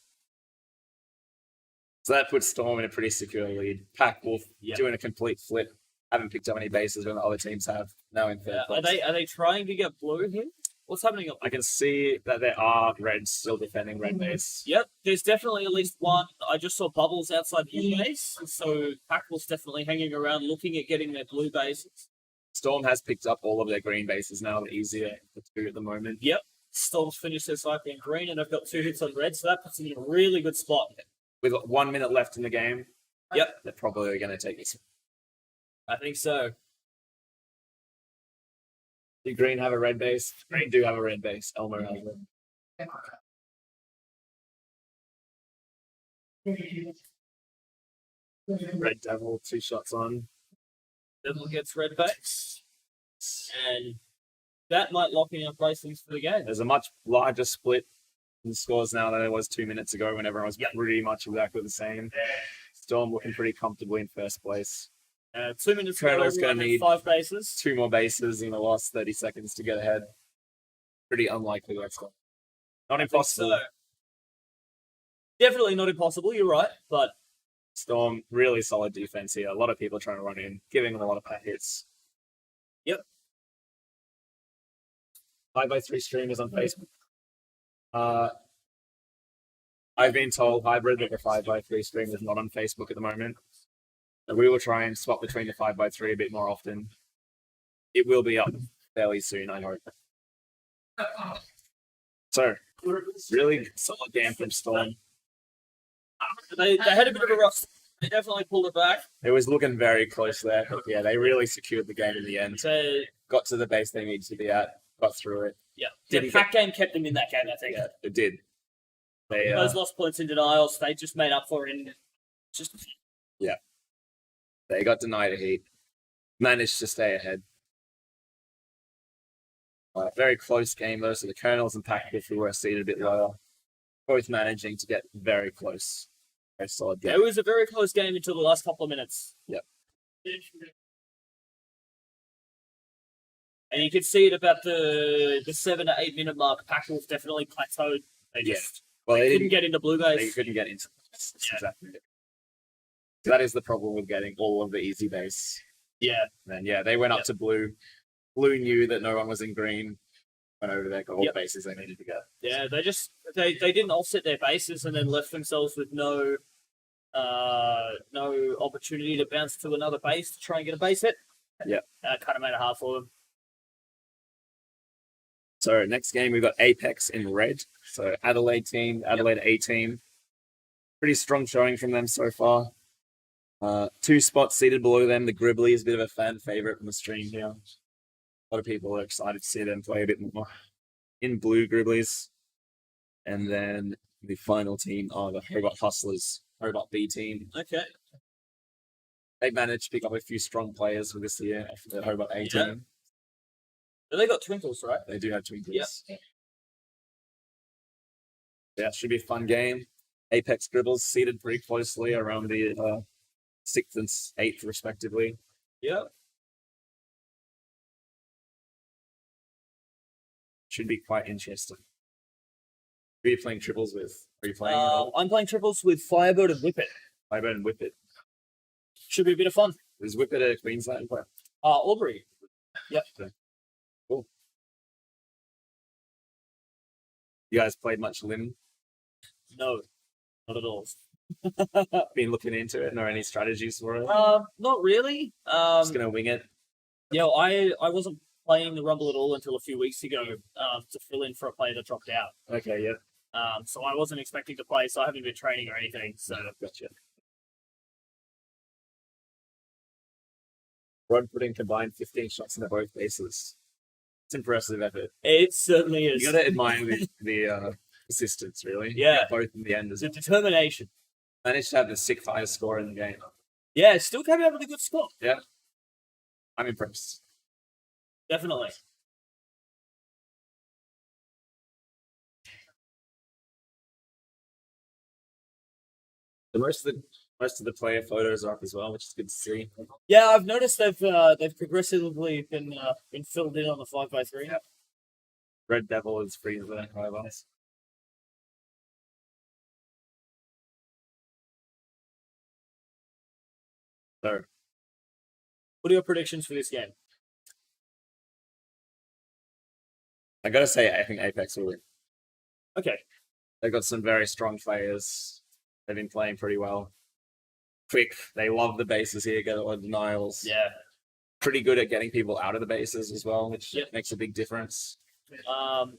that puts Storm in a pretty secure lead. Packwolf Yeah. doing a complete flip. Haven't picked up any bases when the other teams have. Now in 3rd Yeah, place. are they trying to get blue here? What's happening up? I can see that there are Reds still defending red base. Yep, there's definitely at least one. I just saw bubbles outside blue base, so Packwolf's definitely hanging around looking at getting their blue bases. Storm has picked up all of their green bases now. They're easier to do at the moment. Yep, Storm's finished their cycle in green, and they've got 2 hits on red, so that puts them in a really good spot. With 1 minute left in the game, Yep, they're probably going to take this. I think so. Do green have a red base? Green do have a red base. Elmer has it. Red Devil, 2 shots on. Devil gets red base. And that might lock in our placings for the game. There's a much larger split in scores now than there was 2 minutes ago when everyone was pretty much exactly the same. Storm looking pretty comfortably in first place. 2 minutes ago, Colonel's we going to had need 5 bases. 2 more bases in the last 30 seconds to get ahead. Pretty unlikely that's going. Not impossible. So, definitely not impossible, you're right, but Storm, really solid defense here. A lot of people trying to run in, giving them a lot of hits. Yep. 5x3 streamers on Facebook. I've been told hybrid that the 5x3 stream is not on Facebook at the moment. So we will try and swap between the 5x3 a bit more often. It will be up fairly soon, I hope. So, really solid game from Storm. they had a bit of a rough. They definitely pulled it back. It was looking very close there. Yeah, they really secured the game in the end. So, Got to the base they needed to be at, got through it. yeah, Didn't the pack game kept them in that game, I think. Yeah, it did. They, Those lost points in denials, they just made up for in just they got denied a heat. Managed to stay ahead. Very close game though, so the Colonels and Packers who were seated a bit lower, both managing to get very close. Very solid game. It was a very close game until the last couple of minutes. Yep. And you could see it about the 7 to 8 minute mark. Pack Wolf definitely plateaued. They Yeah. just Well, they couldn't didn't get into Blue They Base. couldn't get into this. That's Yeah. exactly it. So that is the problem with getting all of the easy base. Yeah. And yeah, they went up Yep. to blue. Blue knew that no one was in green. Went over there, got all Yep. the bases they needed to get. Yeah, they didn't offset their bases and then left themselves with no opportunity to bounce to another base to try and get a base hit. Yeah. Kind of made it hard for them. So next game we've got Apex in red. So Adelaide team, Adelaide A team. Pretty strong showing from them so far. 2 spots seated below them. The Gribbly is a bit of a fan favorite from the stream here. A lot of people are excited to see them play a bit more. In blue Gribblies. And then the final team are the Hobart Hustlers, Hobart B team. Okay. They managed to pick up a few strong players for this year for the Hobart A Yeah. team. But they got Twinkles, right? They do have Twinkles. Yep. Yeah, it should be a fun game. Apex Gribbles seated pretty closely around the 6th and 8th, respectively. Yep. Should be quite interesting. Who are you playing triples with? Are you playing at all? I'm playing triples with Firebird and Whippet. Firebird and Whippet. Should be a bit of fun. Is Whippet a Queensland player? Aubrey. Cool. You guys played much Lim? No, not at all. Been looking into it? Know any strategies for it? Not really. Just gonna wing it. Yeah, I wasn't playing the Rumble at all until a few weeks ago to fill in for a player that dropped out. Okay, yeah. So I wasn't expecting to play, so I haven't been training or anything. So Gotcha. Rod put in combined 15 shots into both bases. It's impressive effort. it certainly is. You gotta admire the assistants, really. Yeah. Both in the end as The well. determination. Managed to have the 6th highest score in the game. Yeah, still came out with a good score. I'm impressed. Definitely. Most of the player photos are up as well, which is good to see. Yeah, I've noticed they've progressively been filled in on the 5x3. Red Devil is free of the highlights. So What are your predictions for this game? I gotta say, I think Apex will win. Okay. They've got some very strong players. They've been playing pretty well. Quick, they love the bases here, get a lot of denials. Yeah. Pretty good at getting people out of the bases as well, which Yep. makes a big difference. I'm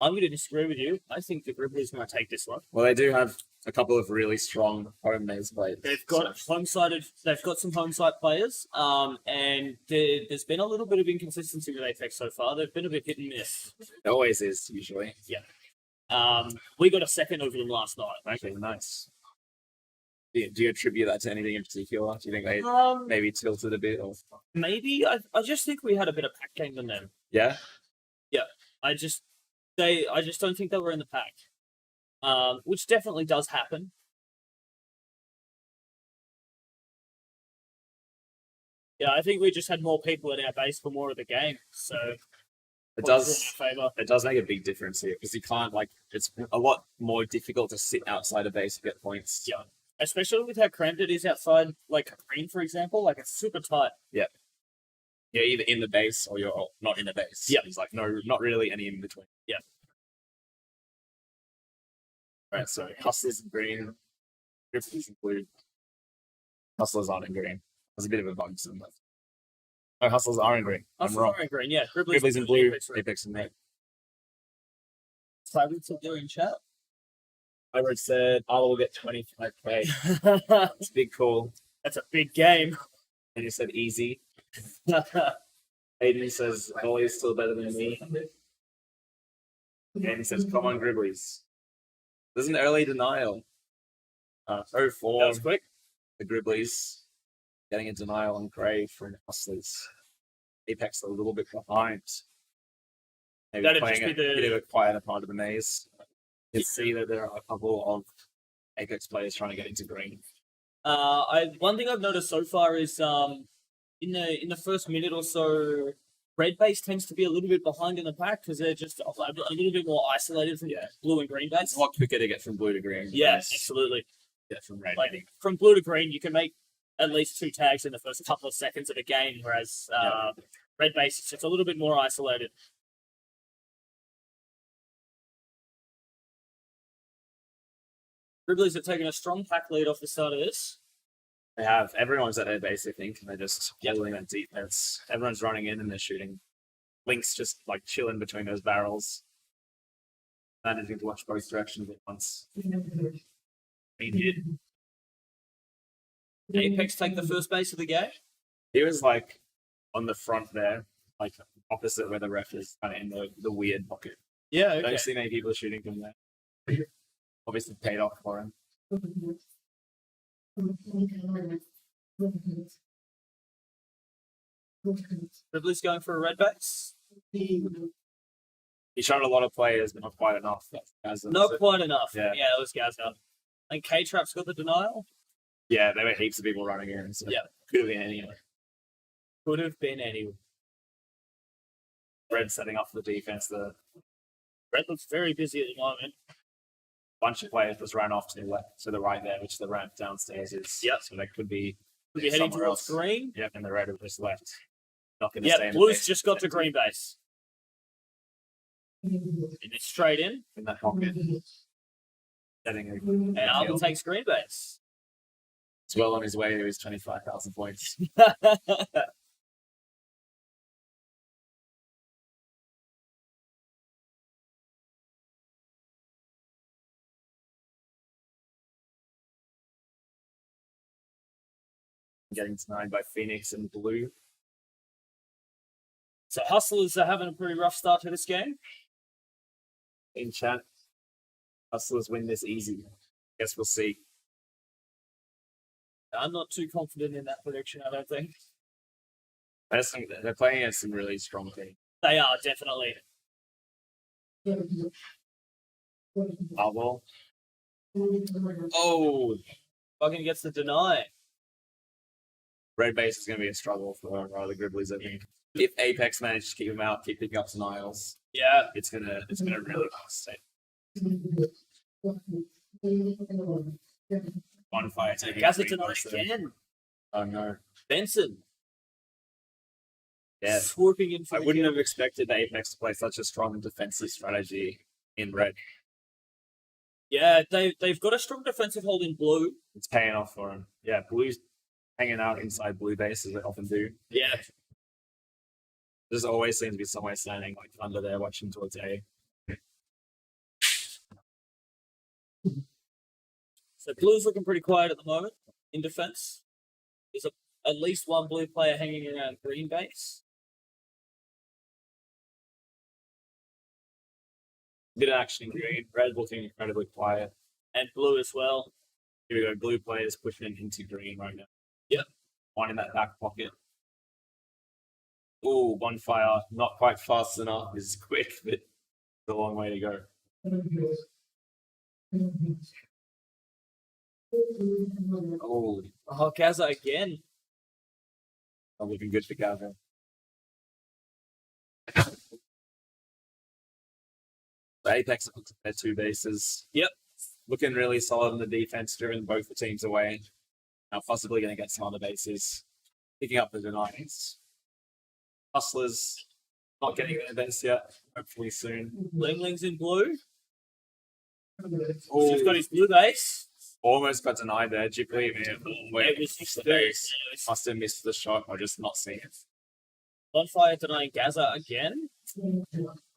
going to disagree with you. I think the Gribbly's going to take this one. Well, they do have a couple of really strong home maze players. They've got home-sided. They've got some home-side players. And there's been a little bit of inconsistency with Apex so far. They've been a bit hit and miss. It always is usually. We got a second over them last night. Okay, nice. Do you attribute that to anything in particular? Do you think they maybe tilted a bit? Or... Maybe I just think we had a better pack game than them. Yeah. I just don't think they were in the pack. Which definitely does happen. Yeah, I think we just had more people at our base for more of the game, so It points were in does. our favour. It does make a big difference here because you can't it's a lot more difficult to sit outside a base to get points. Yeah. Especially with how cramped it is outside, like green, for example, like it's super tight. You're either in the base or you're not in the base. Yeah. There's like not really any in between. Yeah. Right, so Hustlers in green, Grizzlies in blue. Hustlers aren't in green. There's a bit of a bug somewhere. No, Hustlers are in green. I'm wrong. Orange green, yeah. Grizzlies in blue, Apex red. Apex in red. Silence of doing chat. I would said I will get 25k. It's a big call. That's a big game. And you said easy. Aiden says Ollie is still better than me. Aiden says, come on, Gribblies. There's an early denial. 04. That was quick. The Gribblies getting a denial on Grey from Hustlers. Apex a little bit behind. Maybe That'd playing just be a bit of a quieter part of the maze. You can see that there are a couple of Apex players trying to get into green. One thing I've noticed so far is in the first minute or so, red base tends to be a little bit behind in the pack because they're just a little bit more isolated from blue and green base. It's a lot quicker to get from blue to green. Yeah, than absolutely. Get from red. Like from blue to green, you can make at least 2 tags in the first couple of seconds of a game, whereas red base is just a little bit more isolated. Gribblies have taken a strong pack lead off the start of this. They have. Everyone's at their base, I think, and they're just holding that defense. Everyone's running in and they're shooting. Link's just like chilling between those barrels. Managing to watch both directions at once. He did. Apex take the first base of the game. He was like on the front there, like opposite where the ref is, kind of in the weird pocket. Yeah, I okay. don't see many people shooting from there. Obviously paid off for him. Gribblies going for a red base. He shot a lot of players, but not quite enough. Not quite enough. Yeah. Yeah, those guys are. And K-Trap's got the denial. Yeah, there were heaps of people running in. So Yeah. could have been anyone. Could have been anyone. Red setting up for the defense. The Red looks very busy at the moment. bunch of players just ran off to the left, to the right there, which the ramp downstairs is. Yep. So they could be. Could be heading somewhere towards else. green. Yep, and the red have just left. Not going to stay Yeah, in the Blue's base. just got to green base. And it's straight in. In that pocket. Setting a And Alvin takes green base. It's well on his way to his 25,000 points. Getting denied by Phoenix and Blue. So Hustlers are having a pretty rough start to this game. In chat, Hustlers win this easy. Guess we'll see. I'm not too confident in that prediction, I don't think. They're playing against some really strong teams. They are, definitely. Bubble. Oh, Buggin gets the deny. red base is going to be a struggle for the Gribblies, I think. If Apex manage to keep them out, keep picking up denials, Yeah. it's gonna really cost it. Bonfire taking Gets a it green denied base there. again. Oh no. Benson. Yeah. Swooping in for I the wouldn't kill. have expected Apex to play such a strong defensive strategy in red. Yeah, they've got a strong defensive hold in blue. It's paying off for him. Yeah, Blue's hanging out inside blue base as they often do. Yeah. There's always seems to be somewhere standing like under there watching towards A. So blue's looking pretty quiet at the moment in defence. There's at least one blue player hanging around green base. Bit of action in green. Red looking incredibly quiet. And blue as well. Here we go. Blue players pushing into green right now. Yep. One in that back pocket. Oh, bonfire. Not quite fast enough. Is quick, but it's a long way to go. Oh, Oh, Gaza again. not looking good for Gavin. The Apex looks at their 2 bases. Yep. Looking really solid in the defense, driven both the teams away. Now possibly going to get some other bases. Picking up the denies. Hustlers not getting their base yet. Hopefully soon. Lingling's in blue. Oh, He's got his blue base. almost got denied there. Ghibli, man. It was just the very base. Must have missed the shot or just not seen it. Bonfire denying Gaza again.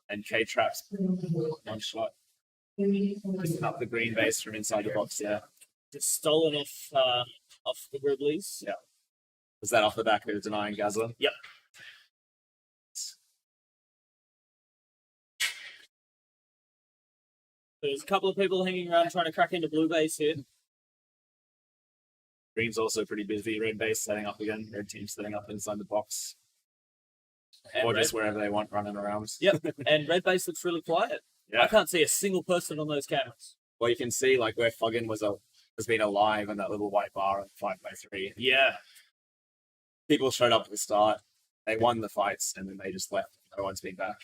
And K-Traps, one shot. Picking up the green base from inside the box, yeah. Just stolen off the Griblies. Yeah. Was that off the back of denying Gaza? Yep. There's a couple of people hanging around trying to crack into blue base here. Green's also pretty busy. Red base setting up again. Red team setting up inside the box. And Or red, just wherever they want, running around. Yep. And red base looks really quiet. Yeah. I can't see a single person on those cameras. Well, you can see like where Fuggin has been alive in that little white bar on 5x3. Yeah. People showed up at the start. They won the fights and then they just left. No one's been back.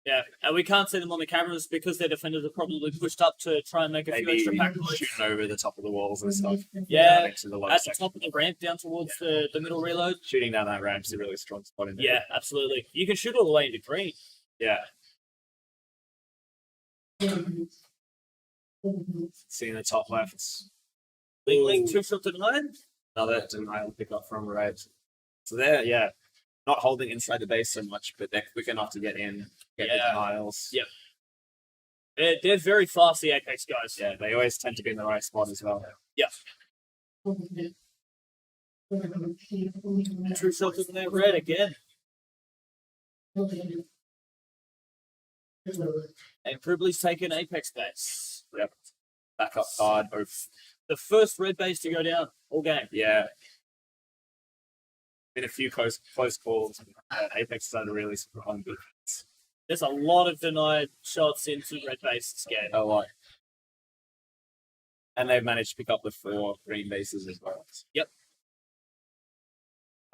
Yeah. And we can't see them on the cameras because their defenders are probably pushed up to try and make a few Maybe extra pack points. shooting over the top of the walls and stuff. Yeah. Into the low At the section. top of the ramp down towards the middle reload. Shooting down that ramp's a really strong spot in there. Yeah, absolutely. You can shoot all the way into green. Yeah. Seeing the top left. Ling 2-shot to 9. Another denial pickup from red. So they're, yeah, not holding inside the base so much, but they're quick enough to get in, get the Yeah. denials. Yep. They're very fast, the Apex guys. Yeah, they always tend to be in the right spot as well. Yeah. 2 shots in there, red again. And Gribli's taken Apex base. Yep. Back up hard, both. The first red base to go down all game. Yeah. Been a few close calls. Apex has done a really strong defense. There's a lot of denied shots into red base this game. A lot. And they've managed to pick up the 4 green bases as well. Yep.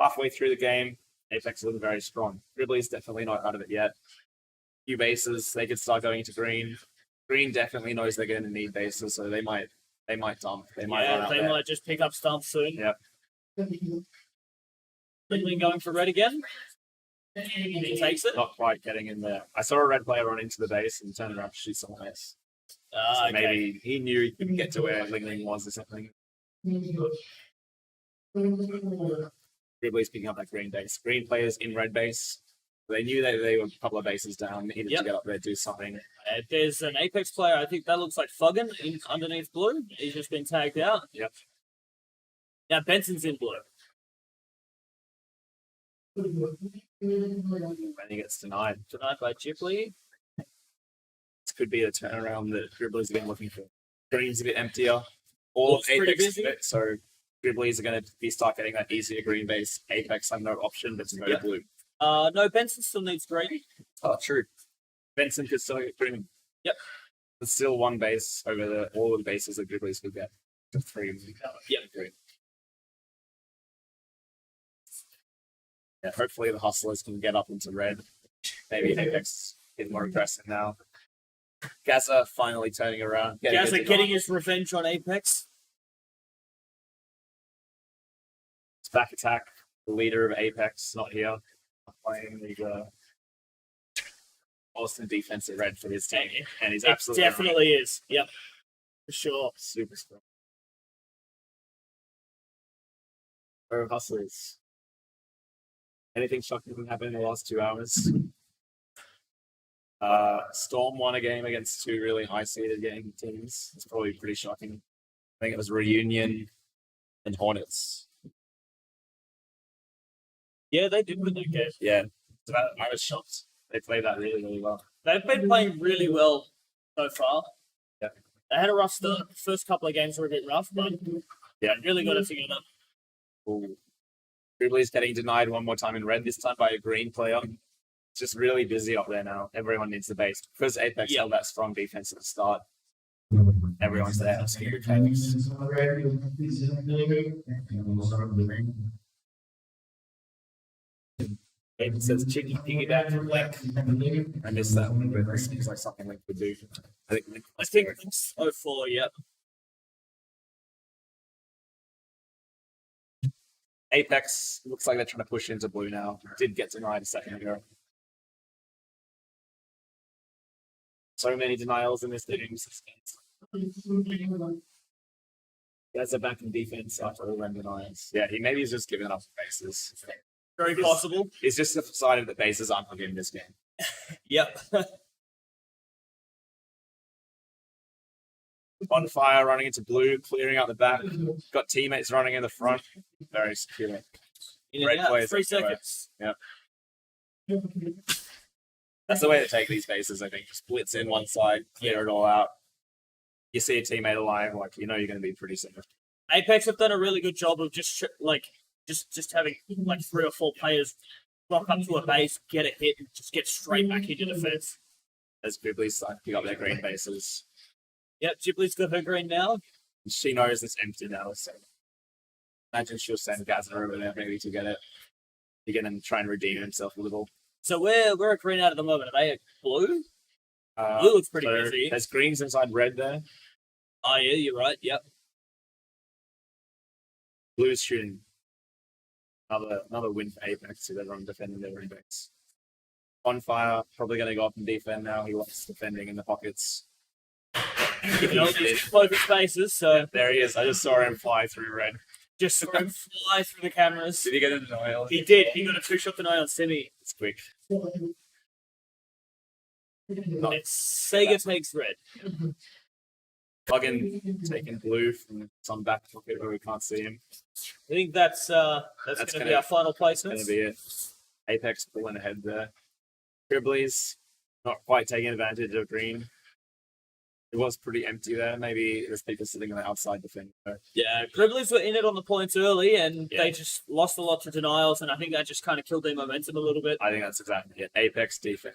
Halfway through the game, Apex is looking very strong. Gribli's definitely not out of it yet. Few bases, they could start going into green. Green definitely knows they're going to need bases, so they might dump. They might run Yeah, out they there. might just pick up stumps soon. Yep. Ling going for red again. He takes it. Not quite getting in there. I saw a red player run into the base and turn around to shoot someone else. So Okay. maybe he knew he couldn't get to where Ling was or something. Gribli's picking up that green base. Green players in red base. They knew that they were a couple of bases down, needed Yep. to get up there, do something. There's an Apex player, I think that looks like Fuggin in underneath blue. He's just been tagged out. Yep. Now Benson's in blue. When he gets denied. Tonight by Ghibli. This could be the turnaround that Gribli's been looking for. Green's a bit emptier. All Looks of pretty Apex busy. fit, so Gribli's are going to start getting that easier green base. Apex have no option but to go Yep. to blue. No, Benson still needs green. Oh, true. Benson could still get green. Yep. There's still one base over all of the bases that Gribli's could get. The 3 Yep. green. Yeah, hopefully the hustlers can get up into red. Maybe Apex is more aggressive now. Gaza finally turning around. Gaza getting his revenge on Apex. It's back attack. The leader of Apex not here. Not playing the Austin defense at red for his team. And he's It absolutely definitely is. Yep. For sure. super strong. Where are hustlers? Anything shocking happened in the last 2 hours? Storm won a game against two really high-seeded game teams. It's probably pretty shocking. I think it was Reunion and Hornets. Yeah, they did win that game. Yeah, so that, I was shocked. They played that really, really well. They've been playing really well so far. Yeah. They had a rough start. The first couple of games were a bit rough, but Yeah. really got it together. Ooh. Dribbly's getting denied one more time in red, this time by a green player. It's just really busy up there now. Everyone needs the base. Because Apex held that strong defense at the start. Everyone's there. It's good mechanics. It says cheeky piggyback from Link. I missed that one, but it seems like something Link would do. I think Link I think it's 04, yep. Apex looks like they're trying to push into blue now. Did get denied a second ago. So many denials in this game. Guys are back in defense after all them denials. Yeah, maybe he's just giving up bases. Very possible. He's just decided that bases aren't for him in this game. Yep. On fire, running into blue, clearing out the back. Got teammates running in the front. Very secure. In Great and out, plays 3 everywhere. seconds. That's the way to take these bases, I think. Just blitz in one side, clear it all out. You see a teammate alive, like you know you're going to be pretty safe. Apex have done a really good job of just having like 3 or 4 players rock up to a base, get a hit, and just get straight back into defense. As Dribbly's starting to pick up their green bases. Yep, Ghibli's got her green now. She knows it's empty now, so imagine she'll send Gazza over there maybe to get it. Again, and try and redeem himself a little. So we're at green out at the moment. Are they at blue? Blue looks pretty so busy. There's greens inside red there. Oh yeah, you're right. Yep. Blue's shooting. Another win for Apex with everyone defending their own base. On fire, probably going to go up and defend now. He likes defending in the pockets. You can only use clover spaces, so There he is. I just saw him fly through red. just sort of fly through the cameras. Did he get into oil? He did. He got a 2-shot deny on Semi. It's quick. It's Sega takes red. Plugin taking blue from some back pocket where we can't see him. I think that's going to be our final That's placement. going to be it. Apex pulling ahead there. Dribbly's not quite taking advantage of green. It was pretty empty there. Maybe there's people sitting on the outside defending. Yeah, Dribblies were in it on the points early, and Yeah. they just lost a lot to denials, and I think that just kind of killed their momentum a little bit. I think that's exactly it. Apex defense.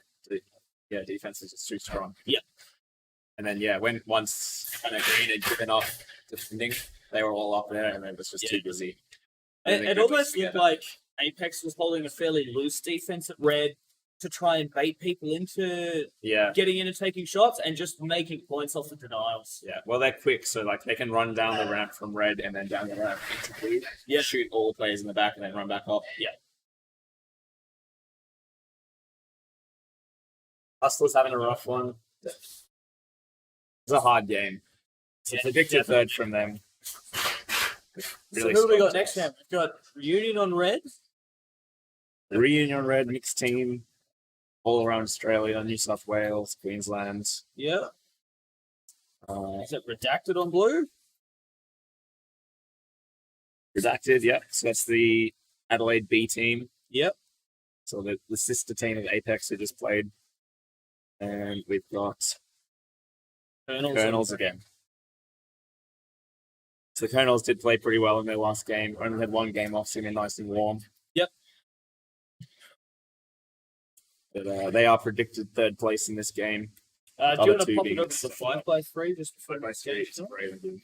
Yeah, defense is just too strong. Yep. And then once green had given up defending, they were all up there, and it was just too busy. It almost looked like Apex was holding a fairly loose defense at red to try and bait people into Yeah. getting in and taking shots and just making points off the denials. Yeah, well, they're quick, so like they can run down the ramp from red and then down the ramp into blue. Yeah. Shoot all the players in the back and then run back up. Yeah. Hustler's having a rough one. It's a hard game. It's a Yeah, predicted definitely. third from them. So who do we got next time? We've got Reunion on red. Reunion red mixed team, all around Australia, New South Wales, Queensland. Yeah. Uh, Is it redacted on blue? redacted, yeah. So that's the Adelaide B team. Yep. So the sister team of Apex who just played. And we've got Colonels again. So the Colonels did play pretty well in their last game. Only had one game off, seeming nice and warm. Yep. But they are predicted third place in this game. Do you Other want to two pop it being up to the 5x3 just before my Straight, skate?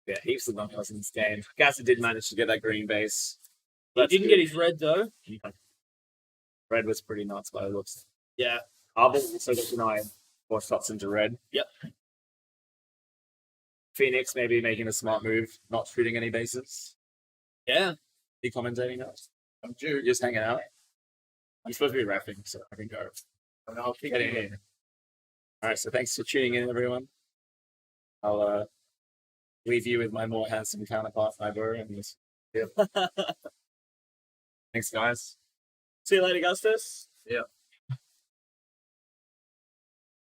Yeah, heaps of knockouts in this game. Gazza did manage to get that green base. He That's didn't good. get his red though. Red was pretty nuts by the looks. Yeah. Arbor also got denied 4 shots into red. Yep. Phoenix maybe making a smart move, not shooting any bases. Yeah. Be commentating that. I'm just hanging out. I'm supposed to be rapping, so I can go. And I'll keep getting in. Alright, so thanks for tuning in, everyone. I'll leave you with my more handsome counterpart, Iber, and Thanks, guys. See you later, Augustus. Yeah.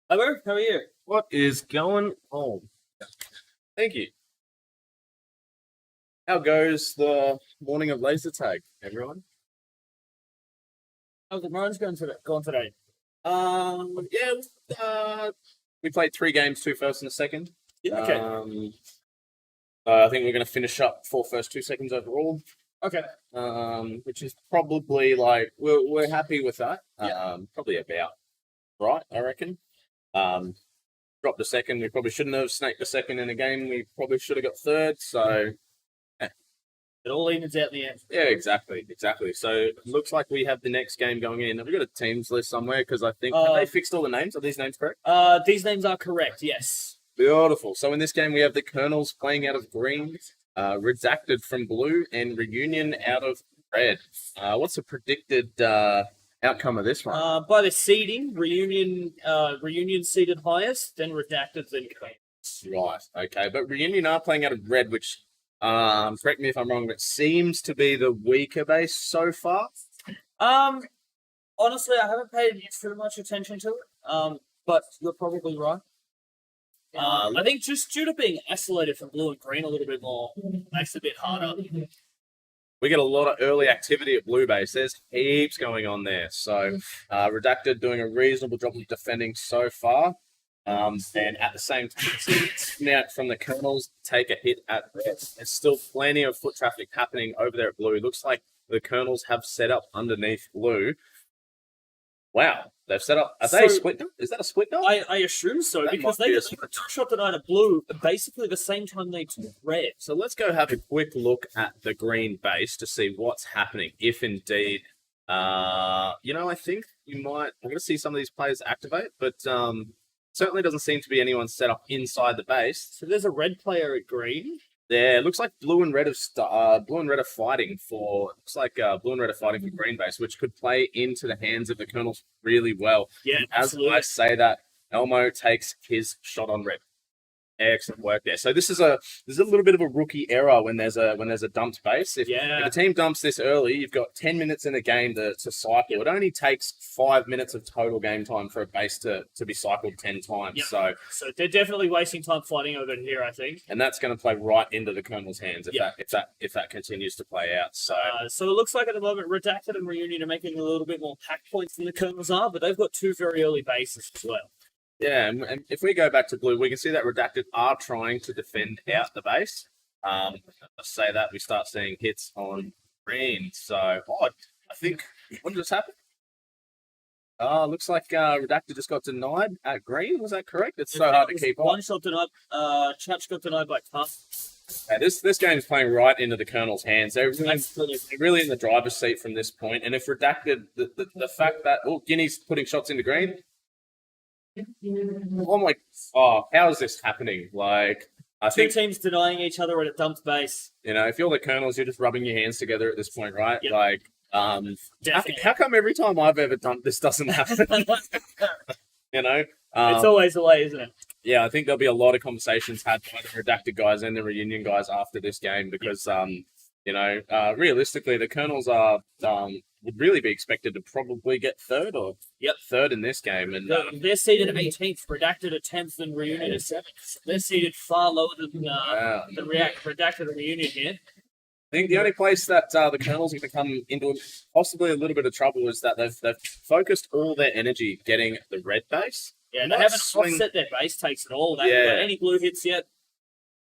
Hello, how are you? What is going on? Thank you. How goes the morning of laser tag, everyone? How's the Marines going today? We played 3 games, 2 first and a second. Yeah, okay. I think we're going to finish up 4 first, 2 seconds overall. Okay. Which is probably like we're happy with that. Yeah. Probably about right, I reckon. Dropped a second. We probably shouldn't have snaked a second in a game. We probably should have got third. So It all evens out in the end. yeah, exactly. So it looks like we have the next game going in. Have we got a teams list somewhere? Because I think have they fixed all the names? Are these names correct? These names are correct, yes. Beautiful. So in this game, we have the Colonels playing out of green, Redacted from blue, and Reunion out of red. What's the predicted outcome of this one? By the seeding, Reunion seeded highest, then Redacted, then Colonels. Right. Okay. But Reunion are playing out of red, which, correct me if I'm wrong, but seems to be the weaker base so far. Honestly, I haven't paid too much attention to it. But you're probably right. I think just due to being isolated from blue and green a little bit more makes it a bit harder. We get a lot of early activity at blue base. There's heaps going on there. So Redacted doing a reasonable job of defending so far. And at the same time, out from the Colonels take a hit at red. There's still plenty of foot traffic happening over there at blue. It looks like the Colonels have set up underneath blue. Wow, they've set up. Are they split them? Is that a split now? I assume so, That because might be they a got 2-shot denied at blue at basically the same time they took red. So let's go have a quick look at the green base to see what's happening. If indeed, I think you might. I'm going to see some of these players activate, but certainly doesn't seem to be anyone set up inside the base. So there's a red player at green. Yeah, it looks like blue and red are fighting for. Looks like blue and red are fighting for green base, which could play into the hands of the Colonels really well. Yeah, As absolutely. I say that, Elmo takes his shot on red. Excellent work there. So this is a little bit of a rookie error when there's a dumped base. If a team dumps this early, you've got 10 minutes in a game to cycle. It only takes 5 minutes of total game time for a base to be cycled 10 times. Yep. So they're definitely wasting time fighting over here, I think. And that's going to play right into the Colonel's hands if that continues to play out. So so it looks like at the moment Redacted and Reunion are making a little bit more pack points than the Colonels are, but they've got 2 very early bases as well. yeah, and if we go back to blue, we can see that Redacted are trying to defend out the base. Let's say that we start seeing hits on green. So I think what just happened? Looks like Redacted just got denied at green. Was that correct? It's so hard to keep on. One shot denied. Church got denied by Cuff. This game is playing right into the Colonel's hands. They're really in the driver's seat from this point. And if Redacted, the fact that Guinea's putting shots into green. I'm like, how is this happening? Like, I think 2 teams denying each other at a dumped base. if you're the Colonels, you're just rubbing your hands together at this point, right? Yep. Like, Definitely. how come every time I've ever done this doesn't happen? It's always the way, isn't it? Yeah, I think there'll be a lot of conversations had by the Redacted guys and the Reunion guys after this game because, realistically, the Colonels would really be expected to probably get third in this game. And They're seated at 18th, Redacted at 10th, and Reunion at 7th. They're seated far lower than Redacted and Reunion here. I think the only place that the Colonels are going to come into possibly a little bit of trouble is that they've focused all their energy getting the red base. Yeah, they haven't offset their base takes at all. They haven't got any blue hits yet.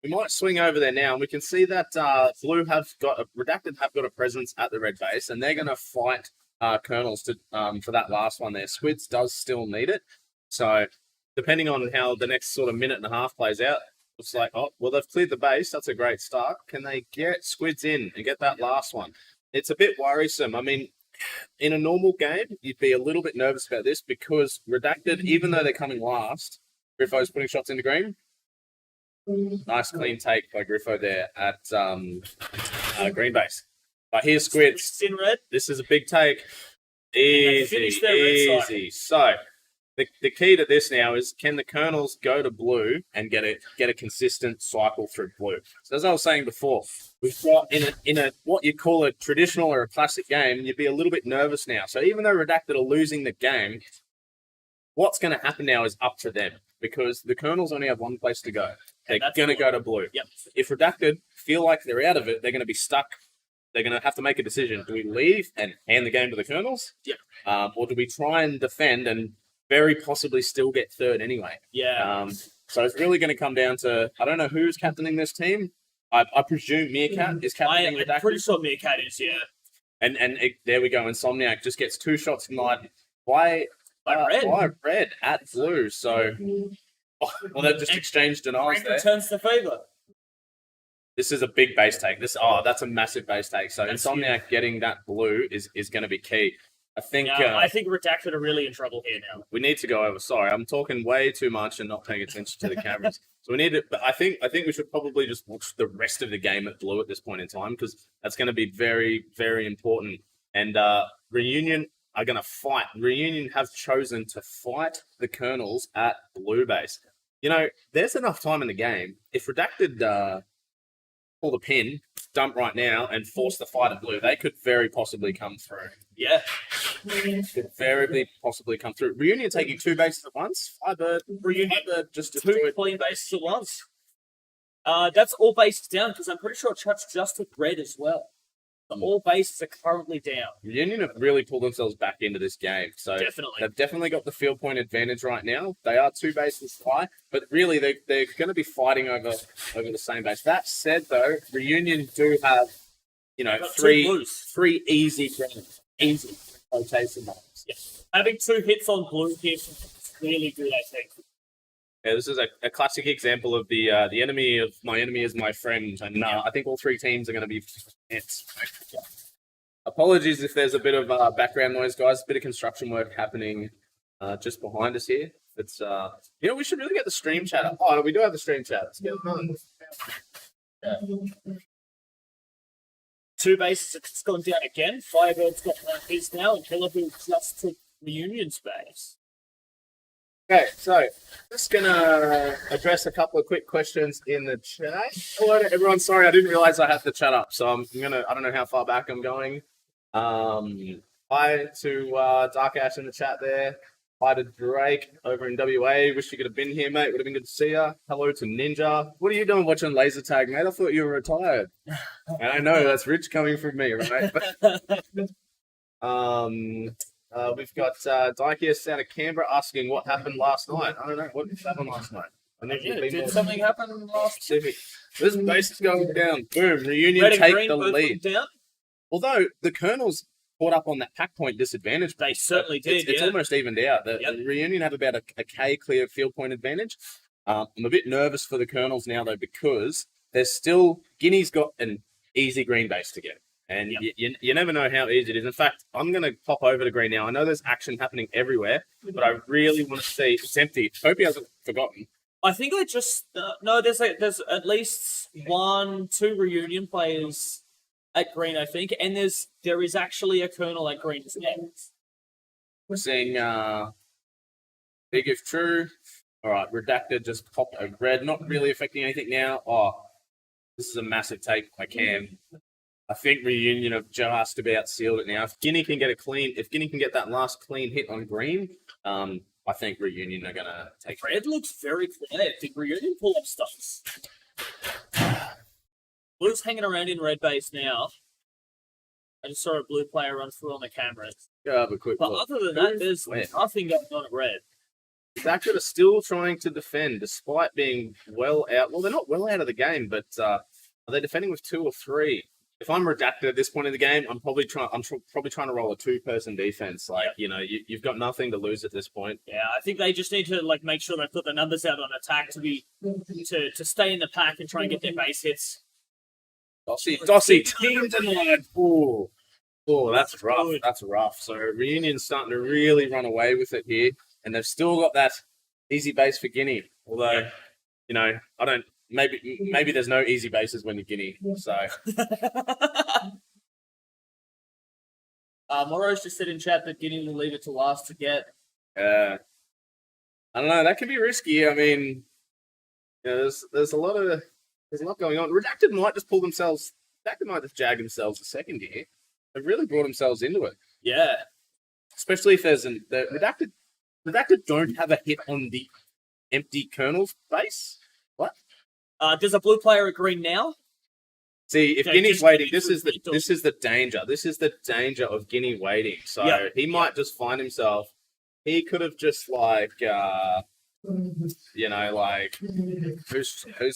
We might swing over there now, and we can see that Redacted have got a presence at the red base, and they're going to fight Colonels for that last one there. Squids does still need it, so depending on how the next sort of minute and a half plays out, looks like they've cleared the base. That's a great start. Can they get Squids in and get that last one? It's a bit worrisome. I mean, in a normal game, you'd be a little bit nervous about this because Redacted, even though they're coming last, Griffo's putting shots into green. Nice clean take by Griffo there at green base. But here's Squids. In red. This is a big take. Easy. So the key to this now is, can the Colonels go to blue and get a consistent cycle through blue? So as I was saying before, we've got in a what you call a traditional or a classic game, you'd be a little bit nervous now. So even though Redacted are losing the game, what's going to happen now is up to them, because the Colonels only have one place to go. They're going to go to blue. Yep. If Redacted feel like they're out of it, they're going to be stuck. They're going to have to make a decision. Do we leave and hand the game to the Colonels? Yeah. Or do we try and defend and very possibly still get third anyway? Yeah. So it's really going to come down to, I don't know who's captaining this team. I presume Meerkat is captaining Redacted. I'm pretty sure Meerkat is, yeah. And there we go. Insomniac just gets 2 shots tonight. Why red at blue? So, well, they've just exchanged denials Frank there. returns the favour. This is a big base take. That's a massive base take. So That's Insomniac getting that blue is going to be key. I think Redacted are really in trouble here now. we need to go over. Sorry, I'm talking way too much and not paying attention to the cameras. So we need to. But I think we should probably just watch the rest of the game at blue at this point in time, because that's going to be very, very important. And Reunion are going to fight. Reunion have chosen to fight the Colonels at blue base. You know, there's enough time in the game. If Redacted pull the pin, dump right now, and force the fight at blue, they could very possibly come through. Yeah. Could very possibly come through. Reunion taking 2 bases at once. Firebird just 2 destroyed. clean bases at once. That's all bases down, because I'm pretty sure Chuck's just took red as well. So all bases are currently down. Reunion have really pulled themselves back into this game. So Definitely. they've definitely got the field point advantage right now. They are 2 bases high, but really they're going to be fighting over the same base. That said, though, Reunion do have, Got 3 2 easy rotation marks. Yeah. Having 2 hits on blue here is really good, I think. Yeah, this is a classic example of the enemy of my enemy is my friend, and I think all 3 teams are going to be ants. Apologies if there's a bit of background noise, guys. A bit of construction work happening just behind us here. It's we should really get the stream chat up. Oh, we do have the stream chat. Let's get it on. Yeah. 2 bases have gone down again. Firebird's got his now, and Killaboo just took Reunion's base. Okay, so just gonna address a couple of quick questions in the chat. Hello to everyone. Sorry, I didn't realize I had the chat up, so I don't know how far back I'm going. Hi to Dark Ash in the chat there. Hi to Drake over in WA. Wish you could have been here, mate. Would have been good to see you. Hello to Ninja. What are you doing watching laser tag, mate? I thought you were retired. And I know that's rich coming from me, right? We've got Daikius out of Canberra asking what happened last night. I don't know. What happened last night? Did something happen last Pacific. This base is going down. Boom. Reunion Red and take green the both lead. went down? Although the Colonels caught up on that pack point disadvantage. They certainly did. It's almost evened out. The Reunion have about a K clear field point advantage. I'm a bit nervous for the Colonels now, though, because there's still Guinea's got an easy green base to get. And you never know how easy it is. In fact, I'm going to pop over to green now. I know there's action happening everywhere, but I really want to see. It's empty. Hope he hasn't forgotten. I think I just no. There's at least 1-2 Reunion players at green, I think, and there is actually a Colonel at green as well. We're seeing Big If True. All right, Redacted just popped a red. Not really affecting anything now. Oh, this is a massive take by Cam. I think Reunion have just about sealed it now. If Guinea can get that last clean hit on green, I think Reunion are gonna take Red looks very quiet. Did Reunion pull up stunts? Blue's hanging around in red base now. I just saw a blue player run through on the cameras. Go have a quick But look. other than that, there's nothing going on at red. Redacted are still trying to defend despite being well out. Well, they're not well out of the game, but are they defending with 2 or 3? If I'm Redacted at this point in the game, I'm probably trying to roll a 2-person defense. Like, you've got nothing to lose at this point. Yeah, I think they just need to make sure they put the numbers out on attack to stay in the pack and try and get their base hits. Dossie, team denied. Oh, that's rough. That's rough. So Reunion's starting to really run away with it here, and they've still got that easy base for Guinea. Although, I don't. Maybe there's no easy bases when you're Guinea. So. Morrow's just said in chat that Guinea will leave it to last to get. I don't know. That can be risky. I mean, there's a lot going on. Redacted might just pull themselves. Redacted might just jag themselves a second here. They've really brought themselves into it. Yeah. Especially if the Redacted don't have a hit on the empty kernels base. What? Does a blue player at green now? See, if Okay, Guinea's just waiting, give me this is the danger. This is the danger of Guinea waiting. So Yeah. he might just find himself. He could have just like, who's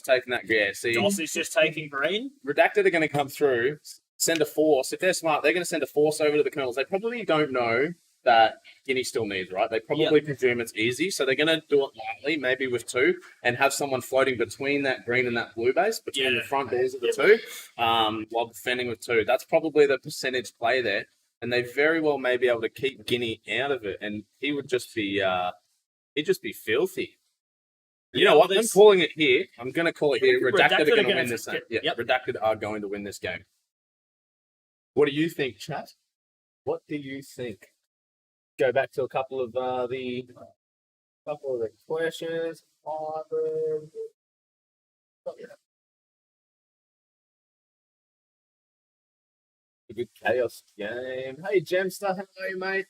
taking that? Yeah, see, Dossie's just taking green. Redacted are going to come through, send a force. If they're smart, they're going to send a force over to the kernels. They probably don't know that Guinea still needs, right? They probably presume it's easy, so they're going to do it lightly, maybe with 2, and have someone floating between that green and that blue base, between the front doors of the 2, while defending with 2. That's probably the percentage play there, and they very well may be able to keep Guinea out of it, and he would just be, he'd just be filthy. You know what? I'm calling it here. I'm going to call it here. Redacted are going to win this game. Yeah, Redacted are going to win this game. What do you think, chat? What do you think? Go back to a couple of the questions. A good chaos game. Hey, Gemster, how are you, mate?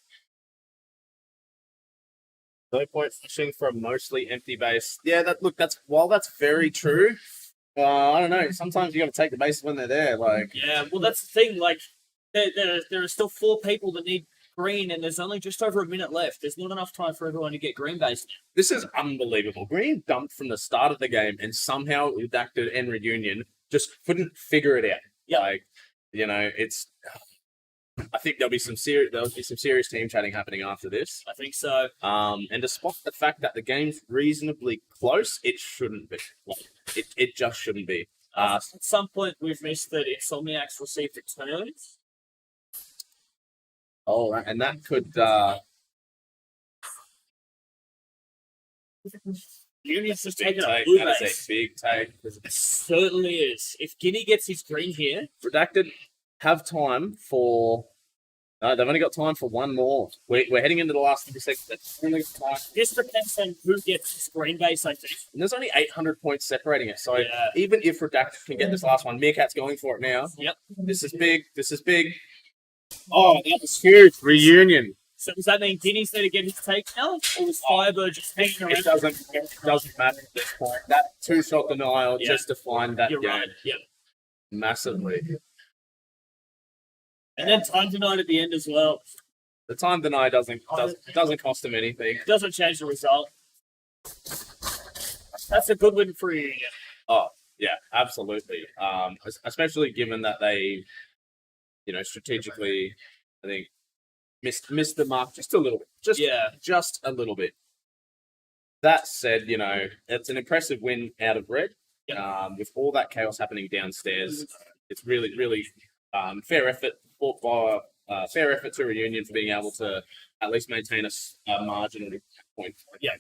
No point fishing for a mostly empty base. Yeah, that's while that's very true. I don't know. Sometimes you got to take the bases when they're there. Like, Yeah, well, that's the thing. Like, there are still 4 people that need green, and there's only just over a minute left. There's not enough time for everyone to get green base. this is unbelievable. Green dumped from the start of the game, and somehow Redacted and Reunion just couldn't figure it out. Yeah. Like, it's. I think there'll be some serious team chatting happening after this. I think so. And despite the fact that the game's reasonably close, it shouldn't be. Like, it just shouldn't be. At some point, we've missed that Insomniacs received a turn. Oh, and that could. Union's just Big taking a take. blue That is base. a big take. It certainly is. If Guinea gets his green here, Redacted have time for. No, they've only got time for one more. We're heading into the last 30 seconds. this depends on who gets his green base, I think. And there's only 800 points separating it. So Yeah. even if Redacted can get this last one, Meerkat's going for it now. Yep. This is big. This is big. Oh, that was huge. Reunion. So does that mean Guinea's there to get his take now? Or was Firebird just hanging around? It doesn't matter at this point. That 2-shot denial Yeah. just defined that You're game right. Yep. massively. And then time denied at the end as well. The time deny doesn't cost him anything. Doesn't change the result. That's a good win for Union. Oh, yeah, absolutely. Especially given that they, strategically, I think, missed the mark just a little bit. Just a little bit. That said, it's an impressive win out of red. With all that chaos happening downstairs, it's really, really fair effort fair effort to Reunion for being able to at least maintain a marginal point. Yeah.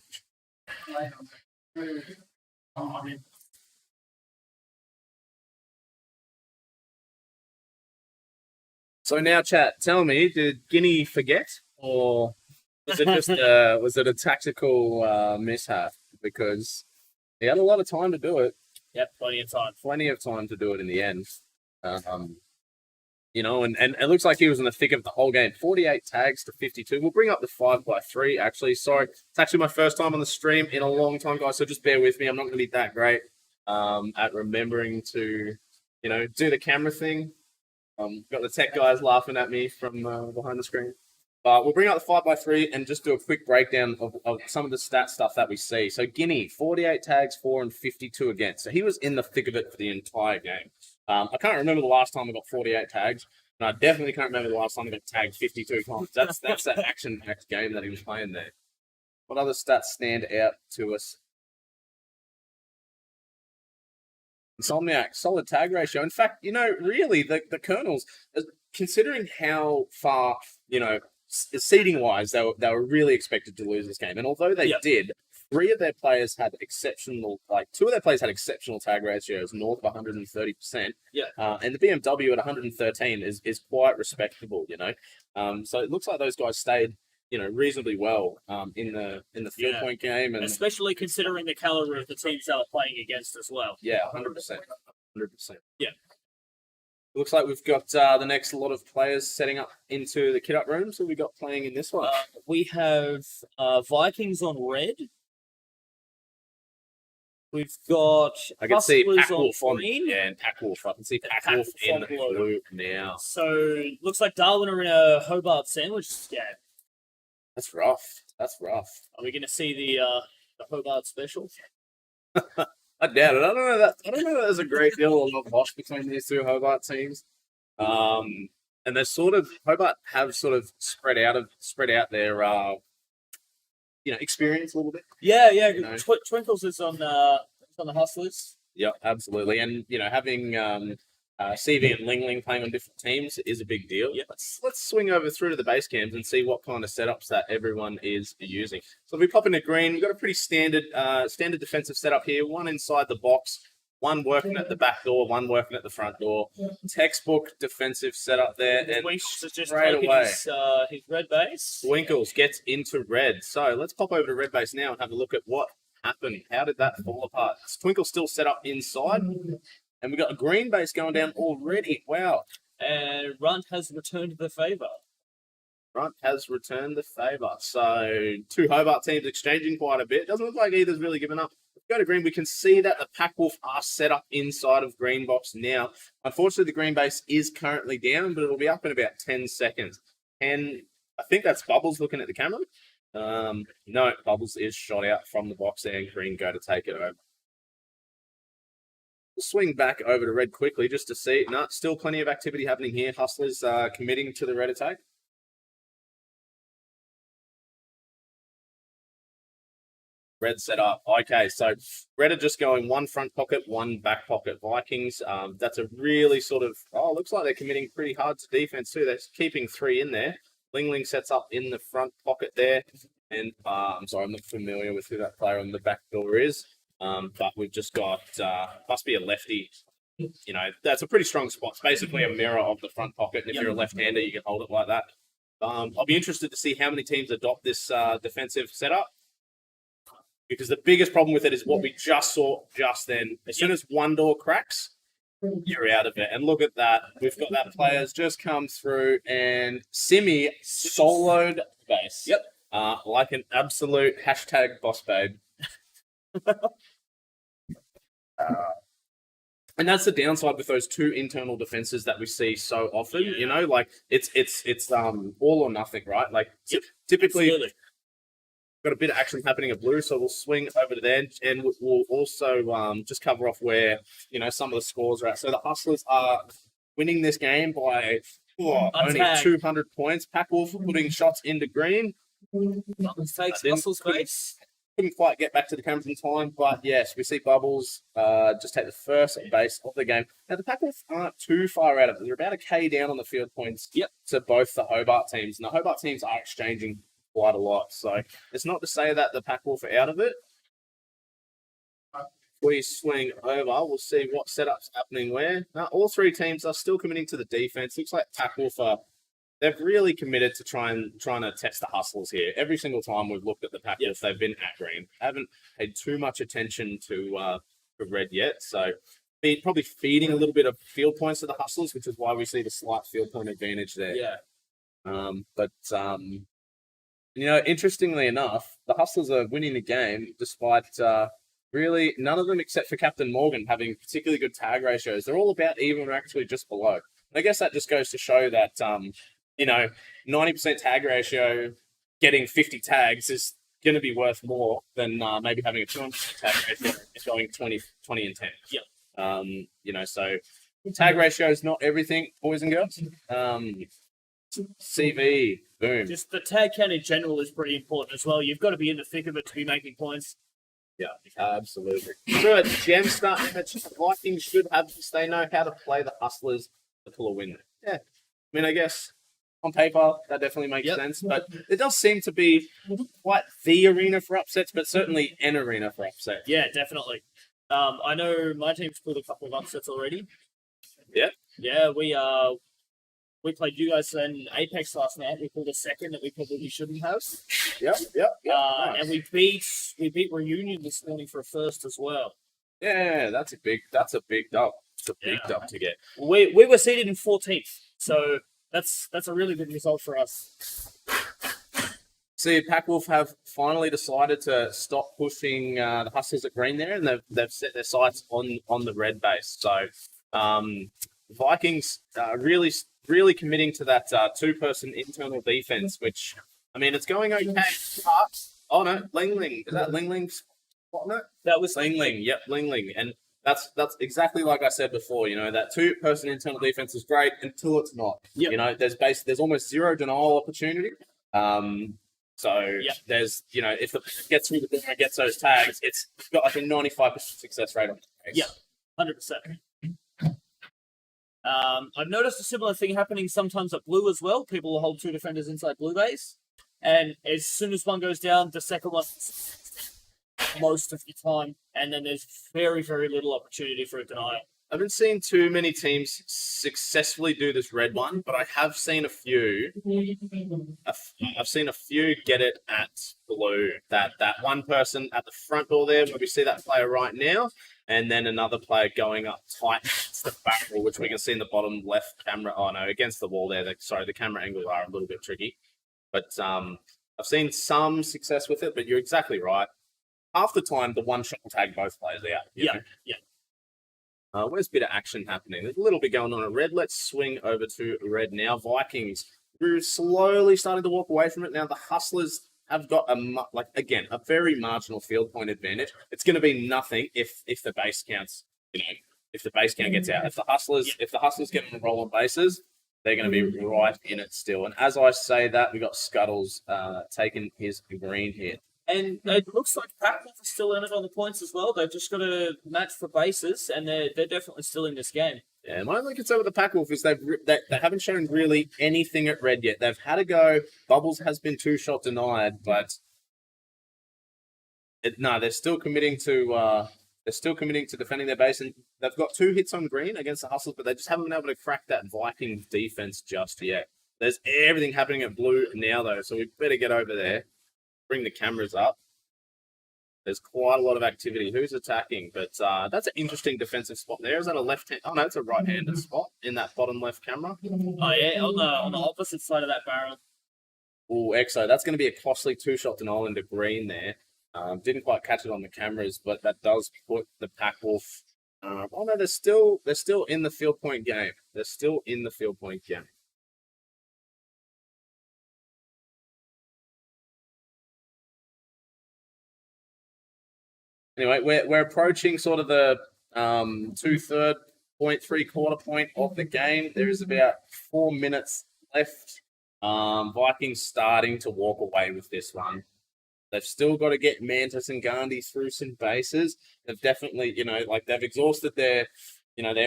So now, chat, tell me, did Guinea forget, or was it just was it a tactical mishap? Because he had a lot of time to do it. Yep, plenty of time. Plenty of time to do it in the end. And it looks like he was in the thick of the whole game. 48 tags to 52. We'll bring up the 5x3, actually. Sorry, it's actually my first time on the stream in a long time, guys, so just bear with me. I'm not going to be that great at remembering to, do the camera thing. Got the tech guys laughing at me from behind the screen. But we'll bring up the 5x3 and just do a quick breakdown of some of the stat stuff that we see. So Guinea, 48 tags for and 52 against. So he was in the thick of it for the entire game. I can't remember the last time I got 48 tags. And I definitely can't remember the last time I got tagged 52 times. That's that action-packed game that he was playing there. What other stats stand out to us? Insomniac, solid tag ratio. In fact, really, the Colonels, considering how far, seeding-wise, they were really expected to lose this game. And although they did, 3 of their players had exceptional, 2 of their players had exceptional tag ratios, north of 130%. Yeah. And the BMW at 113 is quite respectable, So it looks like those guys stayed reasonably well in the field Yeah. point game, and Especially considering the caliber of the teams they were playing against as well. yeah, 100%, 100%. Yeah. Looks like we've got the next lot of players setting up into the kit up room. So we got playing in this one. We have Vikings on red. We've got I can see Hustlers Pack on Wolf on green. yeah, and Pack Wolf. I can see Pack Pack Wolf in Wolf on blue now. So looks like Darwin are in a Hobart sandwich game. That's rough. That's rough. Are we going to see the Hobart special? I doubt it. I don't know that. I don't know that there's a great deal of wash between these two Hobart teams. And they're Hobart have sort of spread out their experience a little bit. Yeah. You know. Twinkles is on the Hustlers. Yeah, absolutely. And having CV and Ling Ling playing on different teams is a big deal. Yep. Let's swing over through to the base cams and see what kind of setups that everyone is using. So if we pop into green, we've got a pretty standard defensive setup here. One inside the box, one working at the back door, one working at the front door. Textbook defensive setup there. And Winkles is just straight taking away, his red base. Winkles gets into red. So let's pop over to red base now and have a look at what happened. How did that fall apart? Twinkle's still set up inside. And we've got a green base going down already. Wow. And Runt has returned the favour. Runt has returned the favour. So two Hobart teams exchanging quite a bit. Doesn't look like either's really given up. If we go to green, we can see that the Pack Wolf are set up inside of green box now. Unfortunately, the green base is currently down, but it'll be up in about 10 seconds. And I think that's Bubbles looking at the camera. No, Bubbles is shot out from the box there, and green go to take it over. We'll swing back over to red quickly just to see. No, still plenty of activity happening here. Hustlers committing to the red attack. Red set up. Okay, so red are just going one front pocket, one back pocket. Vikings, that's a really looks like they're committing pretty hard to defense too. They're keeping three in there. Ling Ling sets up in the front pocket there. And I'm sorry, I'm not familiar with who that player on the back door is. But we've just got, must be a lefty. That's a pretty strong spot. It's basically a mirror of the front pocket. And if you're a left-hander, you can hold it like that. I'll be interested to see how many teams adopt this defensive setup. Because the biggest problem with it is what we just saw just then. As soon as one door cracks, you're out of it. And look at that. We've got that player's just come through and Simi soloed base. Yep. Like an absolute hashtag boss babe. And that's the downside with those two internal defenses that we see so often. It's all or nothing, right? Like typically, Absolutely. got a bit of action happening at blue, so we'll swing over to there, and we'll also just cover off where some of the scores are at. So the Hustlers are winning this game by only 200 points. Pack Wolf putting shots into green. Takes Hustle's base. Couldn't quite get back to the cameras in time, but yes, we see Bubbles just take the first base of the game. Now, the Pack Wolf aren't too far out of it. They're about a K down on the field points to both the Hobart teams. And the Hobart teams are exchanging quite a lot. So it's not to say that the Pack Wolf are out of it. We swing over, we'll see what setup's happening where. Now, all three teams are still committing to the defense. Looks like Pack Wolf they've really committed to trying to test the Hustlers here. Every single time we've looked at the Pack Wolf, they've been at green. Haven't paid too much attention to red yet. So probably feeding a little bit of field points to the Hustlers, which is why we see the slight field point advantage there. Yeah. Interestingly enough, the Hustlers are winning the game despite really none of them except for Captain Morgan having particularly good tag ratios. They're all about even or actually just below. And I guess that just goes to show that 90% tag ratio, getting 50 tags is going to be worth more than maybe having a 200% tag ratio and going 20 and 10. Yeah. So tag ratio is not everything, boys and girls. CV, boom. Just the tag count in general is pretty important as well. You've got to be in the thick of it to be making points. Yeah, absolutely. So at Gem start image, the Vikings should have this. They know how to play the Hustlers to pull a win. Yeah. I mean, I guess on paper, that definitely makes sense. But it does seem to be quite the arena for upsets, but certainly an arena for upsets. Yeah, definitely. I know my team's pulled a couple of upsets already. Yeah? Yeah, we played you guys in Apex last night. We pulled a second that we probably shouldn't have. Yep. Nice. And we beat Reunion this morning for a first as well. Yeah, that's a big dub. It's a big dub to get. We were seated in 14th, so that's a really good result for us. See, Packwolf have finally decided to stop pushing the Hustlers at green there, and they've set their sights on the red base. So Vikings really committing to that two-person internal defense, which, I mean, it's going okay. Oh no, Lingling. Is that Lingling's partner? That was Lingling. Yep, Lingling. And that's exactly like I said before. You know, that two-person internal defense is great until it's not. Yep. You know, there's almost zero denial opportunity. So there's, you know, if the player gets through the door and gets those tags, it's got like a 95% success rate on the case. Yeah, 100%. I've noticed a similar thing happening sometimes at blue as well. People will hold two defenders inside blue base, and as soon as one goes down, the second one most of the time, and then there's very, very little opportunity for a denial. I haven't seen too many teams successfully do this red one, but I have seen a few. I've seen a few get it at blue. That one person at the front door there, where we see that player right now, and then another player going up tight against the barrel, which we can see in the bottom left camera. Oh no, against the wall there. Sorry, the camera angles are a little bit tricky, but I've seen some success with it. But you're exactly right. Half the time, the one shot will tag both players out. You know? Where's a bit of action happening? There's a little bit going on at red. Let's swing over to red now. Vikings, we're slowly starting to walk away from it now. The Hustlers have got a very marginal field point advantage. It's going to be nothing if the base counts. You know, if the base count gets out. If the Hustlers get on a roll on bases, they're going to be right in it still. And as I say that, we got Scuttles taking his green hit. And it looks like Packwolf is still in it on the points as well. They've just got to match for bases, and they're definitely still in this game. Yeah, my only concern with the Packwolf is they haven't shown really anything at red yet. They've had a go. Bubbles has been 2-shot denied, but they're still committing to defending their base, and they've got 2 hits on green against the Hustlers, but they just haven't been able to crack that Viking defense just yet. There's everything happening at blue now though, so we better get over there. Bring the cameras up. There's quite a lot of activity. Who's attacking? But that's an interesting defensive spot there. Is that a left hand? Oh no, it's a right-handed spot in that bottom left camera. Oh yeah, on the opposite side of that barrel. Oh, Exo. That's going to be a costly 2-shot denial into green there. Didn't quite catch it on the cameras, but that does put the Packwolf. Oh no, they're still in the field point game. They're still in the field point game. Anyway, we're approaching sort of the 2/3 point, 3/4 point of the game. There is about 4 minutes left. Vikings starting to walk away with this one. They've still got to get Mantis and Gandhi through some bases. They've definitely, they've exhausted their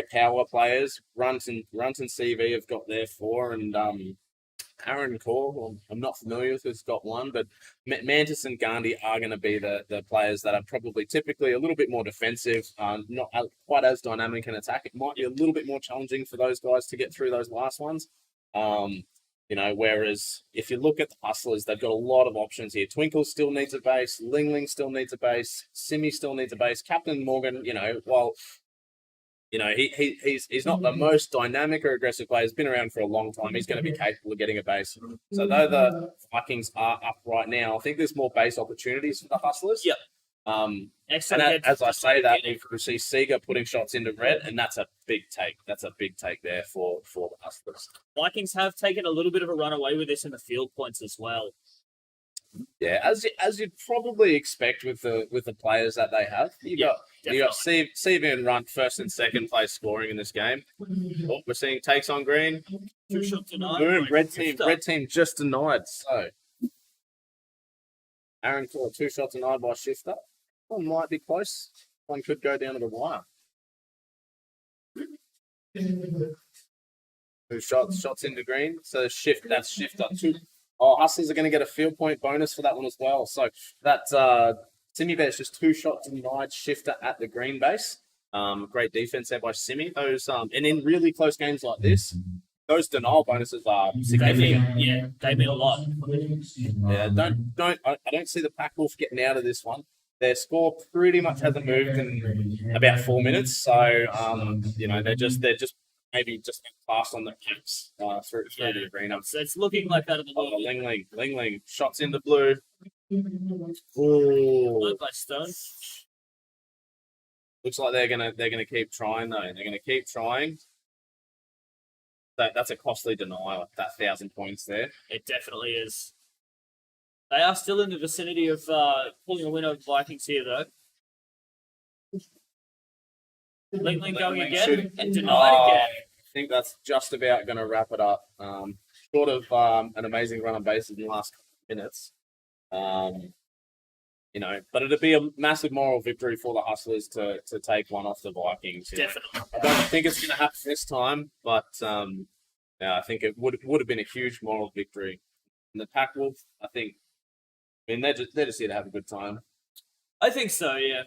power players. Runt and CV have got their 4, and Aaron Core, I'm not familiar with who's got 1, but Mantis and Gandhi are going to be the players that are probably typically a little bit more defensive, not quite as dynamic in attack. It might be a little bit more challenging for those guys to get through those last ones. Whereas if you look at the Hustlers, they've got a lot of options here. Twinkle still needs a base. Lingling still needs a base. Simi still needs a base. Captain Morgan, while he's not the most dynamic or aggressive player. He's been around for a long time. He's going to be capable of getting a base. So though the Vikings are up right now, I think there's more base opportunities for the Hustlers. Yep. And as I say that, we see Seeger putting shots into red, and that's a big take. That's a big take there for the Hustlers. Vikings have taken a little bit of a runaway with this in the field points as well. Yeah, as you'd probably expect with the players that they have. You got CV and Runt first and second place scoring in this game. Oh, we're seeing takes on green. 2 shots denied. Boom, red team just denied. So Aaron Core 2 shots denied by Shifter. One might be close. One could go down to the wire. 2 shots into green. So that's Shifter 2. Hustlers are going to get a field point bonus for that one as well. So that's Simi Bear's just 2 shots denied Shifter at the green base. Great defense there by Simi. Those and in really close games like this, those denial bonuses are They significant. mean, they mean a lot. Yeah, I don't see the Pack Wolf getting out of this one. Their score pretty much hasn't moved in about 4 minutes, so they're just maybe just passed on the caps through the arena. So it's looking like that at the Oh, moment. Lingling, shots into blue. Led by Stone. Looks like they're gonna keep trying though. They're gonna keep trying. That's a costly denial. That 1,000 points there. It definitely is. They are still in the vicinity of pulling a win over Vikings here, though. Ling going again and denied again. I think that's just about going to wrap it up. Short of an amazing run on bases in the last couple of minutes. But it'd be a massive moral victory for the Hustlers to take one off the Vikings. Definitely. I don't think it's going to happen this time, but I think it would have been a huge moral victory. And the Pack Wolf, they're just here to have a good time. I think so, yeah.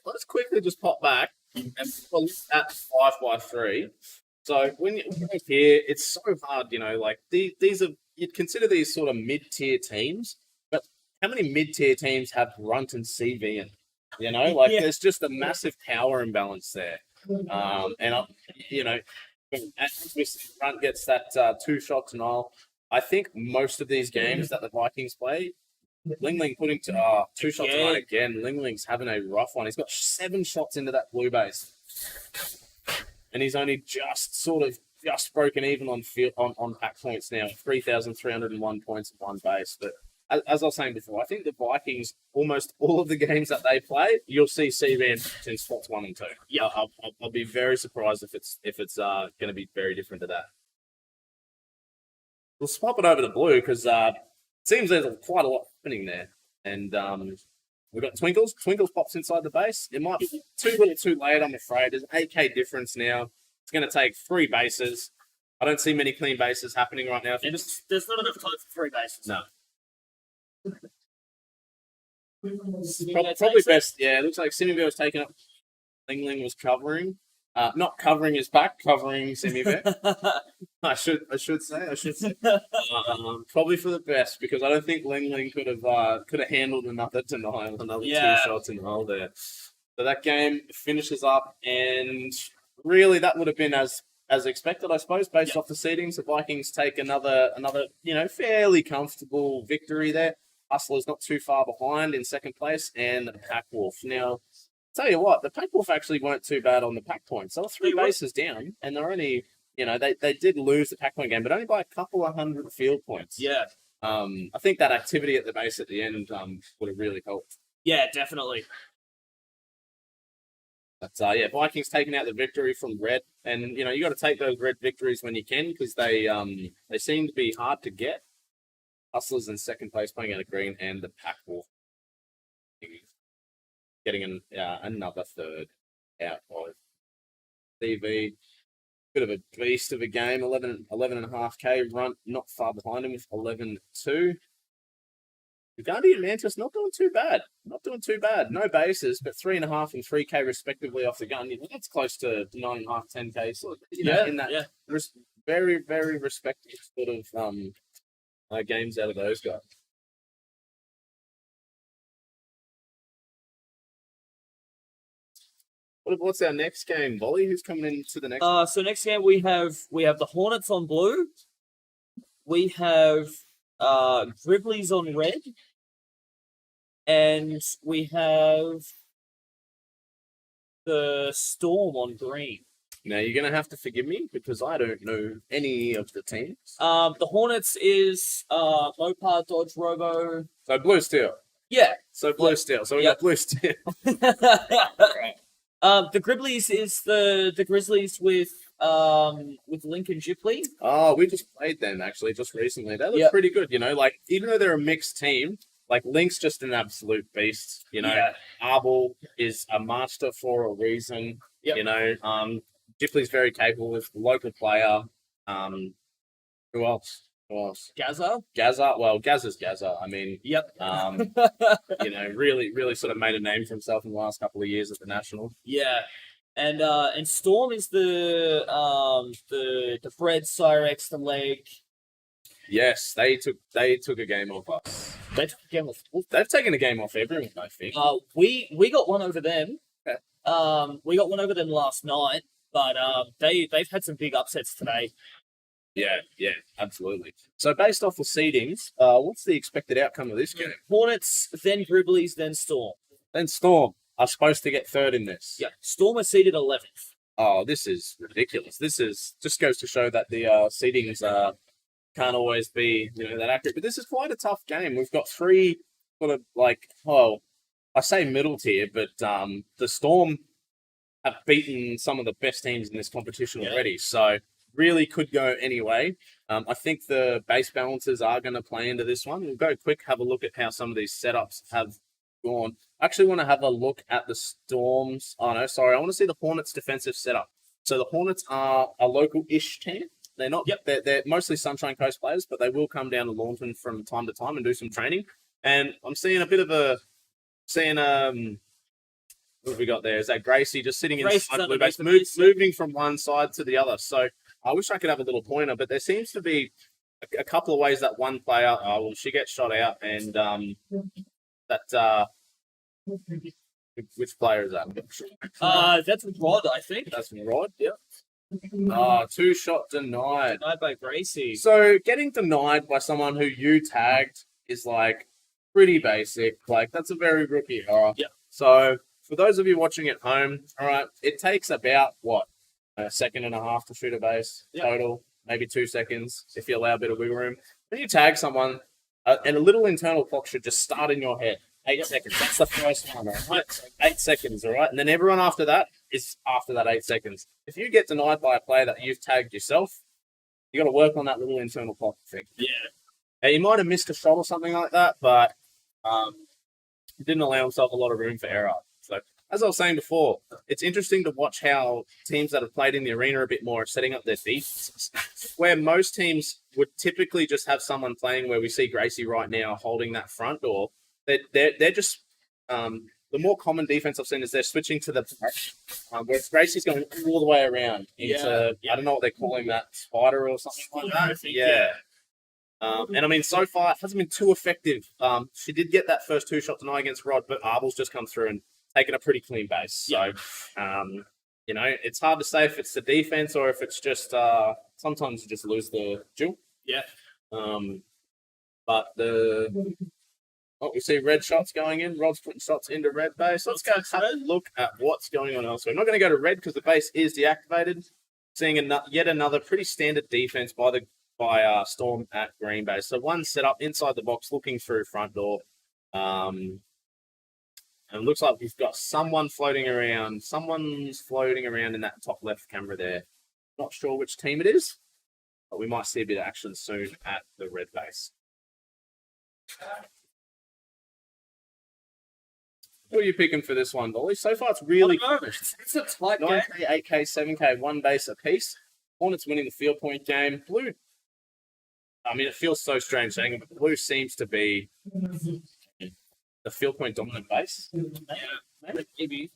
Let's quickly just pop back and look at 5x3. So when you look here, it's so hard, these are, you'd consider these sort of mid-tier teams, but how many mid-tier teams have Grunt and CV in? There's just a massive power imbalance there. As we see, Grunt gets that 2-shot denial. I think most of these games that the Vikings play, Ling putting 2 shots tonight again. Lingling's having a rough one. He's got 7 shots into that blue base, and he's only just broken even on pack points now. 3,301 points at one base. But as I was saying before, I think the Vikings, almost all of the games that they play, you'll see CV in spots 1 and 2. Yeah, I'll be very surprised if it's going to be very different to that. We'll swap it over to blue because it seems there's quite a lot happening there. And we've got Twinkles. Twinkles pops inside the base. It might be too little too late, I'm afraid. There's an 8K difference now. It's going to take 3 bases. I don't see many clean bases happening right now. There's not enough time for 3 bases. No. Probably best. Yeah, it looks like Simibear was taking up. Ling was covering. Not covering his back, covering Simibear. I should say. Probably for the best because I don't think Ling could have handled another denial, another 2 shots in a row there. So that game finishes up, and really that would have been as expected, I suppose, based off the seedings. The Vikings take another fairly comfortable victory there. Hustlers not too far behind in second place, and the Pack Wolf. Now, tell you what, the Pack Wolf actually weren't too bad on the pack points. They were 3 bases down, and they're only, they did lose the pack point game, but only by a couple of 100 field points. Yeah. I think that activity at the base at the end would have really helped. Yeah, definitely. But Vikings taking out the victory from Red, and you got to take those Red victories when you can because they seem to be hard to get. Hustlers in second place playing out of green, and the Pack Wolf getting another third out of CV. Bit of a beast of a game, 11.5K run, not far behind him with 11.2. The Guardian Mantis not doing too bad. No bases, but 3.5 and 3K respectively off the gun. That's close to 9.5, 10K. So, in that very, very respectable sort of games out of those guys. What's our next game, Volley? Who's coming into the next? So next game we have the Hornets on blue. We have Grizzlies on red, and we have the Storm on green. Now you're gonna have to forgive me because I don't know any of the teams. The Hornets is Mopar, Dodge, Robo. So blue steel. Yeah. So blue steel. So we got blue steel. The Grizzlies is the Grizzlies with Lincoln Gipley. Oh, we just played them actually just recently. They look pretty good, even though they're a mixed team, Link's just an absolute beast, Arbol is a master for a reason, Gipley's very capable with local player. Who else? Gaza. Well, Gaza's Gaza. I mean, really sort of made a name for himself in the last couple of years at the National. Yeah. And Storm is the Bread, Cyrex, the Leg. Yes, they took a game off us. They took a game off. They've taken a game off everyone, I think. We got one over them. Okay. We got one over them last night, but they've had some big upsets today. Yeah, absolutely. So based off the seedings, what's the expected outcome of this game? Hornets, then Gribblies, then Storm. Then Storm are supposed to get third in this. Yeah, Storm are seeded 11th. Oh, this is ridiculous. This is just goes to show that the seedings can't always be that accurate. But this is quite a tough game. We've got three sort of I say middle tier, but the Storm have beaten some of the best teams in this competition already. So really could go any way. I think the base balances are going to play into this one. We'll go quick, have a look at how some of these setups have gone. I actually want to have a look at the Storms. Oh, no, sorry. I want to see the Hornets' defensive setup. So the Hornets are a local-ish team. They're not. Yep. They're mostly Sunshine Coast players, but they will come down to Launton from time to time and do some training. And I'm seeing a bit of what have we got there? Is that Gracie just sitting inside blue base, moving from one side to the other? So I wish I could have a little pointer, but there seems to be a couple of ways that one player, she gets shot out, and which player is that? That's Rod, I think. That's Rod, yeah. 2-shot denied. Denied by Gracie. So getting denied by someone who you tagged is pretty basic. That's a very rookie error. Yeah. So for those of you watching at home, all right, it takes about a second and a half to shoot a base total, maybe 2 seconds if you allow a bit of wiggle room. When you tag someone, and a little internal clock should just start in your head. 8 seconds. That's the first one, all right? So 8 seconds, all right? And then everyone after that is after that 8 seconds. If you get denied by a player that you've tagged yourself, you got to work on that little internal clock thing. Yeah. Now, you might have missed a shot or something like that, but he didn't allow himself a lot of room for error. So, as I was saying before, it's interesting to watch how teams that have played in the arena a bit more are setting up their defenses. Where most teams would typically just have someone playing, where we see Gracie right now holding that front door. They're just the more common defense I've seen is they're switching to the back, whereas Gracie's going all the way around into I don't know what they're calling that, spider or something like that. Yeah. And I mean, so far it hasn't been too effective. She did get that first 2-shot deny against Rod, but Arbel's just come through and taken a pretty clean base. So, it's hard to say if it's the defense or if it's just sometimes you just lose the duel. Yeah. But we see red shots going in. Rod's putting shots into red base. Let's go have a look at what's going on elsewhere. I'm not going to go to red because the base is deactivated. Seeing yet another pretty standard defense by Storm at green base. So one set up inside the box, looking through front door. And it looks like we've got someone floating around. Someone's floating around in that top left camera there. Not sure which team it is, but we might see a bit of action soon at the red base. Who are you picking for this one, Dolly? So far, it's really it's a tight 9K, 8K, 7K, one base apiece. Hornets winning the field point game. Blue, I mean, it feels so strange saying it, but Blue seems to be the field point dominant base. Yeah, maybe.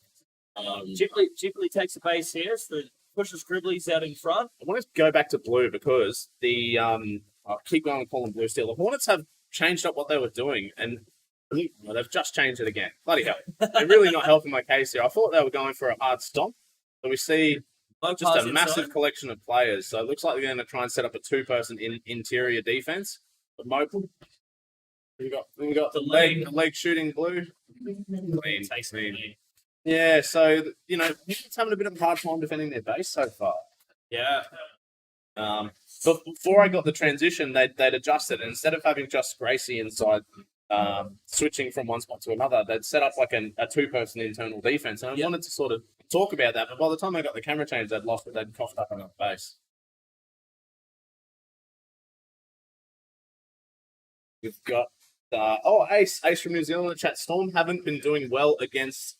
Ghibli takes a base here, so pushes Gribblies out in front. I want to go back to Blue because I'll keep going and call them Blue Steel. The Hornets have changed up what they were doing, and they've just changed it again. Bloody hell. They're really not helping my case here. I thought they were going for a hard stomp. So we see just a massive collection of players. So it looks like they're going to try and set up a 2-person interior defense. But we got the leg shooting Blue. Clean. Yeah, so, it's having a bit of a hard time defending their base so far. Yeah. But before I got the transition, they'd adjusted. And instead of having just Gracie inside, switching from one spot to another, they'd set up like a 2-person internal defense. And I wanted to sort of talk about that, but by the time I got the camera change, they'd lost it. They'd coughed up on the base. We've got Ace from New Zealand in the chat. Storm haven't been doing well against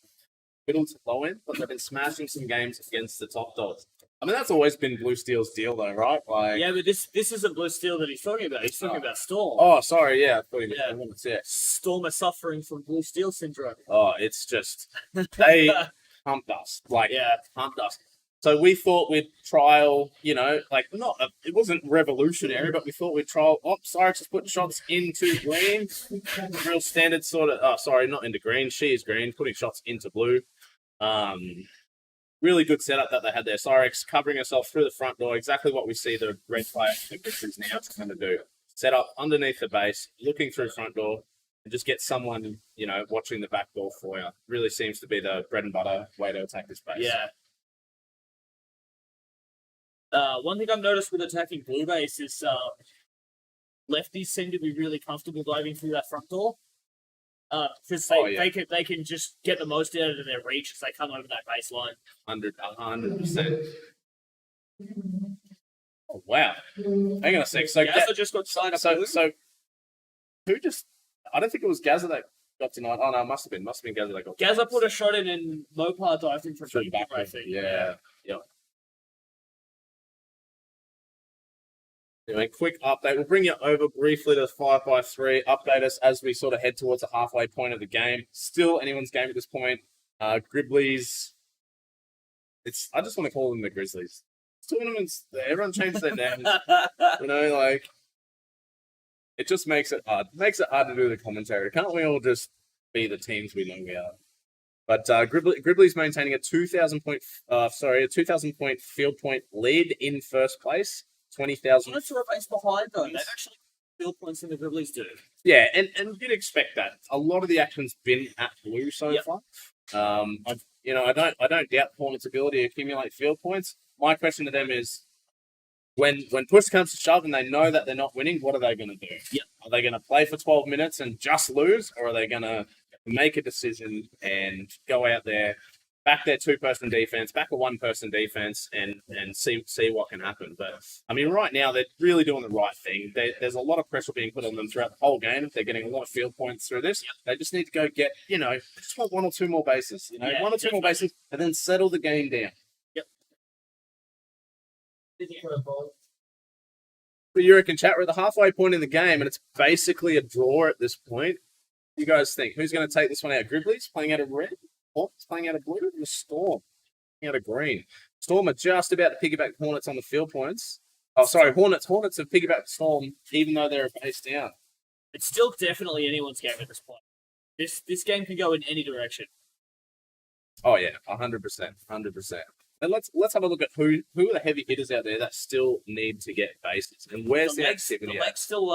middle to low end, but they've been smashing some games against the top dogs. I mean, that's always been Blue Steel's deal, though, right? Yeah, but this isn't Blue Steel that he's talking about. He's talking about Storm. Oh, sorry, yeah. I thought you meant Storm are suffering from Blue Steel syndrome. Oh, it's just they pumped us. Like, Yeah. pumped us. So we thought we'd trial, it wasn't revolutionary, but we thought we'd trial, Cyrix has put shots into green. Real standard sort of, not into green. She is green, putting shots into blue. Really good setup that they had there. Cyrix covering herself through the front door, exactly what we see the red player is now going to do. Set up underneath the base, looking through front door, and just get someone, watching the back door for you. Really seems to be the bread and butter way to attack this base. Yeah. One thing I've noticed with attacking blue base is lefties seem to be really comfortable diving through that front door. Because they can just get the most out of their reach as they come over that baseline. 100%. Oh, wow. Hang on a sec. So Gazza just got signed up. So who just? I don't think it was Gazza that got denied. Oh no, it must have been Gazza that got. Gazza put a shot in and Mopar dived in for Through back. I think. Yeah. Anyway, quick update. We'll bring you over briefly to the 5x3. Update us as we sort of head towards the halfway point of the game. Still anyone's game at this point. Grizzlies. I just want to call them the Grizzlies. Tournaments. Everyone changed their names. It just makes it hard. It makes it hard to do the commentary. Can't we all just be the teams we know we are? But Grizzlies maintaining a 2,000 point field point lead in first place. 20,000. That's a base behind though. They've actually field points in the Grizzlies do. Yeah, and you'd expect that. A lot of the action's been at blue so far. I don't doubt Hornets' ability to accumulate field points. My question to them is, when push comes to shove and they know that they're not winning, what are they going to do? Yep. Are they going to play for 12 minutes and just lose, or are they going to make a decision and go out there, back their two-person defense, back a one-person defense, and see what can happen? But I mean, right now they're really doing the right thing. There's a lot of pressure being put on them throughout the whole game. They're getting a lot of field points through this. They just need to go get, just want one or two more bases. One or two more bases, and then settle the game down. For Eureka chat, we're at the halfway point in the game, and it's basically a draw at this point. What do you guys think? Who's going to take this one out? Grizzlies playing out of red? Hawks playing out of blue? And the Storm playing out of green. Storm are just about to piggyback Hornets on the field points. Oh, sorry, Hornets. Hornets have piggybacked Storm, even though they're a base down. It's still definitely anyone's game at this point. This game can go in any direction. Oh yeah, 100%, 100%. And let's have a look at who are the heavy hitters out there that still need to get bases, and where's the activity? The legs still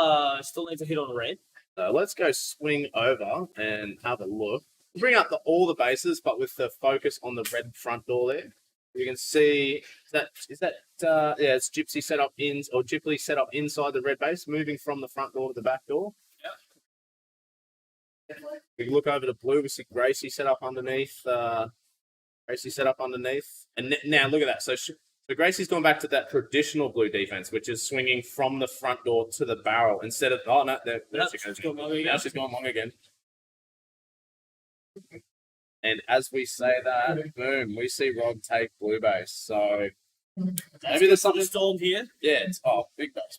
need to hit on red. Let's go swing over and have a look. Bring up all the bases, but with the focus on the red front door there. You can see it's Gypsy set up Gypsy set up inside the red base, moving from the front door to the back door. Yeah. We look over to blue. We see Gracie set up underneath. And now look at that. So Gracie's gone back to that traditional blue defense, which is swinging from the front door to the barrel instead of. Oh no, now she's gone long again. And as we say that, boom, we see Rod take blue base. So maybe there's something Storm here. Yeah, it's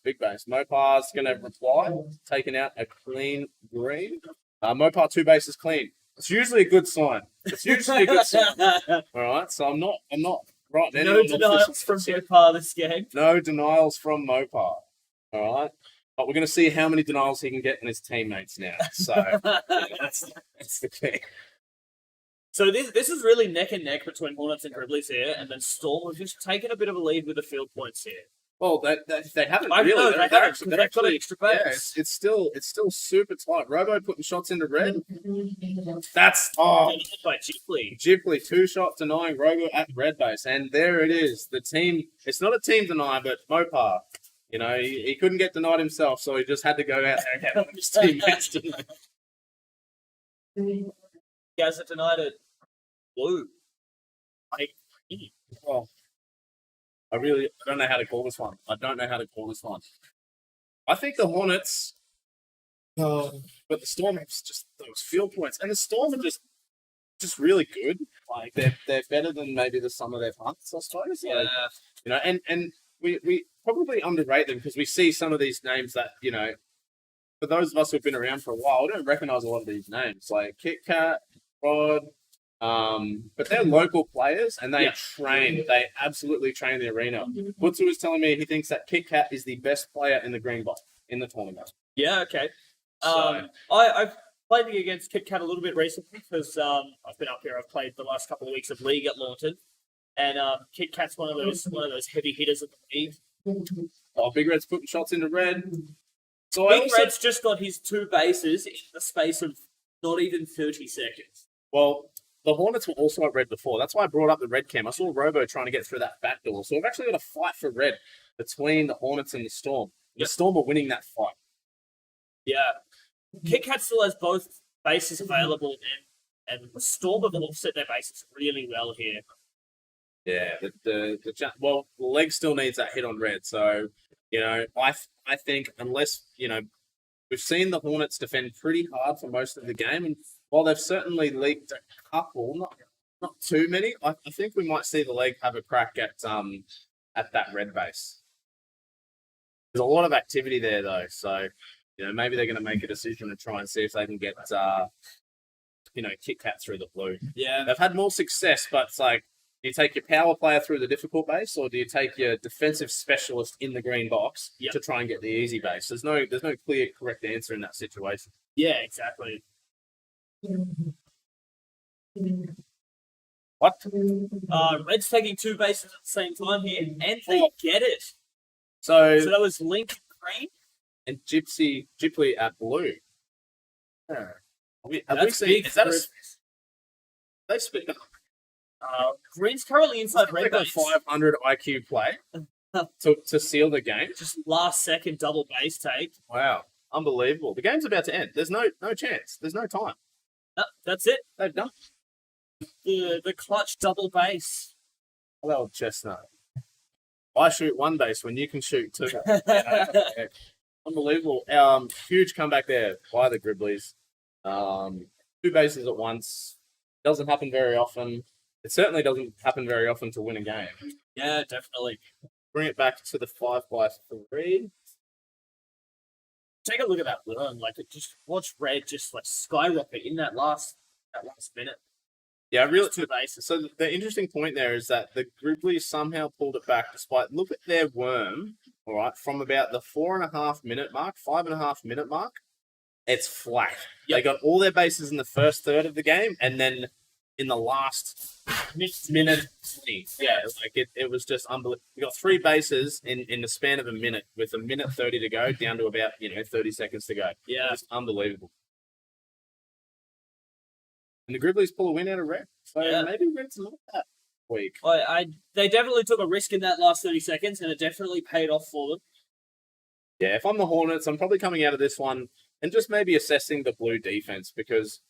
big base. Mopar's going to reply, taking out a clean green. Mopar 2 bases clean. It's usually a good sign. All right, so I'm not right now. No denials from Mopar this game. No denials from Mopar. All right, but we're going to see how many denials he can get in his teammates now. So that's the key. So this is really neck and neck between Hornets and Grizzlies here, and then Storm have just taken a bit of a lead with the field points here. Well, they haven't I really. know, They're they've actually got an extra base. Yeah, it's still super tight. Robo putting shots into red. That's By Gypsy. Gypsy 2 shot denying Robo at red base, and there it is. The team. It's not a team deny, but Mopar. He couldn't get denied himself, so he just had to go out there and get one of his teammates denied. You guys have denied it. Blue. Well, I don't know how to call this one. I think the Hornets, but the Storm have just those field points, and the Storm are just really good. Like they're better than maybe the sum of their parts, I suppose. Yeah. And we probably underrate them because we see some of these names that for those of us who've been around for a while, we don't recognize a lot of these names like Kit Kat, Rod. But they're local players and they Yeah. train. They absolutely train the arena. Butsu was telling me he thinks that Kit Kat is the best player in the green box in the tournament. Yeah, okay. So- I've played against Kit Kat a little bit recently because I've been up here. I've played the last couple of weeks of League at Launton, and Kit Kat's one of those heavy hitters of the league. Oh, Big Red's putting shots into red. So I Big also, Red's just got his 2 bases in the space of not even 30 seconds. well, the Hornets were also at red before. That's why I brought up the red cam. I saw Robo trying to get through that back door. So we've actually got a fight for red between the Hornets and the Storm. The Yep. Storm are winning that fight. Yeah. Kit Kat still has both bases available, and the Storm have offset their bases really well here. Yeah, the leg still needs that hit on red. So, I think unless, we've seen the Hornets defend pretty hard for most of the game, and while they've certainly leaked a couple, not too many, I think we might see the leg have a crack at that red base. There's a lot of activity there though, so maybe they're going to make a decision and try and see if they can get Kit Kat through the blue. Yeah. They've had more success, but it's like, do you take your power player through the difficult base, or do you take your defensive specialist in the green box Yep. to try and get the easy base? There's no clear correct answer in that situation. Yeah, exactly. What? Red's taking 2 bases at the same time here, and they get it. So, So that was Link Green. and Gypsy at blue. Have we That's seen? big Is that for- they split Green's currently inside like red a base. 500 IQ play to seal the game? Just last second double base take. Wow, unbelievable! The game's about to end. There's no chance. There's no time. No, that's it. They've done. The clutch double base. Hello, old chestnut. I shoot 1 base when you can shoot 2. Unbelievable. Huge comeback there by the Gribblies. 2 bases at once. Doesn't happen very often. It certainly doesn't happen very often to win a game. Yeah, definitely. Bring it back to the 5x3. Take a look at that run. Just watch Red just skyrocket in that last minute. Yeah, really. 2 bases. So the interesting point there is that the Gribblies somehow pulled it back despite, look at their worm, all right, from about the 4.5 minute mark, 5.5 minute mark, it's flat. Yep. They got all their bases in the first third of the game, and then in the last minute 20. Yeah, it was just unbelievable. We got 3 bases in the span of a minute with a minute 30 to go, down to about 30 seconds to go. Yeah. Just unbelievable. And the Gribblies pull a win out of red. So Yeah. maybe red's not that weak. They definitely took a risk in that last 30 seconds, and it definitely paid off for them. Yeah, if I'm the Hornets, I'm probably coming out of this one and just maybe assessing the blue defense because,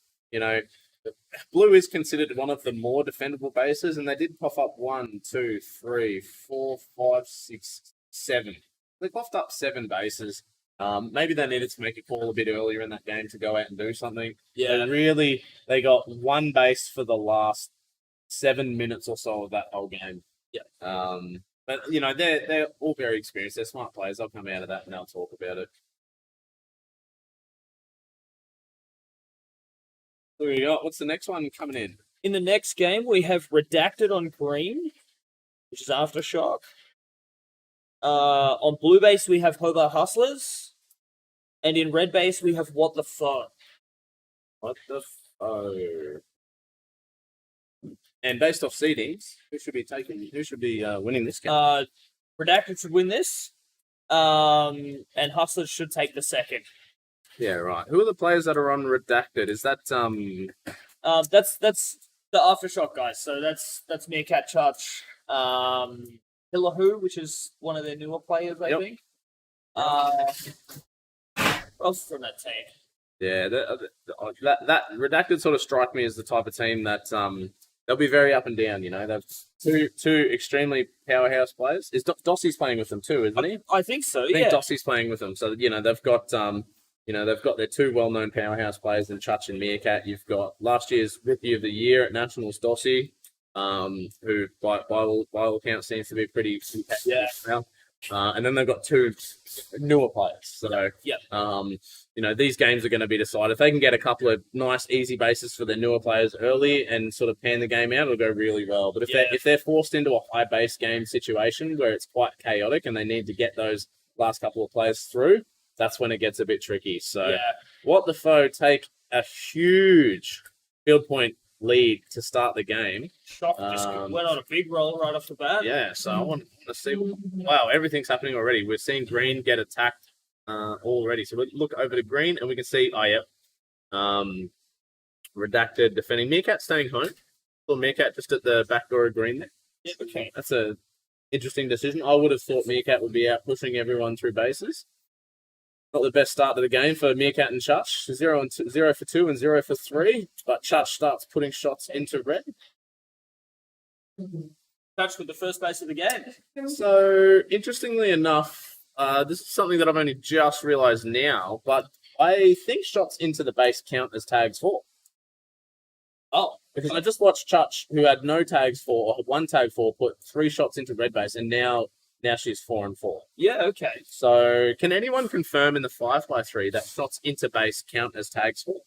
blue is considered one of the more defendable bases, and they did puff up 1, 2, 3, 4, 5, 6, 7. They puffed up 7 bases. Maybe they needed to make a call a bit earlier in that game to go out and do something. Yeah. They got 1 base for the last 7 minutes or so of that whole game. Yeah. But they're all very experienced. They're smart players. They'll come out of that and they'll talk about it. Who we got? What's the next one coming in? In the next game, we have Redacted on green, which is Aftershock. On blue base, we have Hobart Hustlers. And in red base, we have What the Fuck. What the oh. And based off seedings, who should be winning this game? Redacted should win this. And Hustlers should take the second. Yeah, right. Who are the players that are on Redacted? Is that That's the Aftershock guys. So that's Meerkat Church, Hillahu, which is one of their newer players, I Yep. think. Who else is from that team? Yeah, that Redacted sort of strike me as the type of team that they'll be very up and down. They've two extremely powerhouse players. Is Dossie's playing with them too, isn't he? I think so. I think Yeah. Dossie's playing with them. So they've got they've got their 2 well-known powerhouse players in Chutch and Meerkat. You've got last year's Rookie of the Year at Nationals, Dossie, who by all accounts seems to be pretty competitive now. And then they've got two newer players. So, Yep. These games are going to be decided. If they can get a couple of nice, easy bases for their newer players early and sort of pan the game out, it'll go really well. But if they're forced into a high base game situation where it's quite chaotic and they need to get those last couple of players through, that's when it gets a bit tricky. So, What the Foe take a huge field point lead to start the game. Shock just went on a big roll right off the bat. Yeah, so I want to see. Wow, everything's happening already. We're seeing green get attacked already. So we look over to green and we can see, Redacted defending. Meerkat staying home. Little Meerkat just at the back door of green there. Yeah, okay. That's a interesting decision. I would have thought Meerkat would be out pushing everyone through bases. Not the best start to the game for Meerkat and Chutch. 0 for 2 and 0 for 3. But Chutch starts putting shots into red. Touch with the first base of the game. So, interestingly enough, this is something that I've only just realised now, but I think shots into the base count as tags for. Oh, because I just watched Chutch, who had no tags for, or one tag for, put 3 shots into red base, and now she's 4 and 4. Yeah, okay. So, can anyone confirm in the 5x3 that shots into base count as tags for?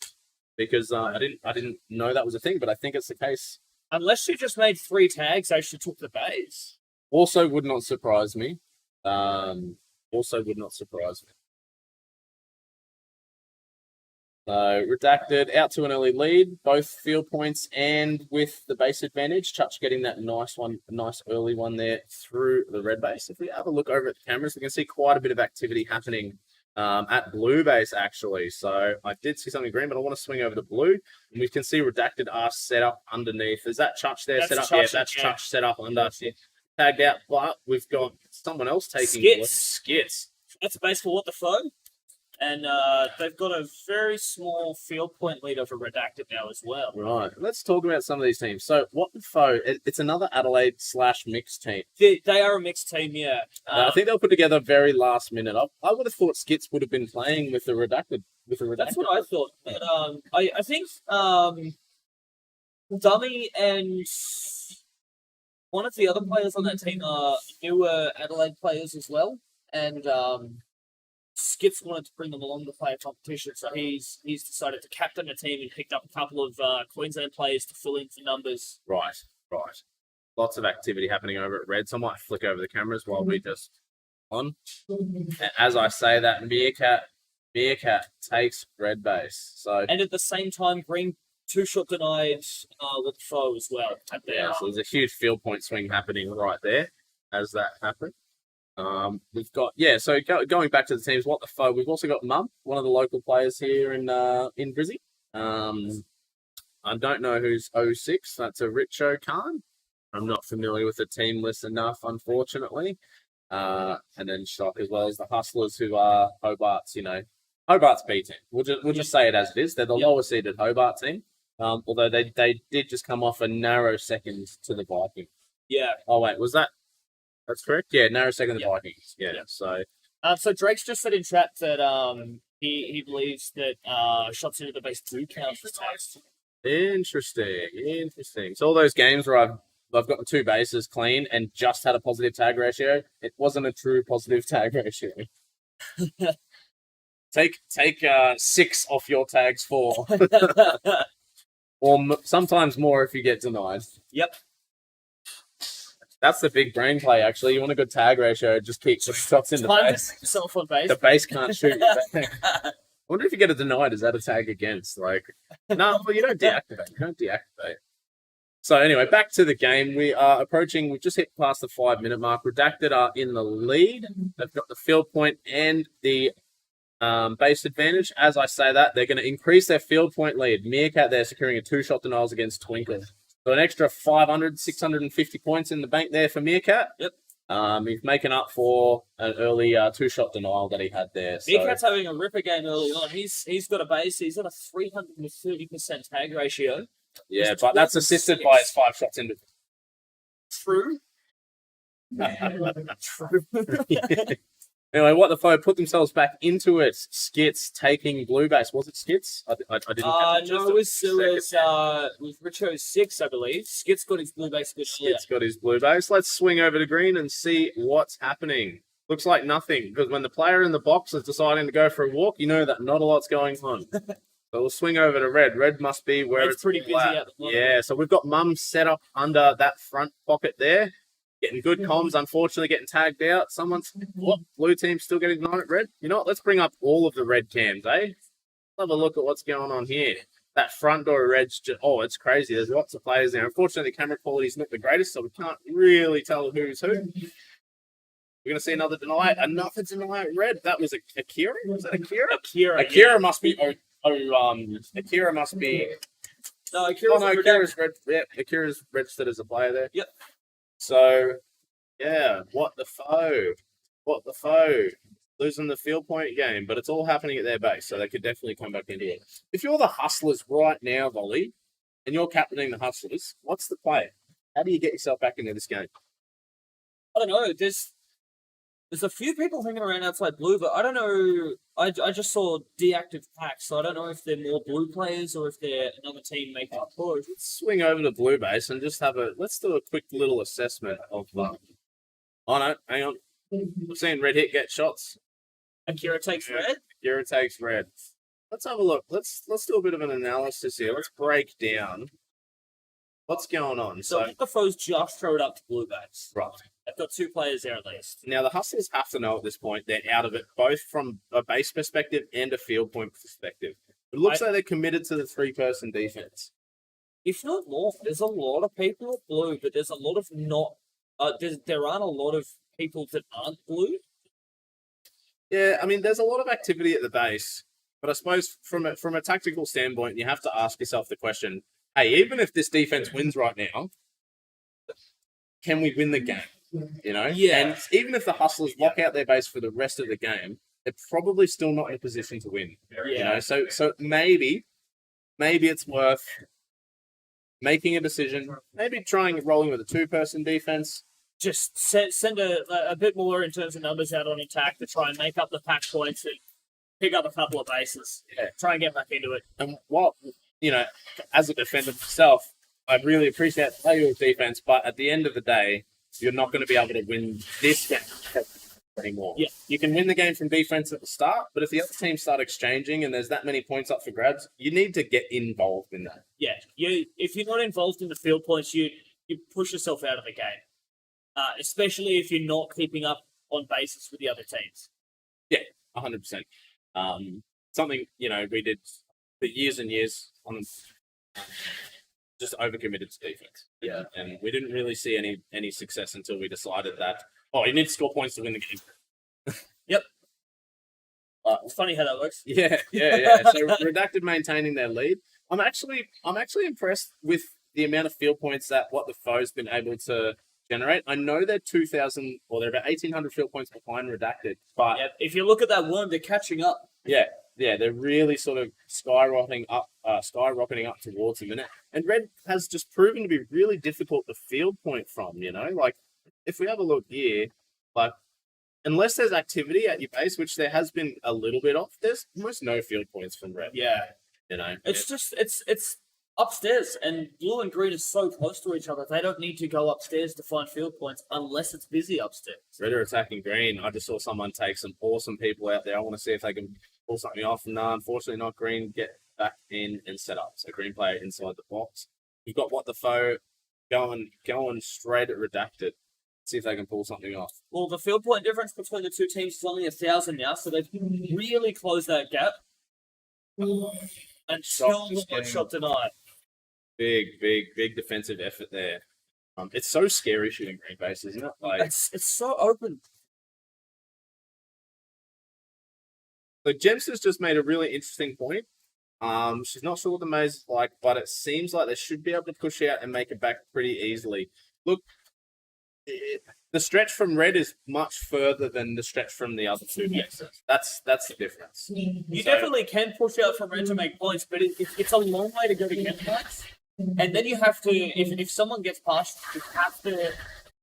Because I didn't know that was a thing, but I think it's the case. Unless she just made 3 tags, they should took the base. Also would not surprise me. Redacted out to an early lead, both field points and with the base advantage. Chutch getting that nice early one there through the red base. If we have a look over at the cameras, we can see quite a bit of activity happening at blue base actually. So I did see something green, but I want to swing over to blue, and we can see Redacted are set up underneath. Is that Chutch there set up? Yeah, that's Chutch set up under. Yeah. Tagged out, but we've got someone else taking Skits. That's a base for What the Foe. And they've got a very small field point lead over Redacted now as well. Right. Let's talk about some of these teams. So, What the Foe, it's another Adelaide / mixed team. They are a mixed team, yeah. I think they'll put together very last minute. I would have thought Skits would have been playing with the Redacted. That's what I thought. But I think Dummy and one of the other players on that team are newer Adelaide players as well. And Skits wanted to bring them along to play a competition, so he's decided to captain the team and picked up a couple of Queensland players to fill in for numbers. Right. Lots of activity happening over at Red, so I might flick over the cameras while we just on. As I say that, Meerkat takes red base. So and at the same time, Green 2-shot denied What the Foe as well. Yeah, so there's a huge field point swing happening right there as that happened. We've got so going back to the teams, What the Foe. We've also got Mum, one of the local players here in Brizzy. I don't know who's 06. That's a Richo Khan. I'm not familiar with the team list enough, unfortunately. And then Shock as well as the Hustlers, who are Hobart's. Hobart's B team. We'll just say it as it is. They're the lower seeded Hobart team. Although they did just come off a narrow second to the Vikings. Yeah. Oh wait, was that? That's correct. Yeah, narrow second to the Vikings. Yeah. So Drake's just said in chat that he believes that shots into the base do count as tags. Interesting. So all those games where I've gotten 2 bases clean and just had a positive tag ratio, it wasn't a true positive tag ratio. Take 6 off your tags 4, or sometimes more if you get denied. Yep. That's the big brain play, actually. You want a good tag ratio, just keep shots in the base. Yourself on base. The base can't shoot you back. I wonder if you get a denied, is that a tag against? No, well, you don't deactivate. So anyway, back to the game. We are approaching, we've just hit past the 5-minute mark. Redacted are in the lead. They've got the field point and the base advantage. As I say that, they're going to increase their field point lead. Meerkat there securing a 2-shot denials against Twinkle. So an extra 500, 650 points in the bank there for Meerkat. Yep. He's making up for an early 2-shot denial that he had there. So. Meerkat's having a ripper game early on. He's got a base. He's got a 330% tag ratio. Yeah, but that's assisted by his 5 shots into. True. True. Anyway, What the Foe put themselves back into it. Skits taking blue base. Was it Skits? I didn't. No, it was with Richo's 6, I believe. Skits got his blue base. Skits got his blue base. Let's swing over to green and see what's happening. looks like nothing because when the player in the box is deciding to go for a walk, you know that not a lot's going on. So we'll swing over to red. Red must be where Red's it's pretty all busy at. at the moment. Yeah, so we've got Mum set up under that front pocket there. Getting good comms, unfortunately getting tagged out. Someone's blue team's still getting 9 at red. You know what? Let's bring up all of the red cams, eh? Let's have a look at what's going on here. That front door of red's just, it's crazy. There's lots of players there. Unfortunately, the camera quality's not the greatest, so we can't really tell who's who. We're gonna see another deny. Another deny at red. That was Akira. Was that Akira? Akira must be. Akira must be. No, Akira's red. Yeah, Akira's registered as a player there. Yep. So, yeah, what the foe? What the foe? Losing the field point game, but it's all happening at their base, so they could definitely come back into it. If you're the Hustlers right now, Volley, and you're captaining the Hustlers, what's the play? How do you get yourself back into this game? I don't know. There's a few people hanging around outside blue, but I don't know. I just saw deactive packs, so I don't know if they're more blue players or if they're another team making a push. Let's swing over to blue base and just let's do a quick little assessment of. Oh no, hang on. We're seeing red hit get shots. Akira takes red. Akira takes red. Let's have a look. Let's do a bit of an analysis here. Let's break down what's going on. So the foes just showed up to blue base. Right. They've got 2 players there at least. Now the Hustlers have to know at this point they're out of it, both from a base perspective and a field point perspective. It looks like they're committed to the 3-person defense. If not more, there's a lot of people at blue, but there's a lot of not. There aren't a lot of people that aren't blue. Yeah, I mean, there's a lot of activity at the base, but I suppose from a tactical standpoint, you have to ask yourself the question: hey, even if this defense wins right now, can we win the game? You know, and even if the Hustlers lock out their base for the rest of the game, they're probably still not in a position to win. You know, so maybe it's worth making a decision, maybe rolling with a 2-person defense. Just send a bit more in terms of numbers out on attack to try and make up the pack points and pick up a couple of bases. Yeah. Try and get back into it. And what, as a defender myself, I really appreciate the value of defense, but at the end of the day, you're not going to be able to win this game anymore. Yeah. You can win the game from defense at the start, but if the other teams start exchanging and there's that many points up for grabs, you need to get involved in that. Yeah, if you're not involved in the field points, you push yourself out of the game. Especially if you're not keeping up on bases with the other teams. Yeah, 100%. Something, we did for years and years on just overcommitted to defense. Yeah. And we didn't really see any success until we decided that, you need to score points to win the game. Yep. It's funny how that works. Yeah. So Redacted maintaining their lead. I'm actually impressed with the amount of field points that what the foe's been able to generate. I know they're 2,000 or they're about 1,800 field points behind Redacted, but if you look at that worm, they're catching up. Yeah, they're really sort of skyrocketing up towards them, and Red has just proven to be really difficult to field point from. Like if we have a look here, like unless there's activity at your base, which there has been a little bit of, there's almost no field points from Red. Yeah, it's upstairs, and blue and green are so close to each other. They don't need to go upstairs to find field points unless it's busy upstairs. Red are attacking green. I just saw someone take some awesome people out there. I want to see if they can pull something off. No, unfortunately not. Green get back in and set up. So green player inside the box. You've got what the foe going straight at Redacted. See if they can pull something off. Well, the field point difference between the two teams is only 1,000 now, so they've really closed that gap. And still got shot denied. Big defensive effort there. It's so scary shooting green base, isn't it? Like it's so open. So Jemster's just made a really interesting point. She's not sure what the maze is like, but it seems like they should be able to push out and make it back pretty easily. Look, the stretch from red is much further than the stretch from the other two bases. That's the difference. You definitely can push out from red to make points, but it's a long way to go to get points. And then you have to, if someone gets past, you have to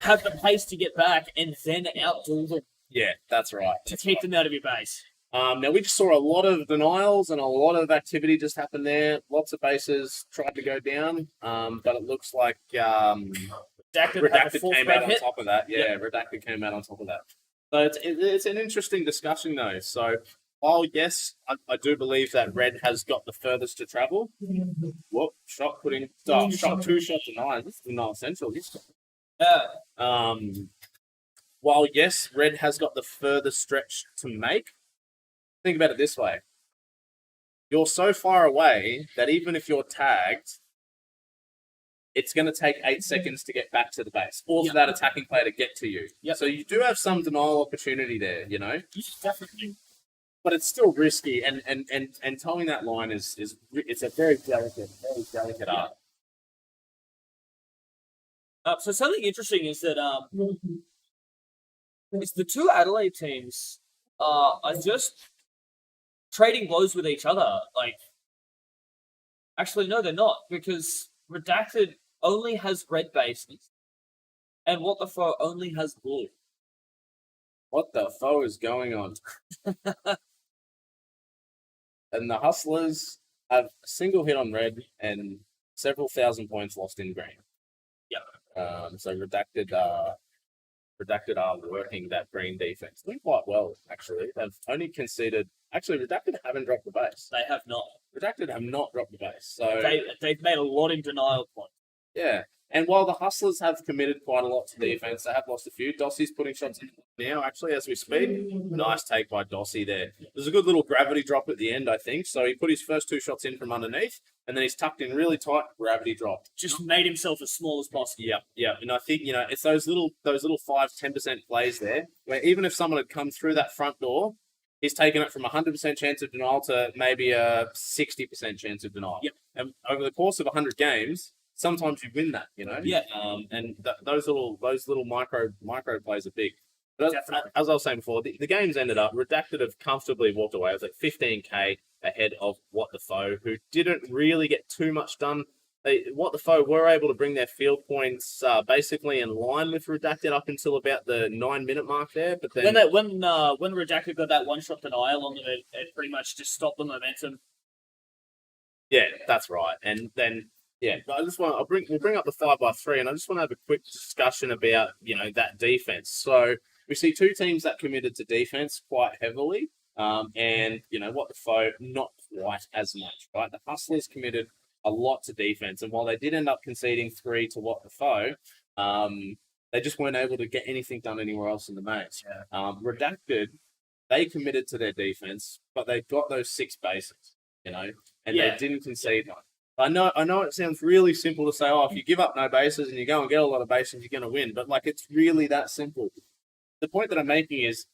have the pace to get back and then outdo them. Yeah, that's right. To keep them out of your base. Now, we just saw a lot of denials and a lot of activity just happen there. Lots of bases tried to go down, but it looks like Redacted came out on top of that. Yeah, Redacted came out on top of that. But it's an interesting discussion though. So while yes, I do believe that red has got the furthest to travel. Whoop! Shot putting shot 2 shot denied. This is denial central. While yes, red has got the furthest stretch to make. Think about it this way: you're so far away that even if you're tagged, it's going to take 8 seconds to get back to the base, or for that attacking player to get to you. So you do have some denial opportunity there, you know. Definitely. But it's still risky, and towing that line is it's a very delicate art. So something interesting is that it's the two Adelaide teams are just trading blows with each other. Like, actually, no, they're not, because Redacted only has red bases, and What the Foe only has blue. What the foe is going on? And the Hustlers have a single hit on red and several thousand points lost in green. So Redacted are working that green defense. Doing quite well, actually. They've only conceded. Actually, Redacted haven't dropped the base. They have not. Redacted have not dropped the base. So They've made a lot in denial points. yeah. And while the Hustlers have committed quite a lot to defense, they have lost a few. Dossie's putting shots in now, actually, as we speak. Nice take by Dossie there. There's a good little gravity drop at the end, I think. So he put his first 2 shots in from underneath, and then he's tucked in really tight, gravity drop. Just made himself as small as possible. Yeah. And I think, it's those little 5-10% plays there, where even if someone had come through that front door, he's taken it from a 100% chance of denial to maybe a 60% chance of denial. And over the course of 100 games, sometimes you win that, and those little micro plays are big. But as I was saying before, the games ended up Redacted have comfortably walked away. It was like 15k ahead of What the Foe, who didn't really get too much done. What the Foe were able to bring their field points basically in line with Redacted up until about the 9-minute mark there. But then when Redacted got that 1-shot denial on it, it pretty much just stopped the momentum. Yeah, that's right. And then but we'll bring up the 5x3, and I just want to have a quick discussion about that defense. So we see 2 teams that committed to defense quite heavily, and What the Foe not quite as much. Right, the Hustlers committed a lot to defense, and while they did end up conceding 3 to What the Foe, they just weren't able to get anything done anywhere else in the maze. Redacted, they committed to their defense, but they got those 6 bases, and they didn't concede one. I know it sounds really simple to say, if you give up no bases and you go and get a lot of bases, you're going to win. But, it's really that simple. The point that I'm making is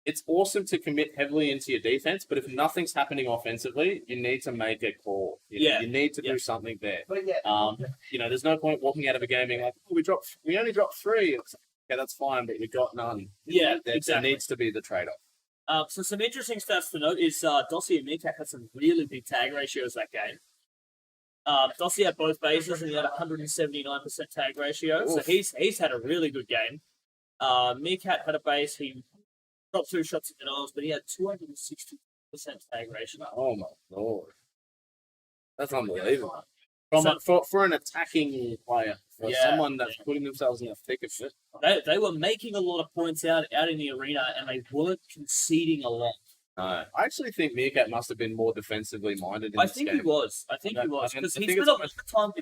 it's awesome to commit heavily into your defense, but if nothing's happening offensively, you need to make a call. You need to do something there. There's no point walking out of a game being like, we only dropped 3. It's like, okay, that's fine, but we got none. Exactly. There needs to be the trade-off. So some interesting stats to note is Dossie and Meerkat had some really big tag ratios that game. Dossie had both bases and he had 179% tag ratio. Oof. So he's had a really good game. Meerkat had a base, he dropped 2 shots in denials, but he had 260% tag ratio. Oh my lord. That's unbelievable. For an attacking player, for someone that's putting themselves in the thick of it. They were making a lot of points out in the arena, and they weren't conceding a lot. I actually think Meerkat must have been more defensively minded. I think he was because he spent a lot of time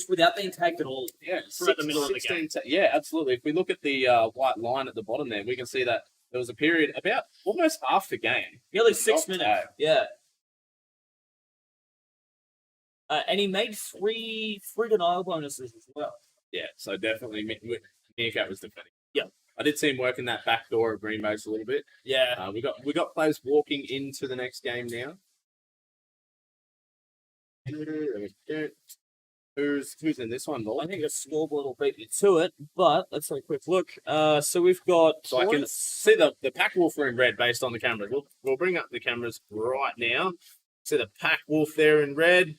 without being tagged at all. Yeah, throughout the middle of the game. Absolutely. If we look at the white line at the bottom there, we can see that there was a period about almost half the game, nearly 6 minutes. And he made 3 denial bonuses as well. Yeah, so definitely Meerkat was defending. Yeah. I did see him working that back door of Green Base a little bit. Yeah. We got players walking into the next game now. Who's in this one, Lord? I think a scoreboard will beat me to it, but let's have a quick look. So we've got. So I can see the Pack Wolf are in red based on the cameras. We'll bring up the cameras right now. See the Pack Wolf there in red.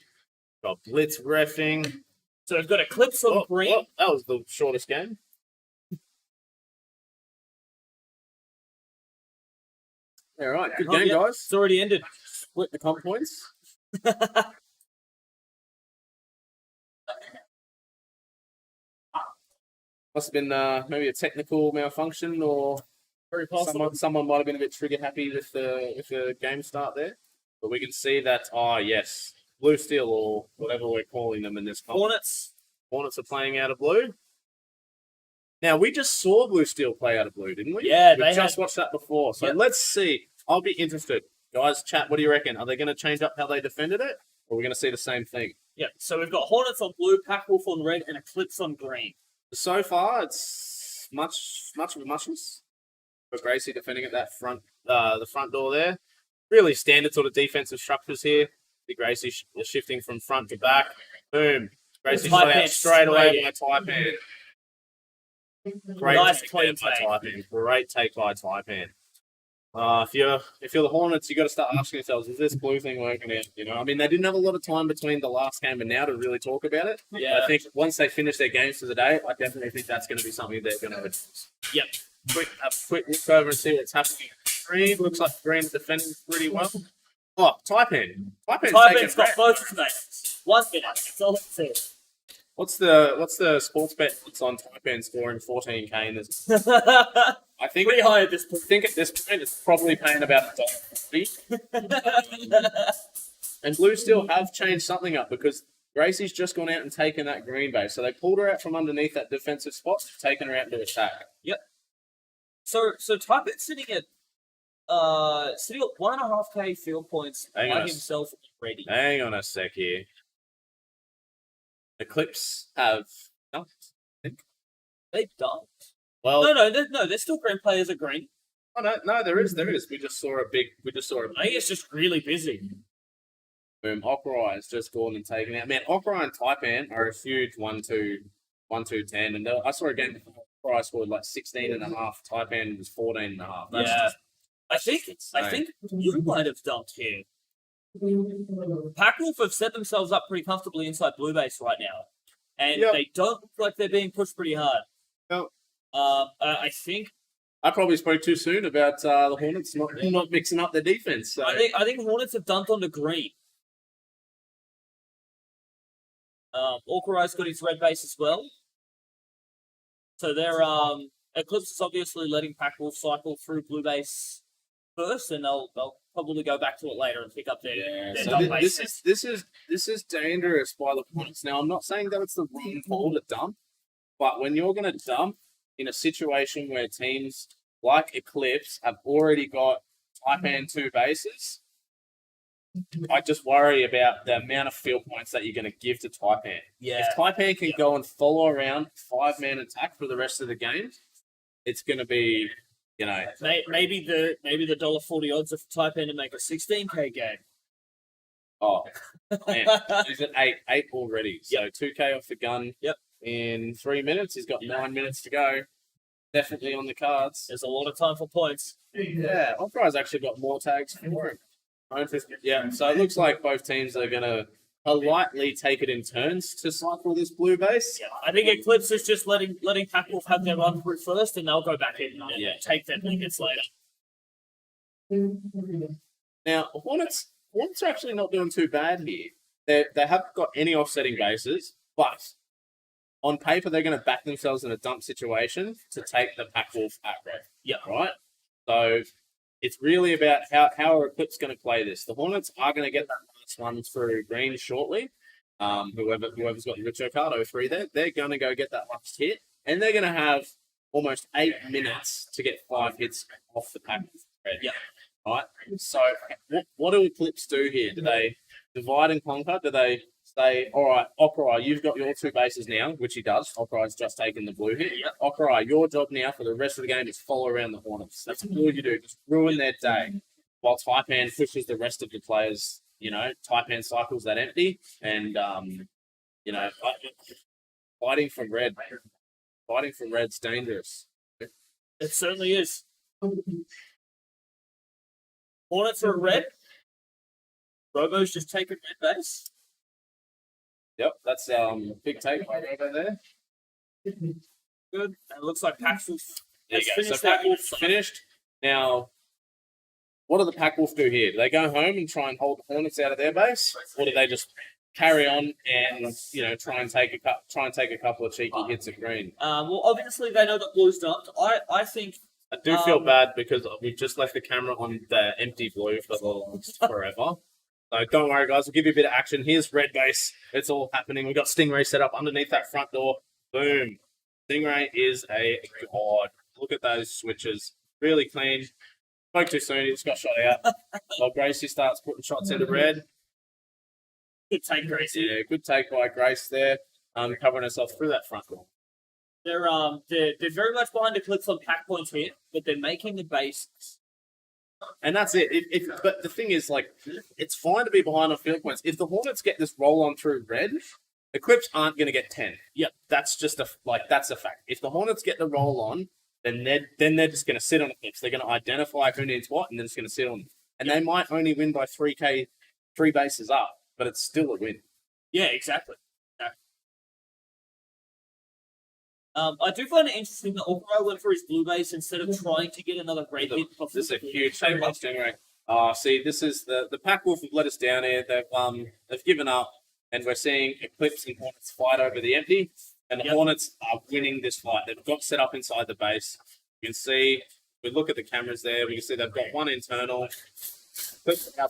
Got Blitz reffing. So we've got Eclipse on green. That was the shortest game. All right, good game, guys. It's already ended. Split the comp points. Must have been maybe a technical malfunction or Very possible. Someone might have been a bit trigger happy with the game start there, but we can see that. Oh yes, blue steel or whatever we're calling them in this comp. Hornets are playing out of blue. Now we just saw blue steel play out of blue, didn't we? Yeah, we they just had- watched that before. So Yep. let's see. I'll be interested, guys. Chat. What do you reckon? Are they going to change up how they defended it, or are we going to see the same thing? Yeah, so we've got Hornets on blue, Packwolf on red, and Eclipse on green. So far, it's much of a muchness. But Gracie defending at that the front door there. Really standard sort of defensive structures here. The Gracie shifting from front to back. Boom. Gracie shot out straight away by Taipan. Great Nice take clean there by take. Taipan. Great take by Taipan. If you're the Hornets, you got to start asking yourselves: is this blue thing working out? You know, I mean, they didn't have a lot of time between the last game and now to really talk about it. Yeah. I think once they finish their games for the day, I definitely think that's going to be something they're going to. Yep. Quick look over and see what's happening. Green looks like Green's defending pretty well. Oh, Taipan. Taipan's got both his names. 1 minute. That's all it says. What's the sports bet that's on Taipan scoring 14k in this? I think Pretty high at this point. I think at this point it's probably paying about $1.50. And Blue still have changed something up because Gracie's just gone out and taken that green base. So they pulled her out from underneath that defensive spot, taken her out into attack. So Taipan's sitting at 1.5k field points Hang by on. himself already. Hang on a sec here. Eclipse have no. They've done. Well, No, there's still green players at green. oh, no, there is. We just saw a I think it's just really busy. boom. Okrai has just gone and taken out. Man, Okrai and Taipan are a huge 1-2, 1-2-10. And I saw a game before Okrai scored like 16 and a half. Taipan was 14 and a half. That's Yeah. just I think you might have dumped here. Packwolf have set themselves up pretty comfortably inside blue base right now. And Yep. they don't look like they're being pushed pretty hard. Yep. I think I probably spoke too soon about the Hornets not mixing up their defense. So. I think Hornets have dumped onto green. Orkarai's got his red base as well. So they're Eclipse is obviously letting Packwolf cycle through blue base first, and they'll probably go back to it later and pick up their So dump this bases. is dangerous by the Hornets. Now I'm not saying that it's the wrong call to dump, but when you're going to dump in a situation where teams like Eclipse have already got Taipan 2 bases, I just worry about the amount of field points that you're going to give to Taipan. Yeah. If Taipan can go and follow around 5-man attack for the rest of the game, it's going to be, you know, Maybe the $1.40 odds of Taipan to make a 16k game. oh man, he's at eight already. So 2k off the gun. Yep. In 3 minutes, he's got 9 minutes to go. Definitely on the cards. There's a lot of time for points. Yeah, Oprah's actually got more tags for him. Yeah, so it looks like both teams are going to politely take it in turns to cycle this blue base. Yeah, I think Eclipse is just letting Packwolf have their run through first, and they'll go back in and take their minutes later. Now, Hornets are actually not doing too bad here. They haven't got any offsetting bases, but on paper they're going to back themselves in a dump situation to take the Packwolf aggro. Yeah. Right? So it's really about how are Eclipse going to play this. The Hornets are going to get that last one through green shortly. Whoever's got the Richo card, 03 there, they're going to go get that last hit, and they're going to have almost 8 minutes to get 5 hits off the Packwolf. Yeah. Right? So what do Eclipse do here? Do they divide and conquer? Do they say, all right, Okrai, you've got your 2 bases now, which he does. Okrai's just taken the blue hit. Yep. Okrai, your job now for the rest of the game is follow around the Hornets. That's all you do. Just ruin their day. While Taipan pushes the rest of the players, you know, Taipan cycles that empty and, you know, fighting from red. Fighting from red's dangerous. It certainly is. Hornets are red. Robo's just taken red base. Yep, that's big take by Robo there. Good. And it looks like Packwolf There has you go. So finished that Packwolf finished. Now, what do the Packwolf do here? Do they go home and try and hold the Hornets out of their base, or do they just carry on and try and take a couple of cheeky hits at green? Well, obviously they know that blue's dumped. I think I do feel bad because we've just left the camera on the empty blue for forever. So don't worry, guys. We'll give you a bit of action. Here's red base. It's all happening. We've got Stingray set up underneath that front door. Boom. Stingray is a god. Look at those switches. Really clean. Spoke too soon. He just got shot out. Well, Gracie starts putting shots into red. Good take, Gracie. Yeah, good take by Grace there. Covering herself through that front door. They're very much behind the clips on pack points here, but they're making the base. And that's it. But the thing is, like, it's fine to be behind on field points. If the Hornets get this roll on through red, the Clips aren't going to get 10. Yep, that's just that's a fact. If the Hornets get the roll on, then they're just going to sit on the Clips. They're going to identify who needs what, and then it's going to sit on them. And they might only win by 3 bases up, but it's still a win. Yeah, exactly. I do find it interesting that Okoro went for his blue base instead of trying to get another red hit. This is a huge take by Stingray. See, this is the Pack Wolf have let us down here. They've given up, and we're seeing Eclipse and Hornets fight over the empty, and the Hornets are winning this fight. They've got set up inside the base. You can see, we look at the cameras there, we can see they've got one internal. Eclipse are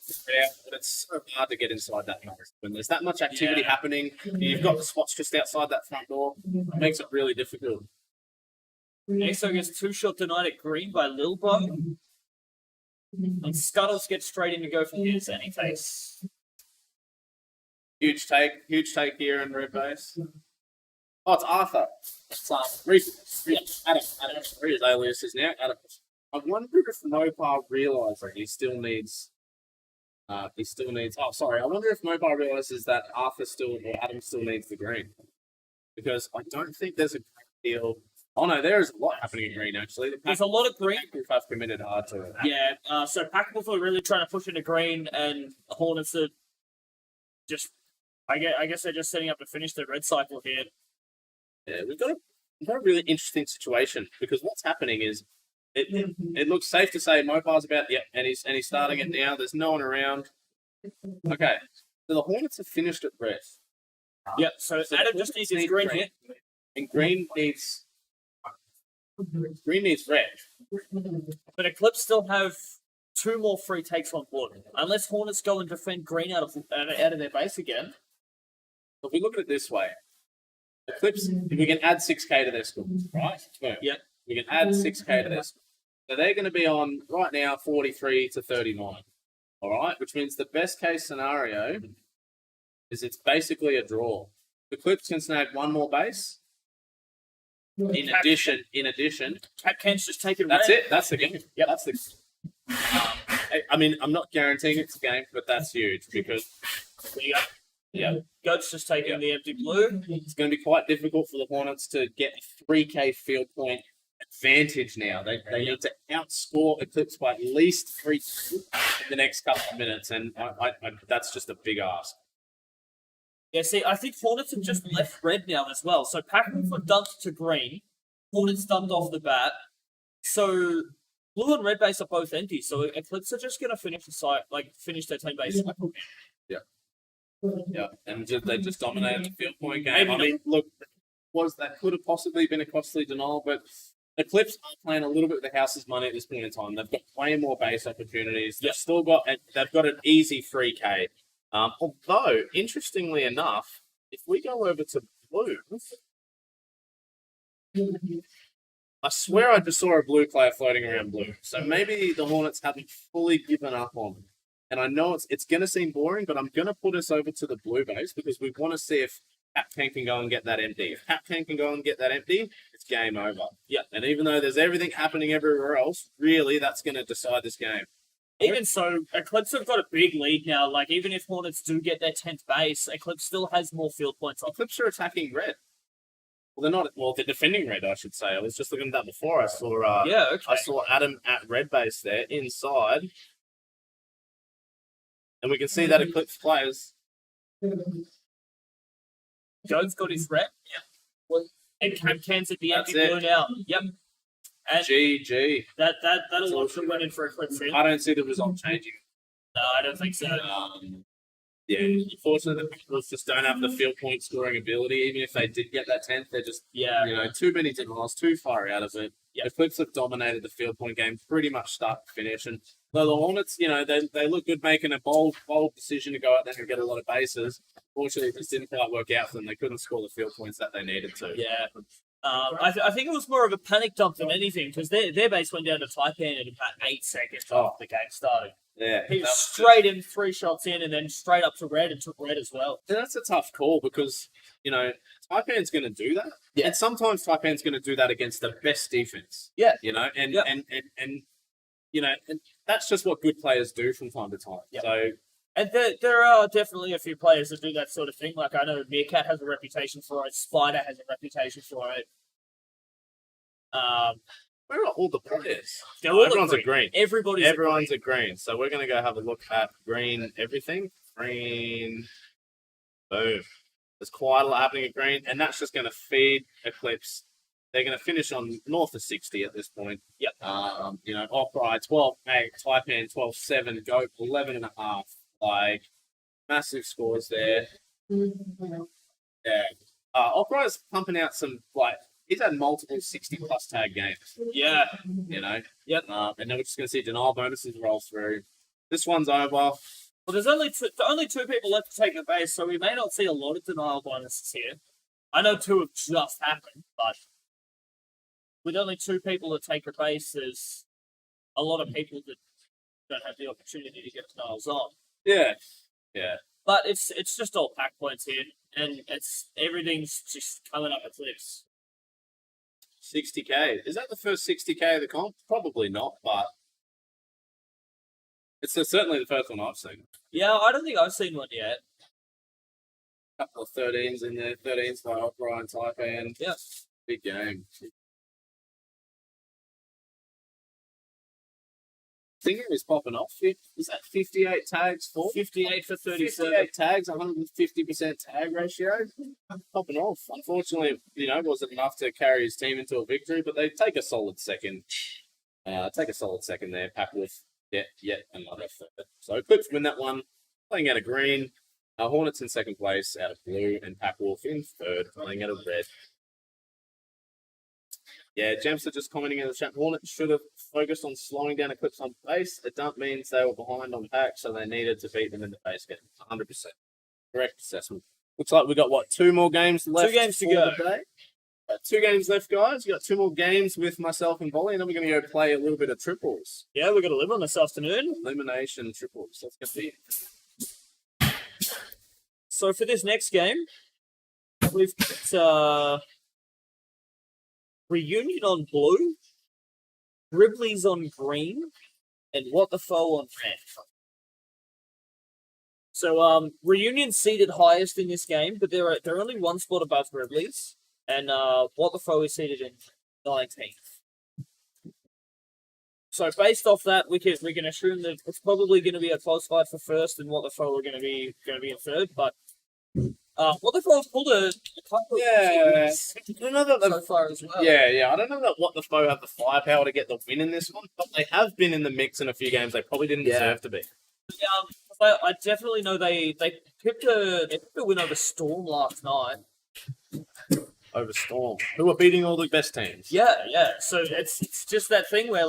but it's so hard to get inside that house. When there's that much activity happening, you've got the spots just outside that front door. It makes it really difficult. EXO gets 2-shot denied at green by Lil Bro. And Scuttles gets straight in to go for his, and he takes. Huge take here in red base. Oh, it's Arthur. It's Adam. Where his alias is now. Adam. I wonder if Mopar realises he still needs. Oh, sorry. I wonder if Mopar realizes that Adam still needs the green, because I don't think there's a great deal. Oh no, there is a lot happening in green actually. There's a lot of green. I've committed hard to it. Yeah. So Pack Wolf are really trying to push into green, and Hornets are just. I guess they're just setting up to finish the red cycle here. Yeah, we've got a really interesting situation, because what's happening is. It looks safe to say Mopar's about and he's starting it now. There's no one around. Okay, so the Hornets have finished at red. Yep. So Adam just needs his green hit, and green needs red. But Eclipse still have 2 more free takes on board, unless Hornets go and defend green out of their base again. If we look at it this way, Eclipse, we can add 6k to their score, right? Boom. Yep. We can add 6k to their score. So they're going to be on, right now, 43 to 39. All right? Which means the best case scenario is it's basically a draw. The Clips can snag 1 more base. In addition, Cat Kent's just taking that's red. it. That's the game. Yep. That's the. I mean, I'm not guaranteeing it's a game, but that's huge, because Goat's just taking the empty blue. it's going to be quite difficult for the Hornets to get a 3k field point advantage now. They need to outscore Eclipse by at least 3 in the next couple of minutes, and I that's just a big ask. Yeah, see, I think Hornets have just left red now as well. So Pac-Man were dumped to green. Hornets dumped off the bat. So blue and red base are both empty. So Eclipse are just going to finish finish their 10 base. Yeah, and they just dominated the field point game. I mean, look, that could have possibly been a costly denial, but the Clips are playing a little bit with the house's money at this point in time. They've got way more base opportunities. They've got an easy 3k. Although, interestingly enough, if we go over to blue, I swear I just saw a blue player floating around blue. So maybe the Hornets haven't fully given up on them. And I know it's going to seem boring, but I'm going to put us over to the blue base, because we want to see if Capcan can go and get that empty. If Capcan can go and get that empty, it's game over. Yeah. And even though there's everything happening everywhere else, really, that's going to decide this game. Even so, Eclipse have got a big lead now. Like, even if Hornets do get their 10th base, Eclipse still has more field points. Eclipse are attacking red. Well, they're not. Well, they're defending red, I should say. I was just looking at that before. I saw. I saw Adam at red base there inside, and we can see that Eclipse players. Jones got his rep. Yeah. And Capcan's at the empty blue now. Yep. And GG. That'll also went in for Eclipse. I don't see the result changing. No, I don't think so. Unfortunately, the Eagles just don't have the field point scoring ability. Even if they did get that 10th, they're just, too many denials, too far out of it. The Clips have dominated the field point game pretty much start to finish. And though the Hornets, they look good making a bold decision to go out there and get a lot of bases. Fortunately, it just didn't quite work out for them. They couldn't score the field points that they needed to. Yeah. I think it was more of a panic dump than anything because their base went down to Taipan in about 8 seconds after the game started. Yeah. He was straight in, 3 shots in, and then straight up to red and took red as well. And that's a tough call because, Taipan's going to do that. Yeah. And sometimes Taipan's going to do that against the best defense. Yeah. And that's just what good players do from time to time. Yeah. So, And there are definitely a few players that do that sort of thing. Like I know Meerkat has a reputation for it. Spider has a reputation for it. where are all the players? They're all Everyone's a green. Everyone's a green. So we're going to go have a look at green everything. Green. Boom. There's quite a lot happening at green, and that's just going to feed Eclipse. They're going to finish on north of 60 at this point. Yep. Opry 12-8, Taipan 12-7, Goat 11.5. Like, massive scores there. Yeah. Opry's pumping out some, he's had multiple 60-plus tag games. Yeah. Yep. And then we're just going to see denial bonuses roll through. This one's over. Well, there's only two people left to take the base, so we may not see a lot of denial bonuses here. I know 2 have just happened, but with only 2 people to take the base, there's a lot of people that don't have the opportunity to get denials on. Yeah. Yeah. But it's just all pack points here, and everything's just coming up at cliffs. 60k. Is that the first 60k of the comp? Probably not, but it's certainly the first one I've seen. Yeah, I don't think I've seen one yet. A couple of 13s in there. 13s by Opera and Taipan. Yeah. Big game. Singer is popping off. Is that 58 tags for? 58 for 37. 58 tags, 150% tag ratio. Popping off. Unfortunately, wasn't enough to carry his team into a victory, but they take a solid second. There. Packwolf, yet another third. So Clips win that one, playing out of green. Hornets in second place out of blue, and Packwolf in third, playing out of red. Yeah, Jamster just commenting in the chat. Hornets should have focused on slowing down Eclipse on base. The dump means they were behind on pack, so they needed to beat them in the base game. 100%. Correct assessment. Looks like we got, 2 more games left? 2 games to go. 2 games left, guys. We got 2 more games with myself and Bolly, and then we're going to go play a little bit of triples. Yeah, we're going to live on this afternoon. Elimination triples. That's going to be it. So for this next game, we've got Reunion on blue, Gribley's on green, and What the Foe on red. So Reunion seated highest in this game, but they're only 1 spot above Gribley's, and What the Foe is seated in 19th. So based off that, we can assume that it's probably going to be a close fight for first, and What the Foe are going to be in third. But What the Foe pulled a couple Yeah. of so far as well. Yeah. I don't know that What the Foe have the firepower to get the win in this one, but they have been in the mix in a few games they probably didn't deserve to be. I definitely know they picked a win over Storm last night. Over Storm, who are beating all the best teams. Yeah. So it's just that thing where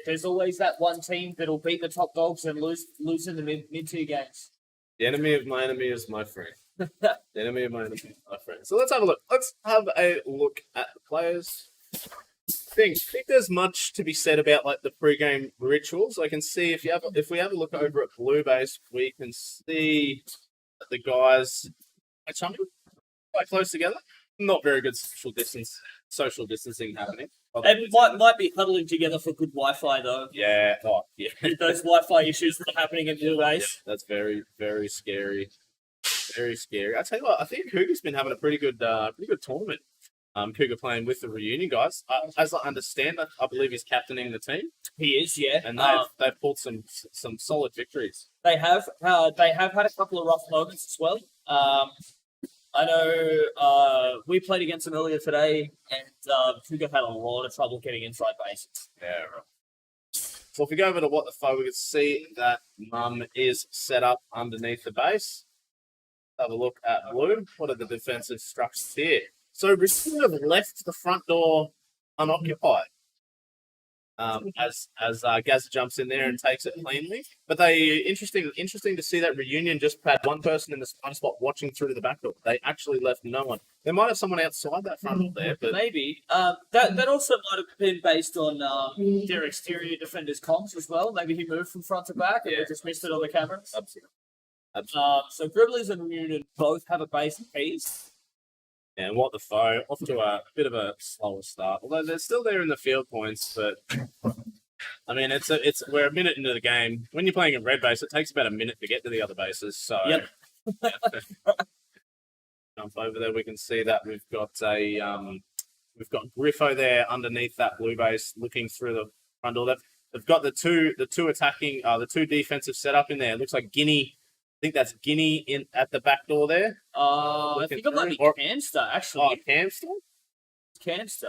there's always that one team that'll beat the top dogs and lose in the mid-tier games. The enemy of my enemy is my friend. The enemy of my enemy is my friend. So let's have a look. Let's have a look at the players. I think there's much to be said about the pre-game rituals. I can see if we have a look over at Blue Base, we can see that the guys are quite close together. Not very good social distancing happening. They might be huddling together for good Wi-Fi though. Yeah. Oh, yeah. Those Wi-Fi issues that are happening at Blue Base. Yeah, that's very, very scary. Very scary. I tell you what, I think Cougar's been having a pretty good tournament. Cougar playing with the Reunion guys. As I understand, I believe he's captaining the team. He is, yeah. And they've pulled some solid victories. They have had a couple of rough moments as well. I know we played against them earlier today, and Cougar had a lot of trouble getting inside bases. Yeah, right. So if we go over to What the Foe, we can see that Mum is set up underneath the base. Have a look at Blue. What are the defensive structures here? So Brisbane have left the front door unoccupied. as Gaz jumps in there and takes it cleanly. But interesting to see that reunion just had one person in the spider spot watching through to the back door. They actually left no one. They might have someone outside that front door there, but Maybe. That also might have been based on their exterior defenders' comms as well. Maybe he moved from front to back and they just missed it on the cameras. absolutely. So Gribblies and Reunion both have a base piece. Yeah, and what the foe off to a bit of a slower start. Although they're still there in the field points, but I mean we're a minute into the game. When you're playing a red base, it takes about a minute to get to the other bases. So Yep. jump over there, we can see that we've got Griffo there underneath that blue base, looking through the front door. They've got the two attacking, the two defensive setup in there. It looks like Guinea. I think that's Guinea in at the back door there. I think it might be Camster, actually. Oh, Camster? Camster.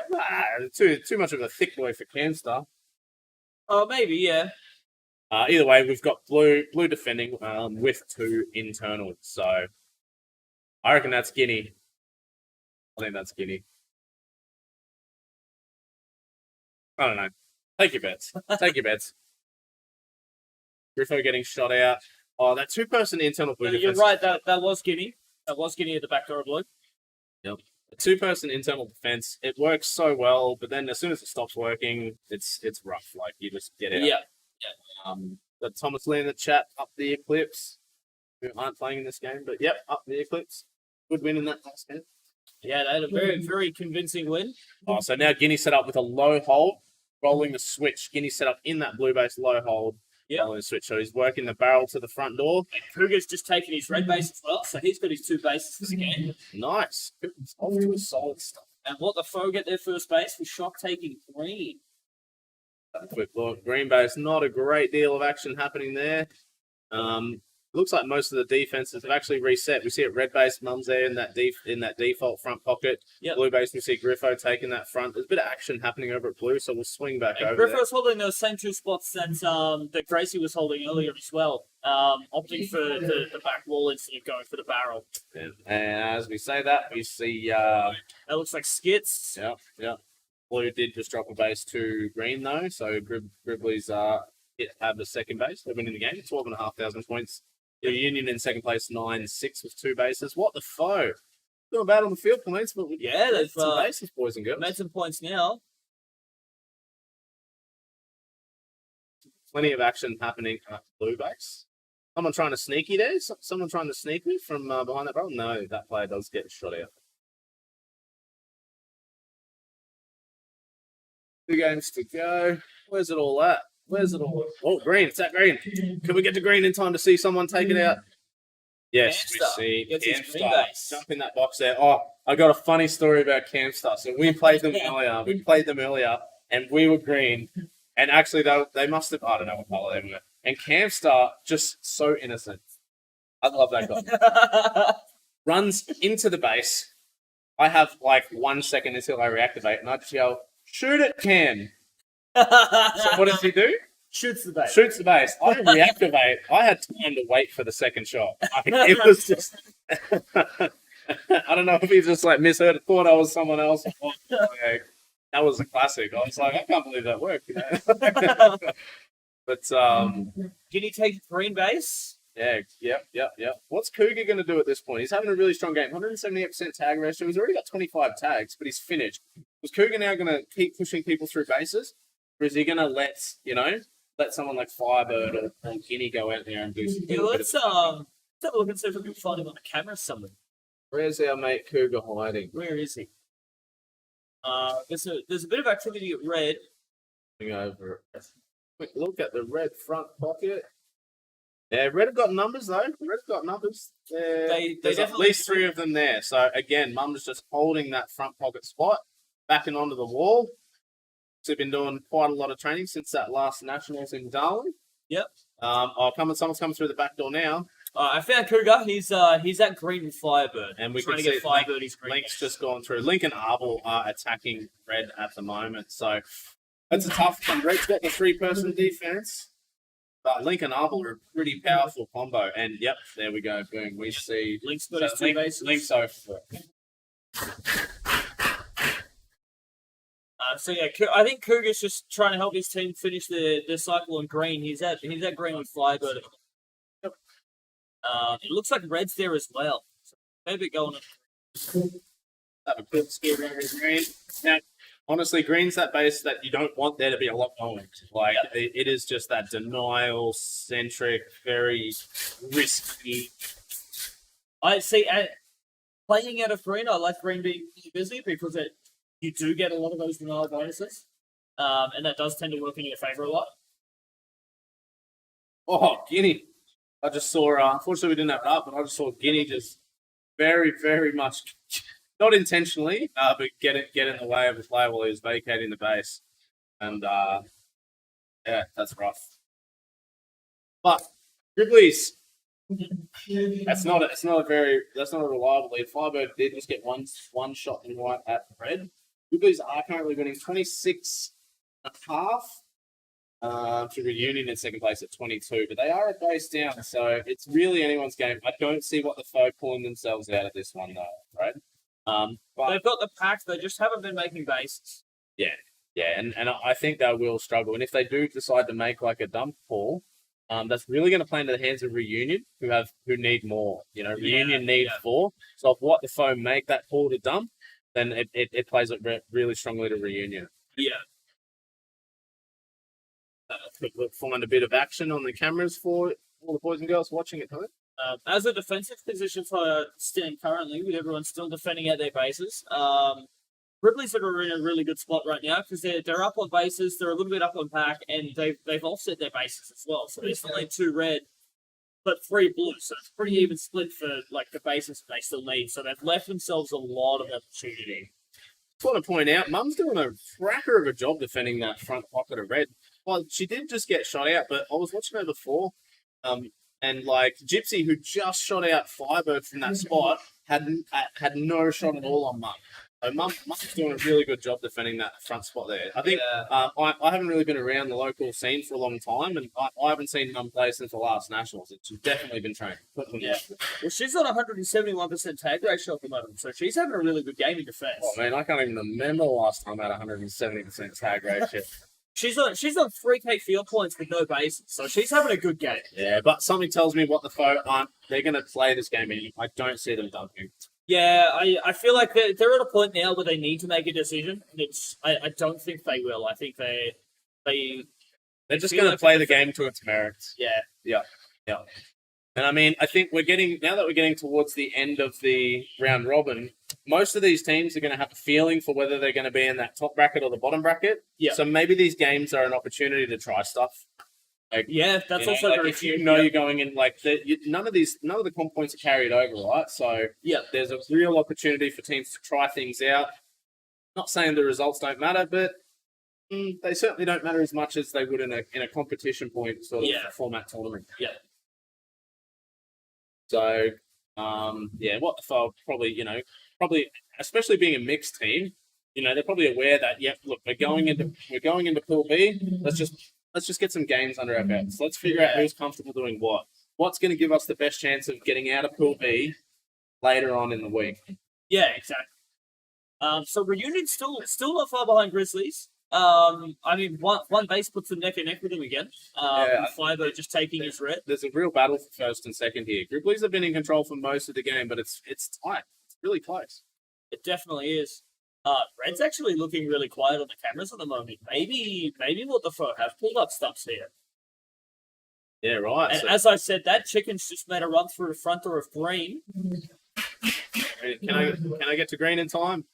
Too much of a thick boy for Camster. Oh, maybe, yeah. Either way, we've got blue defending with two internals. So I reckon that's Guinea. I think that's Guinea. I don't know. Take your bets. Take your bets. Griffo getting shot out. Oh, that two-person internal blue You're defense. right, that was Guinea. That was Guinea at the back door of blue. Yep. The two-person internal defense, it works so well, but then as soon as it stops working, it's rough. Like, you just get out. Yeah. Got Thomas Lee in the chat, up the Eclipse, who aren't playing in this game, but yep, up the Eclipse. Good win in that last game. Yeah, they had a very, very convincing win. Oh, so now Guinea set up with a low hold, rolling the switch. Guinea set up in that blue base low hold, rolling the switch. So he's working the barrel to the front door. And Kruger's just taken his red base as well, so he's got his two bases for the game. Nice. Off to a solid stuff. And what the foe get their first base was Shock taking green. Quick look, green base, not a great deal of action happening there. Looks like most of the defenses have actually reset. We see it red base, Mum's there in that default front pocket. Yep. Blue base, we see Griffo taking that front. There's a bit of action happening over at blue, so we'll swing back And over Griffo's holding those same two spots that Gracie was holding earlier as well, opting for the back wall instead of going for the barrel. there. And as we say that, we see That looks like skits. yeah. Blue did just drop a base to green though, so Griblies have the second base. They're winning the game, 12,500 points. The Union in second place, 9-6 with two bases. What the foe? Doing bad on the field points, but Yeah, they've some bases, boys and girls. made some points now. Plenty of action happening at blue base. Someone trying to sneaky there? Someone trying to sneak me from behind that barrel? No, that player does get shot out. 2 games to go. Where's it all at? Oh, green. It's at green. Can we get to green in time to see someone take it out? Yes, Camster we see gets his green Camster base. jump in that box there. Oh, I got a funny story about Camster. So we played them earlier. And we were green. And actually, they must have, I don't know what color they were. And Camster, just so innocent. I love that guy. Runs into the base. I have like 1 second until I reactivate, and I just yell, "Shoot it, Cam!" So what does he do? Shoots the base. Shoots the base. I reactivate. I had time to wait for the second shot. It was just. I don't know if he just like misheard it, thought I was someone else. Like, that was a classic. I was like, I can't believe that worked. You know? But Guinea take green base. yeah, yep. What's Cougar going to do at this point? He's having a really strong game. 178% tag ratio. He's already got 25 tags, but he's finished. Was Cougar now going to keep pushing people through bases? Or is he going to let someone like Firebird or Guinea go out there and do some Yeah, let's have a look and see if we can find him on the camera somewhere. Where's our mate Cougar hiding? Where is he? There's a bit of activity at red. Going over. Quick look at the red front pocket. Yeah, red have got numbers though. Red's got numbers. They There's at definitely least 3 of them there. So again, Mum's just holding that front pocket spot, backing onto the wall. She's been doing quite a lot of training since that last nationals in Darwin. Yep. Someone's coming through the back door now. I found Cougar. He's at green with Firebird. And we trying can to see get Firebird his green. Link's just gone through. Link and Arbel are attacking red at the moment. So that's a tough one. Red's got the 3-person defense. But Link and Arbel are a pretty powerful combo. And yep, there we go. Boom. We see Link's got his two bases. Link's over. So yeah, I think Cougar's just trying to help his team finish the cycle on green. He's at green with Firebird. It looks like Red's there as well. So maybe going Have a quick skip around green. Now, honestly, green's that base that you don't want there to be a lot going. Like it is just that denial centric, very risky. I see. Playing out of green, I like green being busy because you do get a lot of those denial bonuses, and that does tend to work in your favor a lot. Oh, Guinea! I just saw. Unfortunately, we didn't have it up, but I just saw Guinea just very, very much, not intentionally, but get in the way of the player while he was vacating the base, and yeah, that's rough. But Grizzlies. That's not a reliable lead. Firebird did just get one shot in right at red. Grizzlies are currently winning 26.5. To Reunion in second place at 22, but they are a base down, so it's really anyone's game. I don't see what the foe pulling themselves out of this one though, right? But They've got the pack, they just haven't been making bases. yeah, and I think they will struggle. And if they do decide to make like a dump call, that's really going to play into the hands of Reunion, who need more. You know, Reunion need 4. So if what the foe make that call to dump, then it plays it really strongly to Reunion. Yeah. Quick look, find a bit of action on the cameras for all the boys and girls watching at home. As a defensive position for stand currently, with everyone still defending out their bases, Ripley's are in a really good spot right now because they're up on bases, they're a little bit up on pack, and they've offset their bases as well. So they still need 2 red, but 3 blue. So it's pretty even split for like the bases that they still need. So they've left themselves a lot of opportunity. Just want to point out, Mum's doing a cracker of a job defending that front pocket of red. Well, she did just get shot out, but I was watching her before, and like Gypsy, who just shot out Firebird from that spot, had no shot at all on Mum. So Mum's doing a really good job defending that front spot there. I think I haven't really been around the local scene for a long time, and I haven't seen Mum play since the last Nationals. It's definitely been training. Yeah. Well, she's on 171% tag ratio at the moment, so she's having a really good game in defense. Oh man, I can't even remember the last time I had 170% tag ratio. She's on 3k field points with no bases, so she's having a good game. Yeah, but something tells me what the foe aren't. They're going to play this game, and I don't see them dumping. Yeah, I feel like they're at a point now where they need to make a decision, and I don't think they will. I think they're just going to play the game to its merits. Yeah. And I mean, I think we're getting towards the end of the round robin. Most of these teams are going to have a feeling for whether they're going to be in that top bracket or the bottom bracket. Yeah. So maybe these games are an opportunity to try stuff. Like, That's also like very if true. you're going in like none of the comp points are carried over, right? So there's a real opportunity for teams to try things out. Not saying the results don't matter, but they certainly don't matter as much as they would in a competition point sort of format tournament. Yeah. So what the foe probably especially being a mixed team, they're probably aware that look, we're going into Pool B. Let's just get some games under our belts. Let's figure out who's comfortable doing what. What's going to give us the best chance of getting out of Pool B later on in the week? Yeah, exactly. So Reunion's still not far behind Grizzlies. I mean, one base puts them neck and neck with them again. Fiber just taking his red. There's a real battle for first and second here. Grizzlies have been in control for most of the game, but it's tight. It's really close. It definitely is. Red's actually looking really quiet on the cameras at the moment. Maybe what the foe have pulled up stuffs here. Yeah, right. And as I said, that chicken's just made a run through the front door of green. Can I get to green in time?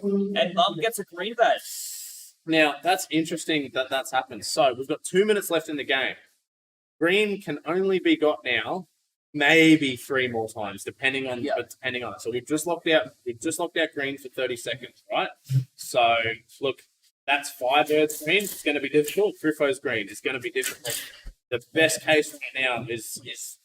And Mum gets a green base. Now, that's interesting that that's happened. So, we've got 2 minutes left in the game. Green can only be got now, maybe 3 more times, depending on it. So, we've just locked out green for 30 seconds, right? So, look, that's Firebird's green. It's going to be difficult. Griffo's green. It's going to be difficult. The best case right now is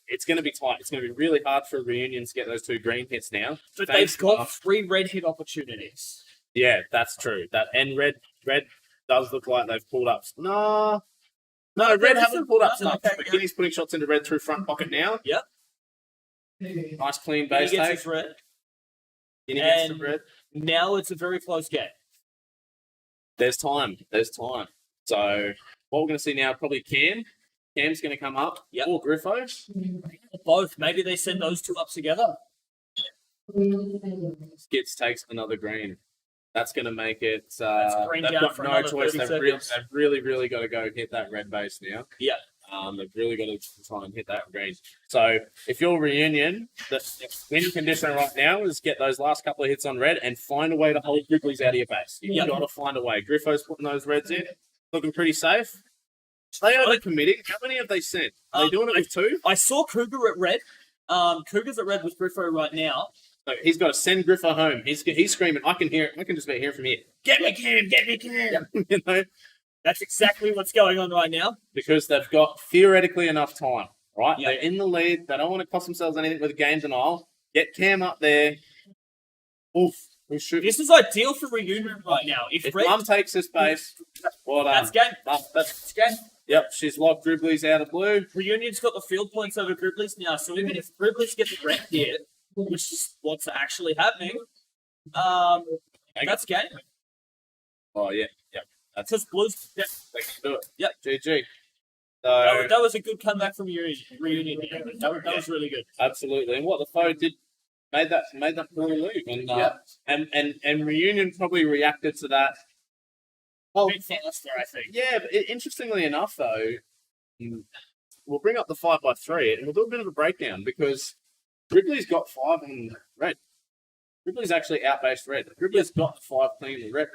it's going to be tight. It's going to be really hard for Reunions to get those 2 green hits now. But they've got 3 red hit opportunities. Yeah, that's true. And red does look like they've pulled up. No, red haven't pulled up stuff. Okay, But Guinea's putting shots into red through front pocket now. Yep. Nice clean base Guinea take. gets his red. Guinea gets the red. Now it's a very close game. There's time. There's time. So what we're going to see now, probably Cam. Cam's going to come up. Yep. Or Griffo. Both. Maybe they send those two up together. Skits takes another green. That's going to make it. green They've down got for no another choice. 30 They've seconds. really got to go hit that red base now. Yeah. They've really got to try and hit that green. So if you're Reunion, the win condition right now is get those last couple of hits on red and find a way to hold Grizzlies out of your base. You've got to find a way. Griffo's putting those reds in, looking pretty safe. They are the committee. How many have they sent? Are they doing it with 2? I saw Cougar at red. Cougar's at red with Griffo right now. So he's got to send Griffo home. He's screaming. I can hear it. I can just about hear it from here. Get me, Cam! Get me, Cam! You know, That's exactly what's going on right now. because they've got theoretically enough time, right? Yeah. They're in the lead. They don't want to cost themselves anything with a game denial. Get Cam up there. Oof. Who's shooting? This is ideal for Reunion right now. If red, Mum takes this base, well done. that's game. That's game. Yep, she's locked Dribblies out of blue. Reunion's got the field points over Gribblies now, so even if Gribblies get the red here, which is what's actually happening, that's game. Oh yeah, yep. Because Blues, They can do it. Yep. GG. So that was a good comeback from Reunion. Yeah. That was really good. absolutely, and what the foe did made that poor leave, and Reunion probably reacted to that. A bit faster, I think. Yeah, but interestingly enough, though, we'll bring up the 5x3 and we'll do a bit of a breakdown because Ridley's got 5 on red. Ridley's actually outbased red. Ridley's got the 5 clean with red.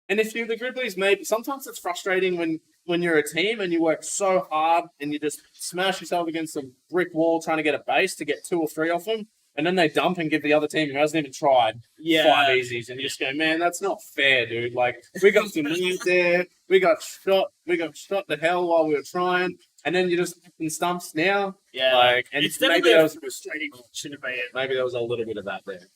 And if you're the Grizzlies, maybe sometimes it's frustrating when you're a team and you work so hard and you just smash yourself against a brick wall trying to get a base to get 2 or 3 off them. And then they dump and give the other team who hasn't even tried 5 easies, and you just go, man, that's not fair, dude. Like we got some leads there, we got shot the hell while we were trying, and then you just in stumps now. Yeah, like, and it's maybe definitely there was frustrating. Shouldn't be it. maybe there was a little bit of that there.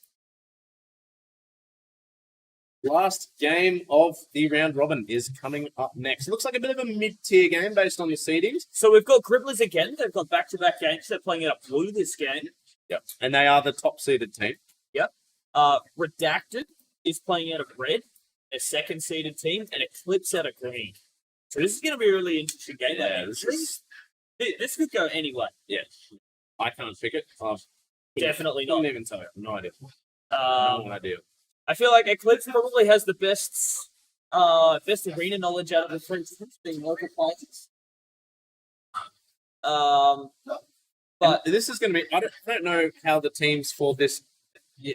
Last game of the round robin is coming up next. Looks like a bit of a mid-tier game based on your seedings. So we've got Gribblies again. They've got back-to-back games. They're playing it up blue this game. Yep, and they are the top-seeded team. Redacted is playing out of red, a second-seeded team, and Eclipse out of green. So this is going to be a really interesting game. Yeah, This could go anyway. Yeah, I can't pick it. Definitely Couldn't not. even tell you. No idea. Um, No idea. I feel like Eclipse probably has the best arena knowledge out of the 3 teams, being local players. But And this is going to be. I don't know how the teams for this,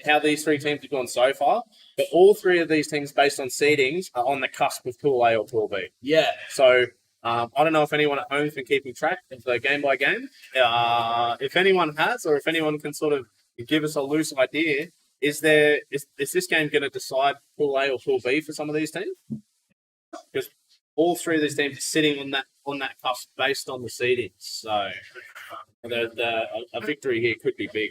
how these 3 teams have gone so far, but all 3 of these teams, based on seedings, are on the cusp of Pool A or Pool B. yeah, So I don't know if anyone at home's been keeping track of the game by game. If anyone has, or if anyone can sort of give us a loose idea, is this game going to decide Pool A or Pool B for some of these teams? Because all 3 of these teams are sitting on that cusp based on the seedings. So a victory here could be big.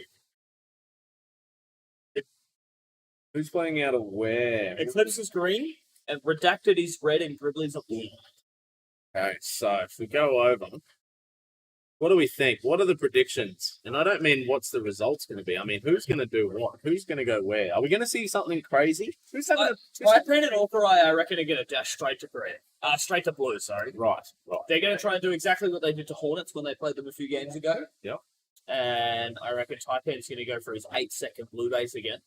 Who's playing out of where? Eclipse is green, and Redacted is red, and Gribblies are blue. Okay, so if we go over, what do we think? What are the predictions? And I don't mean what's the results going to be. I mean, who's going to do what? Who's going to go where? Are we going to see something crazy? Who's having Vibrant and Orcarai, I reckon, are going to dash straight to green. Straight to blue, sorry. Right. They're going to try and do exactly what they did to Hornets when they played them a few games ago. Yep. And I reckon Taipan's going to go for his 8-second blue base again.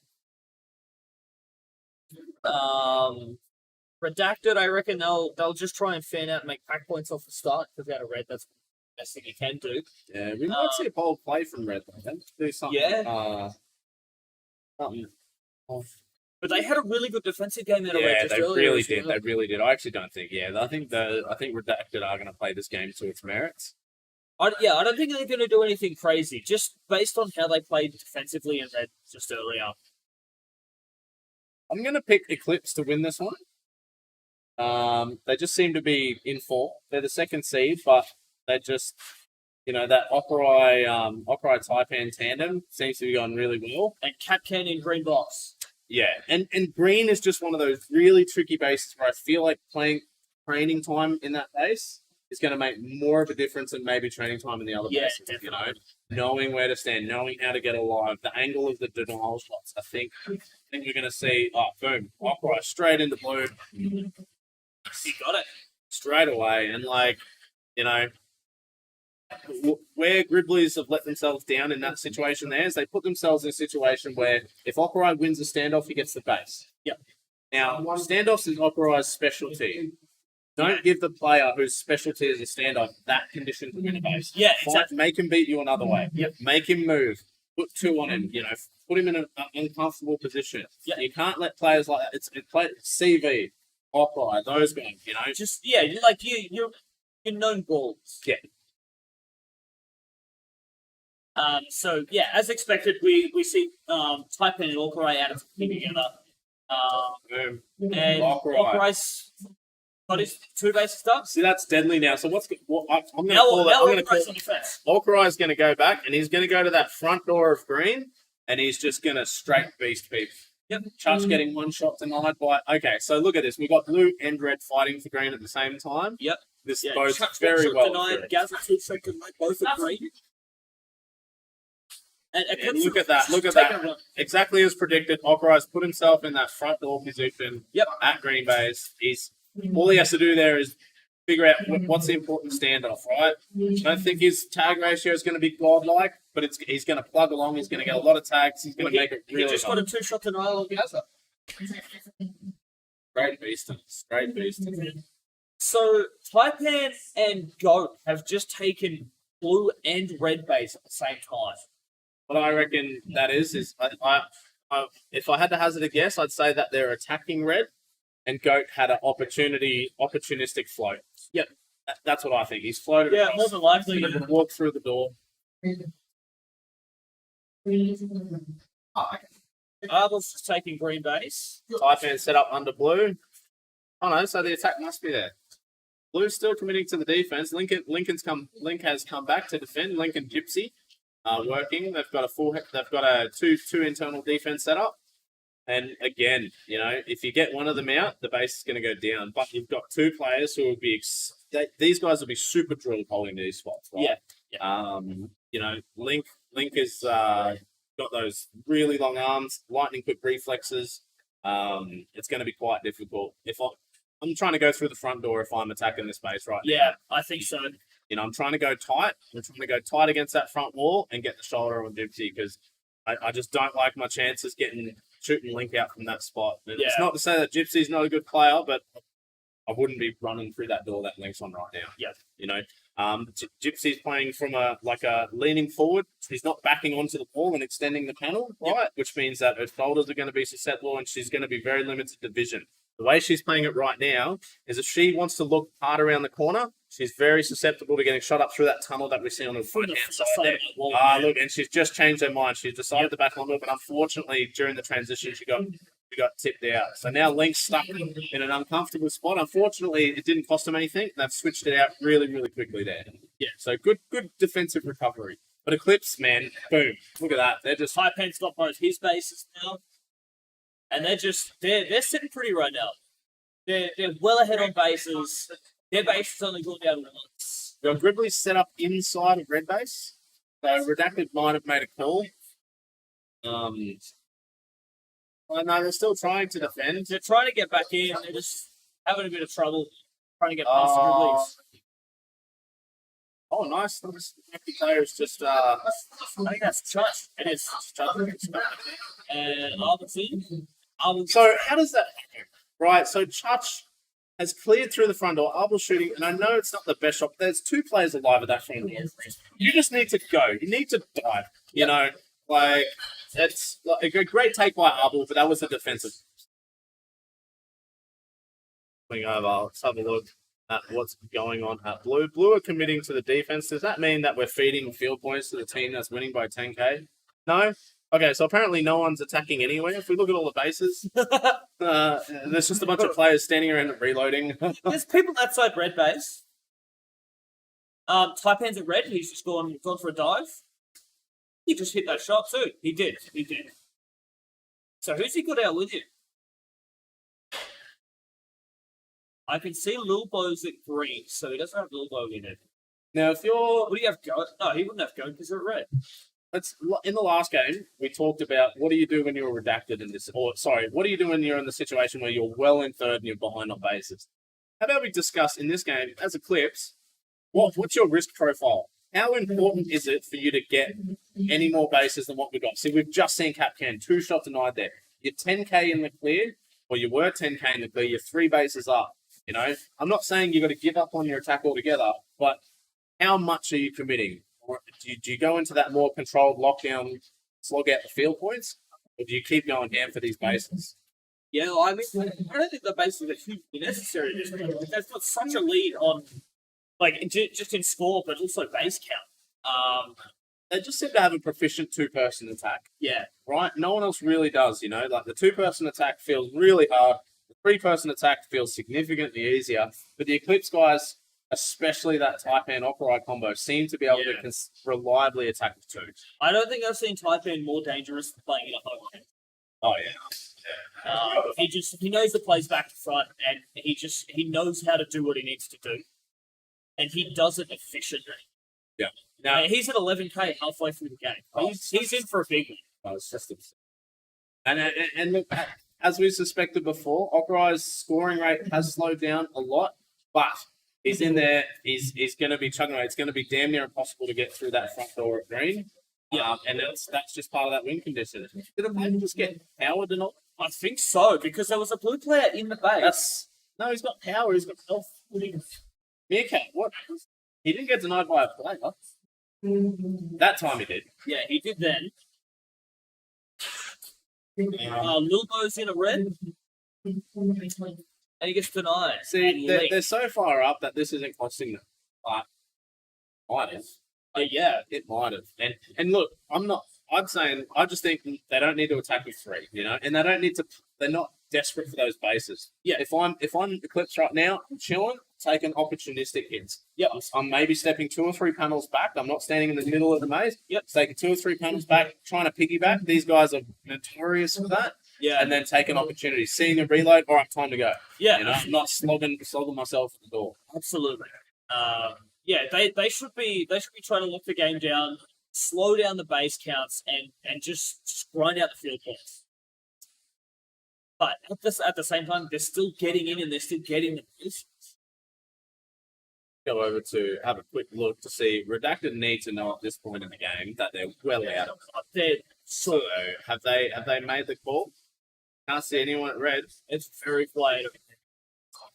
Redacted, I reckon they'll just try and fan out and make pack points off the start because out of red, that's the best thing you can do. Yeah, we might see a bold play from Red. Do something. Yeah. Something. But they had a really good defensive game out of red Yeah, just they earlier. really as did. well. They really did. I actually don't think. Yeah, I think Redacted are going to play this game to its merits. I don't think they're going to do anything crazy. Just based on how they played defensively in red just earlier. I'm going to pick Eclipse to win this one. They just seem to be in form. They're the second seed, but they just, that Operai Taipan tandem seems to be going really well. And Cap Canyon Green Box. Yeah, and green is just one of those really tricky bases where I feel like training time in that base is going to make more of a difference than maybe training time in the other bases. Definitely. Knowing where to stand, knowing how to get alive, the angle of the denial shots. I think we're going to see, boom, Operai straight into blue. He got it. straight away. And like, you know, where Grizzlies have let themselves down in that situation there is they put themselves in a situation where if Operai wins a standoff, he gets the base. Yep. Now, standoffs is Operai's specialty. Don't give the player whose specialty is a standoff that condition to win a base. Yeah, Fight- exactly. Make him beat you another way. Yep. Make him move. Put 2 on him. You know, put him in an uncomfortable position. Yeah. You can't let players like that. It's CV, Operai, those guys. You know, Just yeah, you're known balls. Yeah. So yeah, as expected, we see Taipan and Operai out of the team together. boom. And Operai. Operai's got his 2 bases done. See, that's deadly now. So I'm going to Now, call it. now I'm going to call Operai's on defense. Operai's going to go back, and he's going to go to that front door of green, and he's just going to straight beast people. Yep. Chutch getting 1 shot denied by. Okay, so look at this. We've got blue and red fighting for green at the same time. Yep. This Yeah, bodes Chuck's very shot well. denied. for it. Gazza 2 shot denied. Both agree. And And look at that. Look at that. Exactly as predicted. Operai's put himself in that front door position. Yep. At green base. All he has to do there is figure out what's the important standoff, right? I don't think his tag ratio is going to be godlike, but he's going to plug along. He's going to get a lot of tags. He's going to make it He really just got a 2 shot denial on Gazza. great beasters. Great beasters. So Taipan and Goat have just taken blue and red base at the same time. What I reckon that is I if I had to hazard a guess, I'd say that they're attacking red, and Goat had an opportunistic float. Yep, that's what I think. He's floated. Yeah, across, more than likely. walked through the door. Arbel's just taking green base. Taipan set up under blue. Oh no, so the attack must be there. Blue's still committing to the defense. Link has come back to defend. Lincoln Gypsy working. They've got a two internal defense set up. And again, you know, if you get one of them out, the base is going to go down. But you've got 2 players who will be these guys will be super drill holding these spots, right? Yeah. You know, Link has got those really long arms, lightning quick reflexes. It's going to be quite difficult. I'm trying to go through the front door if I'm attacking this base right now. Yeah, I think so. You know, I'm trying to go tight. I'm trying to go tight against that front wall and get the shoulder on Gypsy because I just don't like my chances shooting Link out from that spot. And It's Yeah. not to say that Gypsy's not a good player, but I wouldn't be running through that door that Link's on right now. Yeah. You know, Gypsy's playing from a leaning forward. He's not backing onto the wall and extending the panel, right? Which means that her shoulders are going to be susceptible and she's going to be very limited to vision. The way she's playing it right now is if she wants to look hard around the corner, she's very susceptible to getting shot up through that tunnel that we see on the front hand side there. Look, and she's just changed her mind. She's decided to back on it, but unfortunately, during the transition, she got tipped out. So now Link's stuck in an uncomfortable spot. Unfortunately, it didn't cost him anything. They've switched it out really, really quickly there. Yeah. So good defensive recovery. But Eclipse, man, boom. Look at that. They're just Taipan's got both his bases now. And they're sitting pretty right now. They're well ahead on bases. Their base has only gone down once. Your Grizzlies set up inside of red base. So Redacted might have made a call. Well, no, they're still trying to defend. They're trying to get back in. They're just having a bit of trouble trying to get past the Grizzlies. Oh, nice. This player is just I think that's Chutch. It is Chutch. And Albertine. So how does that happen? Right, so Chutch has cleared through the front door. Arbel's shooting, and I know it's not the best shot. There's 2 players alive at that front door. You just need to go. You need to dive. You know, like it's like a great take by Arbel, but that was a defensive. Going over, let's have a look at what's going on at Blue. Blue are committing to the defense. Does that mean that we're feeding field points to the team that's winning by 10k? No? Okay, so apparently no one's attacking anywhere. If we look at all the bases, there's just a bunch of players standing around and reloading. There's people outside red base. Taipan's at red. He's just gone for a dive. He just hit that shot too. He did. So who's he got out with him? I can see Lilbo's at green, so he doesn't have Lilbo in it. Now, if you're... Would he have go? No, he wouldn't have go because they're red. In the last game, we talked about what do you do when you're redacted in this, or sorry, what do you do when you're in the situation where you're well in third and you're behind on bases? how about we discuss in this game as Eclipse, what's your risk profile? How important is it for you to get any more bases than what we've got? See, we've just seen Capcan, 2 shot denied there. You're 10k in the clear, or you were 10k in the clear, you're 3 bases up. You know, I'm not saying you've got to give up on your attack altogether, but how much are you committing? Or do you go into that more controlled lockdown, slog out the field points, or do you keep going down for these bases? Yeah, I mean, I don't think the bases are hugely necessary. They've got such a lead on, like, just in score, but also base count. They just seem to have a proficient 2-person attack. Yeah. Right? No one else really does, you know? Like, the 2-person attack feels really hard. The 3-person attack feels significantly easier. But the Eclipse guys, especially that Taipan Operai combo, seem to be able to reliably attack the 2. I don't think I've seen Taipan more dangerous than playing in a home game. Oh, yeah. He knows the plays back to front, and he knows how to do what he needs to do, and he does it efficiently. Yeah. Now he's at 11k halfway through the game. He's in for a big one. Oh, it's just and look, as we suspected before, Operai's scoring rate has slowed down a lot, but he's in there. He's going to be chugging away. It's going to be damn near impossible to get through that front door at green. Yeah, and that's just part of that win condition. Did a player just get powered or not? I think so, because there was a blue player in the base. No, he's got power. He's got health. Meerkat, what? He didn't get denied by a player. That time he did. Yeah, he did then. Lilbo's in a red. And he gets denied. See, they're so far up that this isn't costing them. But might have. Yeah, it might have. And look, I'm saying I just think they don't need to attack with 3, you know, and they don't need to. They're not desperate for those bases. Yeah, if I'm Eclipse right now, I'm chilling, taking opportunistic hits. Yeah, I'm maybe stepping 2 or 3 panels back. I'm not standing in the middle of the maze. Yep, taking 2 or 3 panels back, trying to piggyback. These guys are notorious for that. Yeah, and then taking opportunities, seeing a reload. All right, time to go. Yeah, you know, not slogging myself at the door. Absolutely. Yeah, they should be trying to lock the game down, slow down the base counts, and just grind out the field points. But at the same time, they're still getting in and they're still getting the positions. Go over to have a quick look to see. Redacted need to know at this point in the game that they're well out. So have they made the call? Can't see anyone at red. It's very quiet.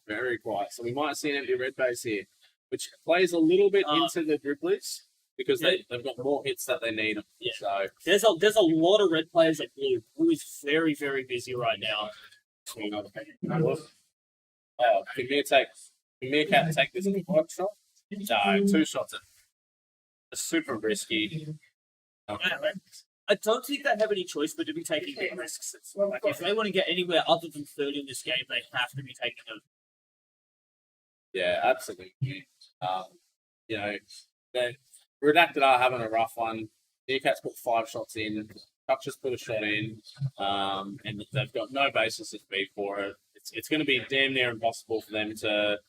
Very quiet. So we might see an empty red base here, which plays a little bit into the dribblers because they've got more hits that they need. Yeah. So there's a lot of red players at blue. Blue is very, very busy right now. Oh, can Meerkat take this 5 shot? No, 2 shots. It's super risky. I don't think they have any choice but to be taking big risks. Like, if they want to get anywhere other than 3rd in this game, they have to be taking those. Yeah, absolutely. You know, Redacted are having a rough one. Meerkat's put 5 shots in. Chuck just put a shot in. And they've got no basis to speak for it. It's going to be damn near impossible for them to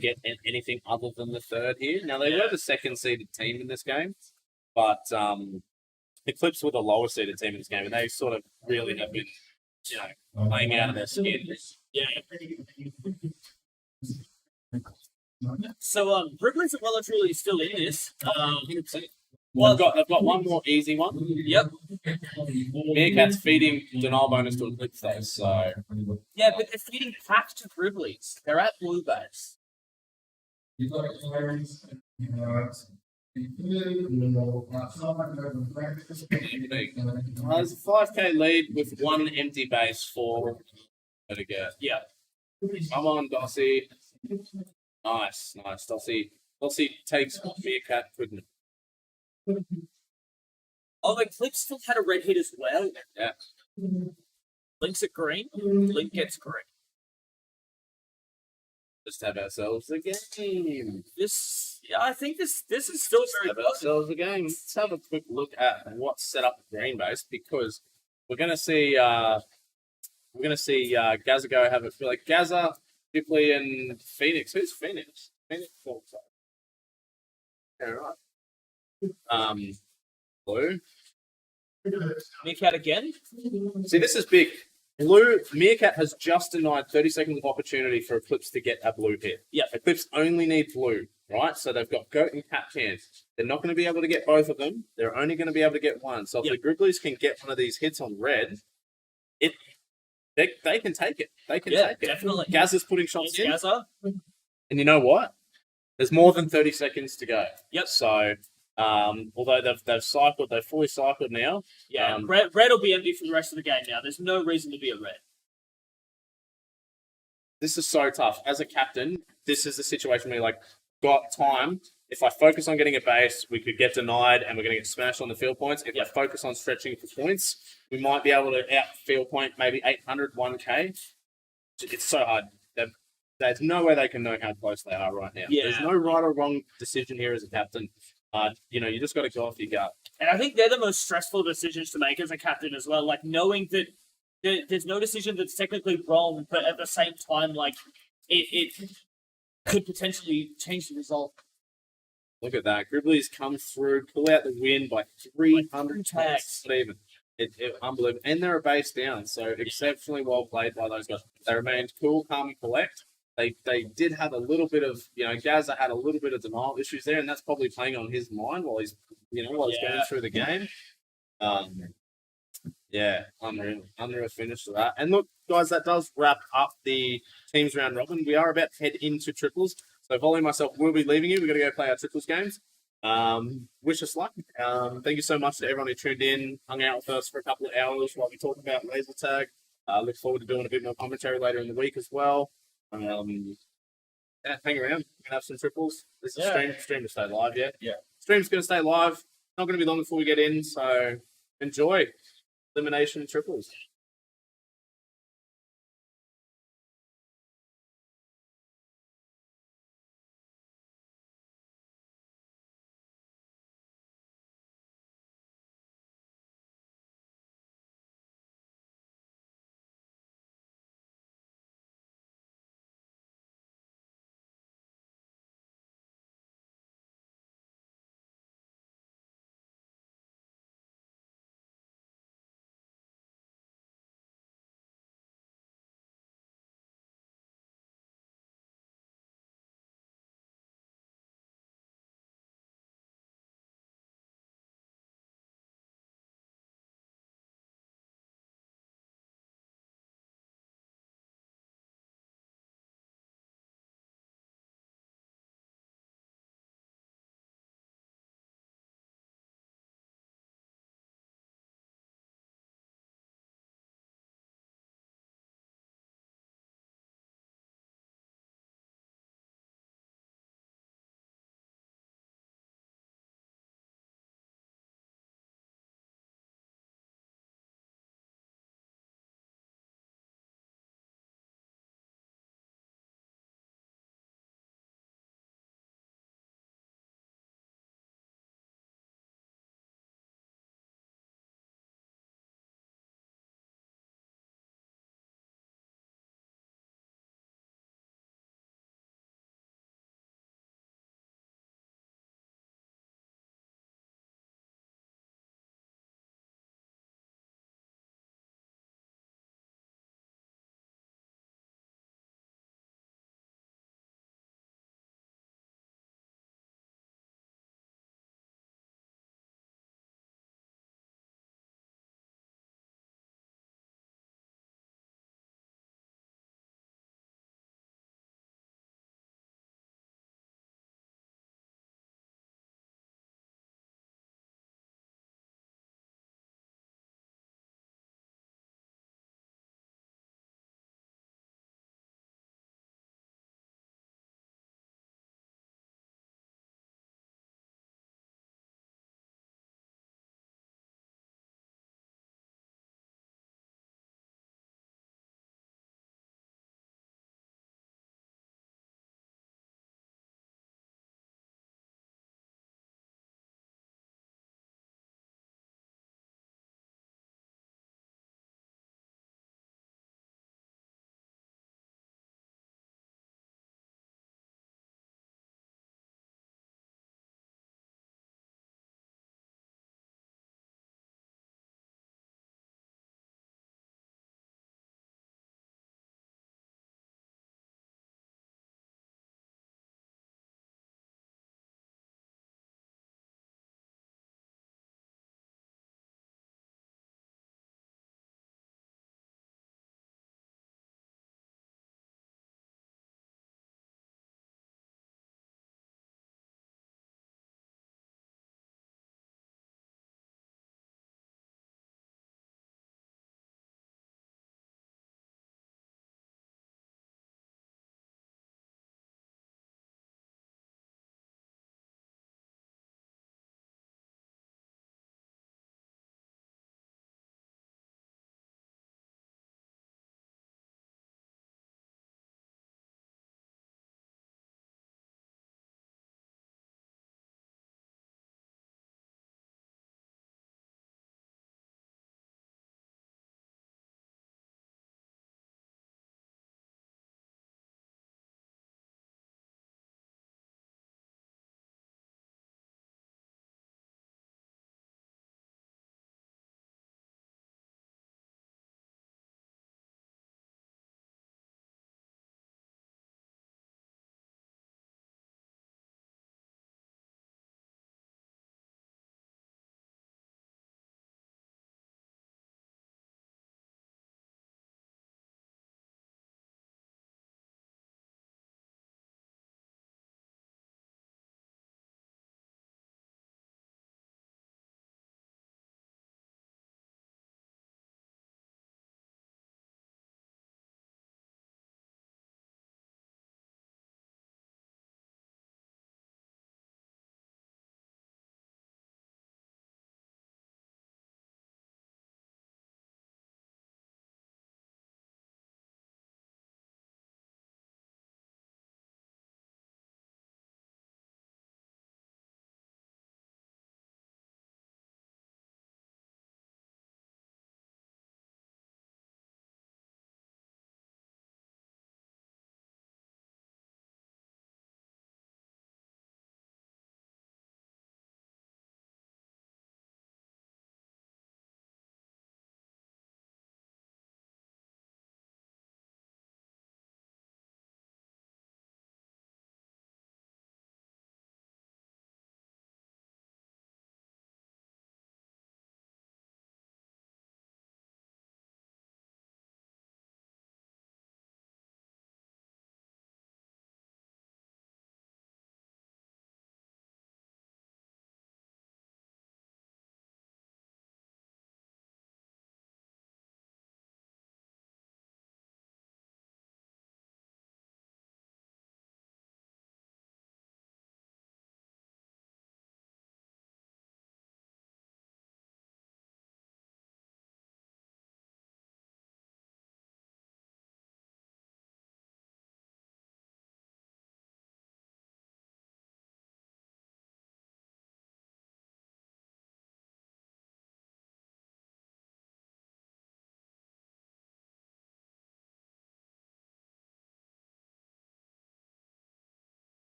get anything other than the 3rd here. Now, they were the 2nd seeded team in this game, but Eclipse were the lower seeded team in this game, and they sort of really have been, you know, playing out of their skin. Yeah. So, Brooklyn's and well and truly still in this. Well, they've got one more easy one. Yep. Meerkat's feeding denial bonus to Eclipse though, so. Yeah, but they're feeding pack to Griblies. They're at blue base. There's a 5k lead with 1 empty base for to get. Yeah. Come on, Dossie. Nice. Dossie takes what Meerkat couldn't. Oh, Eclipse still had a red hit as well. Yeah. Link's at green. Link gets green. Just have ourselves a game. I think this is still very have ourselves a game. Let's have a quick look at what's set up at green base because we're gonna see Gaza go have it. Like Gaza, Ripley, and Phoenix. Who's Phoenix? Phoenix. Yeah, right. Blue. Meerkat again. See, this is big. Blue Meerkat has just denied 30 seconds of opportunity for Eclipse to get a blue hit. Yeah. Eclipse only need blue, right? So they've got Goat and Cat chance. They're not going to be able to get both of them. They're only going to be able to get one. So if the Grizzlies can get one of these hits on red, they can take it. They can take it. Definitely. Gaz is putting shots in. Gaza. And you know what? There's more than 30 seconds to go. Yep. So although they've fully cycled now. Yeah, red will be empty for the rest of the game now. There's no reason to be a red. This is so tough. As a captain, this is the situation where you're like, got time. If I focus on getting a base, we could get denied and we're going to get smashed on the field points. If I focus on stretching for points, we might be able to out field point maybe 800, 1K. It's so hard. There's no way they can know how close they are right now. Yeah. There's no right or wrong decision here as a captain. You just got to go off your gut. And I think they're the most stressful decisions to make as a captain as well. Like knowing that there's no decision that's technically wrong, but at the same time, like it could potentially change the result. Look at that. Grizzlies come through, pull out the win by 300 tags. Not even. Unbelievable. And they're a base down, so exceptionally well played by those guys. They remained cool, calm, and collect. They did have a little bit of, Gaza had a little bit of denial issues there, and that's probably playing on his mind while he's going through the game. Unreal finish to that. And look, guys, that does wrap up the teams round robin. We are about to head into triples. So Volley and myself will be leaving you. We're going to go play our triples games. Wish us luck. Thank you so much to everyone who tuned in, hung out with us for a couple of hours while we talk about laser tag. Look forward to doing a bit more commentary later in the week as well. Hang around. We're going to have some triples. This is stream to stay live, yeah? Yeah. Stream's going to stay live. Not going to be long before we get in, so enjoy. Elimination triples.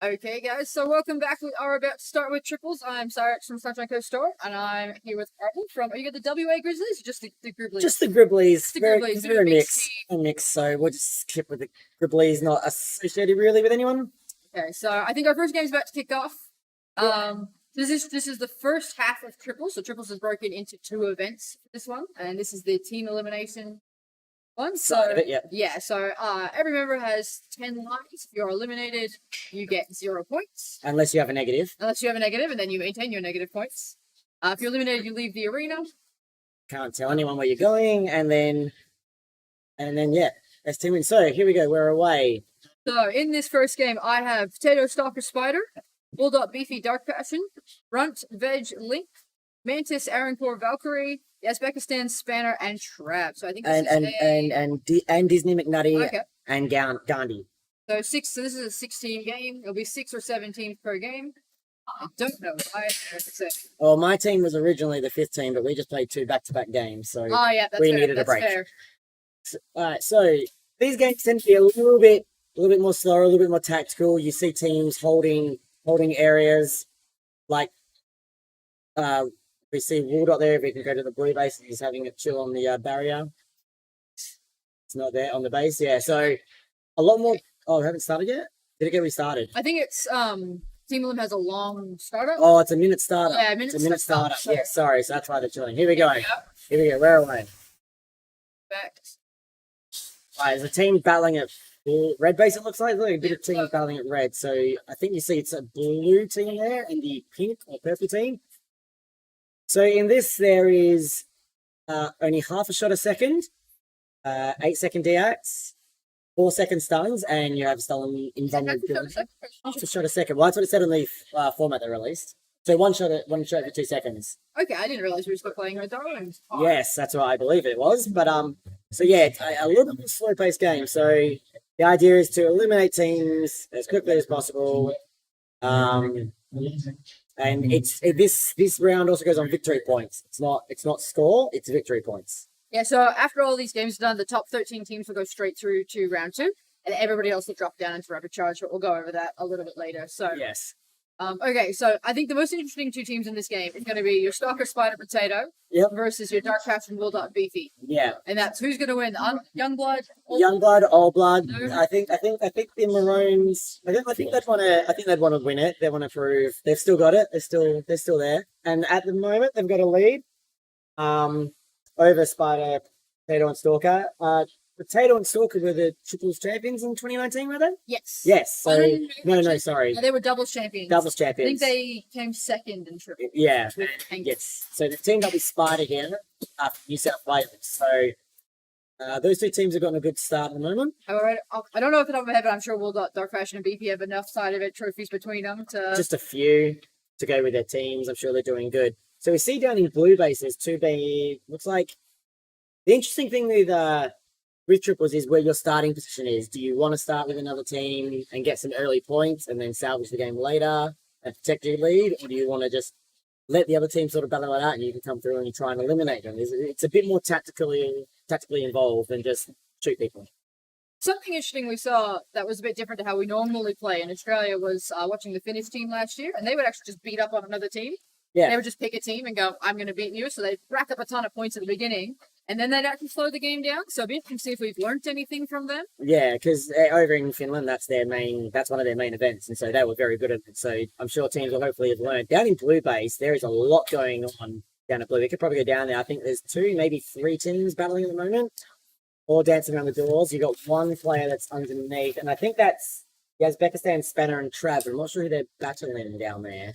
Okay, guys, so welcome back. We are about to start with triples. I'm Cyrus from Sunshine Coast Store, and I'm here with Arden from. Are you got the WA Grizzlies? Or just the Grizzlies? Just the Gribblies. The Very, Gribblies, it's they're a very mixed mixed. A mix, so we'll just skip with the Gribblies, not associated really with anyone. Okay, so I think our first game's about to kick off. This is the first half of triples. So triples is broken into 2 events for this one, and this is the team elimination one. So Side of it, yeah. yeah, so every member has 10 lives. If you're eliminated, you get 0 points. Unless you have a negative. Unless you have a negative, and then you maintain your negative points. If you're eliminated, you leave the arena. Can't tell anyone where you're going, and then yeah, that's team win. So here we go, we're away. So in this first game, I have Potato Stalker Spider, Bulldog Beefy Dark Passion, Runt Veg Link, Mantis Aaroncore Valkyrie, Uzbekistan Spanner, and Trap. So I think this And Disney McNutty okay. and Gandhi. So this is a 16 game. It'll be 6 or 7 teams per game. I don't know. I have to say. Well, my team was originally the 5th team, but we just played 2 back-to-back games, so Oh yeah, that's we fair. needed a That's break. fair. Alright, so these games tend to be a little bit more slower, a little bit more tactical. You see teams holding areas, like we see Waldot there. If we can go to the blue base, he's having a chill on the barrier. It's not there on the base, yeah. So a lot more. Oh, we haven't started yet. Did it get restarted? I think it's Team Elim has a long startup. Oh, it's a minute startup. Yeah, It's a minute startup. startup. Yeah, sorry. So that's why they're chilling. Here we go. Yep. Here we go. Where are we? Back. Right, there's a team battling at red base, it looks like. Look, a bit of team battling at red. So I think you see it's a blue team there and the pink or purple team. So in this, there is only half a shot a second, 8-second deacts, 4-second stuns, and you have stun invulnerability. Half a shot a second. Well, that's what it said on the format they released. So one shot for 2 seconds. Okay, I didn't realize we were still playing Red Darlings. Yes, that's what I believe it was. But so yeah, it's a little bit more slow-paced game. So the idea is to eliminate teams as quickly as possible. And this round also goes on victory points. It's not score, it's victory points. Yeah, so after all these games are done, the top 13 teams will go straight through to round 2, and everybody else will drop down into rapid charge, but we'll go over that a little bit later. So Yes. okay, so I think the most interesting 2 teams in this game is going to be your Stalker Spider Potato Yep. versus your Dark Passion Bulldog Beefy, Yeah. and that's who's going to win. Youngblood, Youngblood, Old Blood. No. I think the Maroons. I think they'd want to win it. They want to prove they've still got it. They're still there. And at the moment, they've got a lead. Over Spider, Potato, and Stalker. Potato and Stalker were the triples champions in 2019, were they? Yes. Yes. So Oh, no, sorry, They were doubles champions. doubles I think champions. they came second in triple. Yeah. with Hank. Yes. So the team that we Spider here, New South Wales. So those 2 teams have gotten a good start at the moment. However, I don't know off the top of my head, but I'm sure Dark Passion and BP have enough side of it trophies between them to. Just a few to go with their teams. I'm sure they're doing good. So we see down in blue base, there's 2 big. Looks like the interesting thing with triples is where your starting position is. Do you want to start with another team and get some early points and then salvage the game later and protect your lead, or do you want to just let the other team sort of battle it out and you can come through and you try and eliminate them? It's a bit more tactically involved than just shoot people. Something interesting we saw that was a bit different to how we normally play in Australia was watching the Finnish team last year, and they would actually just beat up on another team. Yeah. They would just pick a team and go, I'm going to beat you. So they'd rack up a ton of points at the beginning, and then they'd actually slow the game down. So it'd be interesting to see if we've learned anything from them. Yeah, because over in Finland, that's one of their main events, and so they were very good at it. So I'm sure teams will hopefully have learned. Down in blue base, there is a lot going on down at blue. We could probably go down there. I think there's 2, maybe 3 teams battling at the moment, all dancing around the doors. You got 1 player that's underneath, and I think that's Uzbekistan Spanner and Trav. I'm not sure who they're battling down there.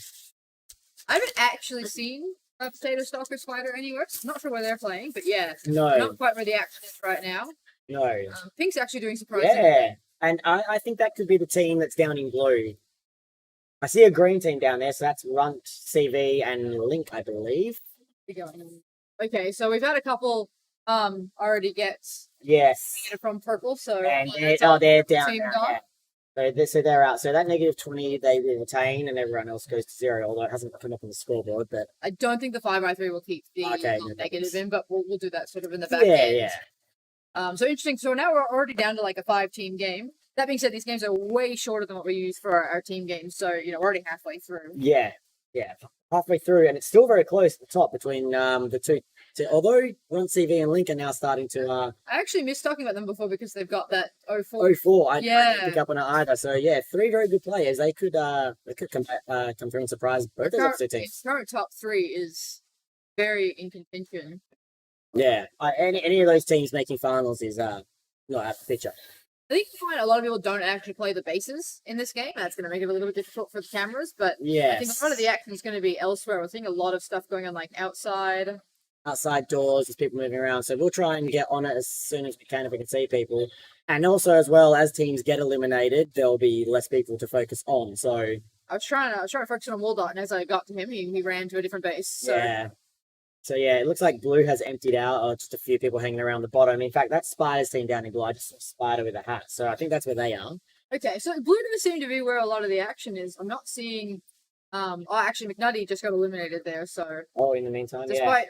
I haven't actually seen a Potato Stalker Spider anywhere. So I'm not sure where they're playing, but yeah, No, not quite where the action is right now. no. Pink's actually doing surprisingly. Yeah, and I think that could be the team that's down in blue. I see a green team down there, so that's Runt, CV, and Link, I believe. Okay, so we've had a couple already get Yes. from purple, so And that's they're our down team there. gone. Yeah. So they're out. So that negative 20 they will retain, and everyone else goes to 0. Although it hasn't come up on the scoreboard, but I don't think the 5x3 will keep the Okay, negative in, but we'll do that sort of in the back yeah, end. yeah. So interesting. So now we're already down to like a 5-team game. That being said, these games are way shorter than what we use for our team games, so we're already halfway through. Yeah, halfway through, and it's still very close at the top between the two. Although Grunt CV and Link are now starting to I actually missed talking about them before because they've got that 04. 04. I didn't pick up on it either. So yeah, 3 very good players. They could come through and surprise both of those two teams. Its current top 3 is very in contention. Yeah, any of those teams making finals is not out of the picture. I think you find a lot of people don't actually play the bases in this game. That's going to make it a little bit difficult for the cameras, but Yes. I think a lot of the action is going to be elsewhere. We're seeing a lot of stuff going on like outside. Outside doors, there's people moving around. So we'll try and get on it as soon as we can if we can see people. And also, as well, as teams get eliminated, there'll be less people to focus on. So I was trying to focus on Waldot, and as I got to him, he ran to a different base. So. yeah. So yeah, it looks like Blue has emptied out, or just a few people hanging around the bottom. In fact, that Spider's team down in Blue, I just saw Spider with a hat. So I think that's where they are. Okay, so Blue does seem to be where a lot of the action is. I'm not seeing. Actually, McNutty just got eliminated there. So Oh, in the meantime, yeah. despite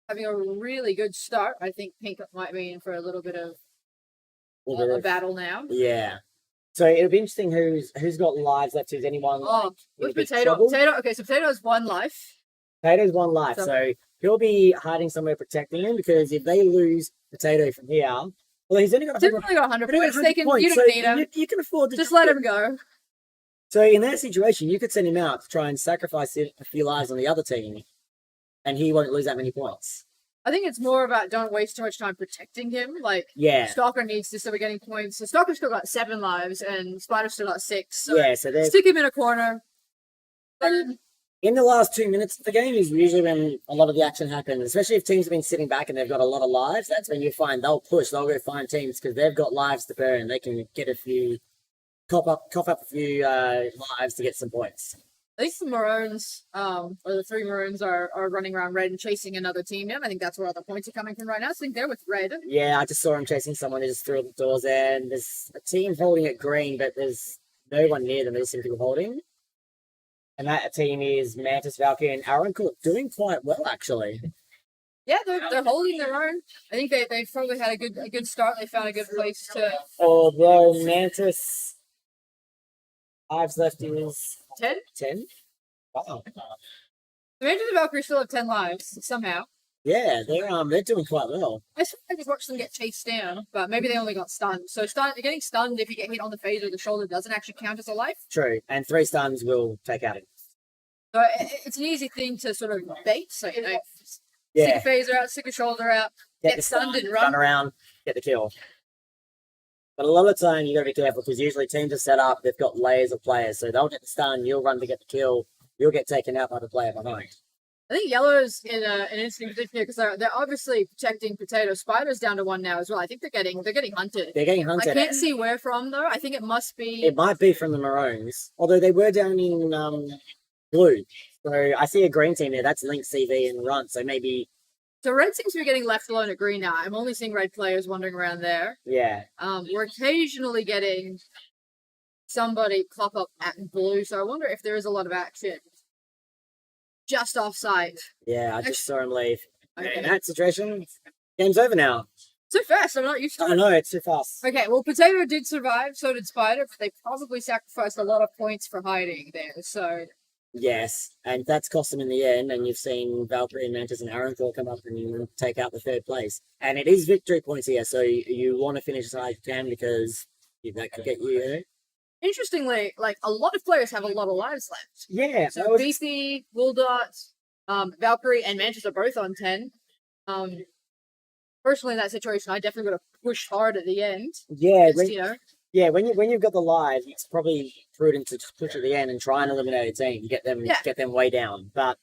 having a really good start, I think Pink might be in for a little bit of a battle now. Yeah. So it'll be interesting who's got lives left. Is anyone? Oh, in a with bit of Potato. trouble? Potato. Okay, so Potato has 1 life. Potato's 1 life, So- so he'll be hiding somewhere protecting him because if they lose Potato from here, well, he's only got He's 100 only got 100 But points. anyway, You 100 don't so need him. You can afford to Just do let it. him go. So in that situation, you could send him out to try and sacrifice a few lives on the other team, and he won't lose that many points. I think it's more about don't waste too much time protecting him. Like Yeah, Stalker needs to still be getting points. So Stalker's still got 7 lives, and Spider's still got 6. So yeah. So there's stick him in a corner. and in the last 2 minutes of the game is usually when a lot of the action happens. Especially if teams have been sitting back and they've got a lot of lives. That's when you find they'll push. They'll go find teams because they've got lives to burn. They can get a few cough up a few lives to get some points. At least the Maroons, or the 3 Maroons are running around red and chasing another team now. I think that's where all the points are coming from right now. So I think they're with red. Yeah, I just saw him chasing someone who just threw the doors there, and there's a team holding it green, but there's no one near them. They just seem to be holding. And that team is Mantis, Valkyrie, and Aaron Cook, doing quite well actually. Yeah, they're holding their own. I think they've probably had a good start. They found a good place to Although Mantis, lives left is 10. 10. Wow. The Rangers and Valkyrie still have 10 lives somehow. Yeah, they're doing quite well. I swear I just watched them get chased down, but maybe they only got stunned. So getting stunned if you get hit on the face or the shoulder doesn't actually count as a life. True, and 3 stuns will take out it. So it's an easy thing to sort of bait. So stick Yeah, a phaser out, stick a shoulder out, get the stunned and run run. around, get the kill. But a lot of the time you got to be careful because usually teams are set up. They've got layers of players, so they'll get the stun. You'll run to get the kill. You'll get taken out by the player behind. I think Yellow's in an interesting position here because they're obviously protecting Potato. Spider's down to 1 now as well. I think they're getting hunted. They're getting I hunted. can't see where from though. I think it must be. It might be from the Maroons, although they were down in blue. So I see a green team there. That's Link, CV, and Runt. So maybe, So red seems to be getting left alone at green now. I'm only seeing red players wandering around there. yeah. We're occasionally getting somebody pop up at blue. So I wonder if there is a lot of action just off site. Yeah, I just saw him leave. Okay. In that situation, game's over now. So fast. I'm not used to I it. know, it's too fast. Okay, well, Potato did survive. So did Spider, but they probably sacrificed a lot of points for hiding there. So Yes, and that's cost them in the end. And you've seen Valkyrie and Mantis and Aaron come up and take out the 3rd place. And it is victory points here, so you want to finish as high as you can because that could get you. interestingly, like a lot of players have a lot of lives left. Yeah, So BC, Wildot, Valkyrie, and Mantis are both on 10. Personally, in that situation, I definitely would have pushed hard at the end. yeah, Just, when you've got the live, it's probably prudent to just push at the end and try and eliminate a team, get them way down. But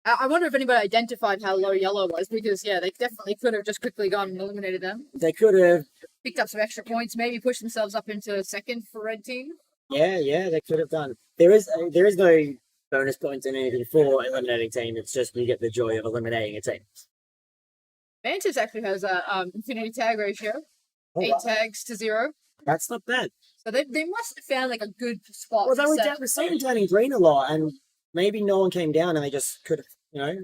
I wonder if anybody identified how low Yellow was because, they definitely could have just quickly gone and eliminated them. they could have, Picked up some extra points, maybe pushed themselves up into 2nd for red team. yeah, they could have done. There is no bonus points in anything for eliminating team. It's just you get the joy of eliminating a team. Mantis actually has a infinity tag ratio, Oh, 8 wow. tags to 0. That's not bad. So they must have found like a good spot. Well, to they were set. down, seeing down in green a lot, and maybe no one came down, and they just could have,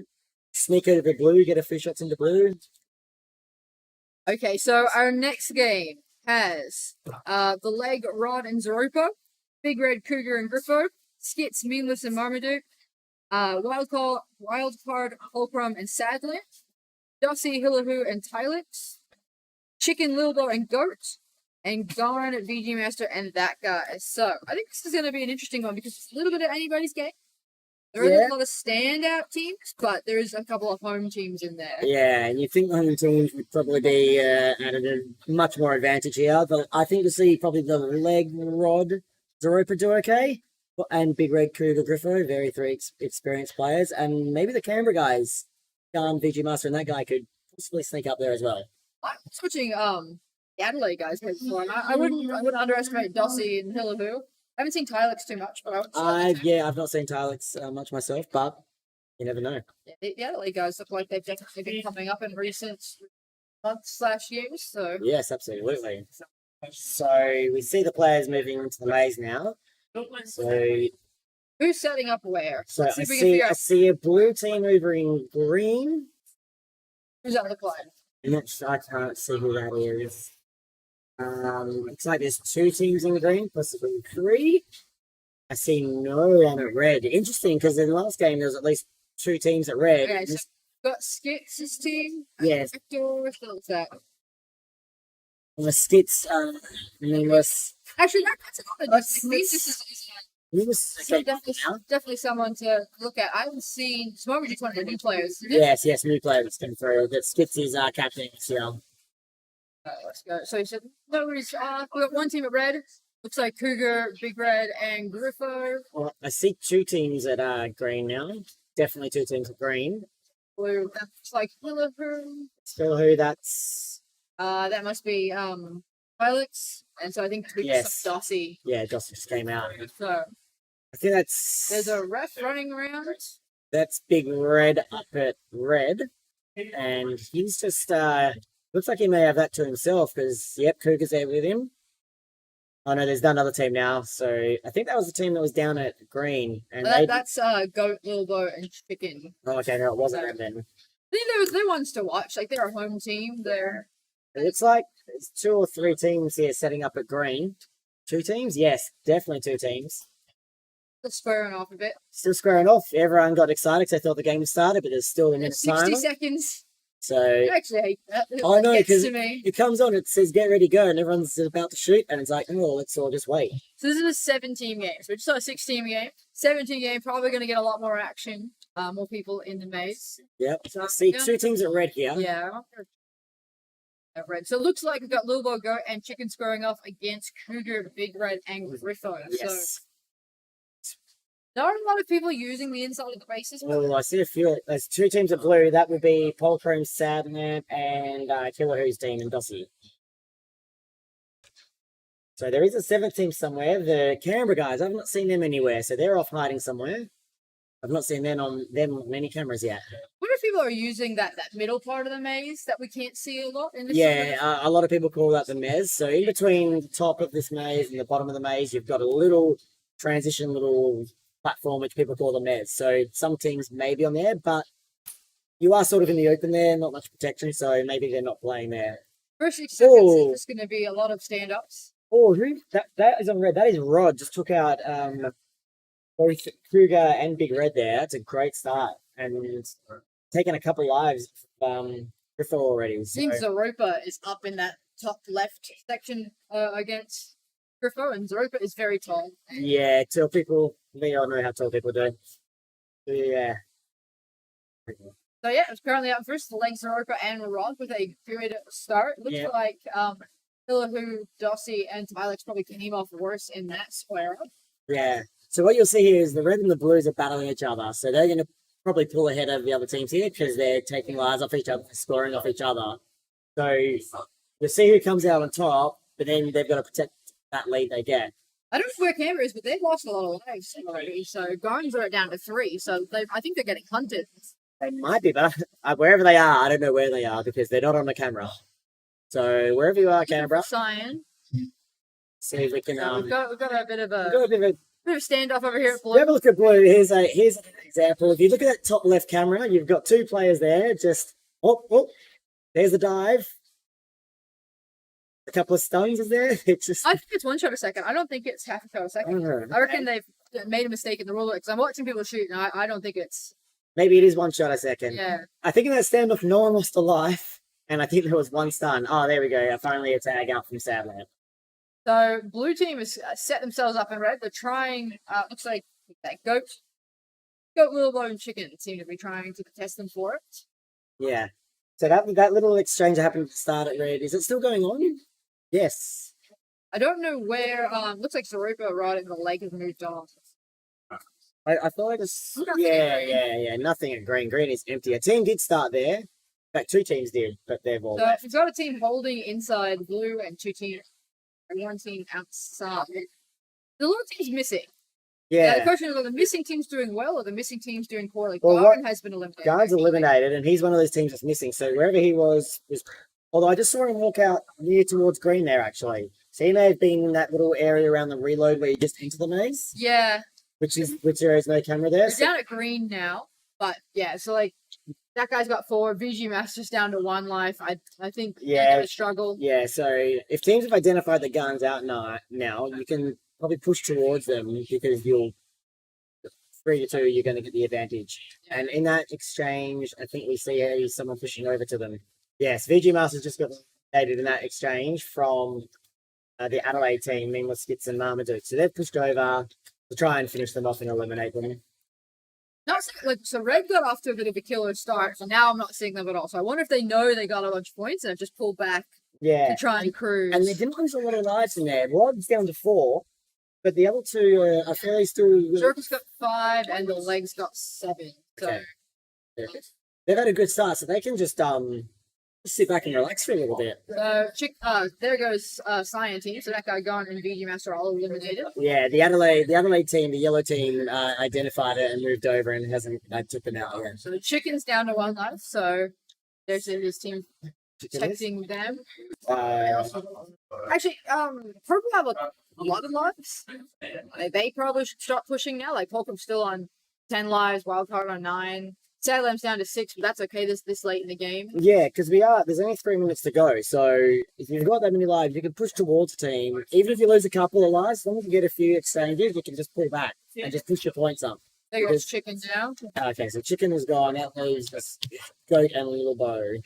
sneak over blue, get a few shots into blue. Okay, so our next game has the leg, Rod and Zeropa, Big Red, Cougar and Griffo, Skits, Meanless and Marmaduke, Wildcard, Fulcrum and Sadland, Dossie, Hillahoo and Tylix, Chicken, Lilbo and Goat, and Garn, VG Master, and that guy. So I think this is going to be an interesting one because it's a little bit of anybody's game. There are a lot of standout teams, but there is a couple of home teams in there. Yeah, and you think the home teams would probably be at a much more advantage here, but I think to see probably the leg, Rod, Zeropa do okay, and Big Red, Cougar, Griffo, very three experienced players, and maybe the Canberra guys, VG Master and that guy could possibly sneak up there as well. I'm switching the Adelaide guys before. I wouldn't underestimate Dossie and Hillahoo. I haven't seen Tylix too much, but I've not seen Tylix much myself, but you never know. the Adelaide guys look like they've definitely been coming up in recent months/years. So Yes, absolutely. So we see the players moving into the maze now. So who's setting up where? So Let's I see if we can figure out see a blue team over in green. who's that look like. I can't see who that is. Looks like there's 2 teams in green, possibly 3. I see no one at red. Interesting, because in the last game there was at least 2 teams at red. Okay, so we've got Skits' team. Yes. Victor, what's that? And the Skits, nameless. Actually, that's another. Let's- This is definitely someone to look at. I haven't seen. Smoker just one of the new players. Yes, new players come through. That Skits is captain this year. Let's go. So you said no worries. We got one team at red. Looks like Cougar, Big Red, and Griffo. Well, I see 2 teams at green now. Definitely 2 teams at green. Blue. That looks like Hillahoo. Still who that's That must be Pilux. And so I think we Yes. saw Dossie. yeah, Joss just came out. So I think that's there's a ref running around. that's Big Red up at red. And he's just looks like he may have that to himself because Cougar's there with him. Oh no, there's another team now. So I think that was the team that was down at green. And That's Goat, Lilbo, and Chicken. oh, okay, no, it wasn't them then. I think they're ones to watch. Like they're a home team. They're It looks like there's 2 or 3 teams here setting up at green. 2 teams? Yes, definitely 2 teams. just squaring off a bit. Still squaring off. Everyone got excited because they thought the game started, but there's still a minute 60 time. seconds. So I actually hate that. I know, It gets 'cause to me. it comes on, it says get ready, go, and everyone's about to shoot, and it's like, oh, let's all just wait. So this is a 17 game. So we just saw a 16 game. 17 game, probably going to get a lot more action. More people in the maze. Yep. So I see yeah. 2 teams at red here. Yeah. At red. So it looks like we've got Lilbo, Goat, and Chicken squaring off against Cougar, Big Red, and Griffo. So Yes. not a lot of people using the inside of the bases. But Well, I see a few. There's 2 teams at blue. That would be Polchrome, Sadnap, and Killahoo's team and Dossie. So there is a 7th team somewhere. The Canberra guys, I've not seen them anywhere, so they're off hiding somewhere. I've not seen them on many cameras yet. what if people are using that middle part of the maze that we can't see a lot in this? Yeah, a lot of people call that the mez. So in between the top of this maze and the bottom of the maze, you've got a little transition, little platform which people call the mez. So some teams may be on there, but you are sort of in the open there, not much protection, so maybe they're not playing there. First 6 seconds Oh. is just going to be a lot of stand-ups. Oh, that is on red. That is Rod. Just took out both Kruger and Big Red there. That's a great start. And taken a couple lives Griffo already. I So, think Zeropa is up in that top left section against Griffo, and Zeropa is very tall. yeah, tall people, we all know how tall people do. Yeah. So yeah, it's currently up first. The legs Zeropa and Rod with a good start. Looks Yeah. like Hillahoo, Dossie, and Tylix probably came off worse in that square. Yeah. So what you'll see here is the red and the blues are battling each other. So they're going to probably pull ahead of the other teams here because they're taking lives off each other, scoring off each other. So you'll see who comes out on top, but then they've got to protect that lead they get. I don't know where Canberra is, but they've lost a lot of lives already. So Garns are down to 3. So I think they're getting hunted. They might be, but wherever they are, I don't know where they are because they're not on the camera. So wherever you are, Canberra, Cyan. see if we can. We've got a bit of we've got a bit of a standoff over here at Have a blue. look at blue. Here's an example. If you look at that top left camera, you've got 2 players there. Just there's the dive. a couple of stuns, is there? It's just I think it's one shot a second. I don't think it's half a shot a I second. don't know. I reckon they've made a mistake in the rule because I'm watching people shoot, and I don't think it's. Maybe it is one shot a second. Yeah. I think in that standoff, no one lost a life, and I think there was one stun. Oh, there we go. Finally, a tag out from Sadland. So blue team has set themselves up in red. They're trying. Looks like that goat little bone chicken seem to be trying to contest them for it. Yeah. So that little exchange that happened at the start at red, is it still going on? Yes. I don't know where. Looks like Zeropa right in the lake has moved on. I feel like it's Nothing yeah. Nothing at green. Green is empty. A team did start there. In fact, two teams did, but they've all So left. we've got a team holding inside blue and one team outside. The little team's missing. Now, the Yeah. question is, are the missing teams doing well or the missing teams doing poorly? Well, Garden has been eliminated. Guard's eliminated, and he's one of those teams that's missing. So wherever he was. Although I just saw him walk out near towards green there, actually. So he may have been in that little area around the reload where you just enter the maze, Yeah, which there is no camera there. they're So, down at green now. But yeah, so like that guy's got 4. VG Master's down to 1 life. I think Yeah. they're gonna struggle. yeah, so if teams have identified the guns out now, you can probably push towards them because you'll 3-2, you're going to get the advantage. And in that exchange, I think we see someone pushing over to them. Yes, VG Masters just got eliminated in that exchange from the Adelaide team, Meanwhile Skits and Marmaduke. So they've pushed over to try and finish them off and eliminate them. Not saying, like so red got off to a bit of a killer start, so now I'm not seeing them at all. So I wonder if they know they got a bunch of points and have just pulled back Yeah. to try and cruise. And they didn't lose a lot of lives in there. Rod's down to 4, but the other two are fairly still. Circle's got 5 and the legs got 7. So Okay. They've had a good start, so they can just sit back and relax for a little bit. there goes Cyan team. So that guy gone and VG Master all eliminated. Yeah, the Adelaide team, the yellow team, identified it and moved over and hasn't took them out yet. So the chicken's down to 1 life. So there's his team protecting them. Actually, Purple have a lot of lives. They probably should start pushing now. Like Holcomb's still on 10 lives, Wildcard on 9. Sadlam's down to 6, but that's okay this late in the game. Yeah, because there's only 3 minutes to go. So if you've got that many lives, you can push towards a team. Even if you lose a couple of lives, as long as you get a few exchanges, you can just pull back and just push your points up. There goes chicken now. Okay, so chicken is gone. That leaves just goat and little bow.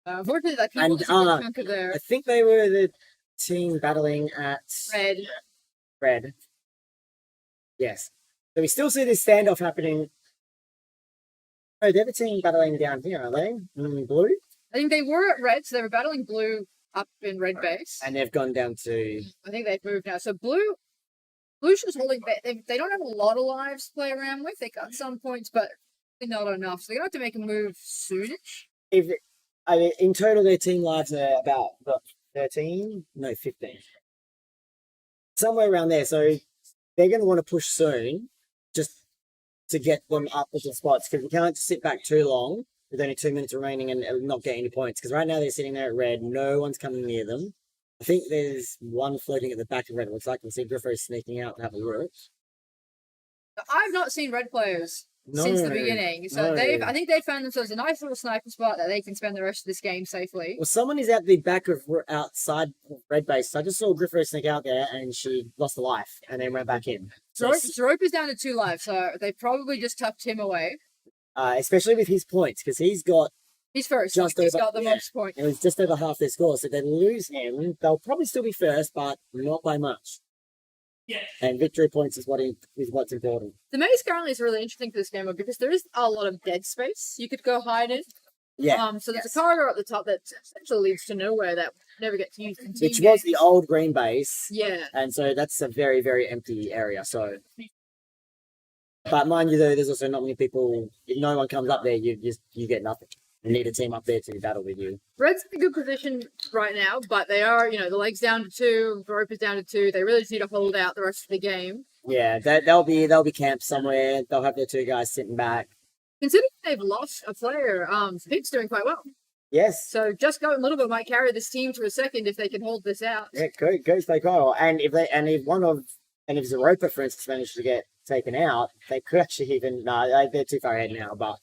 Unfortunately, that people And, just a good chunk of their I think they were the team battling at red. Yes. So we still see this standoff happening. Oh, they're the team battling down here, are they? Blue? I think they were at red, so they were battling blue up in red base. And they've gone down to. I think they've moved now. So blue's just holding back. They don't have a lot of lives to play around with. They got some points, but not enough. So they're going to have to make a move soonish. In total, their team lives are about 13? No, 15. Somewhere around there. So they're going to want to push soon just to get them up into spots because we can't just sit back too long with only 2 minutes remaining and not get any points because right now they're sitting there at red. No one's coming near them. I think there's one floating at the back of red. It looks like I can see Griffo sneaking out to have a look. I've not seen red players since the beginning. So I think they found themselves a nice little sniper spot that they can spend the rest of this game safely. Well, someone is at the back of outside red base. So I just saw Griffo sneak out there and she lost a life and then went back in. So Zeropa is down to 2 lives, so they probably just tucked him away. especially with his points because he's got He's first. Just He's over- got the yeah. most points. it was just over half their score. So if they lose him, they'll probably still be first, but not by much. Yeah. And victory points is what's important. The maze currently is really interesting for this game because there is a lot of dead space you could go hide in. Yeah. So there's a corridor at the top that essentially leads to nowhere that never gets used in team Which was the games. old green base. Yeah. And so that's a very, very empty area. So, but mind you, though, there's also not many people. If no one comes up there, you get nothing. You need a team up there to battle with you. Red's in a good position right now, but they are, the legs down to 2, the rope is down to 2. They really just need to hold out the rest of the game. Yeah, they'll be camped somewhere. They'll have their 2 guys sitting back. Considering they've lost a player, Pig's doing quite well. Yes. So just going a little bit might carry this team for a second if they can hold this out. Yeah, go stay Kyle. And if Zeropa, for instance, managed to get taken out, they could actually even they're too far ahead now, but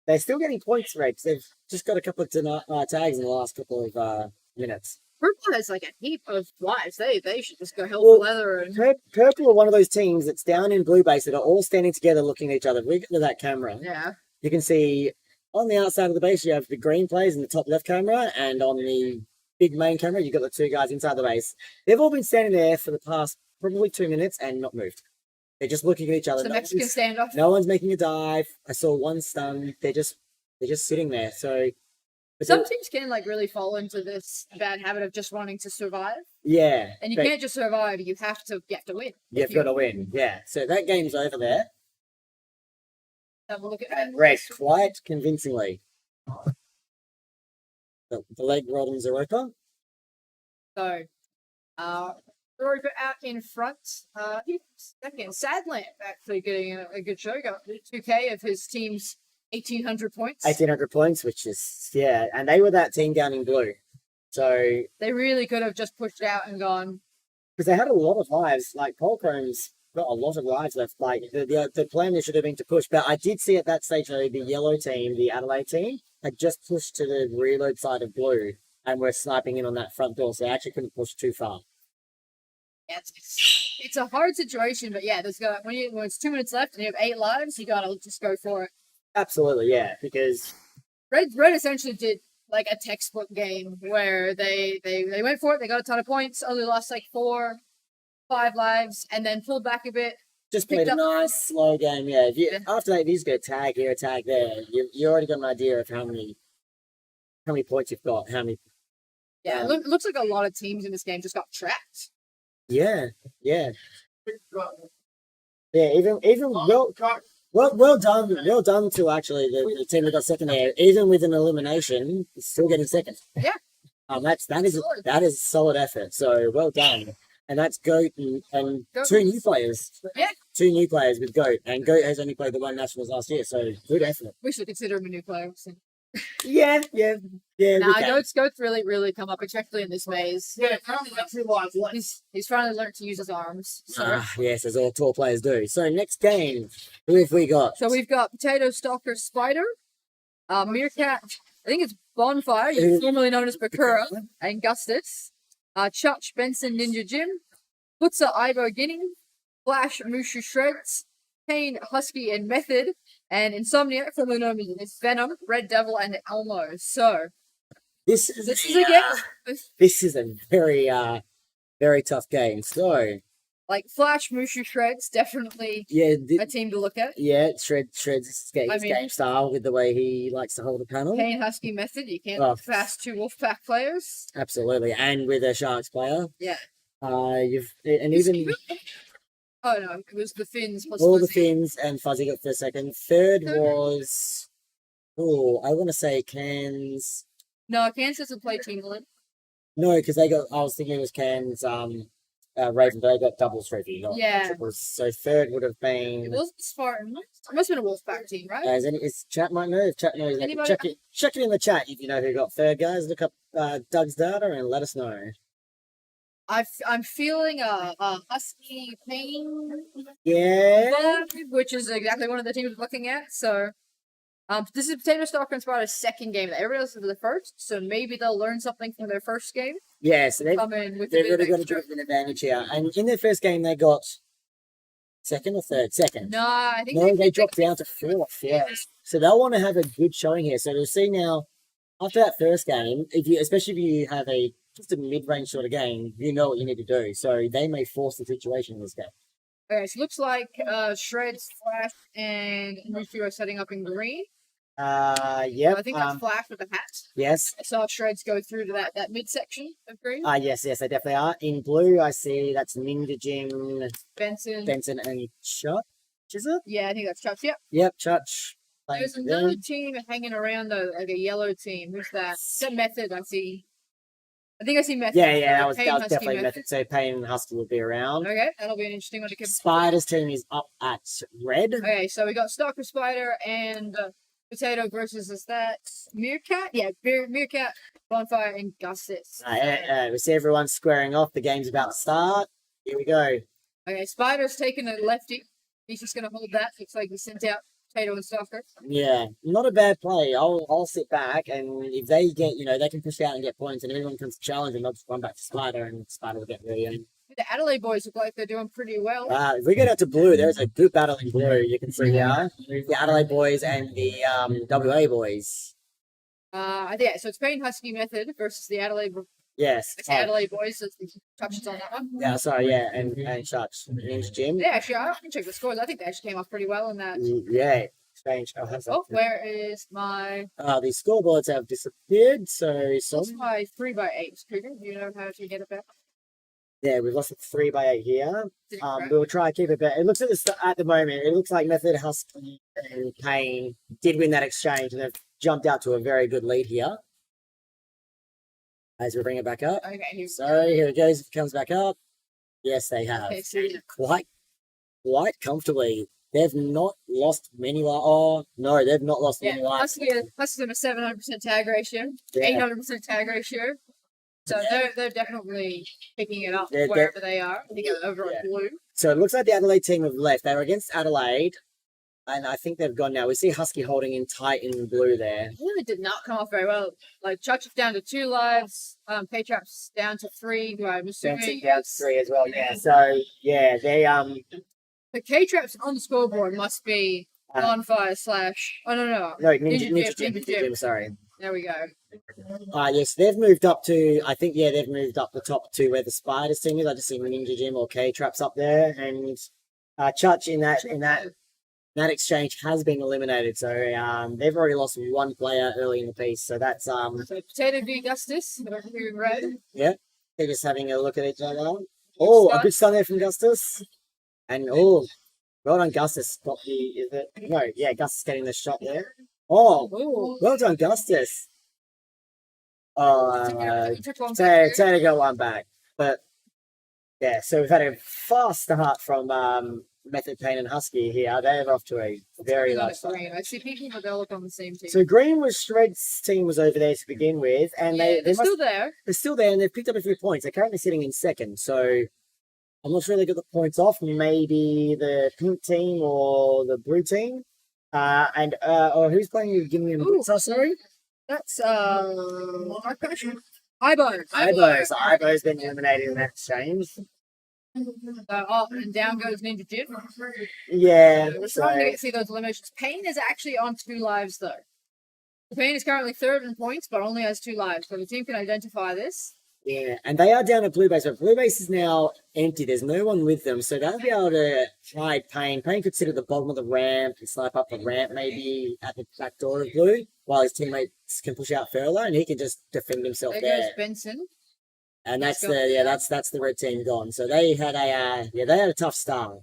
they're still getting points rates. They've just got a couple of tags in the last couple of minutes. Purple has like a heap of lives. They should just go hell Well, for leather and Purple are one of those teams that's down in blue base that are all standing together looking at each other. If we get to that camera, yeah. you can see on the outside of the base, you have the green players in the top left camera, and on the big main camera, you've got the two guys inside the base. They've all been standing there for the past probably 2 minutes and not moved. They're just looking at each other. It's the Mexican standoff. No one's making a dive. I saw one stun. They're just sitting there. So but Some teams can like really fall into this bad habit of just wanting to survive, yeah, and you but can't just survive. You have to win. you've got to win. Yeah. So that game's over there. Have a look at And red quite convincingly. The leg Rodden Zeropa. So, Europa out in front. He's second. Sadland actually getting a good show. Got 2K of his team's 1,800 points. 1,800 points, which is, yeah. And they were that team down in blue. So, They really could have just pushed out and gone. because they had a lot of lives, like Polchrome's got a lot of lives left. Like, the plan there should have been to push. But I did see at that stage, though, the yellow team, the Adelaide team, had just pushed to the reload side of blue and were sniping in on that front door. So they actually couldn't push too far. Yeah, it's a hard situation, but yeah, when it's 2 minutes left and you have 8 lives, you gotta just go for it. Absolutely, yeah. Because Red essentially did like a textbook game where they went for it, they got a ton of points, only lost like 4, 5 lives, and then pulled back a bit. just played a nice slow game, yeah. If you after that, if you just go tag here, tag there, you already got an idea of how many points you've got, how many. Yeah, it looks like a lot of teams in this game just got trapped. Yeah. Even well done to actually the team that got second there. Even with an elimination, still getting second. Yeah. That is solid effort. So well done. And that's Goat and Goat. 2 new players. Yeah. 2 new players with Goat, and Goat has only played the 1 nationals last year. So good effort. We should consider him a new player. Yeah. Nah, Goat's really come up, especially in this maze. Yeah, currently got 2 lives left. He's finally learned to use his arms. So, Yes, as all tall players do. So next game, who have we got? so we've got Potato Stalker Spider, Meerkat, I think it's Bonfire, Who- formerly known as Bakura, and Gustus, Chutch Benson Ninja Jim, Putza Ivo Guinea, Flash Mushu Shreds, Kane Husky and Method, and Insomniac, formerly known as Venom, Red Devil, and Elmo. So This is a game. This is a very tough game. So Like Flash Mushu Shreds, definitely yeah, a team to look at. Shreds his I mean- game style with the way he likes to hold the panel. Kane Husky Method, you can't Oh. fast 2 Wolfpack players. Absolutely, and with a Sharks player. Yeah. Even Oh no, it was the Finns plus all the Fuzzy. Finns and Fuzzy got for second. Third was I want to say Cairns. No, Kansas doesn't play Team Limp. No, because they got. I was thinking it was Cairns. Raven, they got doubles trophy, not Yeah. triples. So third would have It been. wasn't Spartan. It must have been a Wolfpack team, right? Is chat might know? If chat knows, they can Anybody- check it in the chat if you know who got third, guys. Look up Doug's data and let us know. I'm feeling a Husky Pain Yeah. vibe, which is exactly one of the teams we're looking at. So, this is Potato Stalker and Spider's second game. Everybody else is the first, so maybe they'll learn something from their first game. Yeah, so Come in with a they've bit of really got a extra. bit of an advantage here. And in their first game, they got second or third? Second. No, I think No, they dropped down to fourth. Yeah. So they'll want to have a good showing here. So we'll see now after that first game, especially if you have just a mid-range sort of game, you know what you need to do. So they may force the situation in this game. Okay, so it looks like Shreds, Flash, and Mushu are setting up in green. Yep. I think that's Flash with the hat. Yes. I saw Shreds go through to that midsection of green. Yes, they definitely are. In blue, I see that's Ninja Jim, Benson. Benson, and Chutch, is it? Yeah, I think that's Chuck. Yep. Yep, Chutch. playing There's for another them. team hanging around though, like a yellow team. Who's that? That Method. I see. I think I see Method. Yeah, that was Payne Husky definitely Method. So Payne and Husky will be around. Okay, that'll be an interesting one to keep. Spider's team is up at red. Okay, so we got Stalker Spider and Potato versus is that Meerkat? Yeah, Meerkat, Bonfire, and Gustus. We see everyone squaring off. The game's about to start. Here we go. Okay, Spider's taking a lefty. He's just gonna hold that. Looks like he sent out Potato and Stalker. Yeah, not a bad play. I'll sit back, and if they get, they can push out and get points, and everyone comes to challenge, and they'll just run back to Spider, and Spider will get really in. The Adelaide boys look like they're doing pretty well. If we get out to blue, there's a good battle in blue. You can see here the Adelaide boys and the WA boys. Yeah, so it's Payne Husky method versus the Adelaide. Yes. It's the Adelaide boys. So the touches on that one. Yeah, sorry, yeah, and Shucks. Ninja Jim. Yeah, actually, I can check the scores. I think they actually came off pretty well in that. Yeah, strange. Oh, where is my? The scoreboards have disappeared, so What's my 3x8? Cougar, do you know how to get it back? yeah, we've lost it 3x8 here. We'll try to keep it back. It looks at the moment. It looks like Method, Husky, and Payne did win that exchange, and they've jumped out to a very good lead here. As we bring it back up. Okay, So here it goes. It comes back up. Yes, they have. Okay, so Quite comfortably. They've not lost many lives. Oh, no, they've not lost yeah, many lives. Huskies on a 700% tag ratio, Yeah. 800% tag ratio. So they're definitely picking it up They're- wherever they are. I think over on blue. So it looks like the Adelaide team have left. They were against Adelaide, and I think they've gone now. We see Husky holding in tight in blue there. Really did not come off very well. Like Chuck is down to 2 lives, K-Trap's down to 3, who I'm assuming Down to 3 as well, yeah. So, yeah, they, the K-Traps on the scoreboard must be Bonfire / oh no, no, Ninja Jim, sorry. there we go. Yes, they've moved up to, I think, they've moved up the top to where the Spiders team is. I just see Ninja Jim or K-Traps up there, and Chutch in that exchange has been eliminated. So they've already lost one player early in the piece. So that's So Potato v Augustus, over here in red. they're just having a look at each other. Oh, a good stun there from Gustus, and well done, Gustus. Got Gustus getting the shot there. Oh, Ooh. well done, Gustus. He took one back. Taylor got one back, but yeah. So we've had a fast start from Method, Payne, and Husky here. They're off to a very large start. Green. I see people, but they all look on the same team. So Green was Shred's team was over there to begin with, and they're still there. they're still there, and they've picked up a few points. They're currently sitting in second, so I'm not sure they got the points off. Maybe the pink team or the blue team. Or who's playing? Give me a Ooh. sorry. That's our question. Ibo. So Ibo's been eliminated in that exchange. Up and down goes Ninja Jim. Yeah. We're starting to see those eliminations. Payne is actually on 2 lives though. Payne is currently 3rd in points, but only has 2 lives. So the team can identify this. Yeah, and they are down at Blue Base, but Blue Base is now empty. There's no one with them, so they'll be able to hide Payne. Payne could sit at the bottom of the ramp and snipe up the ramp, maybe at the back door of Blue, while his teammates can push out Furlough, and he can just defend himself There there. goes Benson. And that's the red team gone. So they had a tough start.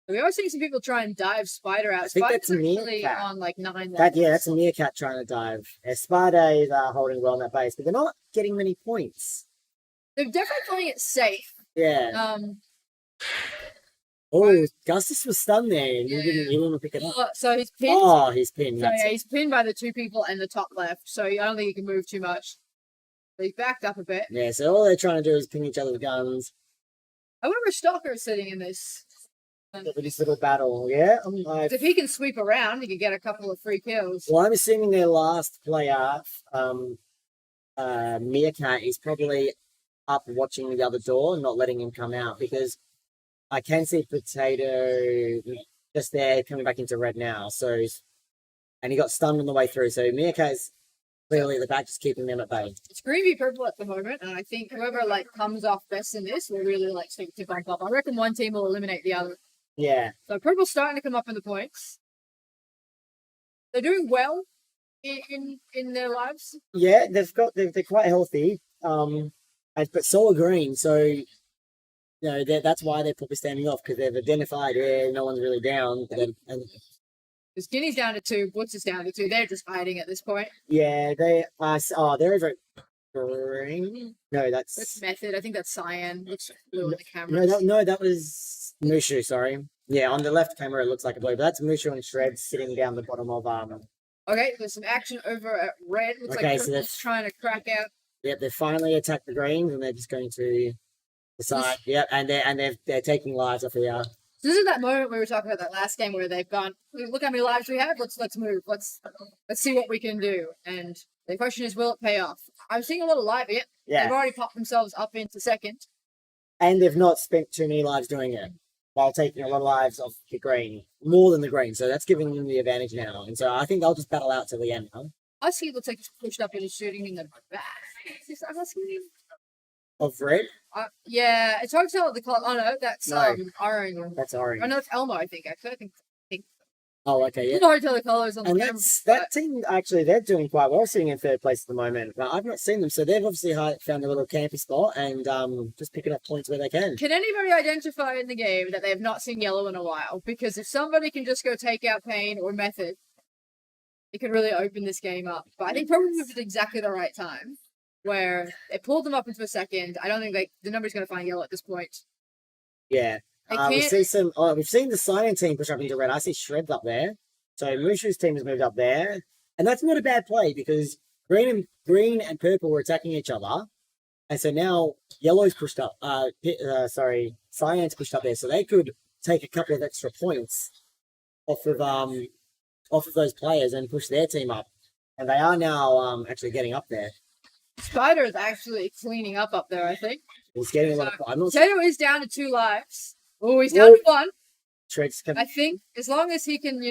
We are seeing some people try and dive Spider out. I think Spider's that's a actually meerkat. on like 9 lives. That's a meerkat trying to dive. Spider is holding well on that base, but they're not getting many points. They're definitely playing it safe. Yeah. Oh, Gustus was stunned there, and he didn't pick it up. So he's pinned. Oh, he's pinned. So yeah, he's pinned by the 2 people in the top left. So I don't think he can move too much. So he's backed up a bit. Yeah, so all they're trying to do is ping each other with guns. I wonder if Stalker is sitting in this. With this little battle, yeah. If he can sweep around, he could get a couple of free kills. Well, I'm assuming their last player, Meerkat, is probably up watching the other door and not letting him come out, because I can see Potato just there coming back into red now. So, and he got stunned on the way through. So Meerkat's clearly at the back, just keeping them at bay. It's green v purple at the moment, and I think whoever comes off best in this will really start to bump up. I reckon one team will eliminate the other. Yeah. So purple's starting to come up in the points. They're doing well in their lives. Yeah, they're quite healthy. But so are green, so that's why they're probably standing off, because they've identified no one's really down. Because Guinea's down to 2, Woods is down to 2. They're just hiding at this point. Yeah, they're over at green. No, That's Method. I think that's Cyan. Looks blue on the camera. that was Mushu. Sorry. Yeah, on the left camera it looks like a blue, but that's Mushu and Shred sitting down the bottom of Okay, there's some action over at red. Looks Okay, like so Purple's that's- trying to crack out. Yep, they finally attacked the greens, and they're just going to decide. Yep, and they're taking lives off here. This is that moment we were talking about that last game where they've gone, look how many lives we have. Let's move. Let's see what we can do. And the question is, will it pay off? I'm seeing a lot of live yet. Yeah. They've already popped themselves up into second. And they've not spent too many lives doing it, while taking a lot of lives off the green, more than the green. So that's giving them the advantage now. And so I think they'll just battle out till the end now. I see it looks like he's pushed up and he's shooting in the back. Of red? Yeah, it's hard to tell the color. Oh no, that's No. orange. That's orange. Oh no, it's Elmo, I think. Actually, I think. Oh, okay, yeah. It's hard to tell the colors on the And camera. that team, actually, they're doing quite well, sitting in third place at the moment. But I've not seen them, so they've obviously found a little campy spot and just picking up points where they can. Can anybody identify in the game that they have not seen yellow in a while? Because if somebody can just go take out Pain or Method, it could really open this game up. But I think probably moved at exactly the right time, where it pulled them up into a second. I don't think the number's going to find yellow at this point. Yeah. They We can't- see some. We've seen the Cyan team push up into red. I see Shreds up there. So Mushu's team has moved up there, and that's not a bad play because green and purple were attacking each other, and so now yellow's pushed up. Cyan's pushed up there, so they could take a couple of extra points off of those players and push their team up, and they are now actually getting up there. Spider is actually cleaning up there, I think. He's getting a lot of. I'm not Potato is down to 2 lives. Oh, he's down to 1. Shreds. I think as long as he can,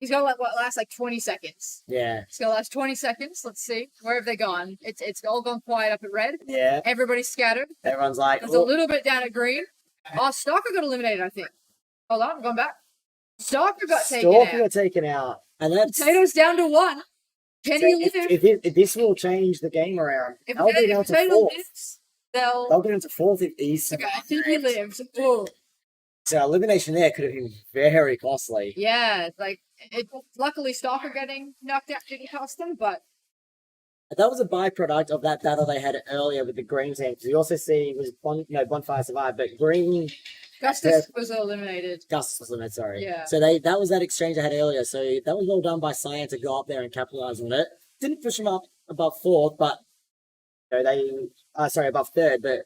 he's got last 20 seconds. Yeah. It's gonna last 20 seconds. Let's see. Where have they gone? It's all gone quiet up at red. Yeah. Everybody's scattered. Everyone's like, There's a little bit down at green. Oh, Stalker got eliminated, I think. Hold on, I'm going back. Stalker got taken out. And that's Potato's down to 1. Can he live? if this will change the game around. If They'll go down to Potato fourth. lives, they'll They'll go down to fourth if he's. Okay, I think he lives. Oh. So elimination there could have been very costly. Yeah, luckily Stalker getting knocked out didn't cost them, but That was a byproduct of that battle they had earlier with the green team. We also see Bonfire survived, but green Gustus was eliminated. Gus was eliminated. Sorry. Yeah. So that was that exchange I had earlier. So that was well done by Cyan to go up there and capitalize on it. Didn't push them up above fourth, but above third, but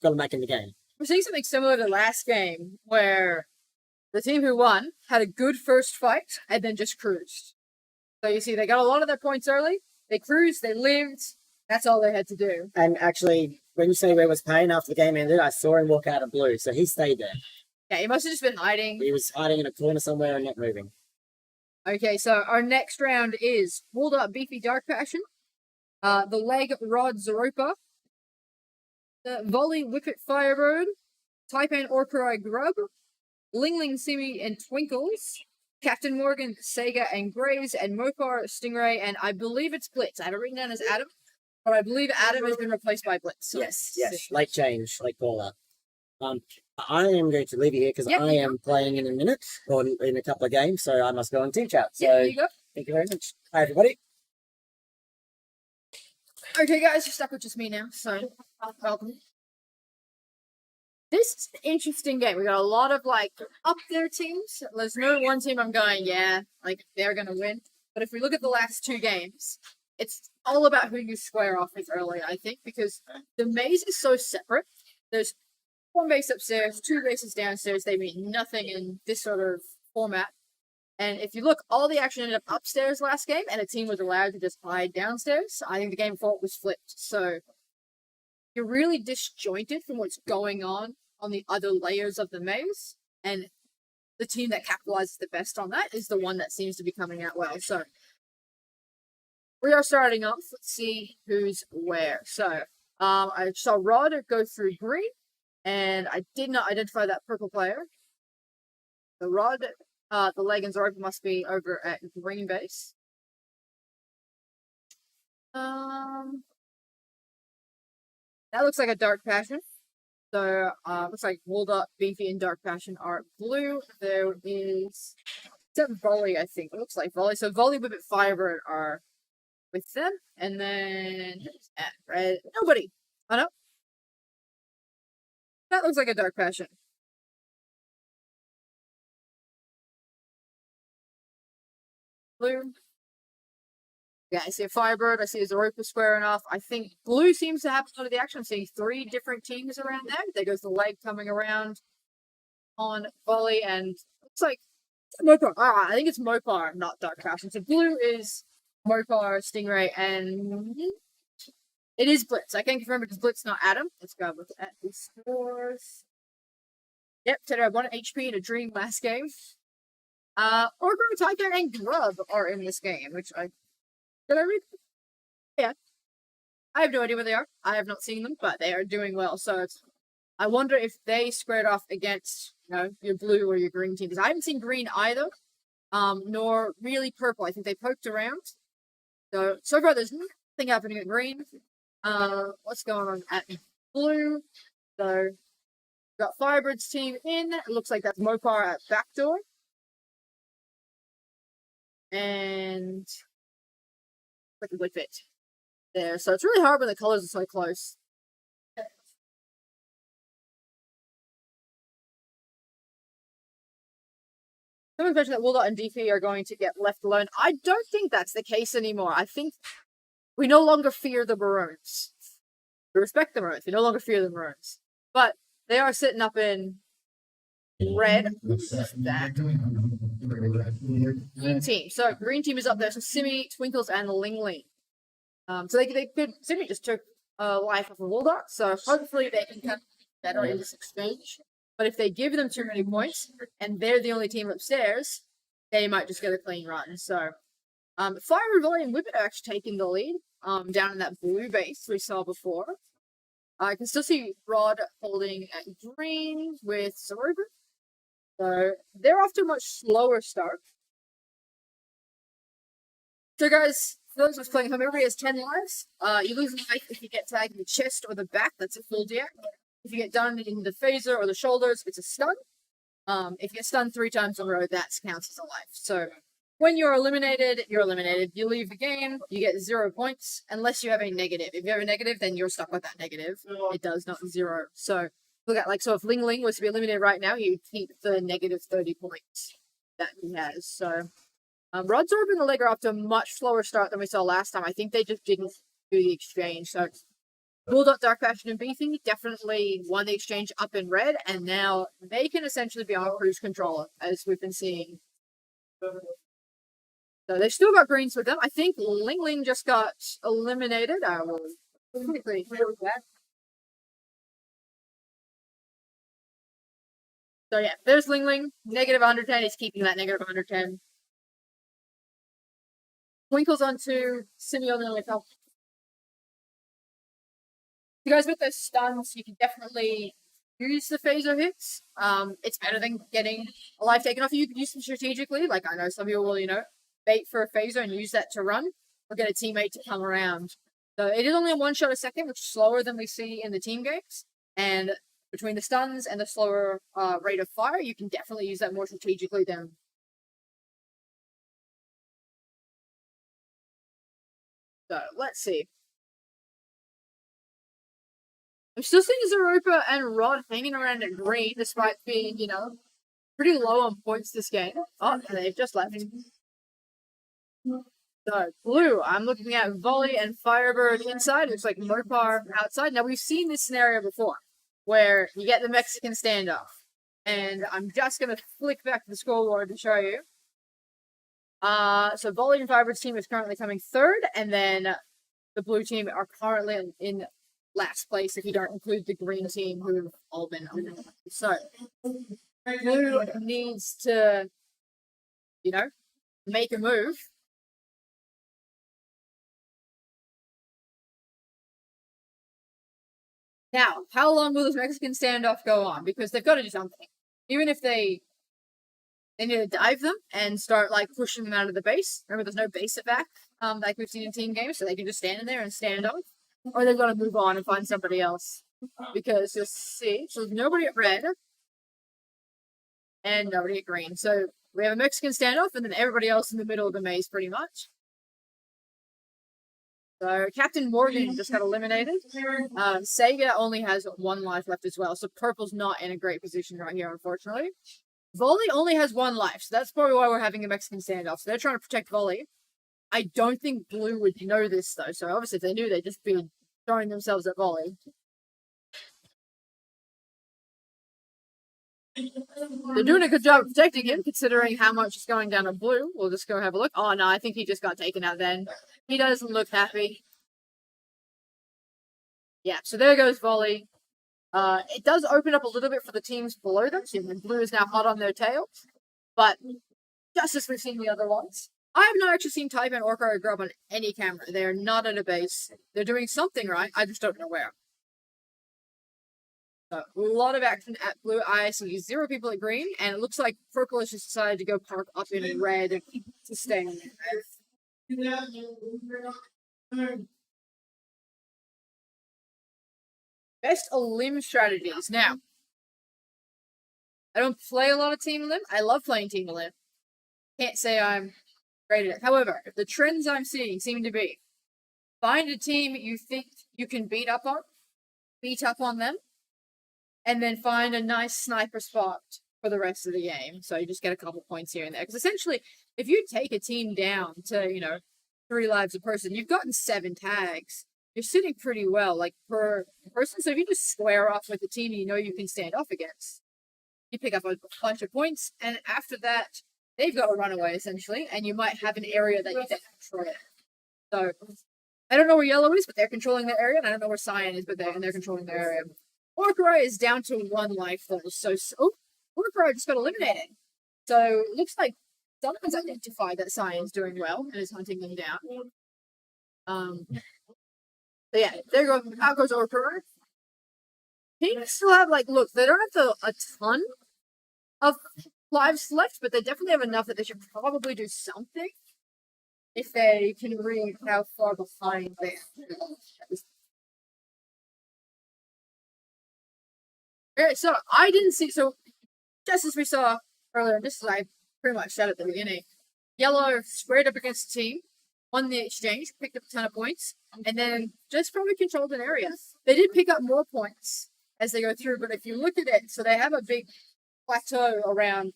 got them back in the game. We're seeing something similar to last game, where the team who won had a good first fight and then just cruised. So you see, they got a lot of their points early. They cruised, they lived. That's all they had to do. And actually, when you say where was Payne after the game ended, I saw him walk out of blue, so he stayed there. Yeah, he must have just been hiding. He was hiding in a corner somewhere and not moving. Okay, so our next round is Hold Up Beefy Dark Passion, the Leg Rod Zeropa, the Volley Whippet Firebird, Taipan Orkurai Grub, Ling Ling Simi and Twinkles, Captain Morgan, Sega and Graves, and Mopar, Stingray, and I believe it's Blitz. I have it written down as Adam, but I believe Adam has been replaced by Blitz. So Yes. Late change, late call up. I am going to leave you here because I am playing in a minute or in a couple of games, so I must go on team chat. So there you go. Thank you very much. Hi everybody. Okay, guys, you're stuck with just me now, so welcome. This is an interesting game. We got a lot of up there teams. There's no one team I'm going, they're gonna win. But if we look at the last 2 games, it's all about who you square off with early, I think, because the maze is so separate. There's 1 base upstairs, 2 bases downstairs. They mean nothing in this sort of format. And if you look, all the action ended up upstairs last game, and a team was allowed to just hide downstairs. I think the game before it was flipped. So you're really disjointed from what's going on the other layers of the maze. And the team that capitalizes the best on that is the one that seems to be coming out well. So we are starting off. Let's see who's where. So I saw Rod go through green, and I did not identify that purple player. The Rod, the leggings are open, must be over at green base. That looks like a Dark Passion. So looks like Hold Up, Beefy, and Dark Passion are blue. There is Volley, I think. It looks like Volley. So Volley, Whippet, Firebird are with them, and then at red, nobody. Oh no, that looks like a Dark Passion. Blue. Yeah, I see a Firebird. I see a Zeropa squaring off. I think blue seems to have a lot of the action. I'm seeing 3 different teams around there. There goes the leg coming around on volley, and looks like Mopar. I think it's Mopar, not Dark Passion. So blue is Mopar, Stingray, and it is Blitz. I can't confirm it is Blitz, not Adam. Let's go look at the scores. Yep, Teddy had 1 HP in a dream last game. Orgro, Tiger, and Grub are in this game, which did I read? Yeah. I have no idea where they are. I have not seen them, but they are doing well. So I wonder if they squared off against, your blue or your green team. Because I haven't seen green either, nor really purple. I think they poked around. So far there's nothing happening at green. What's going on at blue? So got Firebird's team in. It looks like that's Mopar at backdoor. And like a good fit there. So it's really hard when the colors are so close. Someone mentioned that Wildot and DP are going to get left alone. I don't think that's the case anymore. I think we no longer fear the Maroons. We respect the Maroons. We no longer fear the Maroons. But they are sitting up in red. Green team. So green team is up there. So Simi, Twinkles, and Ling Ling. So they could. Simi just took life off of Wildot. So hopefully they can come better in this exchange. But if they give them too many points and they're the only team upstairs, they might just get a clean run. So Fire, Volley, and Whippet are actually taking the lead down in that blue base we saw before. I can still see Rod holding at green with Zoruba. So they're off to a much slower start. So guys, for those of us playing home, everybody has 10 lives. You lose a life if you get tagged in the chest or the back, that's a full death. If you get done in the phaser or the shoulders, it's a stun. If you get stunned 3 times in a row, that counts as a life. So when you're eliminated, you're eliminated. You leave the game, you get 0 points, unless you have a negative. If you have a negative, then you're stuck with that negative. It does, not 0. So look at, so if Ling Ling was to be eliminated right now, you keep the negative 30 points that he has. So Rod, Zorb, and the Leg are off to a much slower start than we saw last time. I think they just didn't do the exchange. So Bulldog, Dark Passion, and Beefy definitely won the exchange up in red, and now they can essentially be on cruise control, as we've been seeing. So they've still got greens with them. I think Ling Ling just got eliminated. I will quickly clear that. So yeah, there's Ling Ling. Negative 110. He's keeping that negative 110. Twinkle's on 2. Simi on the top. You guys, with those stuns, you can definitely use the phaser hits. It's better than getting a life taken off you. You can use them strategically. Like, I know some people will, bait for a phaser and use that to run, or get a teammate to come around. So it is only a 1 shot a second, which is slower than we see in the team games. And between the stuns and the slower rate of fire, you can definitely use that more strategically than. So let's see. I'm still seeing Zoruba and Rod hanging around at green, despite being, pretty low on points this game. Oh, and they've just left. So, blue, I'm looking at Volley and Firebird inside. Looks like Mopar outside. Now, we've seen this scenario before, where you get the Mexican standoff. And I'm just going to flick back to the scoreboard to show you. So, Volley and Firebird's team is currently coming 3rd, and then the blue team are currently in last place if you don't include the green team who have all been eliminated. So, blue needs to, make a move. Now, how long will this Mexican standoff go on? Because they've got to do something. Even if they need to dive them and start, pushing them out of the base. Remember, there's no base at back, like we've seen in team games, so they can just stand in there and stand off. Or they've got to move on and find somebody else. Because you'll see, so there's nobody at red. And nobody at green. So we have a Mexican standoff, and then everybody else in the middle of the maze, pretty much. So Captain Morgan just got eliminated. Sega only has 1 life left as well, so purple's not in a great position right here, unfortunately. Volley only has 1 life, so that's probably why we're having a Mexican standoff. So they're trying to protect Volley. I don't think blue would know this, though, so obviously if they knew, they'd just be throwing themselves at Volley. They're doing a good job of protecting him, considering how much is going down on blue. We'll just go have a look. Oh no, I think he just got taken out then. He doesn't look happy. Yeah, so there goes volley. It does open up a little bit for the teams below them. So blue is now hot on their tails. But just as we've seen the other ones, I have not actually seen Type and Orca grow up on any camera. They're not at a base. They're doing something right. I just don't know where. So, a lot of action at blue. I see 0 people at green, and it looks like purple has just decided to go park up in red to stay on there. Best Elim strategies. Now, I don't play a lot of Team Elim. I love playing Team Elim. Can't say I'm great at it. However, the trends I'm seeing seem to be find a team you think you can beat up on them, and then find a nice sniper spot for the rest of the game. So you just get a couple points here and there. Because essentially, if you take a team down to, 3 lives a person, you've gotten 7 tags. You're sitting pretty well, like, per person. So if you just square off with the team you know you can stand off against, you pick up a bunch of points. And after that, they've got to run away, essentially. And you might have an area that you can control. So I don't know where yellow is, but they're controlling their area. And I don't know where cyan is, but they're controlling their area. Orca is down to 1 life, though. Orca just got eliminated. So it looks like someone's identified that Cyan's doing well and is hunting them down. But yeah, there goes out goes Orca. Pink still have look, they don't have a ton of lives left, but they definitely have enough that they should probably do something if they can read how far behind they are. Okay, so I didn't see. So just as we saw earlier, this is I pretty much said at the beginning. Yellow squared up against the team, won the exchange, picked up a ton of points, and then just probably controlled an area. They did pick up more points as they go through, but if you look at it, so they have a big plateau around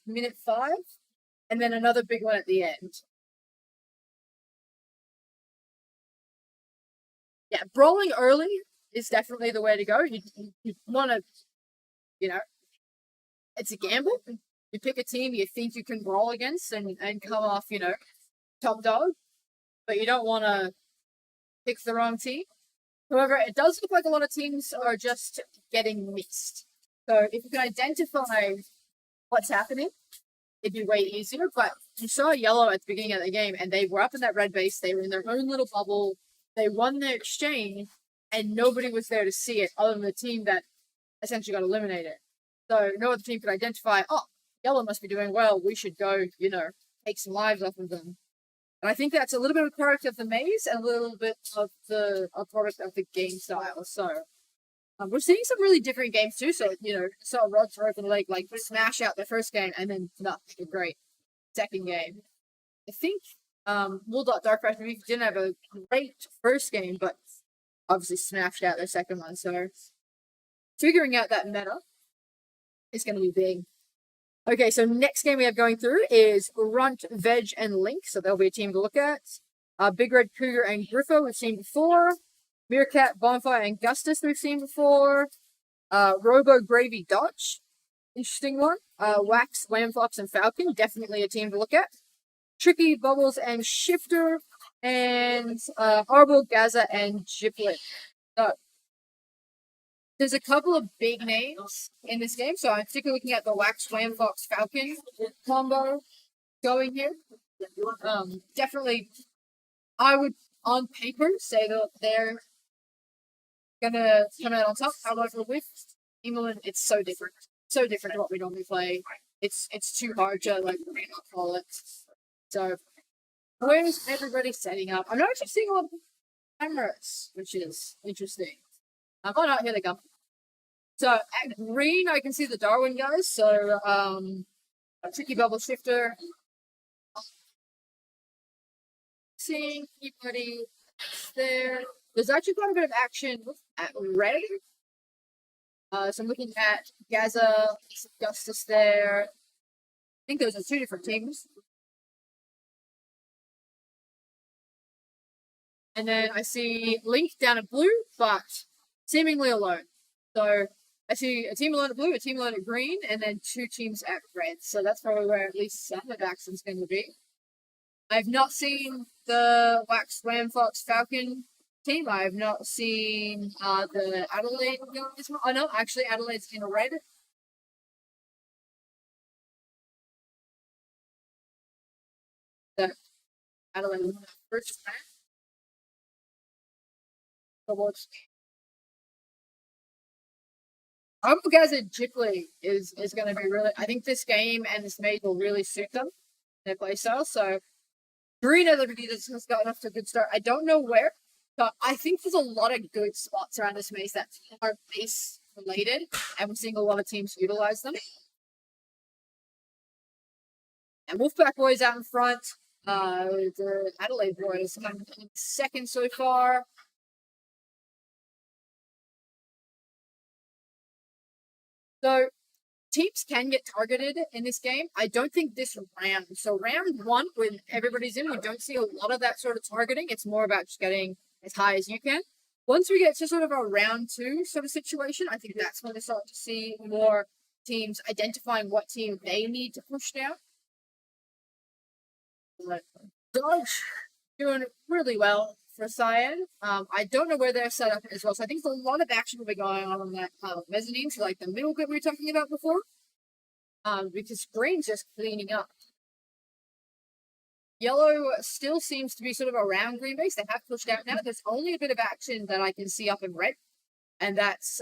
minute 5, and then another big one at the end. Yeah, brawling early is definitely the way to go. You want to, it's a gamble. You pick a team you think you can brawl against and come off, top dog. But you don't want to pick the wrong team. However, it does look like a lot of teams are just getting missed. So if you can identify what's happening, it'd be way easier. But you saw yellow at the beginning of the game, and they were up in that red base. They were in their own little bubble. They won their exchange, and nobody was there to see it other than the team that essentially got eliminated. So no other team could identify, oh, yellow must be doing well. We should go, take some lives off of them. And I think that's a little bit of a product of the maze and a little bit of a product of the game style. So we're seeing some really different games too. So, saw Rods for Open Lake smash out the first game and then nothing great second game. I think Dark Flash maybe didn't have a great first game, but obviously smashed out their second one. So figuring out that meta is going to be big. Okay, so next game we have going through is Runt, Veg, and Link. So there'll be a team to look at. Big Red Cougar and Griffo we've seen before. Meerkat, Bonfire, and Gustus we've seen before. Robo, Gravy, Dodge. Interesting one. Wax, Whamfox, and Falcon. Definitely a team to look at. Tricky, Bubbles, and Shifter. And Arbol, Gaza, and Giplet. So there's a couple of big names in this game, so I'm particularly looking at the Wax, Whamfox, Falcon combo going here. Definitely, I would, on paper, say that they're gonna come out on top. However, with England, it's so different. So different to what we normally play. It's too hard to call it. So where's everybody setting up? I'm not actually seeing a lot of cameras, which is interesting. Oh no, here they come. So at green, I can see the Darwin guys. So Tricky Bubble Shifter. Seeing anybody there. There's actually quite a bit of action at red. So I'm looking at Gaza, Justice there. I think those are 2 different teams. And then I see Link down at blue, but seemingly alone. So I see a team alone at blue, a team alone at green, and then 2 teams at red. So that's probably where at least some of action's going to be. I've not seen the Wax Ram Fox Falcon team. I have not seen the Adelaide go as well. Oh no, actually Adelaide's in red. The Adelaide won that first match. So what's I hope guys at Jipley is going to be really. I think this game and this maze will really suit them, their playstyle. So green as everybody has gotten off to a good start. I don't know where, but I think there's a lot of good spots around this maze that are base related, and we're seeing a lot of teams utilize them. And Wolfpack boys out in front. The Adelaide boys come in second so far. So teams can get targeted in this game. I don't think this round. So round 1, when everybody's in, we don't see a lot of that sort of targeting. It's more about just getting as high as you can. Once we get to sort of a round 2 sort of situation, I think that's when we start to see more teams identifying what team they need to push down. Dodge doing really well for Cyan. I don't know where they're set up as well. So I think there's a lot of action will be going on that mezzanine, so like the middle grid we were talking about before. Because green's just cleaning up. Yellow still seems to be sort of around green base. They have pushed out now. There's only a bit of action that I can see up in red. And that's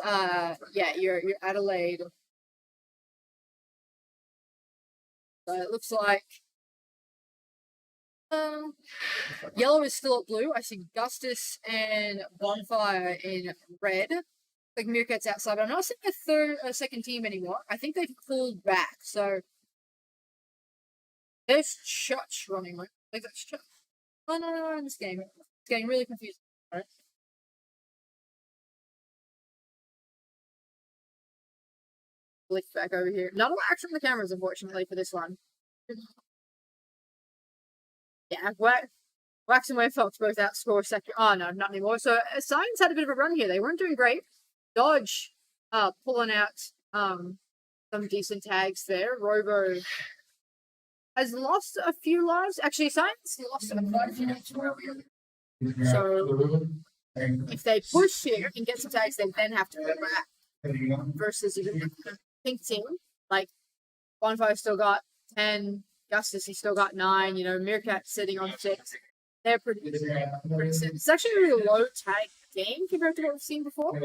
your Adelaide. So it looks like yellow is still at blue. I see Gustus and Bonfire in red. Like Meerkat's outside, but I'm not seeing a second team anymore. I think they've pulled back. So there's Church running. Like that's Church. Oh no, in this game. It's getting really confusing. Right? Lift back over here. Not a lot of action on the cameras, unfortunately, for this one. Yeah, Wax and Wave Fox both outscore second. Oh no, not anymore. So Science had a bit of a run here. They weren't doing great. Dodge pulling out some decent tags there. Robo has lost a few lives. Actually, Science lost quite a few lives. So if they push here and get some tags, they then have to go back. Versus even the pink team, like Bonfire still got 10. Gustus, he's still got 9. You know, Meerkat sitting on 6. They're pretty set. It's actually a really low tag game compared to what we've seen before.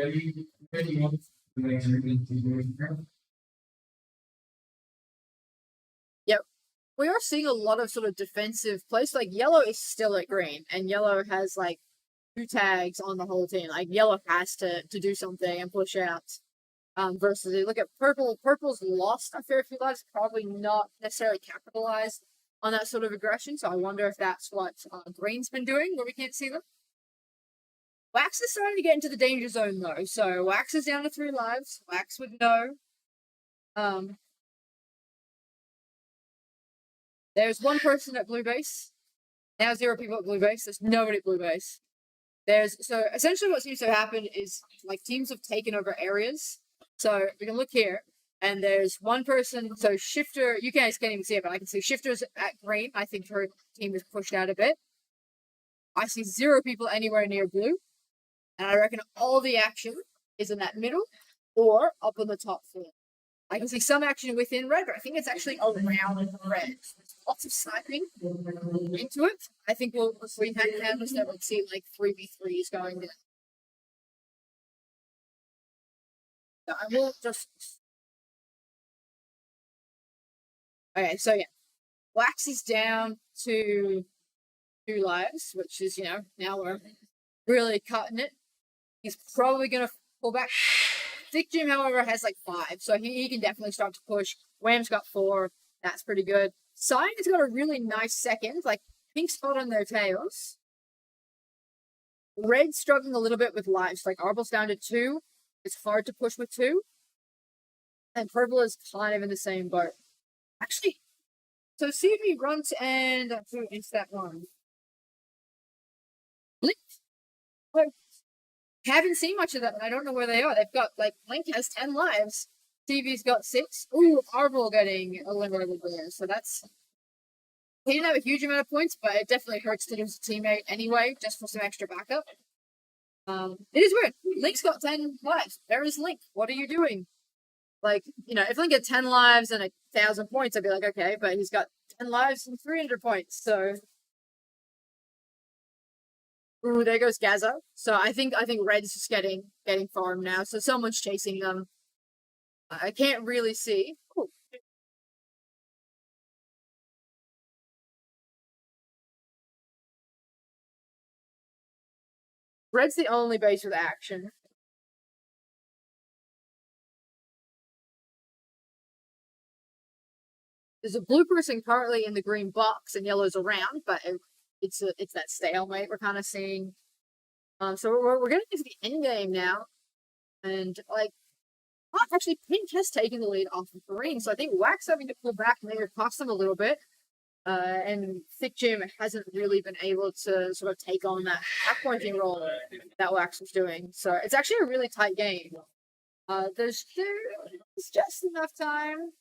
Yep. We are seeing a lot of sort of defensive plays. Like, yellow is still at green, and yellow has, like, 2 tags on the whole team. Like, yellow has to do something and push out. Versus you look at purple. Purple's lost a fair few lives, probably not necessarily capitalized on that sort of aggression. So I wonder if that's what green's been doing, where we can't see them. Wax is starting to get into the danger zone though. So Wax is down to 3 lives. Wax would know. There's 1 person at blue base. Now 0 people at blue base. There's nobody at blue base. So essentially what seems to happen is like teams have taken over areas. So we can look here, and there's 1 person. So Shifter, you guys can't even see it, but I can see Shifter's at green. I think her team is pushed out a bit. I see 0 people anywhere near blue, and I reckon all the action is in that middle or up on the top floor. I can see some action within red, but I think it's actually around red. There's lots of sniping into it. I think if we had cameras that would see like 3v3s going down. I will just. Okay, so yeah. Wax is down to 2 lives, which is, now we're really cutting it. He's probably going to pull back. Thick Jim, however, has like 5, so he can definitely start to push. Wham's got 4. That's pretty good. Cyan has got a really nice second, like pink spot on their tails. Red's struggling a little bit with lives. Like Arbel's down to 2. It's hard to push with 2. And purple is kind of in the same boat. Actually, so see if he runs and into that one. Blink. Haven't seen much of them. I don't know where they are. They've got, like, Link has 10 lives. TV's got 6. Ooh, Arbol getting eliminated there. So that's... He didn't have a huge amount of points, but it definitely hurts to lose a teammate anyway, just for some extra backup. It is weird. Link's got 10 lives. Where is Link? What are you doing? Like, you know, if Link had 10 lives and 1,000 points, I'd be like, okay, but he's got 10 lives and 300 points, so... Ooh, there goes Gaza. So I think Red's just getting farmed now, so someone's chasing them. I can't really see. Ooh. Red's the only base with action. There's a blue person currently in the green box and yellow's around, but it's that stalemate we're kind of seeing. So we're getting into the end game now, and like, actually Pink has taken the lead off of Green, so I think Wax having to pull back may have cost them a little bit. And Thick Jim hasn't really been able to sort of take on that pointing role that Wax was doing. So it's actually a really tight game. There's just enough time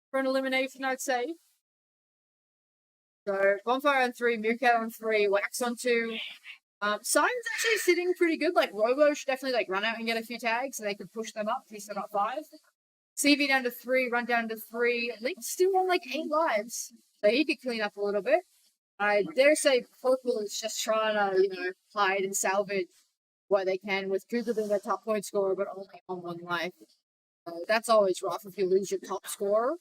for an elimination, I'd say. So Bonfire on 3, Meerkat on 3, Wax on 2. Simon's actually sitting pretty good. Like, Robo should definitely like run out and get a few tags so they could push them up. He's still got 5. CV down to 3, Run down to 3. Link's still on like 8 lives. So he could clean up a little bit. I dare say Purple is just trying to, you know, hide and salvage what they can with Cougar being their top point scorer, but only on 1 life. That's always rough if you lose your top scorer.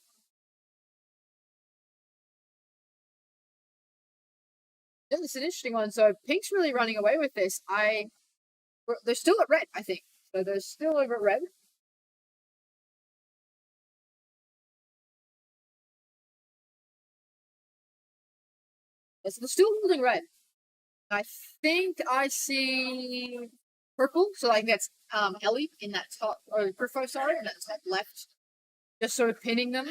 This is an interesting one. So Pink's really running away with this. They're still at red, I think. So they're still over at red. So they're still holding red. I think I see purple. So like that's Elim in that top, or Perfo, sorry, in that top left. Just sort of pinning them.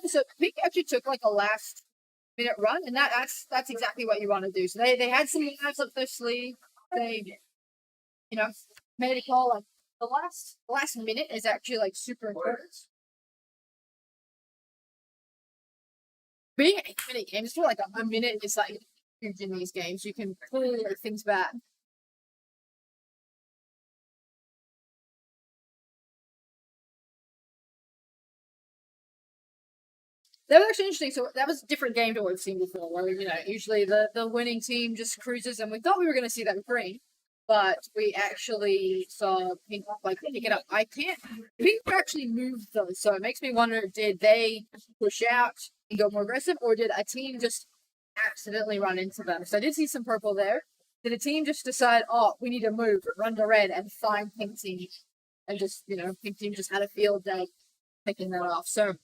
So Pink actually took like a last minute run, and that's exactly what you want to do. So they had some knives up their sleeve. They, you know, made a call. Like the last minute is actually like super important. Being an 8-minute game, just for like a minute is like huge in these games. You can pull things back. That was actually interesting. So that was a different game to what we've seen before, where, you know, usually the winning team just cruises, and we thought we were going to see that with Green, but we actually saw Pink like pick it up. Pink actually moved though, so it makes me wonder: did they push out and go more aggressive, or did a team just accidentally run into them? So I did see some purple there. Did a team just decide, oh, we need to move, run to red, and find Pink team, and just, you know, Pink team just had a field day picking that off. So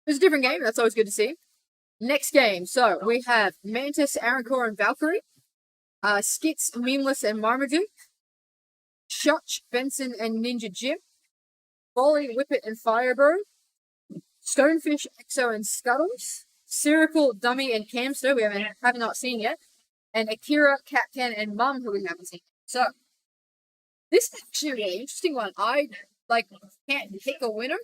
it was a different game. That's always good to see. Next game. So we have Mantis, Arancore, and Valkyrie. Skits, Memeless, and Marmaduke. Shutch, Benson, and Ninja Jim. Volley, Whippet, and Firebird. Stonefish, Exo, and Scuttles. Spherical, Dummy, and Camster, we have not seen yet. And Akira, Catcan, and Mum, who we haven't seen. So this is actually a really interesting one. I can't pick a winner.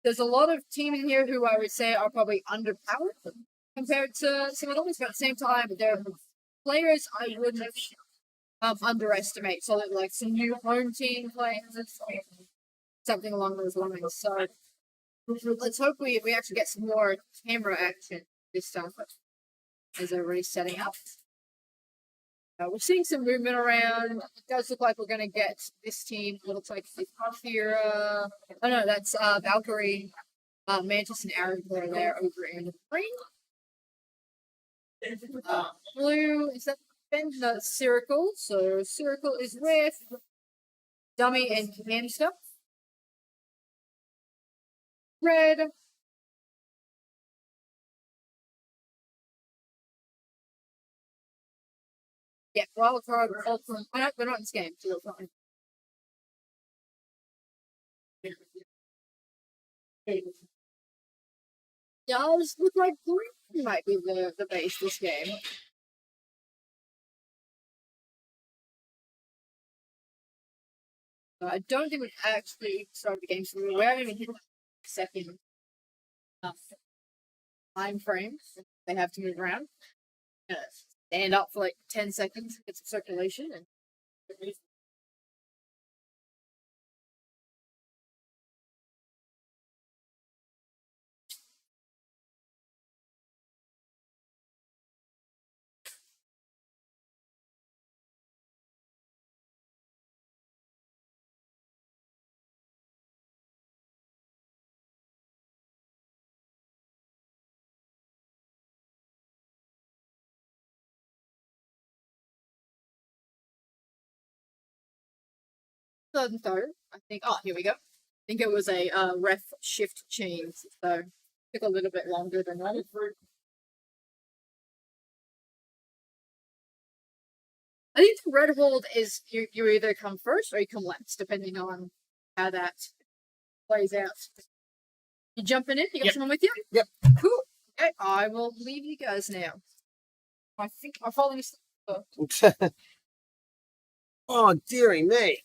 There's a lot of teams in here who I would say are probably underpowered compared to some of those, but at the same time, they're players I wouldn't underestimate. So like some new home team players, something along those lines. So let's hope we actually get some more camera action this time as they're really setting up. We're seeing some movement around. It does look like we're going to get this team. It looks like it's here. Oh no, that's Valkyrie, Mantis, and Aaron are there over in the green. Blue, is that the Circle? So Circle is with Dummy and Hamster. Red. Yeah, wildcard, ultra. They're not in this game, so it's fine. does look like green might be the base this game. I don't think we've actually started the game, so we haven't even hit the second time frame. They have to move around. Stand up for like 10 seconds, get some circulation, and hasn't started. I think. Oh, here we go. I think it was a ref shift change, so took a little bit longer than that. I think the red hold is you either come first or you come last, depending on how that plays out. You jumping in? You got someone with you? Yep. Cool. Okay, I will leave you guys now. I think I'm following you. Oh, dearie me.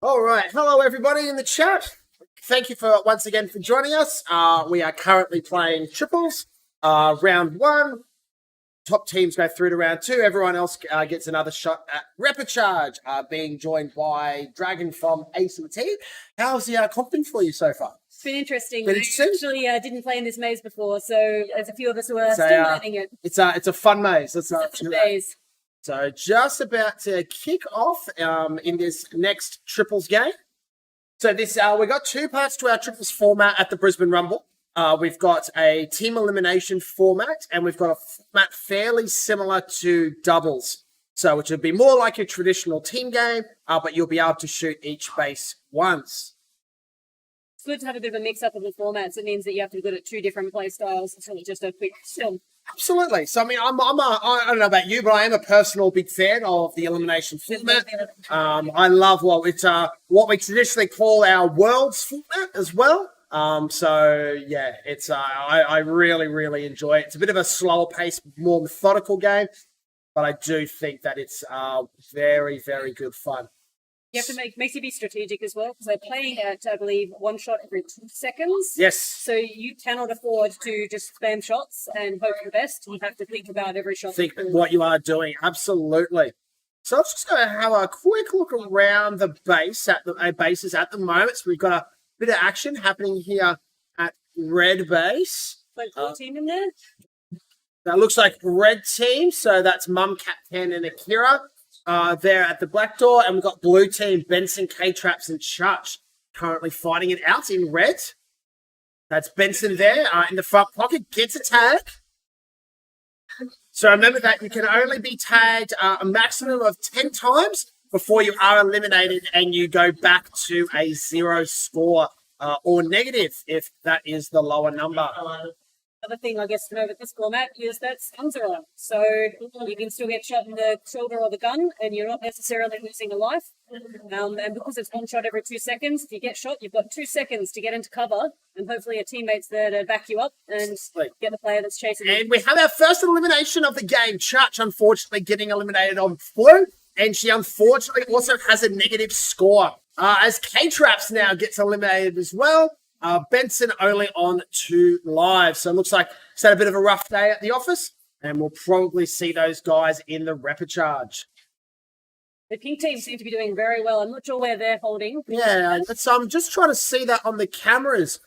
All right. Hello, everybody in the chat. Thank you for once again for joining us. We are currently playing triples. Round 1. Top teams go through to round 2. Everyone else gets another shot at Repicharge, being joined by Dragon from ACT. How's the comp been for you so far? It's been interesting. Been I interesting? actually didn't play in this maze before, so there's a few of us who are still learning it. It's a fun maze. Let's not It's a fun maze. So just about to kick off in this next triples game. So this we got 2 parts to our triples format at the Brisbane Rumble. We've got a team elimination format, and we've got a format fairly similar to doubles. So which would be more like a traditional team game, but you'll be able to shoot each base once. It's good to have a bit of a mix-up of the formats. It means that you have to be good at 2 different play styles instead of just a quick film. Absolutely. So I mean, I don't know about you, but I am a personal big fan of the elimination format. I love it's what we traditionally call our worlds format as well. So yeah, it's I really, really enjoy it. It's a bit of a slower pace, more methodical game, but I do think that it's very, very good fun. You have to makes you be strategic as well, because they're playing at, I believe, 1 shot every 2 seconds. Yes. So you cannot afford to just spam shots and hope for the best. You have to think about every shot. Think what you are doing. Absolutely. So let's just go have a quick look around the base at the bases at the moment. So we've got a bit of action happening here at red base. Like full team in there. That looks like red team. So that's Mum, Cat 10 and Akira. There at the black door, and we've got blue team, Benson, K-Traps, and Church currently fighting it out in red. That's Benson there in the front pocket, gets a tag. So remember that you can only be tagged a maximum of 10 times before you are eliminated, and you go back to a 0 score or negative if that is the lower number. Other thing, I guess, to know with this format is that stuns are on. So you can still get shot in the shoulder or the gun, and you're not necessarily losing a life. And because it's 1 shot every 2 seconds, if you get shot, you've got 2 seconds to get into cover, and hopefully your teammate's there to back you up and get the player that's chasing you. And we have our first elimination of the game. Church, unfortunately, getting eliminated on blue, and she unfortunately also has a negative score. As K-Traps now gets eliminated as well. Benson only on 2 lives. So it looks like it's had a bit of a rough day at the office, and we'll probably see those guys in the Repicharge. The pink team seem to be doing very well. I'm not sure where they're holding. Yeah, so I'm just trying to see that on the cameras.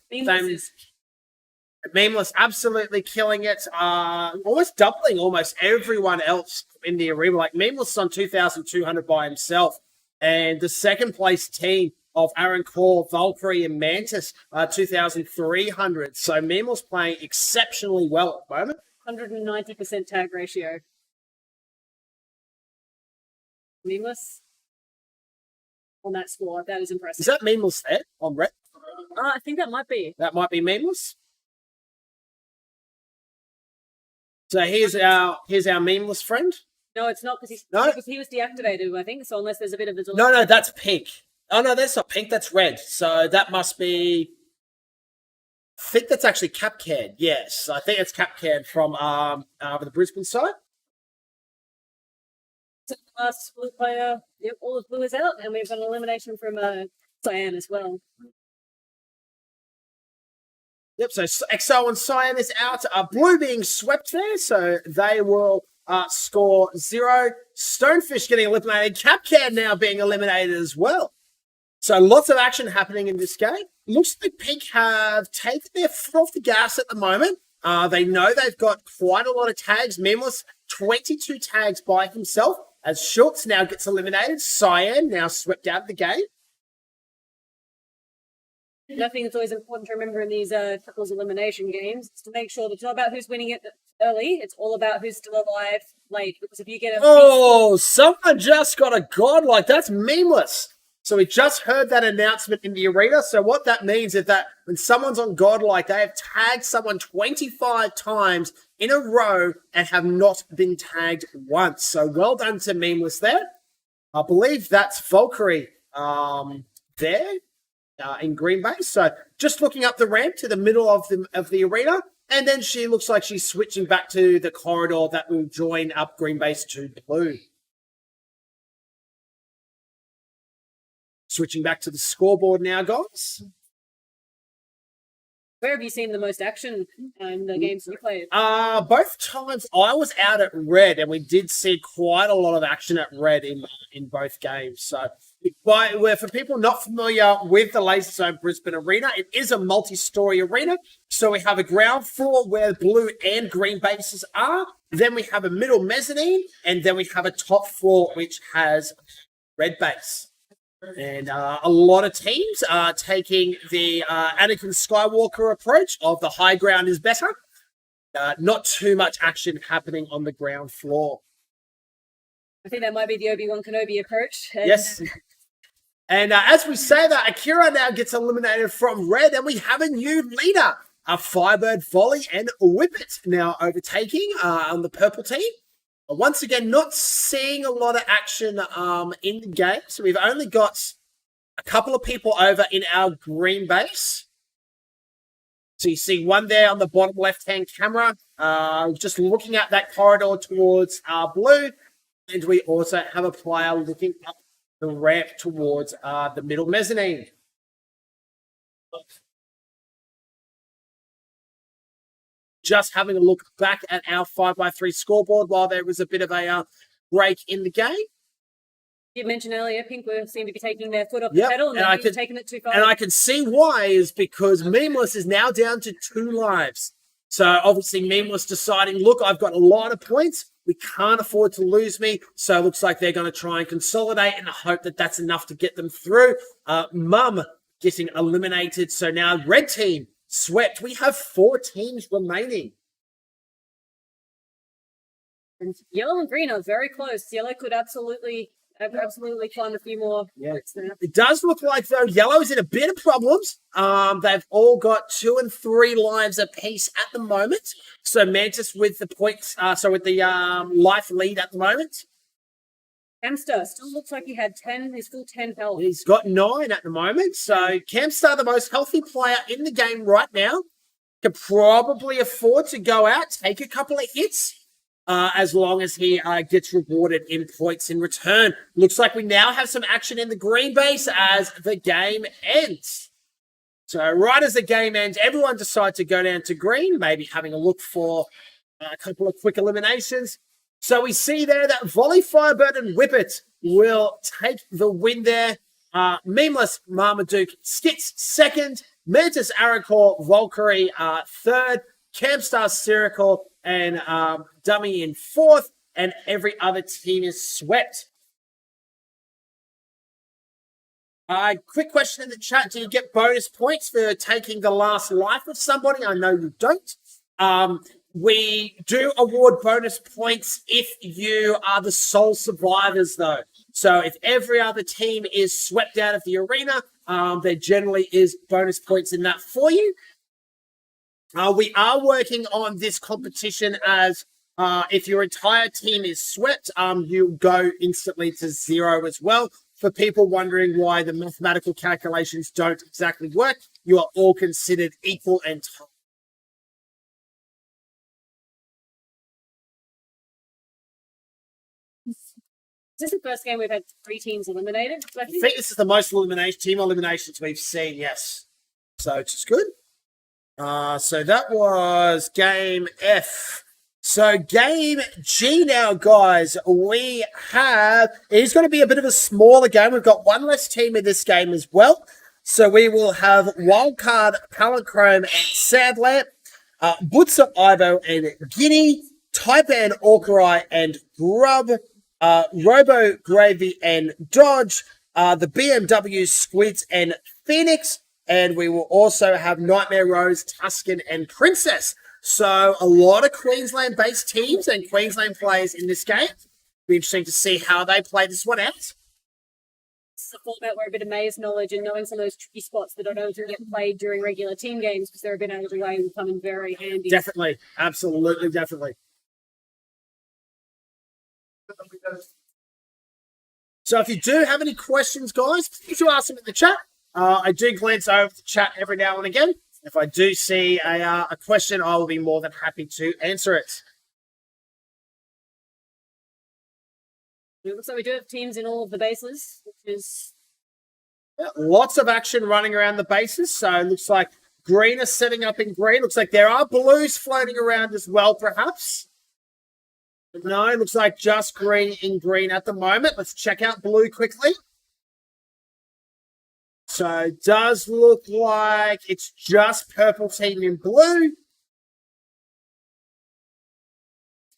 Memeless absolutely killing it. Almost doubling almost everyone else in the arena. Like Memeless is on 2,200 by himself. And the second place team of Aaron Core, Valkyrie, and Mantis, 2,300. So Memeless playing exceptionally well at the moment. 190% tag ratio. Memeless on that score. That is impressive. Is that Memeless there on red? I think that might be. That might be Memeless. So here's our Memeless friend. No, it's not, because he was deactivated, I think. So unless there's a bit of a delay. No, that's pink. Oh no, that's not pink. That's red. So that must be I think that's actually Capcan. Yes, I think it's Capcan from the Brisbane side. So the last blue player, yep, all of blue is out, and we've got an elimination from Cyan as well. Yep, so XO and Cyan is out. Blue being swept there, so they will score 0. Stonefish getting eliminated. Capcan now being eliminated as well. So lots of action happening in this game. Looks like Pink have taken their foot off the gas at the moment. They know they've got quite a lot of tags. Memeless, 22 tags by himself. As Schultz now gets eliminated. Cyan now swept out of the game. I think it's always important to remember in these couples elimination games is to make sure that it's not about who's winning it early. It's all about who's still alive late. Because if you get a Oh, someone just got a godlike. That's memeless. So we just heard that announcement in the arena. So what that means is that when someone's on godlike, they have tagged someone 25 times in a row and have not been tagged once. So well done to memeless there. I believe that's Valkyrie there. In Green Bay. So just looking up the ramp to the middle of the arena, and then she looks like she's switching back to the corridor that will join up Green Base to blue. Switching back to the scoreboard now, guys. Where have you seen the most action in the games you played? Both times I was out at red, and we did see quite a lot of action at red in both games. So, for people not familiar with the Laser Zone Brisbane Arena, it is a multi-story arena. So we have a ground floor where blue and green bases are. Then we have a middle mezzanine, and then we have a top floor which has red base. And a lot of teams are taking the Anakin Skywalker approach of the high ground is better. Not too much action happening on the ground floor. I think that might be the Obi-Wan Kenobi approach. Yes. And as we say that, Akira now gets eliminated from red, and we have a new leader. A Firebird, Volley, and Whippet now overtaking on the purple team. Once again, not seeing a lot of action in the game. So we've only got a couple of people over in our green base. So you see one there on the bottom left-hand camera, just looking at that corridor towards our blue. And we also have a player looking up the ramp towards the middle mezzanine. Just having a look back at our 5x3 scoreboard while there was a bit of a break in the game. You mentioned earlier, Pink seem to be taking their foot off the pedal, and they're taking it too far. And I can see why is because Memeless is now down to 2 lives. So obviously Memeless deciding, look, I've got a lot of points. We can't afford to lose me. So it looks like they're going to try and consolidate in the hope that that's enough to get them through. Mum getting eliminated. So now red team swept. We have 4 teams remaining. And yellow and green are very close. Yellow could absolutely climb a few more. Yeah, it does look like though yellow's in a bit of problems. They've all got 2 and 3 lives apiece at the moment. So Mantis with the points, with the life lead at the moment. Camstar still looks like he had 10. He's full 10 health. He's got 9 at the moment. So Camstar, the most healthy player in the game right now, can probably afford to go out, take a couple of hits. As long as he gets rewarded in points in return. Looks like we now have some action in the green base as the game ends. So right as the game ends, everyone decides to go down to green, maybe having a look for a couple of quick eliminations. So we see there that Volley, Firebird, and Whippet will take the win there. Memeless, Marmaduke, Skits second, Mantis, Arancor, Valkyrie third, Campstar, Spherical, and Dummy in 4th, and every other team is swept. Quick question in the chat. Do you get bonus points for taking the last life of somebody? I know you don't. We do award bonus points if you are the sole survivors, though. So if every other team is swept out of the arena, there generally is bonus points in that for you. We are working on this competition as if your entire team is swept, you go instantly to 0 as well. For people wondering why the mathematical calculations don't exactly work, you are all considered equal and tied. Is this the first game we've had 3 teams eliminated? I think this is the most team eliminations we've seen, yes. So it's just good. So that was game F. So game G now, guys. We have, it's going to be a bit of a smaller game. We've got one less team in this game as well. So we will have Wildcard, Palindrome, and Sadlamp, Butzer, Ivo, and Guinea, Taipan, Orkrai, and Grub, Robo, Gravy, and Dodge, the BMW, Squids, and Phoenix, and we will also have Nightmare Rose, Tuscan, and Princess. So a lot of Queensland-based teams and Queensland players in this game. Be interesting to see how they play this one out. This is a format where a bit of maze knowledge and knowing some of those tricky spots that don't often get played during regular team games because they're a bit out of the way will come in very handy. Definitely. Absolutely, definitely. So if you do have any questions, guys, please do ask them in the chat. I do glance over the chat every now and again. If I do see a question, I will be more than happy to answer it. It looks like we do have teams in all of the bases, which is... Yeah, lots of action running around the bases. So it looks like green is setting up in green. Looks like there are blues floating around as well, perhaps. But no, it looks like just green in green at the moment. Let's check out blue quickly. So it does look like it's just purple team in blue.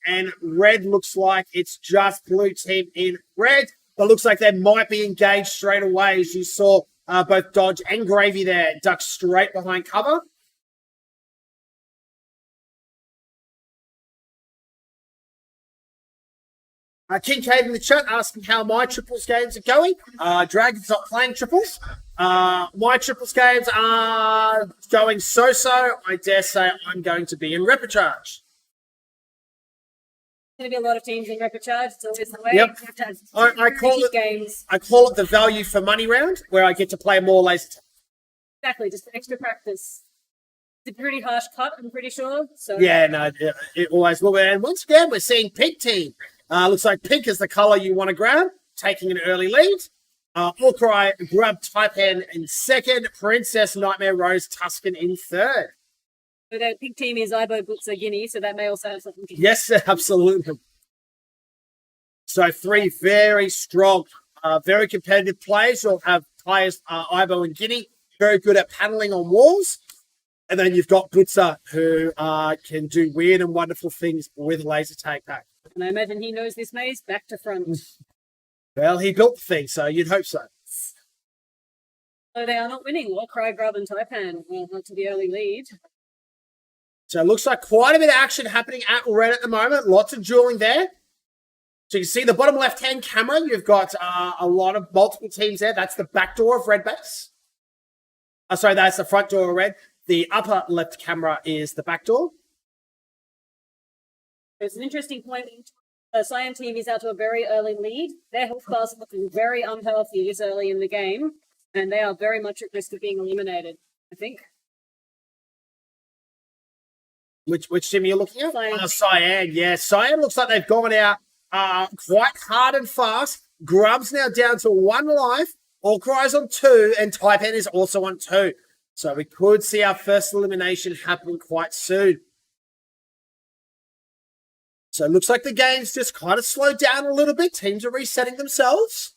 And red looks like it's just blue team in red. But looks like they might be engaged straight away, as you saw both Dodge and Gravy there duck straight behind cover. Kincaid in the chat asking how my triples games are going. Dragon's not playing triples. My triples games are going so-so. I dare say I'm going to be in repechage. Going to be a lot of teams in repechage. It's always the way. Yep. You have to have I call it games. I call it the value for money round, where I get to play more laser tag. Exactly, just extra practice. It's a pretty harsh cut, I'm pretty sure. So Yeah, no, it always will. And once again, we're seeing pink team. Looks like pink is the color you want to grab, taking an early lead. Orkrai, Grub, Taipan in second. Princess, Nightmare Rose, Tuscan in third. So that pink team is Ibo, Butzer, Guinea, so that may also have something to do. Yes, absolutely. So 3 very strong, very competitive players. You'll have players, Ibo and Guinea, very good at paddling on walls. And then you've got Butzer, who can do weird and wonderful things with laser tag pack. And I imagine he knows this maze back to front. Well, he built the thing, so you'd hope so. So they are not winning. Warcry, Grub, and Taipan not to the early lead. So it looks like quite a bit of action happening at red at the moment. Lots of dueling there. So you can see the bottom left-hand camera, you've got a lot of multiple teams there. That's the back door of red base. Sorry, that's the front door of red. The upper left camera is the back door. There's an interesting point. The Cyan team is out to a very early lead. Their health bars are looking very unhealthy this early in the game, and they are very much at risk of being eliminated, I think. Which team are you looking at? Cyan. Cyan, yeah. Cyan looks like they've gone out quite hard and fast. Grub's now down to 1 life. Orkrai's on 2, and Taipan is also on 2. So we could see our first elimination happen quite soon. So it looks like the game's just kind of slowed down a little bit. Teams are resetting themselves.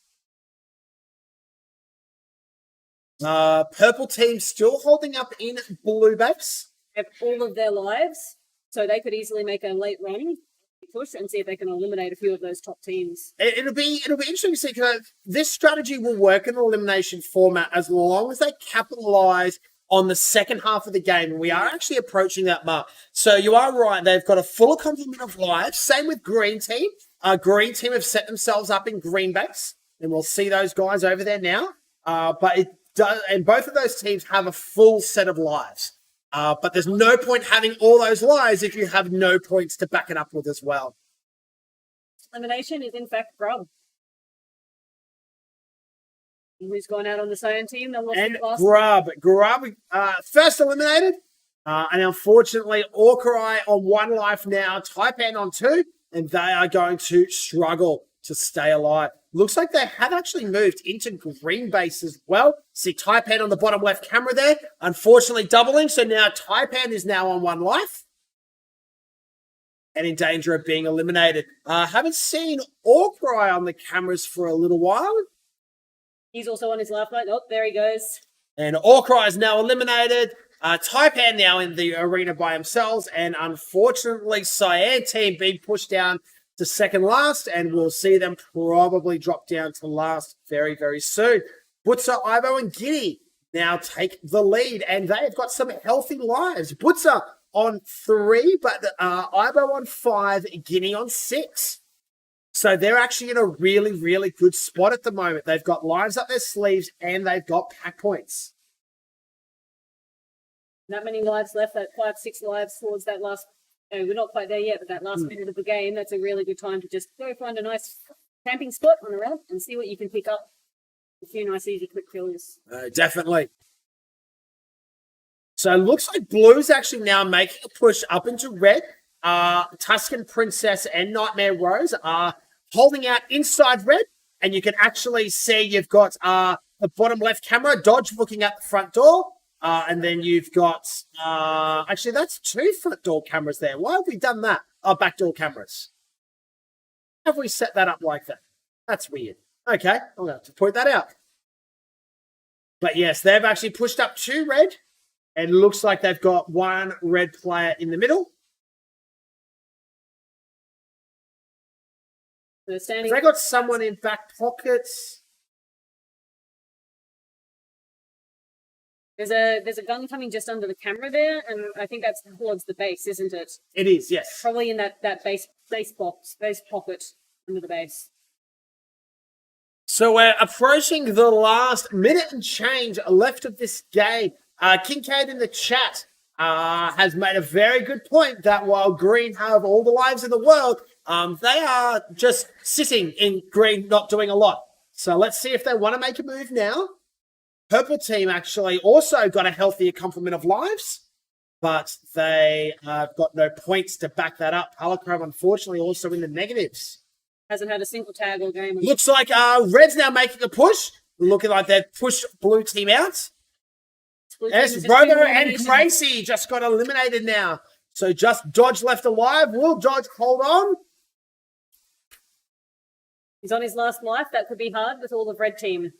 Purple team still holding up in blue base. Have all of their lives, so they could easily make a late run push and see if they can eliminate a few of those top teams. It'll be interesting to see, because this strategy will work in an elimination format as long as they capitalize on the second half of the game. We are actually approaching that mark. So you are right. They've got a full complement of lives. Same with green team. Green team have set themselves up in green base, and we'll see those guys over there now. But it does, and both of those teams have a full set of lives. But there's no point having all those lives if you have no points to back it up with as well. Elimination is in fact Grub. Who's gone out on the Cyan team? That And last Grub, first eliminated. And unfortunately, Orkai on 1 life now, Taipan on 2, and they are going to struggle to stay alive. Looks like they have actually moved into green base as well. See Taipan on the bottom left camera there, unfortunately doubling, so now Taipan is now on 1 life and in danger of being eliminated. Haven't seen Orkai on the cameras for a little while. He's also on his life line. Oh, there he goes. And Orkai is now eliminated. Taipan now in the arena by themselves. And unfortunately, Cyan team being pushed down to second last. And we'll see them probably drop down to last very, very soon. Butzer, Ivo, and Giddy now take the lead. And they've got some healthy lives. Butzer on 3, but Ivo on 5, Giddy on 6. So they're actually in a really, really good spot at the moment. They've got lives up their sleeves and they've got pack points. Not many lives left, that 5-6 lives towards that last, we're not quite there yet, but that last minute of the game, that's a really good time to just go find a nice camping spot on the ramp and see what you can pick up. A few nice, easy, quick kills. Definitely. So it looks like Blue's actually now making a push up into red. Tuscan Princess and Nightmare Rose are holding out inside red, and you can actually see you've got the bottom left camera, Dodge looking at the front door, and then you've got, actually that's 2 front door cameras there. Why have we done that? Oh, back door cameras. Have we set that up like that? That's weird. Okay, I'm going to have to point that out. But yes, they've actually pushed up 2 red, and it looks like they've got 1 red player in the middle. They got someone in back pockets. There's a gun coming just under the camera there, and I think that's towards the base, isn't it? It is, yes. Probably in that base pocket under the base. So we're approaching the last minute and change left of this game. Kincaid in the chat has made a very good point that while Green have all the lives in the world, they are just sitting in green, not doing a lot. So let's see if they want to make a move now. Purple team actually also got a healthier complement of lives, but they have got no points to back that up. Holochrome, unfortunately, also in the negatives. Hasn't had a single tag all game. Looks like Red's now making a push. Looking like they've pushed blue team out. Yes, Robo and Gracie just got eliminated now. So just Dodge left alive. Will Dodge hold on? He's on his last life. That could be hard with all the red team.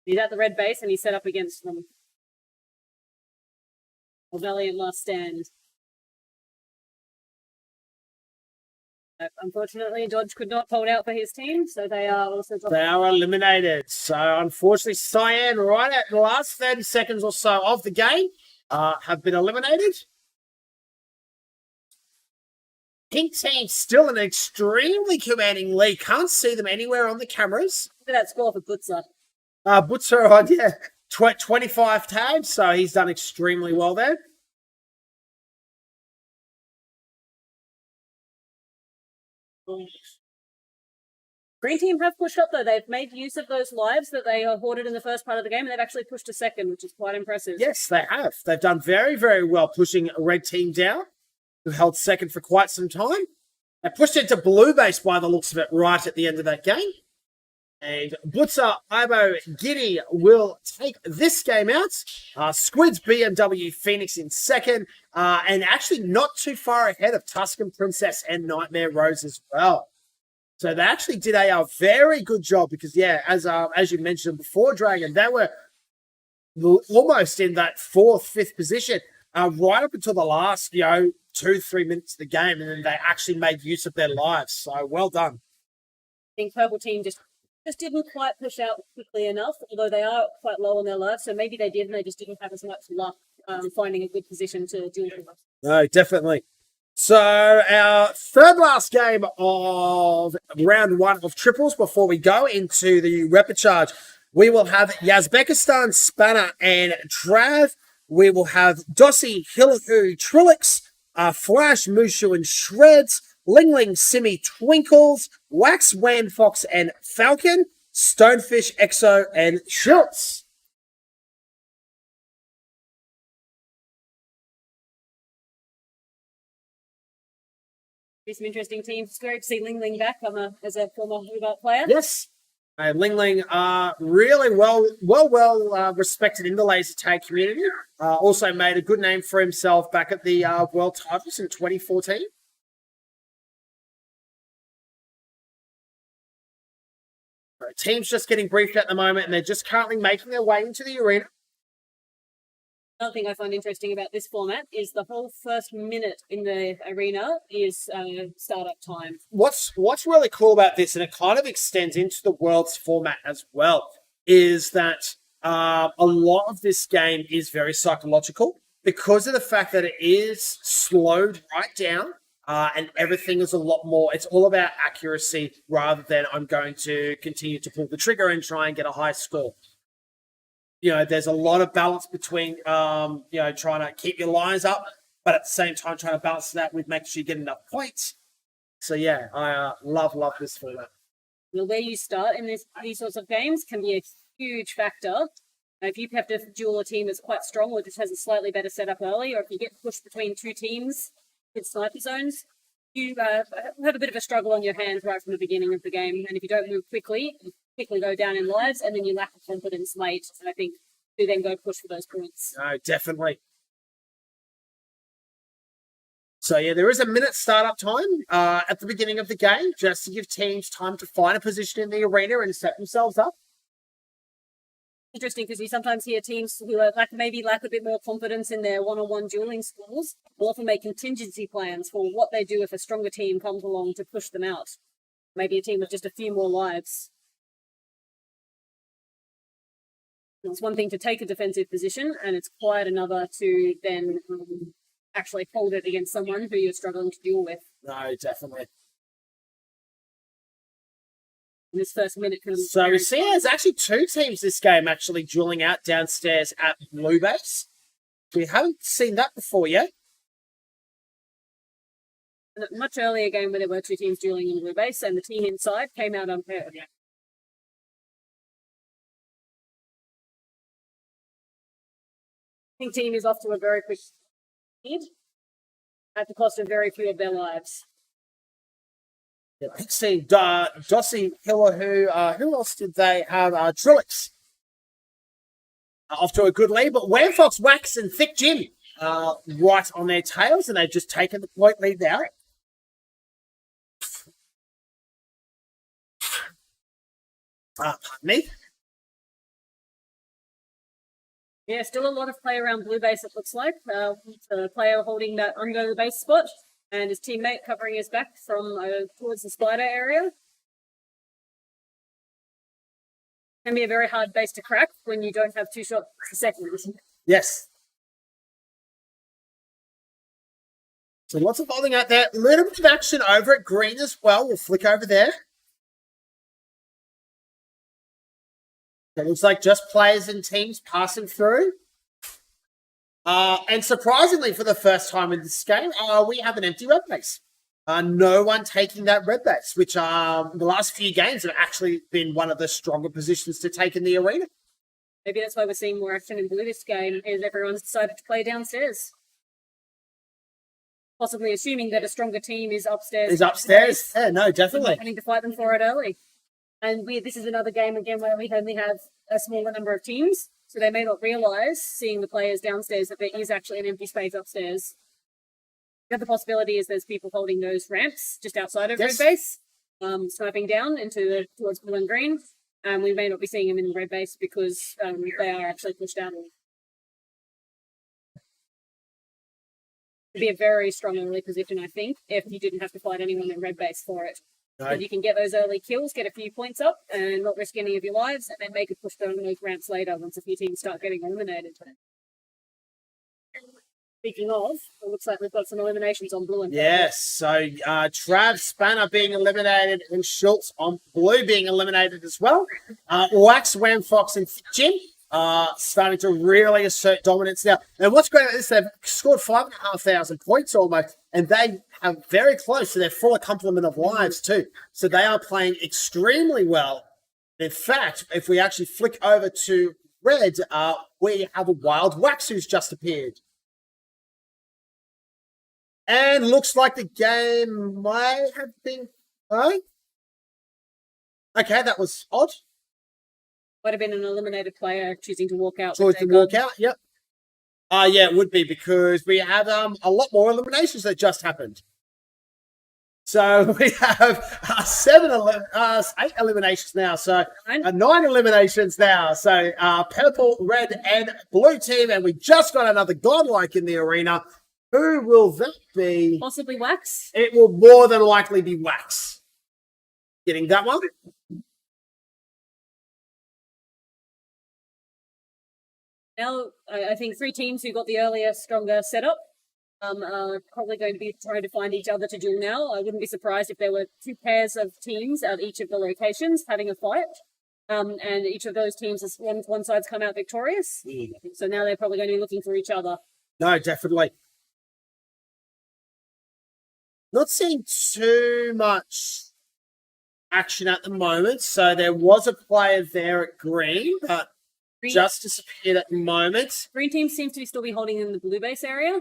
He's at the red base and he's set up against them. A valiant last stand. Unfortunately, Dodge could not hold out for his team, so they are also... They are eliminated. So, unfortunately, Cyan, right at the last 30 seconds or so of the game, have been eliminated. Pink team still an extremely commanding lead. Can't see them anywhere on the cameras. Look at that score for Butzer. Butzer on, 25 tags, so he's done extremely well there. Green team have pushed up though. They've made use of those lives that they hoarded in the first part of the game, and they've actually pushed to second, which is quite impressive. Yes, they have. They've done very, very well pushing a red team down, who held second for quite some time. They pushed into blue base by the looks of it right at the end of that game. And Butzer, Ibo, Giddy will take this game out. Squids, BMW, Phoenix in second. And actually not too far ahead of Tuscan Princess and Nightmare Rose as well. So they actually did a very good job because, yeah, as you mentioned before, Dragon, they were almost in that 4th, 5th position right up until the last, 2-3 minutes of the game. And then they actually made use of their lives. So well done. I think Purple team just didn't quite push out quickly enough, although they are quite low on their lives. So maybe they did and they just didn't have as much luck finding a good position to deal with it. No, definitely. So our third last game of round 1 of triples before we go into the repechage, we will have Yazbekistan, Spanner, and Trav. We will have Dossie, Hillahu, Trilix, Flash, Mushu, and Shreds. Ling Ling, Simmy, Twinkles, Wax, Wan, Fox, and Falcon, Stonefish, Exo, and Schultz. Be some interesting teams. It's great to see Ling Ling back as a former Hobart player. Yes. Ling Ling, really well respected in the laser tag community. Also made a good name for himself back at the World Titles in 2014. Teams just getting briefed at the moment, and they're just currently making their way into the arena. Another thing I find interesting about this format is the whole first minute in the arena is startup time. What's really cool about this, and it kind of extends into the World's format as well, is that a lot of this game is very psychological because of the fact that it is slowed right down. And everything is a lot more, it's all about accuracy rather than I'm going to continue to pull the trigger and try and get a high score. You know, there's a lot of balance between, trying to keep your lines up, but at the same time trying to balance that with making sure you get enough points. So yeah, I love this format. The way you start in these sorts of games can be a huge factor. If you have to duel a team that's quite strong or just has a slightly better setup early, or if you get pushed between two teams in sniper zones, you have a bit of a struggle on your hands right from the beginning of the game. And if you don't move quickly, you quickly go down in lives, and then you lack confidence late. And I think you then go push for those points. No, definitely. So yeah, there is a minute startup time at the beginning of the game, just to give teams time to find a position in the arena and set themselves up. Interesting, because you sometimes hear teams who are maybe lack a bit more confidence in their one-on-one dueling skills will often make contingency plans for what they do if a stronger team comes along to push them out. Maybe a team with just a few more lives. It's one thing to take a defensive position, and it's quite another to then actually hold it against someone who you're struggling to deal with. No, definitely. In this first minute. So we see there's actually two teams this game actually dueling out downstairs at Blue Base. We haven't seen that before yet. A much earlier game where there were two teams dueling in Blue Base, and the team inside came out unpaired. I think team is off to a very quick lead at the cost of very few of their lives. Yeah, see, Dossie, Hilla, who else did they have? Trillix. Off to a good lead, but Wan Fox, Wax, and Thick Jim right on their tails, and they've just taken the point lead there. Pardon me. Yeah, still a lot of play around Blue Base, it looks like. The player holding that under the base spot, and his teammate covering his back from towards the spider area. Can be a very hard base to crack when you don't have 2 shots a second. Yes. So lots of holding out there. A little bit of action over at green as well. We'll flick over there. It looks like just players and teams passing through. And surprisingly, for the first time in this game, we have an empty red base. No one taking that red base, which the last few games have actually been one of the stronger positions to take in the arena. Maybe that's why we're seeing more action in blue this game, is everyone's decided to play downstairs. Possibly assuming that a stronger team is upstairs. Is upstairs? Yeah, no, definitely. Having to fight them for it early. And this is another game again where we only have a smaller number of teams, so they may not realise, seeing the players downstairs, that there is actually an empty space upstairs. The other possibility is there's people holding those ramps just outside of red base, sniping down towards blue and green. We may not be seeing them in the red base because they are actually pushed out. It'd be a very strong early position, I think, if you didn't have to fight anyone in red base for it. So you can get those early kills, get a few points up, and not risk any of your lives, and then make a push down those ramps later once a few teams start getting eliminated. Speaking of, it looks like we've got some eliminations on blue and blue. Yes, so Trav Spanner being eliminated and Schultz on blue being eliminated as well. Wax, Wham Fox, and Jim starting to really assert dominance now. And what's great about this, they've scored 5,500 points almost, and they are very close to their full complement of lives too. So they are playing extremely well. In fact, if we actually flick over to red, we have a wild Wax who's just appeared. And looks like the game might have been... Oh? Okay, that was odd. Might have been an eliminated player choosing to walk out. Choice to walk out, yep. Yeah, it would be because we have a lot more eliminations that just happened. So we have 8 eliminations now. So 9 eliminations now. So purple, red, and blue team. And we just got another godlike in the arena. Who will that be? Possibly Wax. It will more than likely be Wax. Getting that one? Now, I think 3 teams who got the earlier, stronger setup are probably going to be trying to find each other to duel now. I wouldn't be surprised if there were 2 pairs of teams at each of the locations having a fight. And each of those teams, is one side's come out victorious. So now they're probably going to be looking for each other. No, definitely. Not seeing too much action at the moment. So there was a player there at green, but just disappeared at the moment. Green team seems to still be holding in the blue base area.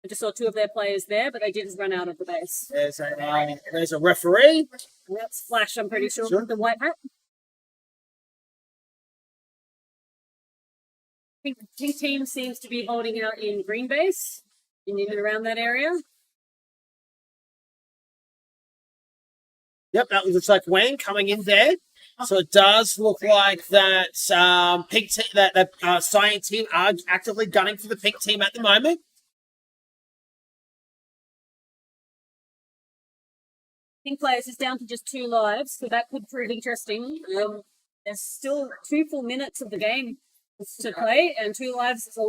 I just saw 2 of their players there, but they did just run out of the base. There's a referee. That's Flash, I'm pretty sure, with the white hat. I think the pink team seems to be holding out in green base, in and around that area. Yep, that looks like Wang coming in there. So it does look like that pink team, that cyan team are actively gunning for the pink team at the moment. Pink players is down to just 2 lives, so that could prove interesting. There's still 2 full minutes of the game to play, and 2 lives is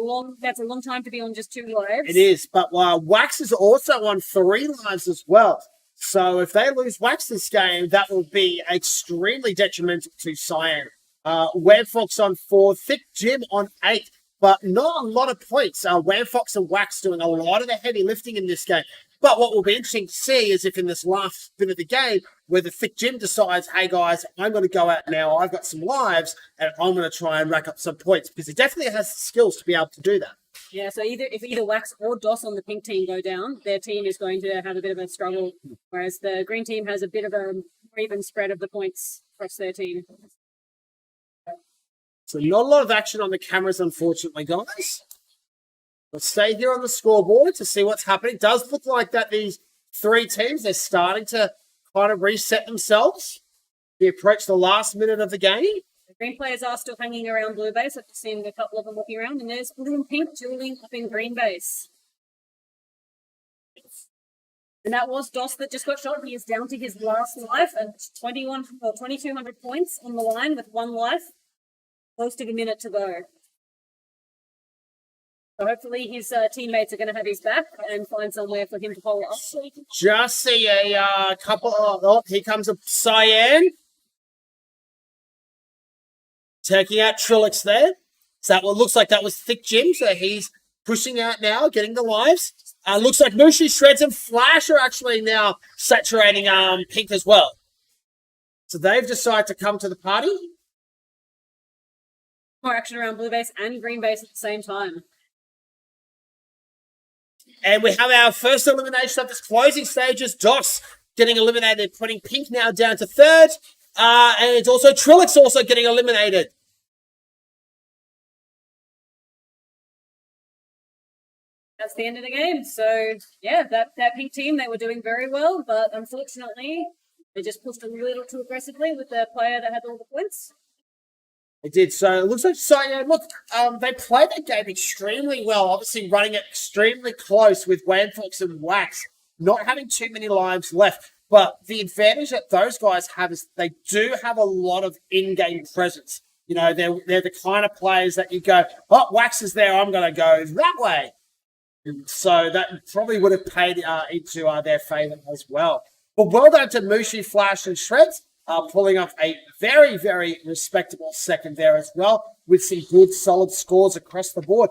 that's a long time to be on just 2 lives. It is, but Wax is also on 3 lives as well. So if they lose Wax this game, that will be extremely detrimental to Cyan. Fox on 4, Thick Jim on 8, but not a lot of points. Fox and Wax doing a lot of the heavy lifting in this game. But what will be interesting to see is if in this last bit of the game, where the Thick Jim decides, hey guys, I'm going to go out now, I've got some lives, and I'm going to try and rack up some points, because he definitely has the skills to be able to do that. Yeah, so if either Wax or DOS on the pink team go down, their team is going to have a bit of a struggle, whereas the green team has a bit of a even spread of the points across their team. So not a lot of action on the cameras, unfortunately, guys. Let's stay here on the scoreboard to see what's happening. It does look like that these 3 teams, they're starting to kind of reset themselves. We approach the last minute of the game. The green players are still hanging around blue base. I've just seen a couple of them walking around, and there's blue and pink dueling up in green base. And that was DOS that just got shot. He is down to his last life and 2,200 points on the line with 1 life. Close to a minute to go. So hopefully his teammates are going to have his back and find somewhere for him to pull up. Just see a couple of... Oh, here comes a Cyan. Taking out Trilix there. So that looks like that was Thick Jim. So he's pushing out now, getting the lives. Looks like Mushi, Shreds, and Flash are actually now saturating pink as well. So they've decided to come to the party. More action around blue base and green base at the same time. And we have our first elimination of this closing stages. DOS getting eliminated, putting pink now down to 3rd. And it's also Trilix also getting eliminated. That's the end of the game. So, yeah, that pink team, they were doing very well, but unfortunately, they just pushed a little too aggressively with the player that had all the points. It did. So it looks like Cyan, look, they played that game extremely well, obviously running it extremely close with Fox and Wax, not having too many lives left. But the advantage that those guys have is they do have a lot of in-game presence. You know, they're the kind of players that you go, oh, Wax is there, I'm going to go that way. So that probably would have paid into their favour as well. But well done to Mushi, Flash, and Shreds, pulling off a very, very respectable second there as well. with some good, solid scores across the board.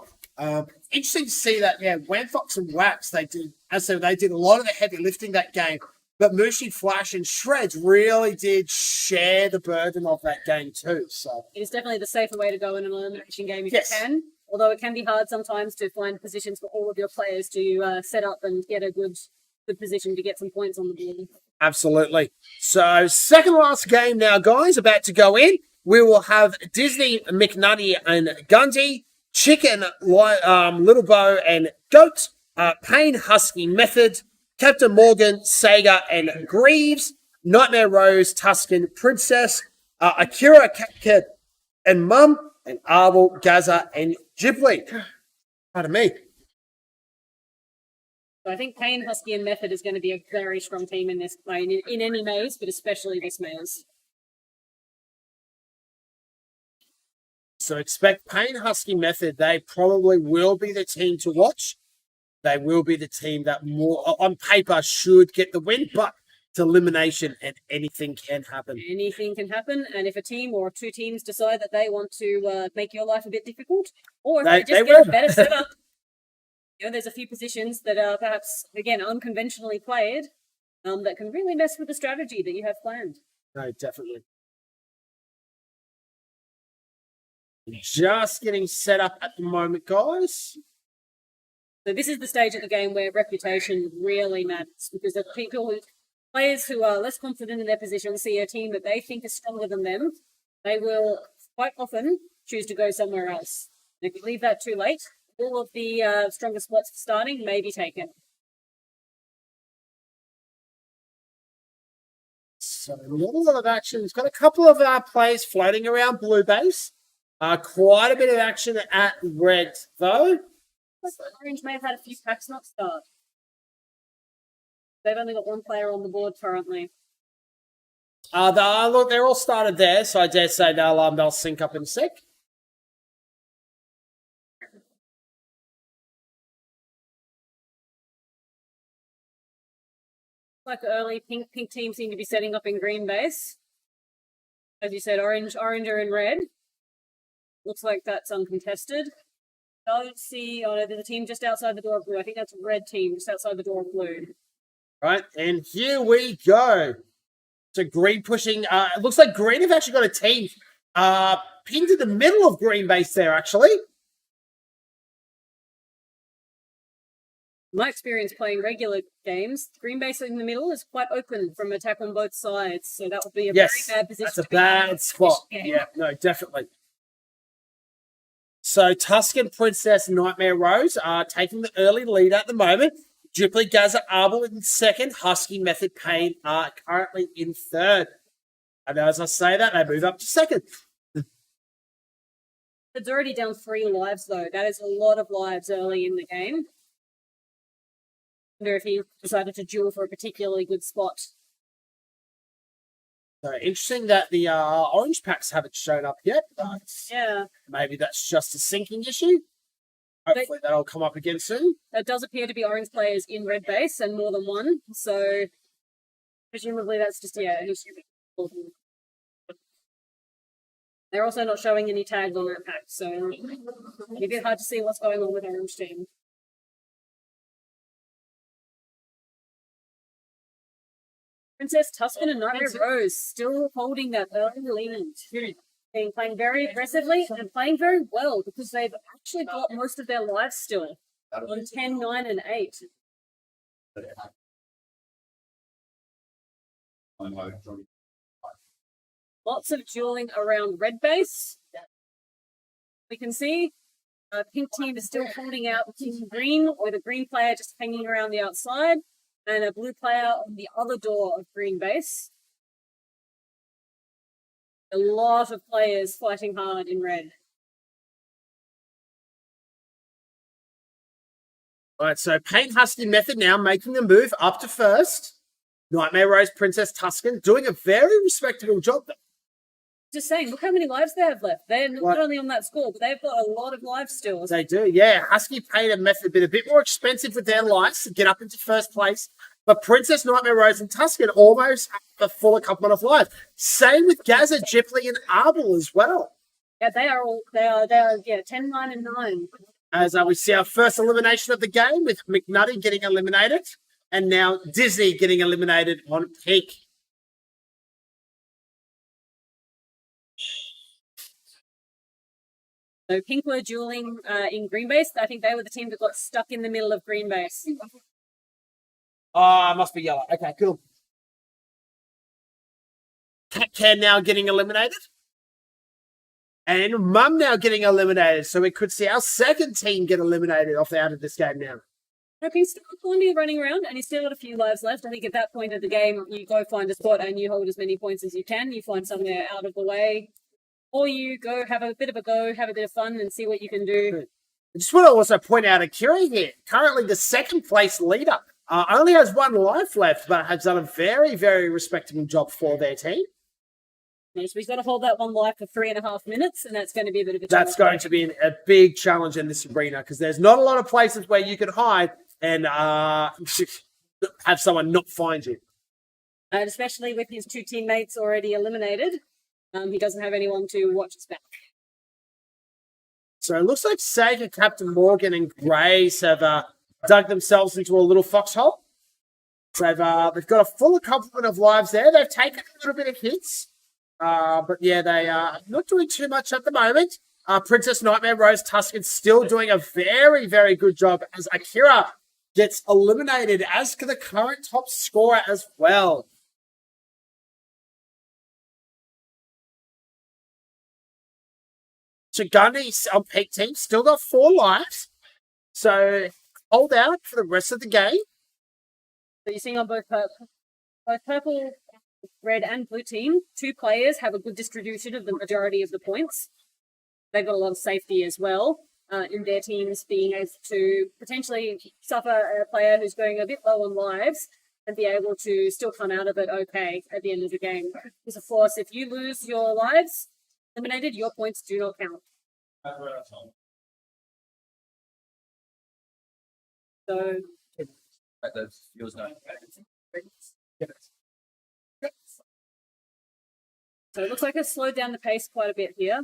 Interesting to see that, yeah, Wanfox and Wax, they did a lot of the heavy lifting that game. But Mushi, Flash, and Shreds really did share the burden of that game too. So It is definitely the safer way to go in an elimination game if Yes. you can. Although it can be hard sometimes to find positions for all of your players to set up and get a good position to get some points on the board. absolutely. So second last game now, guys, about to go in. We will have Disney, McNutty, and Gundy, Chicken, Little Bow, and Goat, Payne, Husky, Method, Captain Morgan, Sega, and Greaves, Nightmare Rose, Tuscan, Princess, Akira, Cat, and Mum, and Arbel, Gaza, and Ghibli. Pardon me. So I think Payne, Husky, and Method is going to be a very strong team in this in any maze, but especially this maze. So expect Payne, Husky, Method. They probably will be the team to watch. They will be the team that more on paper should get the win, but it's elimination and anything can happen. Anything can happen, and if a team or two teams decide that they want to make your life a bit difficult, or if they just get will. a better setup, there's a few positions that are perhaps, again, unconventionally played that can really mess with the strategy that you have planned. No, definitely. Just getting set up at the moment, guys. So this is the stage of the game where reputation really matters, because the players who are less confident in their position see a team that they think is stronger than them, they will quite often choose to go somewhere else. And if you leave that too late, all of the stronger spots for starting may be taken. So not a lot of action. It's got a couple of players floating around blue base. Quite a bit of action at red, though. Orange may have had a few packs not start. They've only got one player on the board currently. Look, they're all started there, so I dare say they'll sync up in a sec. Like early pink team seem to be setting up in green base. As you said, orange are in red. Looks like that's uncontested. Don't see. Oh no, there's a team just outside the door of blue. I think that's a red team just outside the door of blue. Right, and here we go. So green pushing. It looks like green have actually got a team pinned in the middle of green base there, actually. My experience playing regular games, green base in the middle is quite open from attack on both sides, so that would be a very bad position. That's a bad spot. Yeah, no, definitely. So Tuscan, Princess, Nightmare Rose are taking the early lead at the moment. Dripply, Gaza, Arbel in second. Husky, Method, Payne are currently in third. And as I say that, they move up to second. It's already down 3 lives though. That is a lot of lives early in the game. I wonder if he decided to duel for a particularly good spot. So interesting that the orange packs haven't shown up yet. But Yeah. maybe that's just a syncing issue. Hopefully that'll come up again soon. There does appear to be orange players in red base and more than one, so presumably that's just, an issue. They're also not showing any tags on that pack, so it's a bit hard to see what's going on with orange team. Princess, Tuscan, and Nightmare Rose still holding that early lead. Being playing very aggressively and playing very well because they've actually got most of their lives still on 10, 9, and 8. Lots of dueling around red base. We can see pink team is still holding out team green, with a green player just hanging around the outside, and a blue player on the other door of green base. A lot of players fighting hard in red. All right, so Payne, Husky, Method now making the move up to first. Nightmare Rose, Princess, Tuscan doing a very respectable job there. Just saying, look how many lives they have left. They're not only on that score, but they've got a lot of lives still. They do, yeah. Husky, Payne, and Method have been a bit more expensive with their lives to get up into first place. But Princess, Nightmare Rose, and Tuscan almost have a full complement of lives. Same with Gaza, Ghibli, and Arbel as well. Yeah, they are 10, 9, and 9. As we see our first elimination of the game with McNutty getting eliminated, and now Disney getting eliminated on Pink. So Pink were dueling in Green Base. I think they were the team that got stuck in the middle of Green Base. Oh, must be yellow. Okay, cool. Cat Can now getting eliminated. And Mum now getting eliminated. So we could see our second team get eliminated out of this game now. No, Pink's still plenty running around, and he's still got a few lives left. I think at that point of the game, you go find a spot and you hold as many points as you can. You find somewhere out of the way. Or you go have a bit of fun and see what you can do. I just want to also point out Akira here, currently the second place leader. Only has one life left, but has done a very, very respectable job for their team. So he's got to hold that one life for 3.5 minutes, and that's going to be a bit of a That's going to be a big challenge in this arena because there's not a lot of places where you can hide and have someone not find you. And especially with his two teammates already eliminated, he doesn't have anyone to watch his back. So it looks like Sega, Captain Morgan, and Grace have dug themselves into a little foxhole. So they've got a full complement of lives there. They've taken a little bit of hits. But yeah, they are not doing too much at the moment. Princess Nightmare Rose Tuscan still doing a very, very good job as Akira gets eliminated as the current top scorer as well. So Gundy's on Peak Team still got 4 lives. So hold out for the rest of the game. So you're seeing on both purple, red, and blue team, 2 players have a good distribution of the majority of the points. They've got a lot of safety as well in their teams, being able to potentially suffer a player who's going a bit low on lives and be able to still come out of it okay at the end of the game. Because of course, if you lose your lives eliminated, your points do not count. So So it looks like it's slowed down the pace quite a bit here,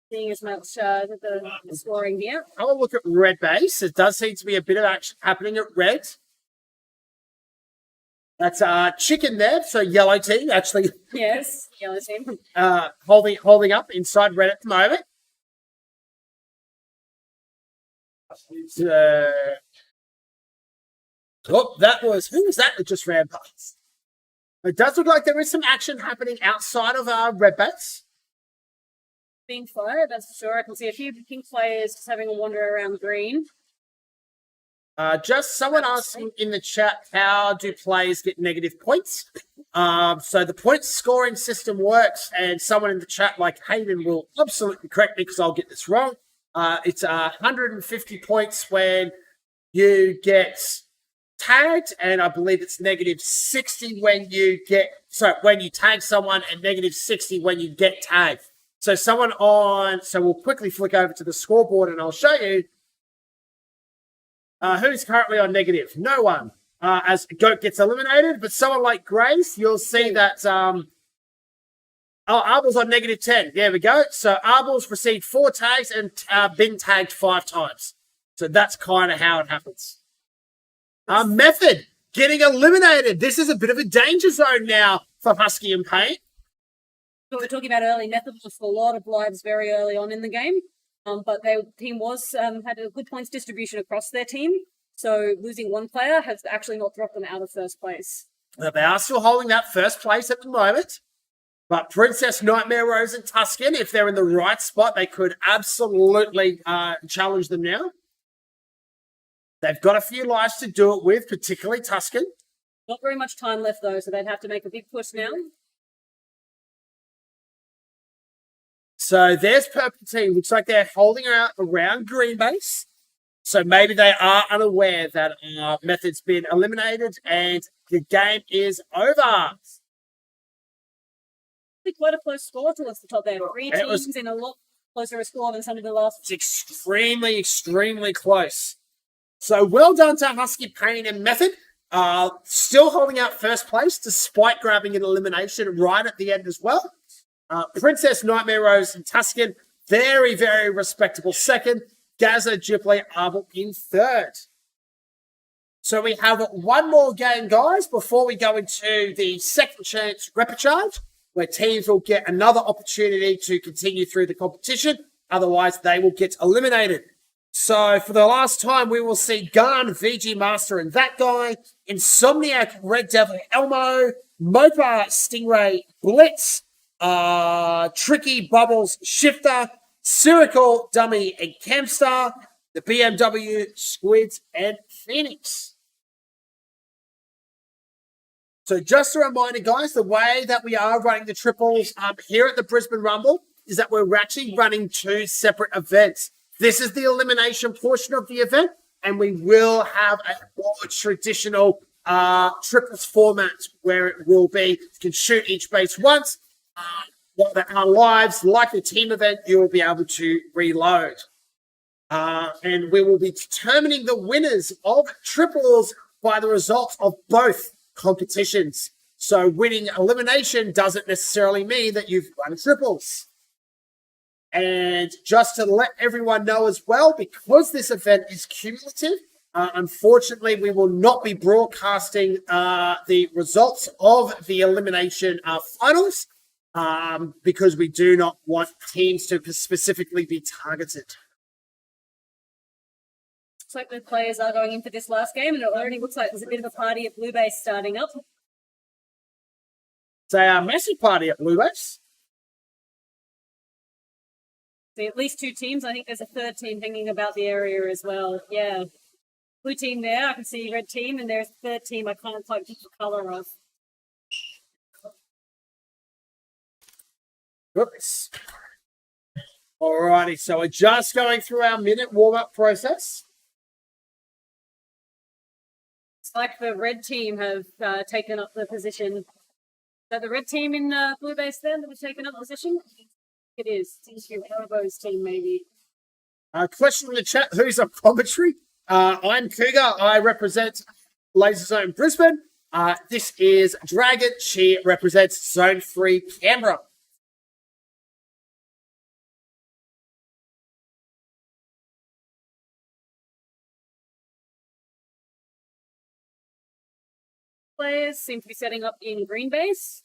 seeing as much the scoring here. Have a look at red base. It does seem to be a bit of action happening at red. That's chicken there, so yellow team actually. Yes, yellow team. Holding up inside red at the moment. Who was that just ran past? It does look like there is some action happening outside of red base. Being fired, that's for sure. I can see a few pink players just having a wander around green. Just someone asking in the chat, how do players get negative points? So the point scoring system works, and someone in the chat like Hayden will absolutely correct me because I'll get this wrong. It's 150 points when you get tagged, and I believe it's negative 60 when you tag someone, and negative 60 when you get tagged. So we'll quickly flick over to the scoreboard and I'll show you who's currently on negative. No one, as Goat gets eliminated, but someone like Grace, you'll see that, Arbel's on negative 10. There we go. So Arbel's received 4 tags and been tagged 5 times. So that's kind of how it happens. Method getting eliminated. This is a bit of a danger zone now for Husky and Paint. So we're talking about early. Method lost a lot of lives very early on in the game, but their team had a good points distribution across their team. So losing one player has actually not dropped them out of first place. They are still holding that first place at the moment. But Princess Nightmare Rose and Tuscan, if they're in the right spot, they could absolutely challenge them now. They've got a few lives to do it with, particularly Tuscan. Not very much time left, though, so they'd have to make a big push now. So there's Purple Team. Looks like they're holding around Green Base. So maybe they are unaware that Method's been eliminated and the game is over. Quite a close score towards the top there. 3 teams in a lot closer a score than some of the last. It's extremely, extremely close. So well done to Husky, Pain, and Method. Still holding out first place despite grabbing an elimination right at the end as well. Princess Nightmare Rose and Tuscan very, very respectable second. Gaza, Gipley, Arbel in third. So we have one more game, guys, before we go into the second chance repechage, where teams will get another opportunity to continue through the competition. Otherwise, they will get eliminated. So for the last time, we will see Gun, VG Master, and that guy, Insomniac, Red Devil, Elmo, Mopa, Stingray, Blitz, Tricky, Bubbles, Shifter, Spherical, Dummy, and Campstar, the BMW, Squids, and Phoenix. So just a reminder, guys, the way that we are running the triples here at the Brisbane Rumble is that we're actually running two separate events. This is the elimination portion of the event, and we will have a more traditional triples format where it will be you can shoot each base once. While there are lives, like the team event, you will be able to reload. And we will be determining the winners of triples by the results of both competitions. So winning elimination doesn't necessarily mean that you've won triples. And just to let everyone know as well, because this event is cumulative, unfortunately, we will not be broadcasting the results of the elimination finals because we do not want teams to specifically be targeted. Looks like the players are going into this last game, and it already looks like there's a bit of a party at Blue Base starting up. So a massive party at Blue Base. So at least two teams. I think there's a third team hanging about the area as well. Yeah. Blue team there. I can see red team, and there's a third team I can't quite pick the colour of. Oops. Alrighty, so we're just going through our minute warm-up process. It's like the red team have taken up the position. Is that the red team in Blue Base then that have taken up position? It is. It's Elbows team, maybe. Question in the chat, who's on commentary? I'm Cougar. I represent Laser Zone Brisbane. This is Dragon. She represents Zone 3 Canberra. Players seem to be setting up in green base.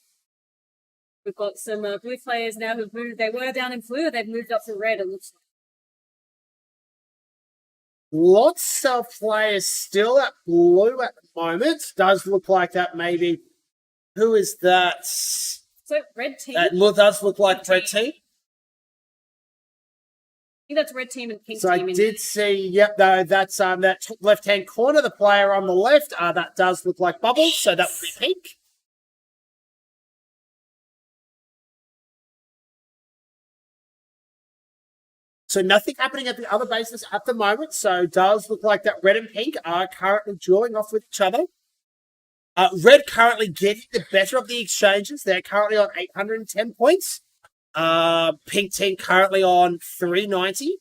We've got some blue players now who've moved. They were down in blue. They've moved up to red. It looks Lots of players still at blue at the moment. Does look like that maybe. Who is that? so red team. That does look like red team. I think that's red team and pink So team. I did see, yep, though, that's that top left-hand corner, the player on the left, that does look like Bubbles, so that would be pink. So nothing happening at the other bases at the moment, so it does look like that red and pink are currently dueling off with each other. Red currently getting the better of the exchanges. They're currently on 810 points. Pink team currently on 390.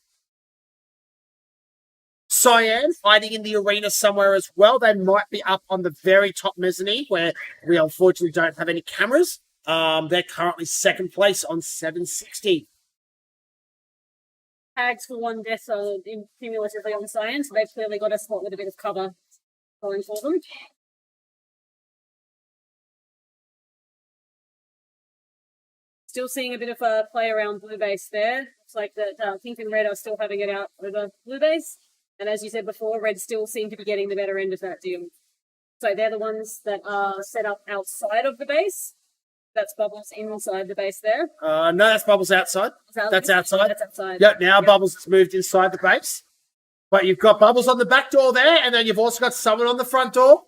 Cyan hiding in the arena somewhere as well. They might be up on the very top mezzanine where we unfortunately don't have any cameras. They're currently second place on 760. Tags for one death are cumulatively on Cyan, so they've clearly got a spot with a bit of cover going for them. Still seeing a bit of a play around blue base there. Looks like that pink and red are still having it out over blue base. And as you said before, red still seem to be getting the better end of that deal. So they're the ones that are set up outside of the base. That's Bubbles inside the base there. No, that's Bubbles outside. That's outside. That's outside. Yep, now Bubbles has moved inside the base. But you've got Bubbles on the back door there, and then you've also got someone on the front door.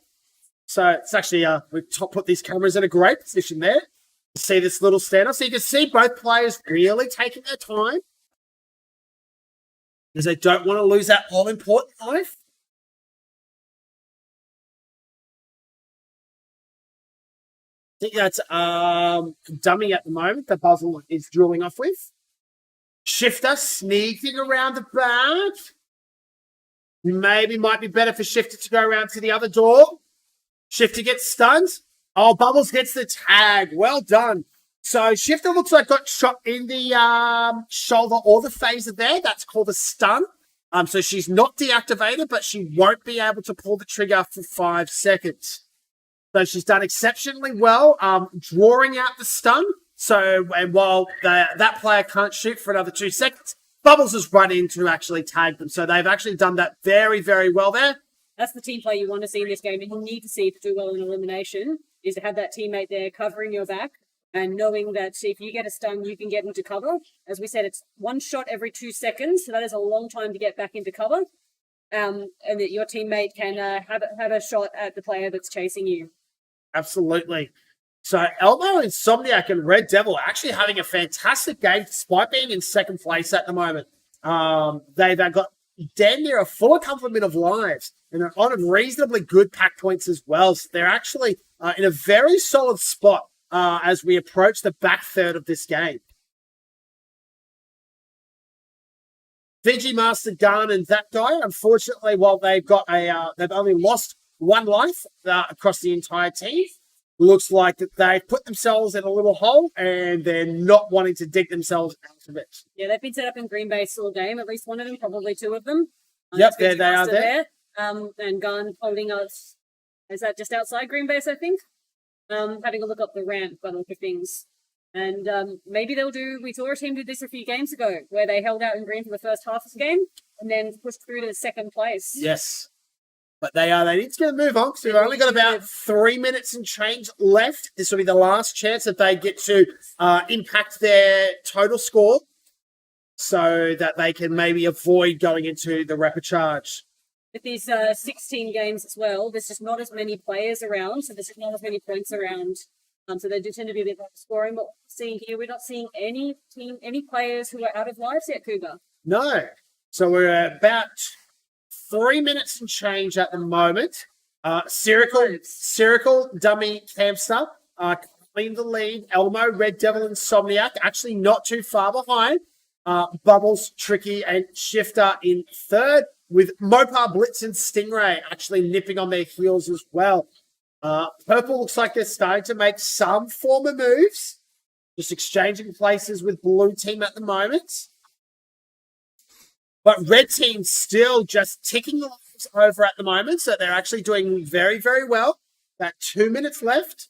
So it's actually, we've put these cameras in a great position there. See this little standoff. So you can see both players really taking their time because they don't want to lose that all-important life. I think that's Dummy at the moment. The puzzle is drilling off with. Shifter sneaking around the back. Maybe might be better for Shifter to go around to the other door. Shifter gets stunned. Oh, Bubbles gets the tag. Well done. So Shifter looks like got shot in the shoulder or the phaser there. That's called a stun. So she's not deactivated, but she won't be able to pull the trigger for 5 seconds. So she's done exceptionally well, drawing out the stun. So, and while that player can't shoot for another 2 seconds, Bubbles has run in to actually tag them. So they've actually done that very, very well there. That's the team play you want to see in this game, and you need to see to do well in elimination, is to have that teammate there covering your back and knowing that if you get a stun, you can get into cover. As we said, it's 1 shot every 2 seconds, so that is a long time to get back into cover. And that your teammate can have a shot at the player that's chasing you. Absolutely. So Elmo, Insomniac, and Red Devil are actually having a fantastic game despite being in second place at the moment. They've got damn near a full complement of lives and they're on reasonably good pack points as well. So they're actually in a very solid spot as we approach the back third of this game. Fiji Master Gun and that guy, unfortunately, while they've got they've only lost 1 life across the entire team. Looks like that they've put themselves in a little hole and they're not wanting to dig themselves out of it. Yeah, they've been set up in green base all game. At least one of them, probably 2 of them. Yep, there they are there. And Gun holding us. Is that just outside green base? I think. Having a look up the ramp by the look of things, and maybe they'll do. We saw a team do this a few games ago, where they held out in green for the first half of the game and then pushed through to the second place. Yes. But they need to get a move on because we've only got about 3 minutes and change left. This will be the last chance that they get to impact their total score so that they can maybe avoid going into the rapid charge. With these 16 games as well, there's just not as many players around, so there's just not as many points around. So they do tend to be a bit more scoring. But what we're seeing here, we're not seeing any players who are out of lives yet, Cougar. No. So we're at about 3 minutes and change at the moment. Spherical, Dummy, Campster, clean the lead. Elmo, Red Devil, Insomniac, actually not too far behind. Bubbles, Tricky, and Shifter in third, with Mopar, Blitz, and Stingray actually nipping on their heels as well. Purple looks like they're starting to make some form of moves. Just exchanging places with Blue Team at the moment. But Red Team's still just ticking the lives over at the moment, so they're actually doing very, very well. About 2 minutes left.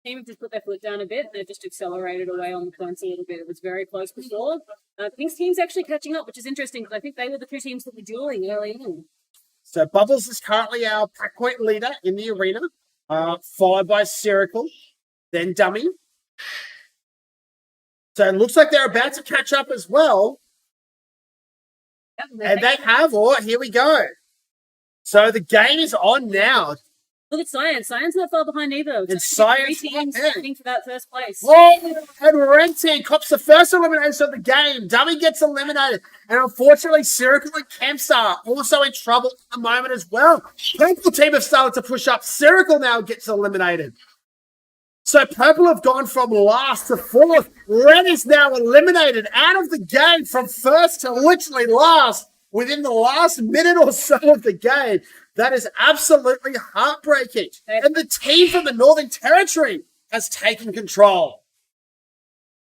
Team have just put their foot down a bit. They've just accelerated away on the points a little bit. It was very close before. Pink's team's actually catching up, which is interesting because I think they were the 2 teams that were dueling early on. So Bubbles is currently our pack point leader in the arena, followed by Spherical, then Dummy. So it looks like they're about to catch up as well. Yep, And they have, here we go. So the game is on now. Look at Cyan. Cyan's not far behind either. And Cyan's 3 teams yeah. fighting for that first place. Oh, and Red Team cops the first elimination of the game. Dummy gets eliminated. And unfortunately, Spherical and Campstar also in trouble at the moment as well. Purple Team have started to push up. Spherical now gets eliminated. So Purple have gone from last to fourth. Red is now eliminated out of the game from first to literally last within the last minute or so of the game. That is absolutely heartbreaking. And the team from the Northern Territory has taken control.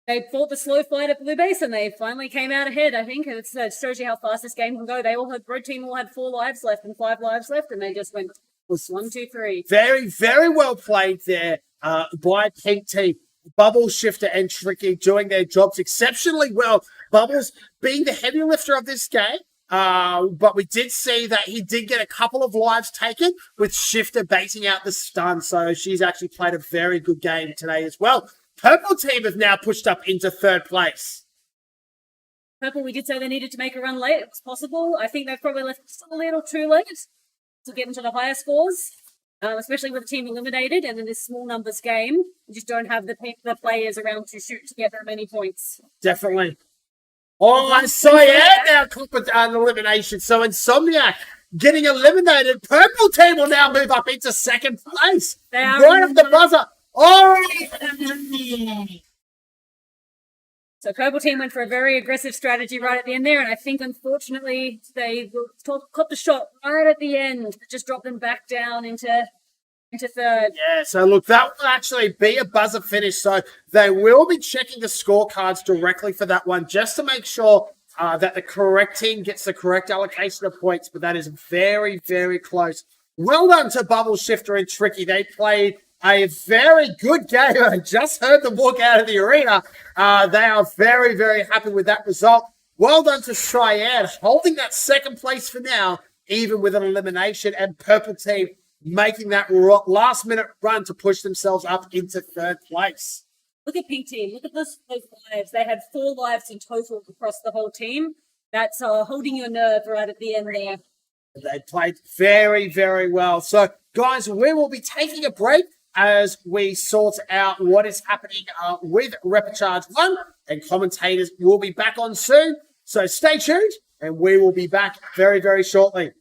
They fought the slow fight at Blue Base and they finally came out ahead, I think. It shows you how fast this game can go. Red Team all had 4 lives left and 5 lives left, and they just went 1, 2, 3. Very, very well played there by Pink Team. Bubbles, Shifter, and Tricky doing their jobs exceptionally well. Bubbles being the heavy lifter of this game. But we did see that he did get a couple of lives taken with Shifter baiting out the stun. So she's actually played a very good game today as well. Purple Team have now pushed up into third place. Purple, we did say they needed to make a run late. It's possible. I think they've probably left just a little too late to get into the higher scores, especially with the team eliminated. And in this small numbers game, you just don't have the players around to shoot to get that many points. Definitely. Oh, and Cyan now an elimination. So Insomniac getting eliminated. Purple Team will now move up into second place. Right off the buzzer. Oh! So Purple Team went for a very aggressive strategy right at the end there, and I think unfortunately they caught the shot right at the end that just dropped them back down into into third. Yeah, so look, that will actually be a buzzer finish. So they will be checking the scorecards directly for that one just to make sure that the correct team gets the correct allocation of points. But that is very, very close. Well done to Bubble Shifter and Tricky. They played a very good game. I just heard them walk out of the arena. They are very, very happy with that result. Well done to Cheyenne, holding that second place for now, even with an elimination, and Purple Team making that last minute run to push themselves up into third place. Look at Pink Team. Look at those lives. They had 4 lives in total across the whole team. That's holding your nerve right at the end there. They played very, very well. So, guys, we will be taking a break as we sort out what is happening with Replicharge 1, and commentators will be back on soon. So stay tuned, and we will be back very, very shortly.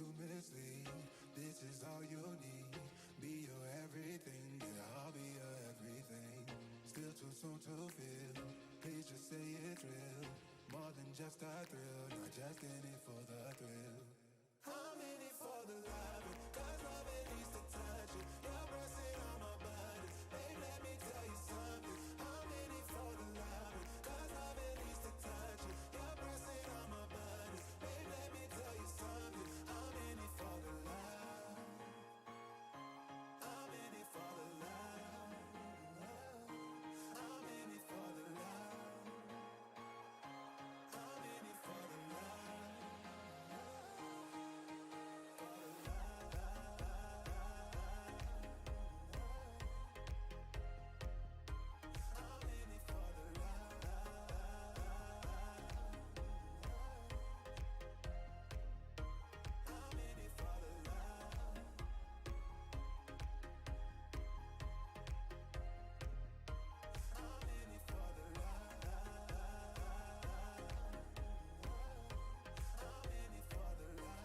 to mislead. This is all you need. Be your everything, yeah, I'll be your everything. Still too soon to feel. Please just say it's real. More than just a thrill, not just in it for the thrill. I'm in it for the love, cause love it needs to touch it. You're pressing on my buttons, babe, let me tell you something. I'm in it for the love, cause love it needs to touch it. You're pressing on my buttons, babe, let me tell you something. I'm in it for the love. I'm in it for the love. I'm in it for the love. I'm in it for the love. I'm in it for the love. I'm in it for the love. I'm in it for the love. I'm in it for the love.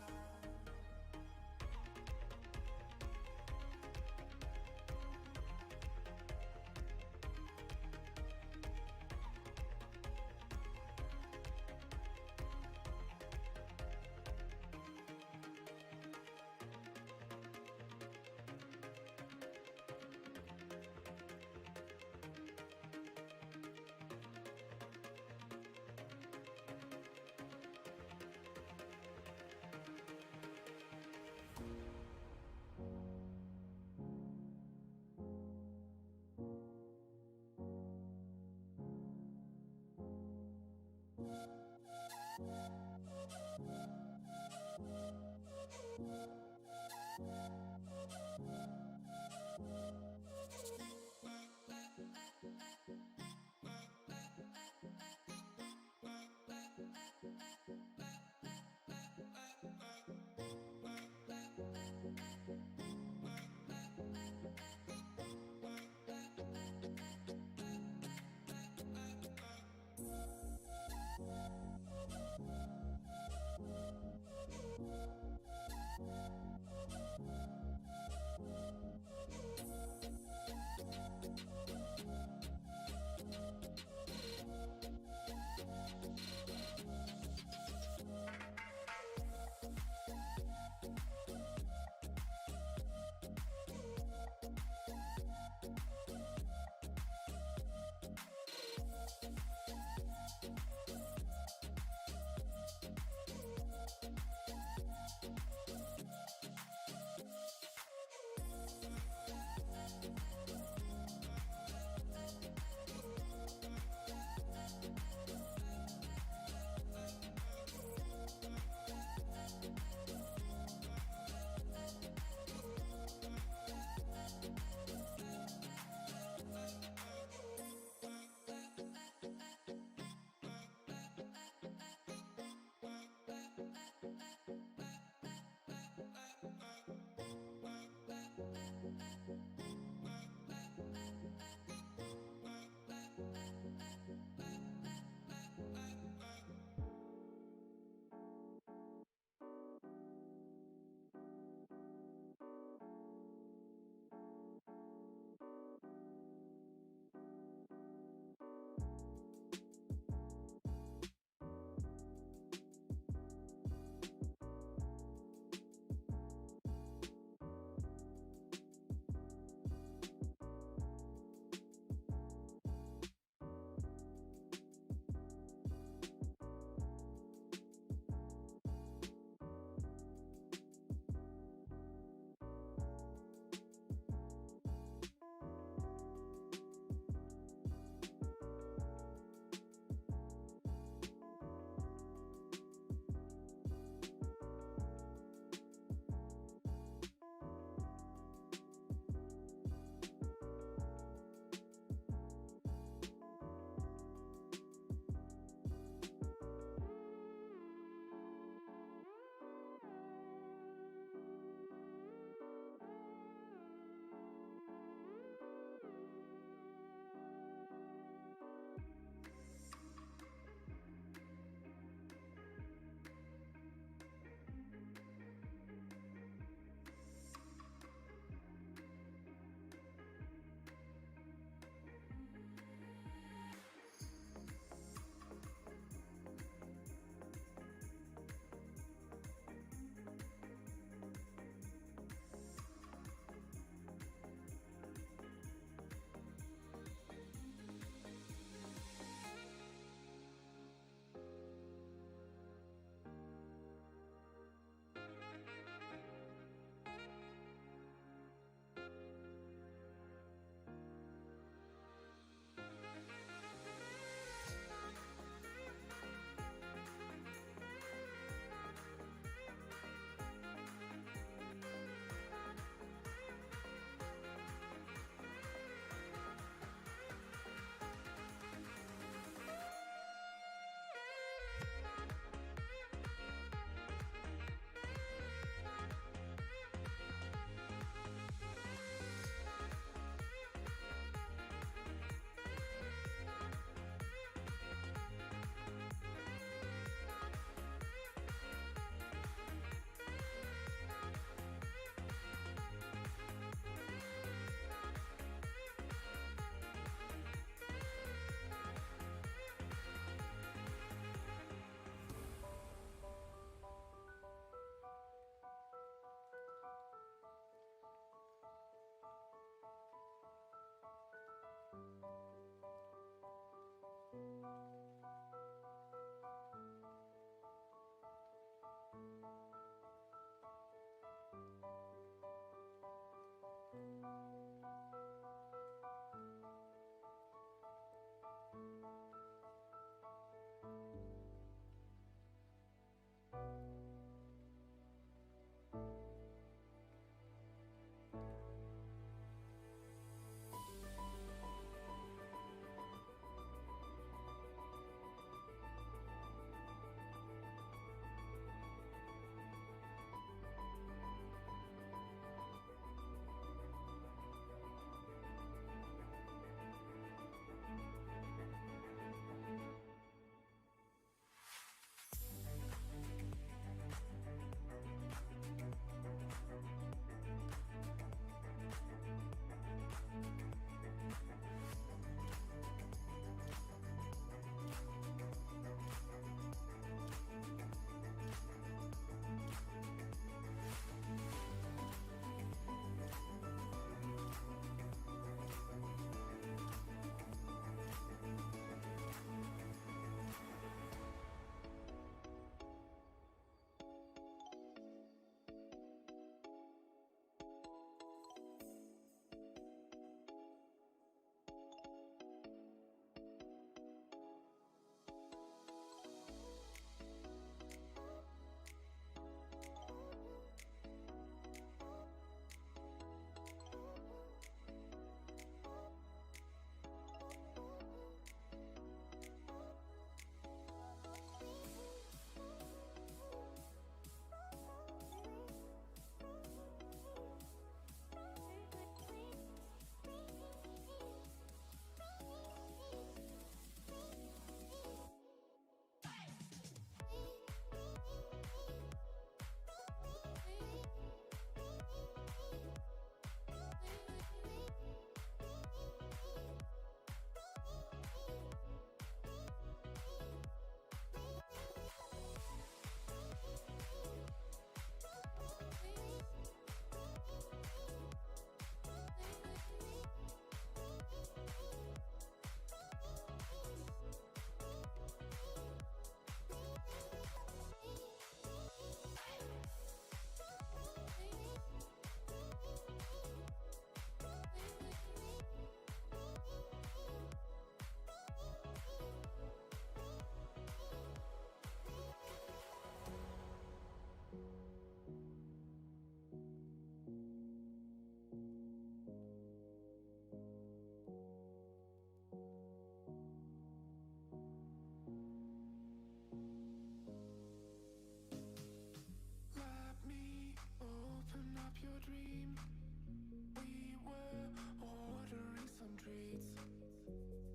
streets.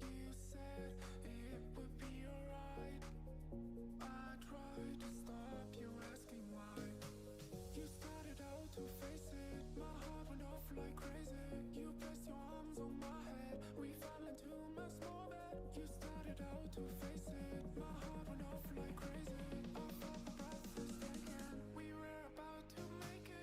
You said it would be alright. I tried to stop you asking why. You started out to face it, my heart went off like crazy. You placed your arms on my head, we fell into my small bed. You started out to face it, my heart went off like crazy. I felt my breath was taken, we were about to make it.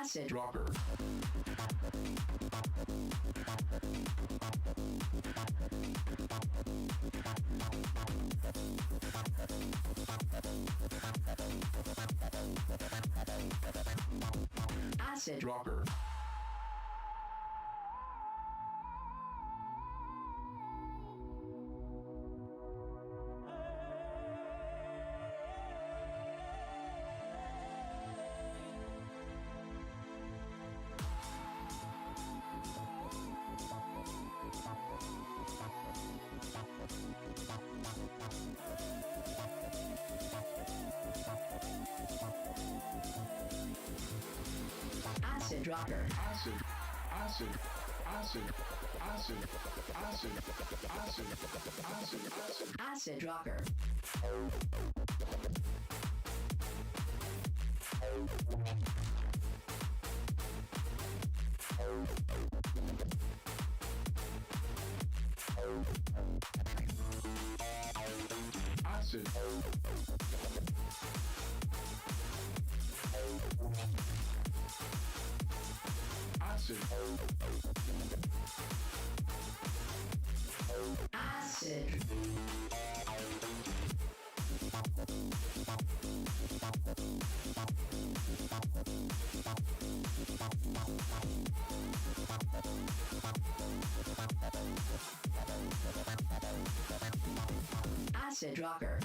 Acid dropper. Acid dropper. Acid dropper. Acid. Acid. Acid. Acid. Acid. Acid. Acid. Acid. Acid dropper. Acid. Acid. Acid. Acid dropper.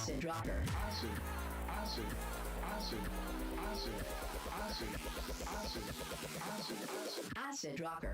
Acid dropper. Acid. Acid. Acid. Acid. Acid. Acid. Acid. Acid. Acid dropper.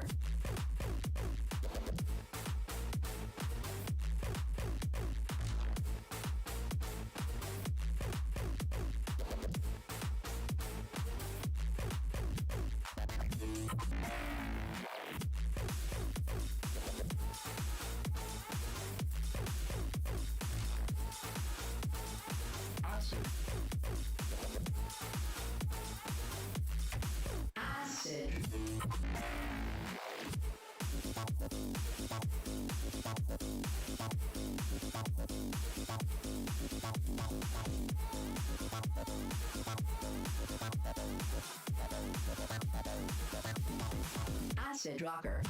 Acid. Acid. Acid rocker.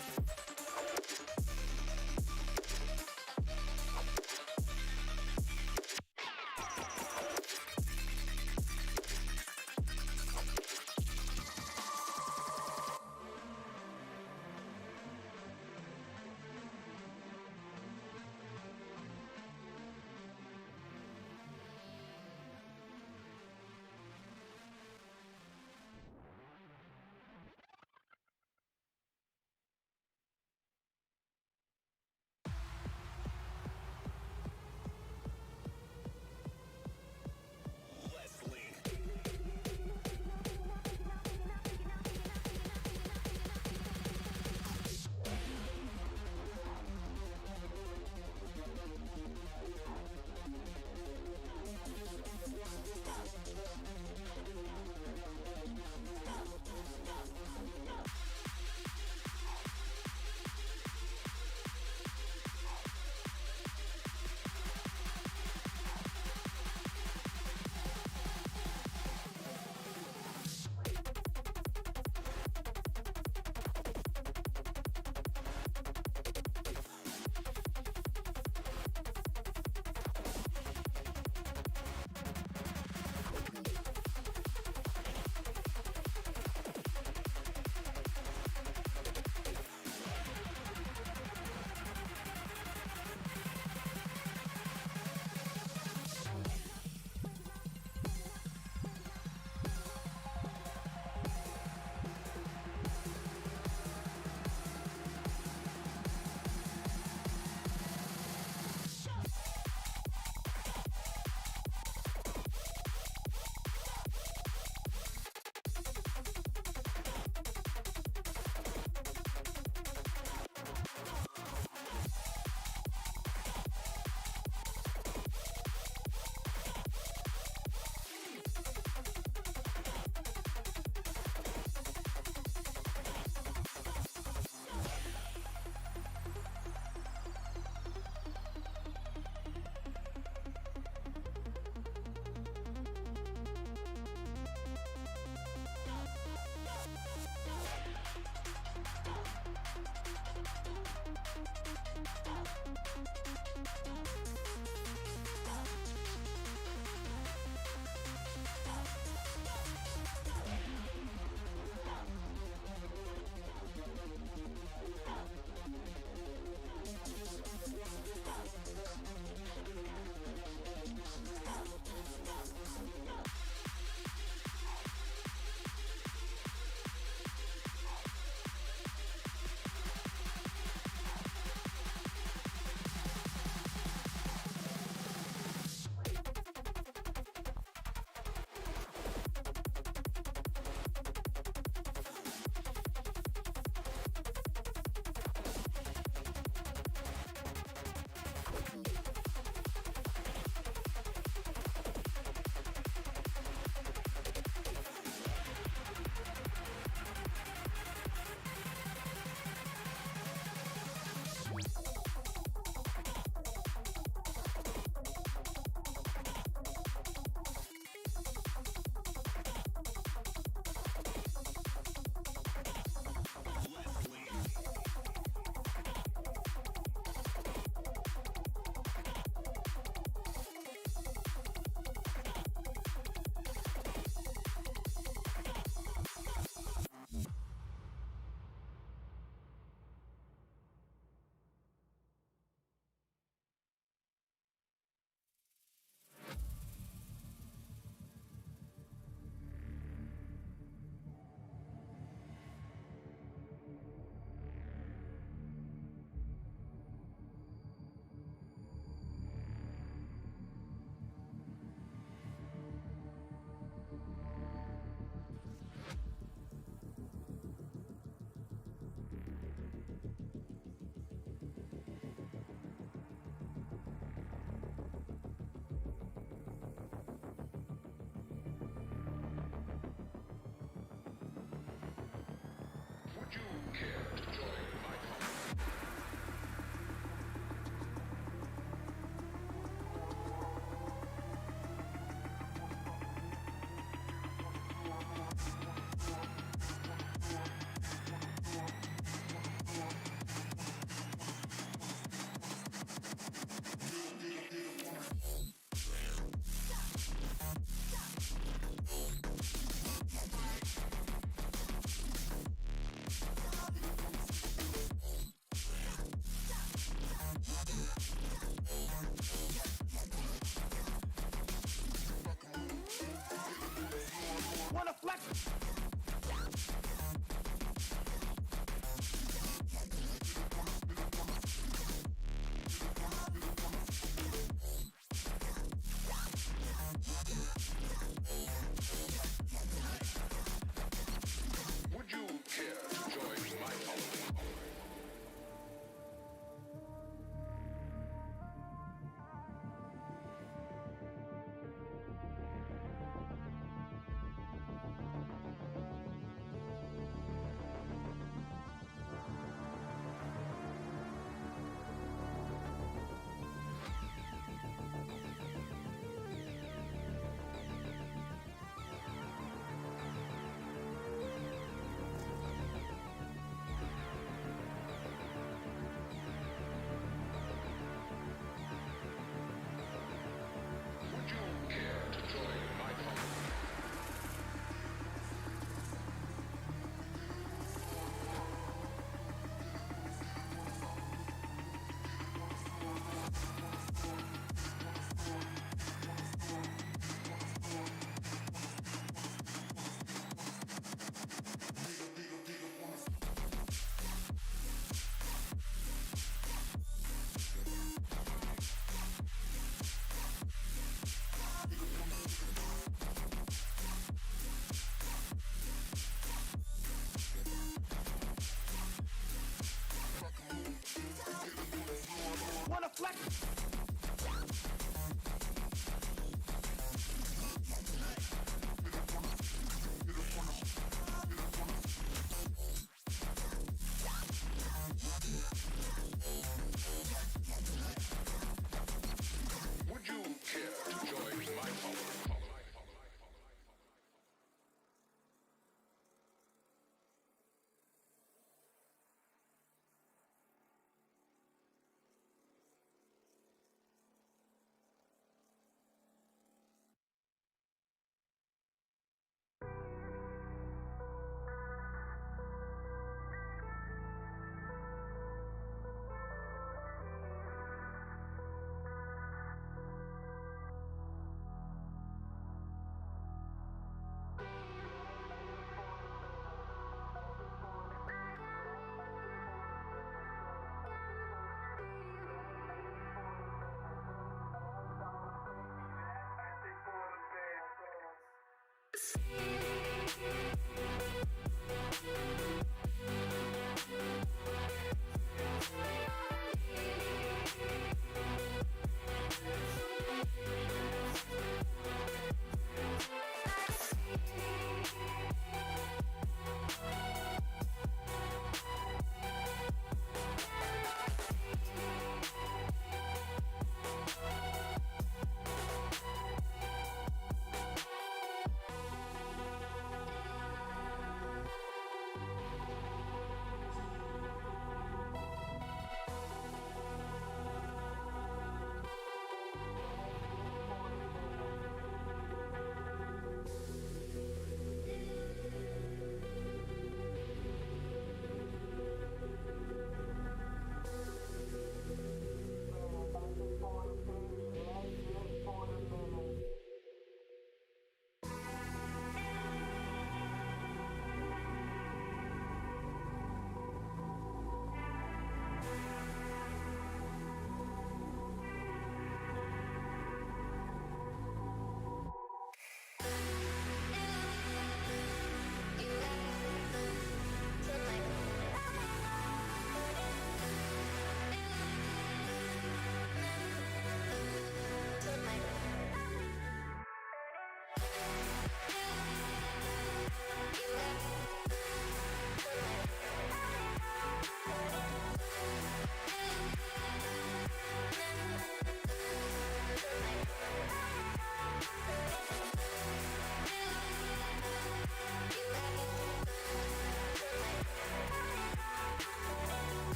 Bye.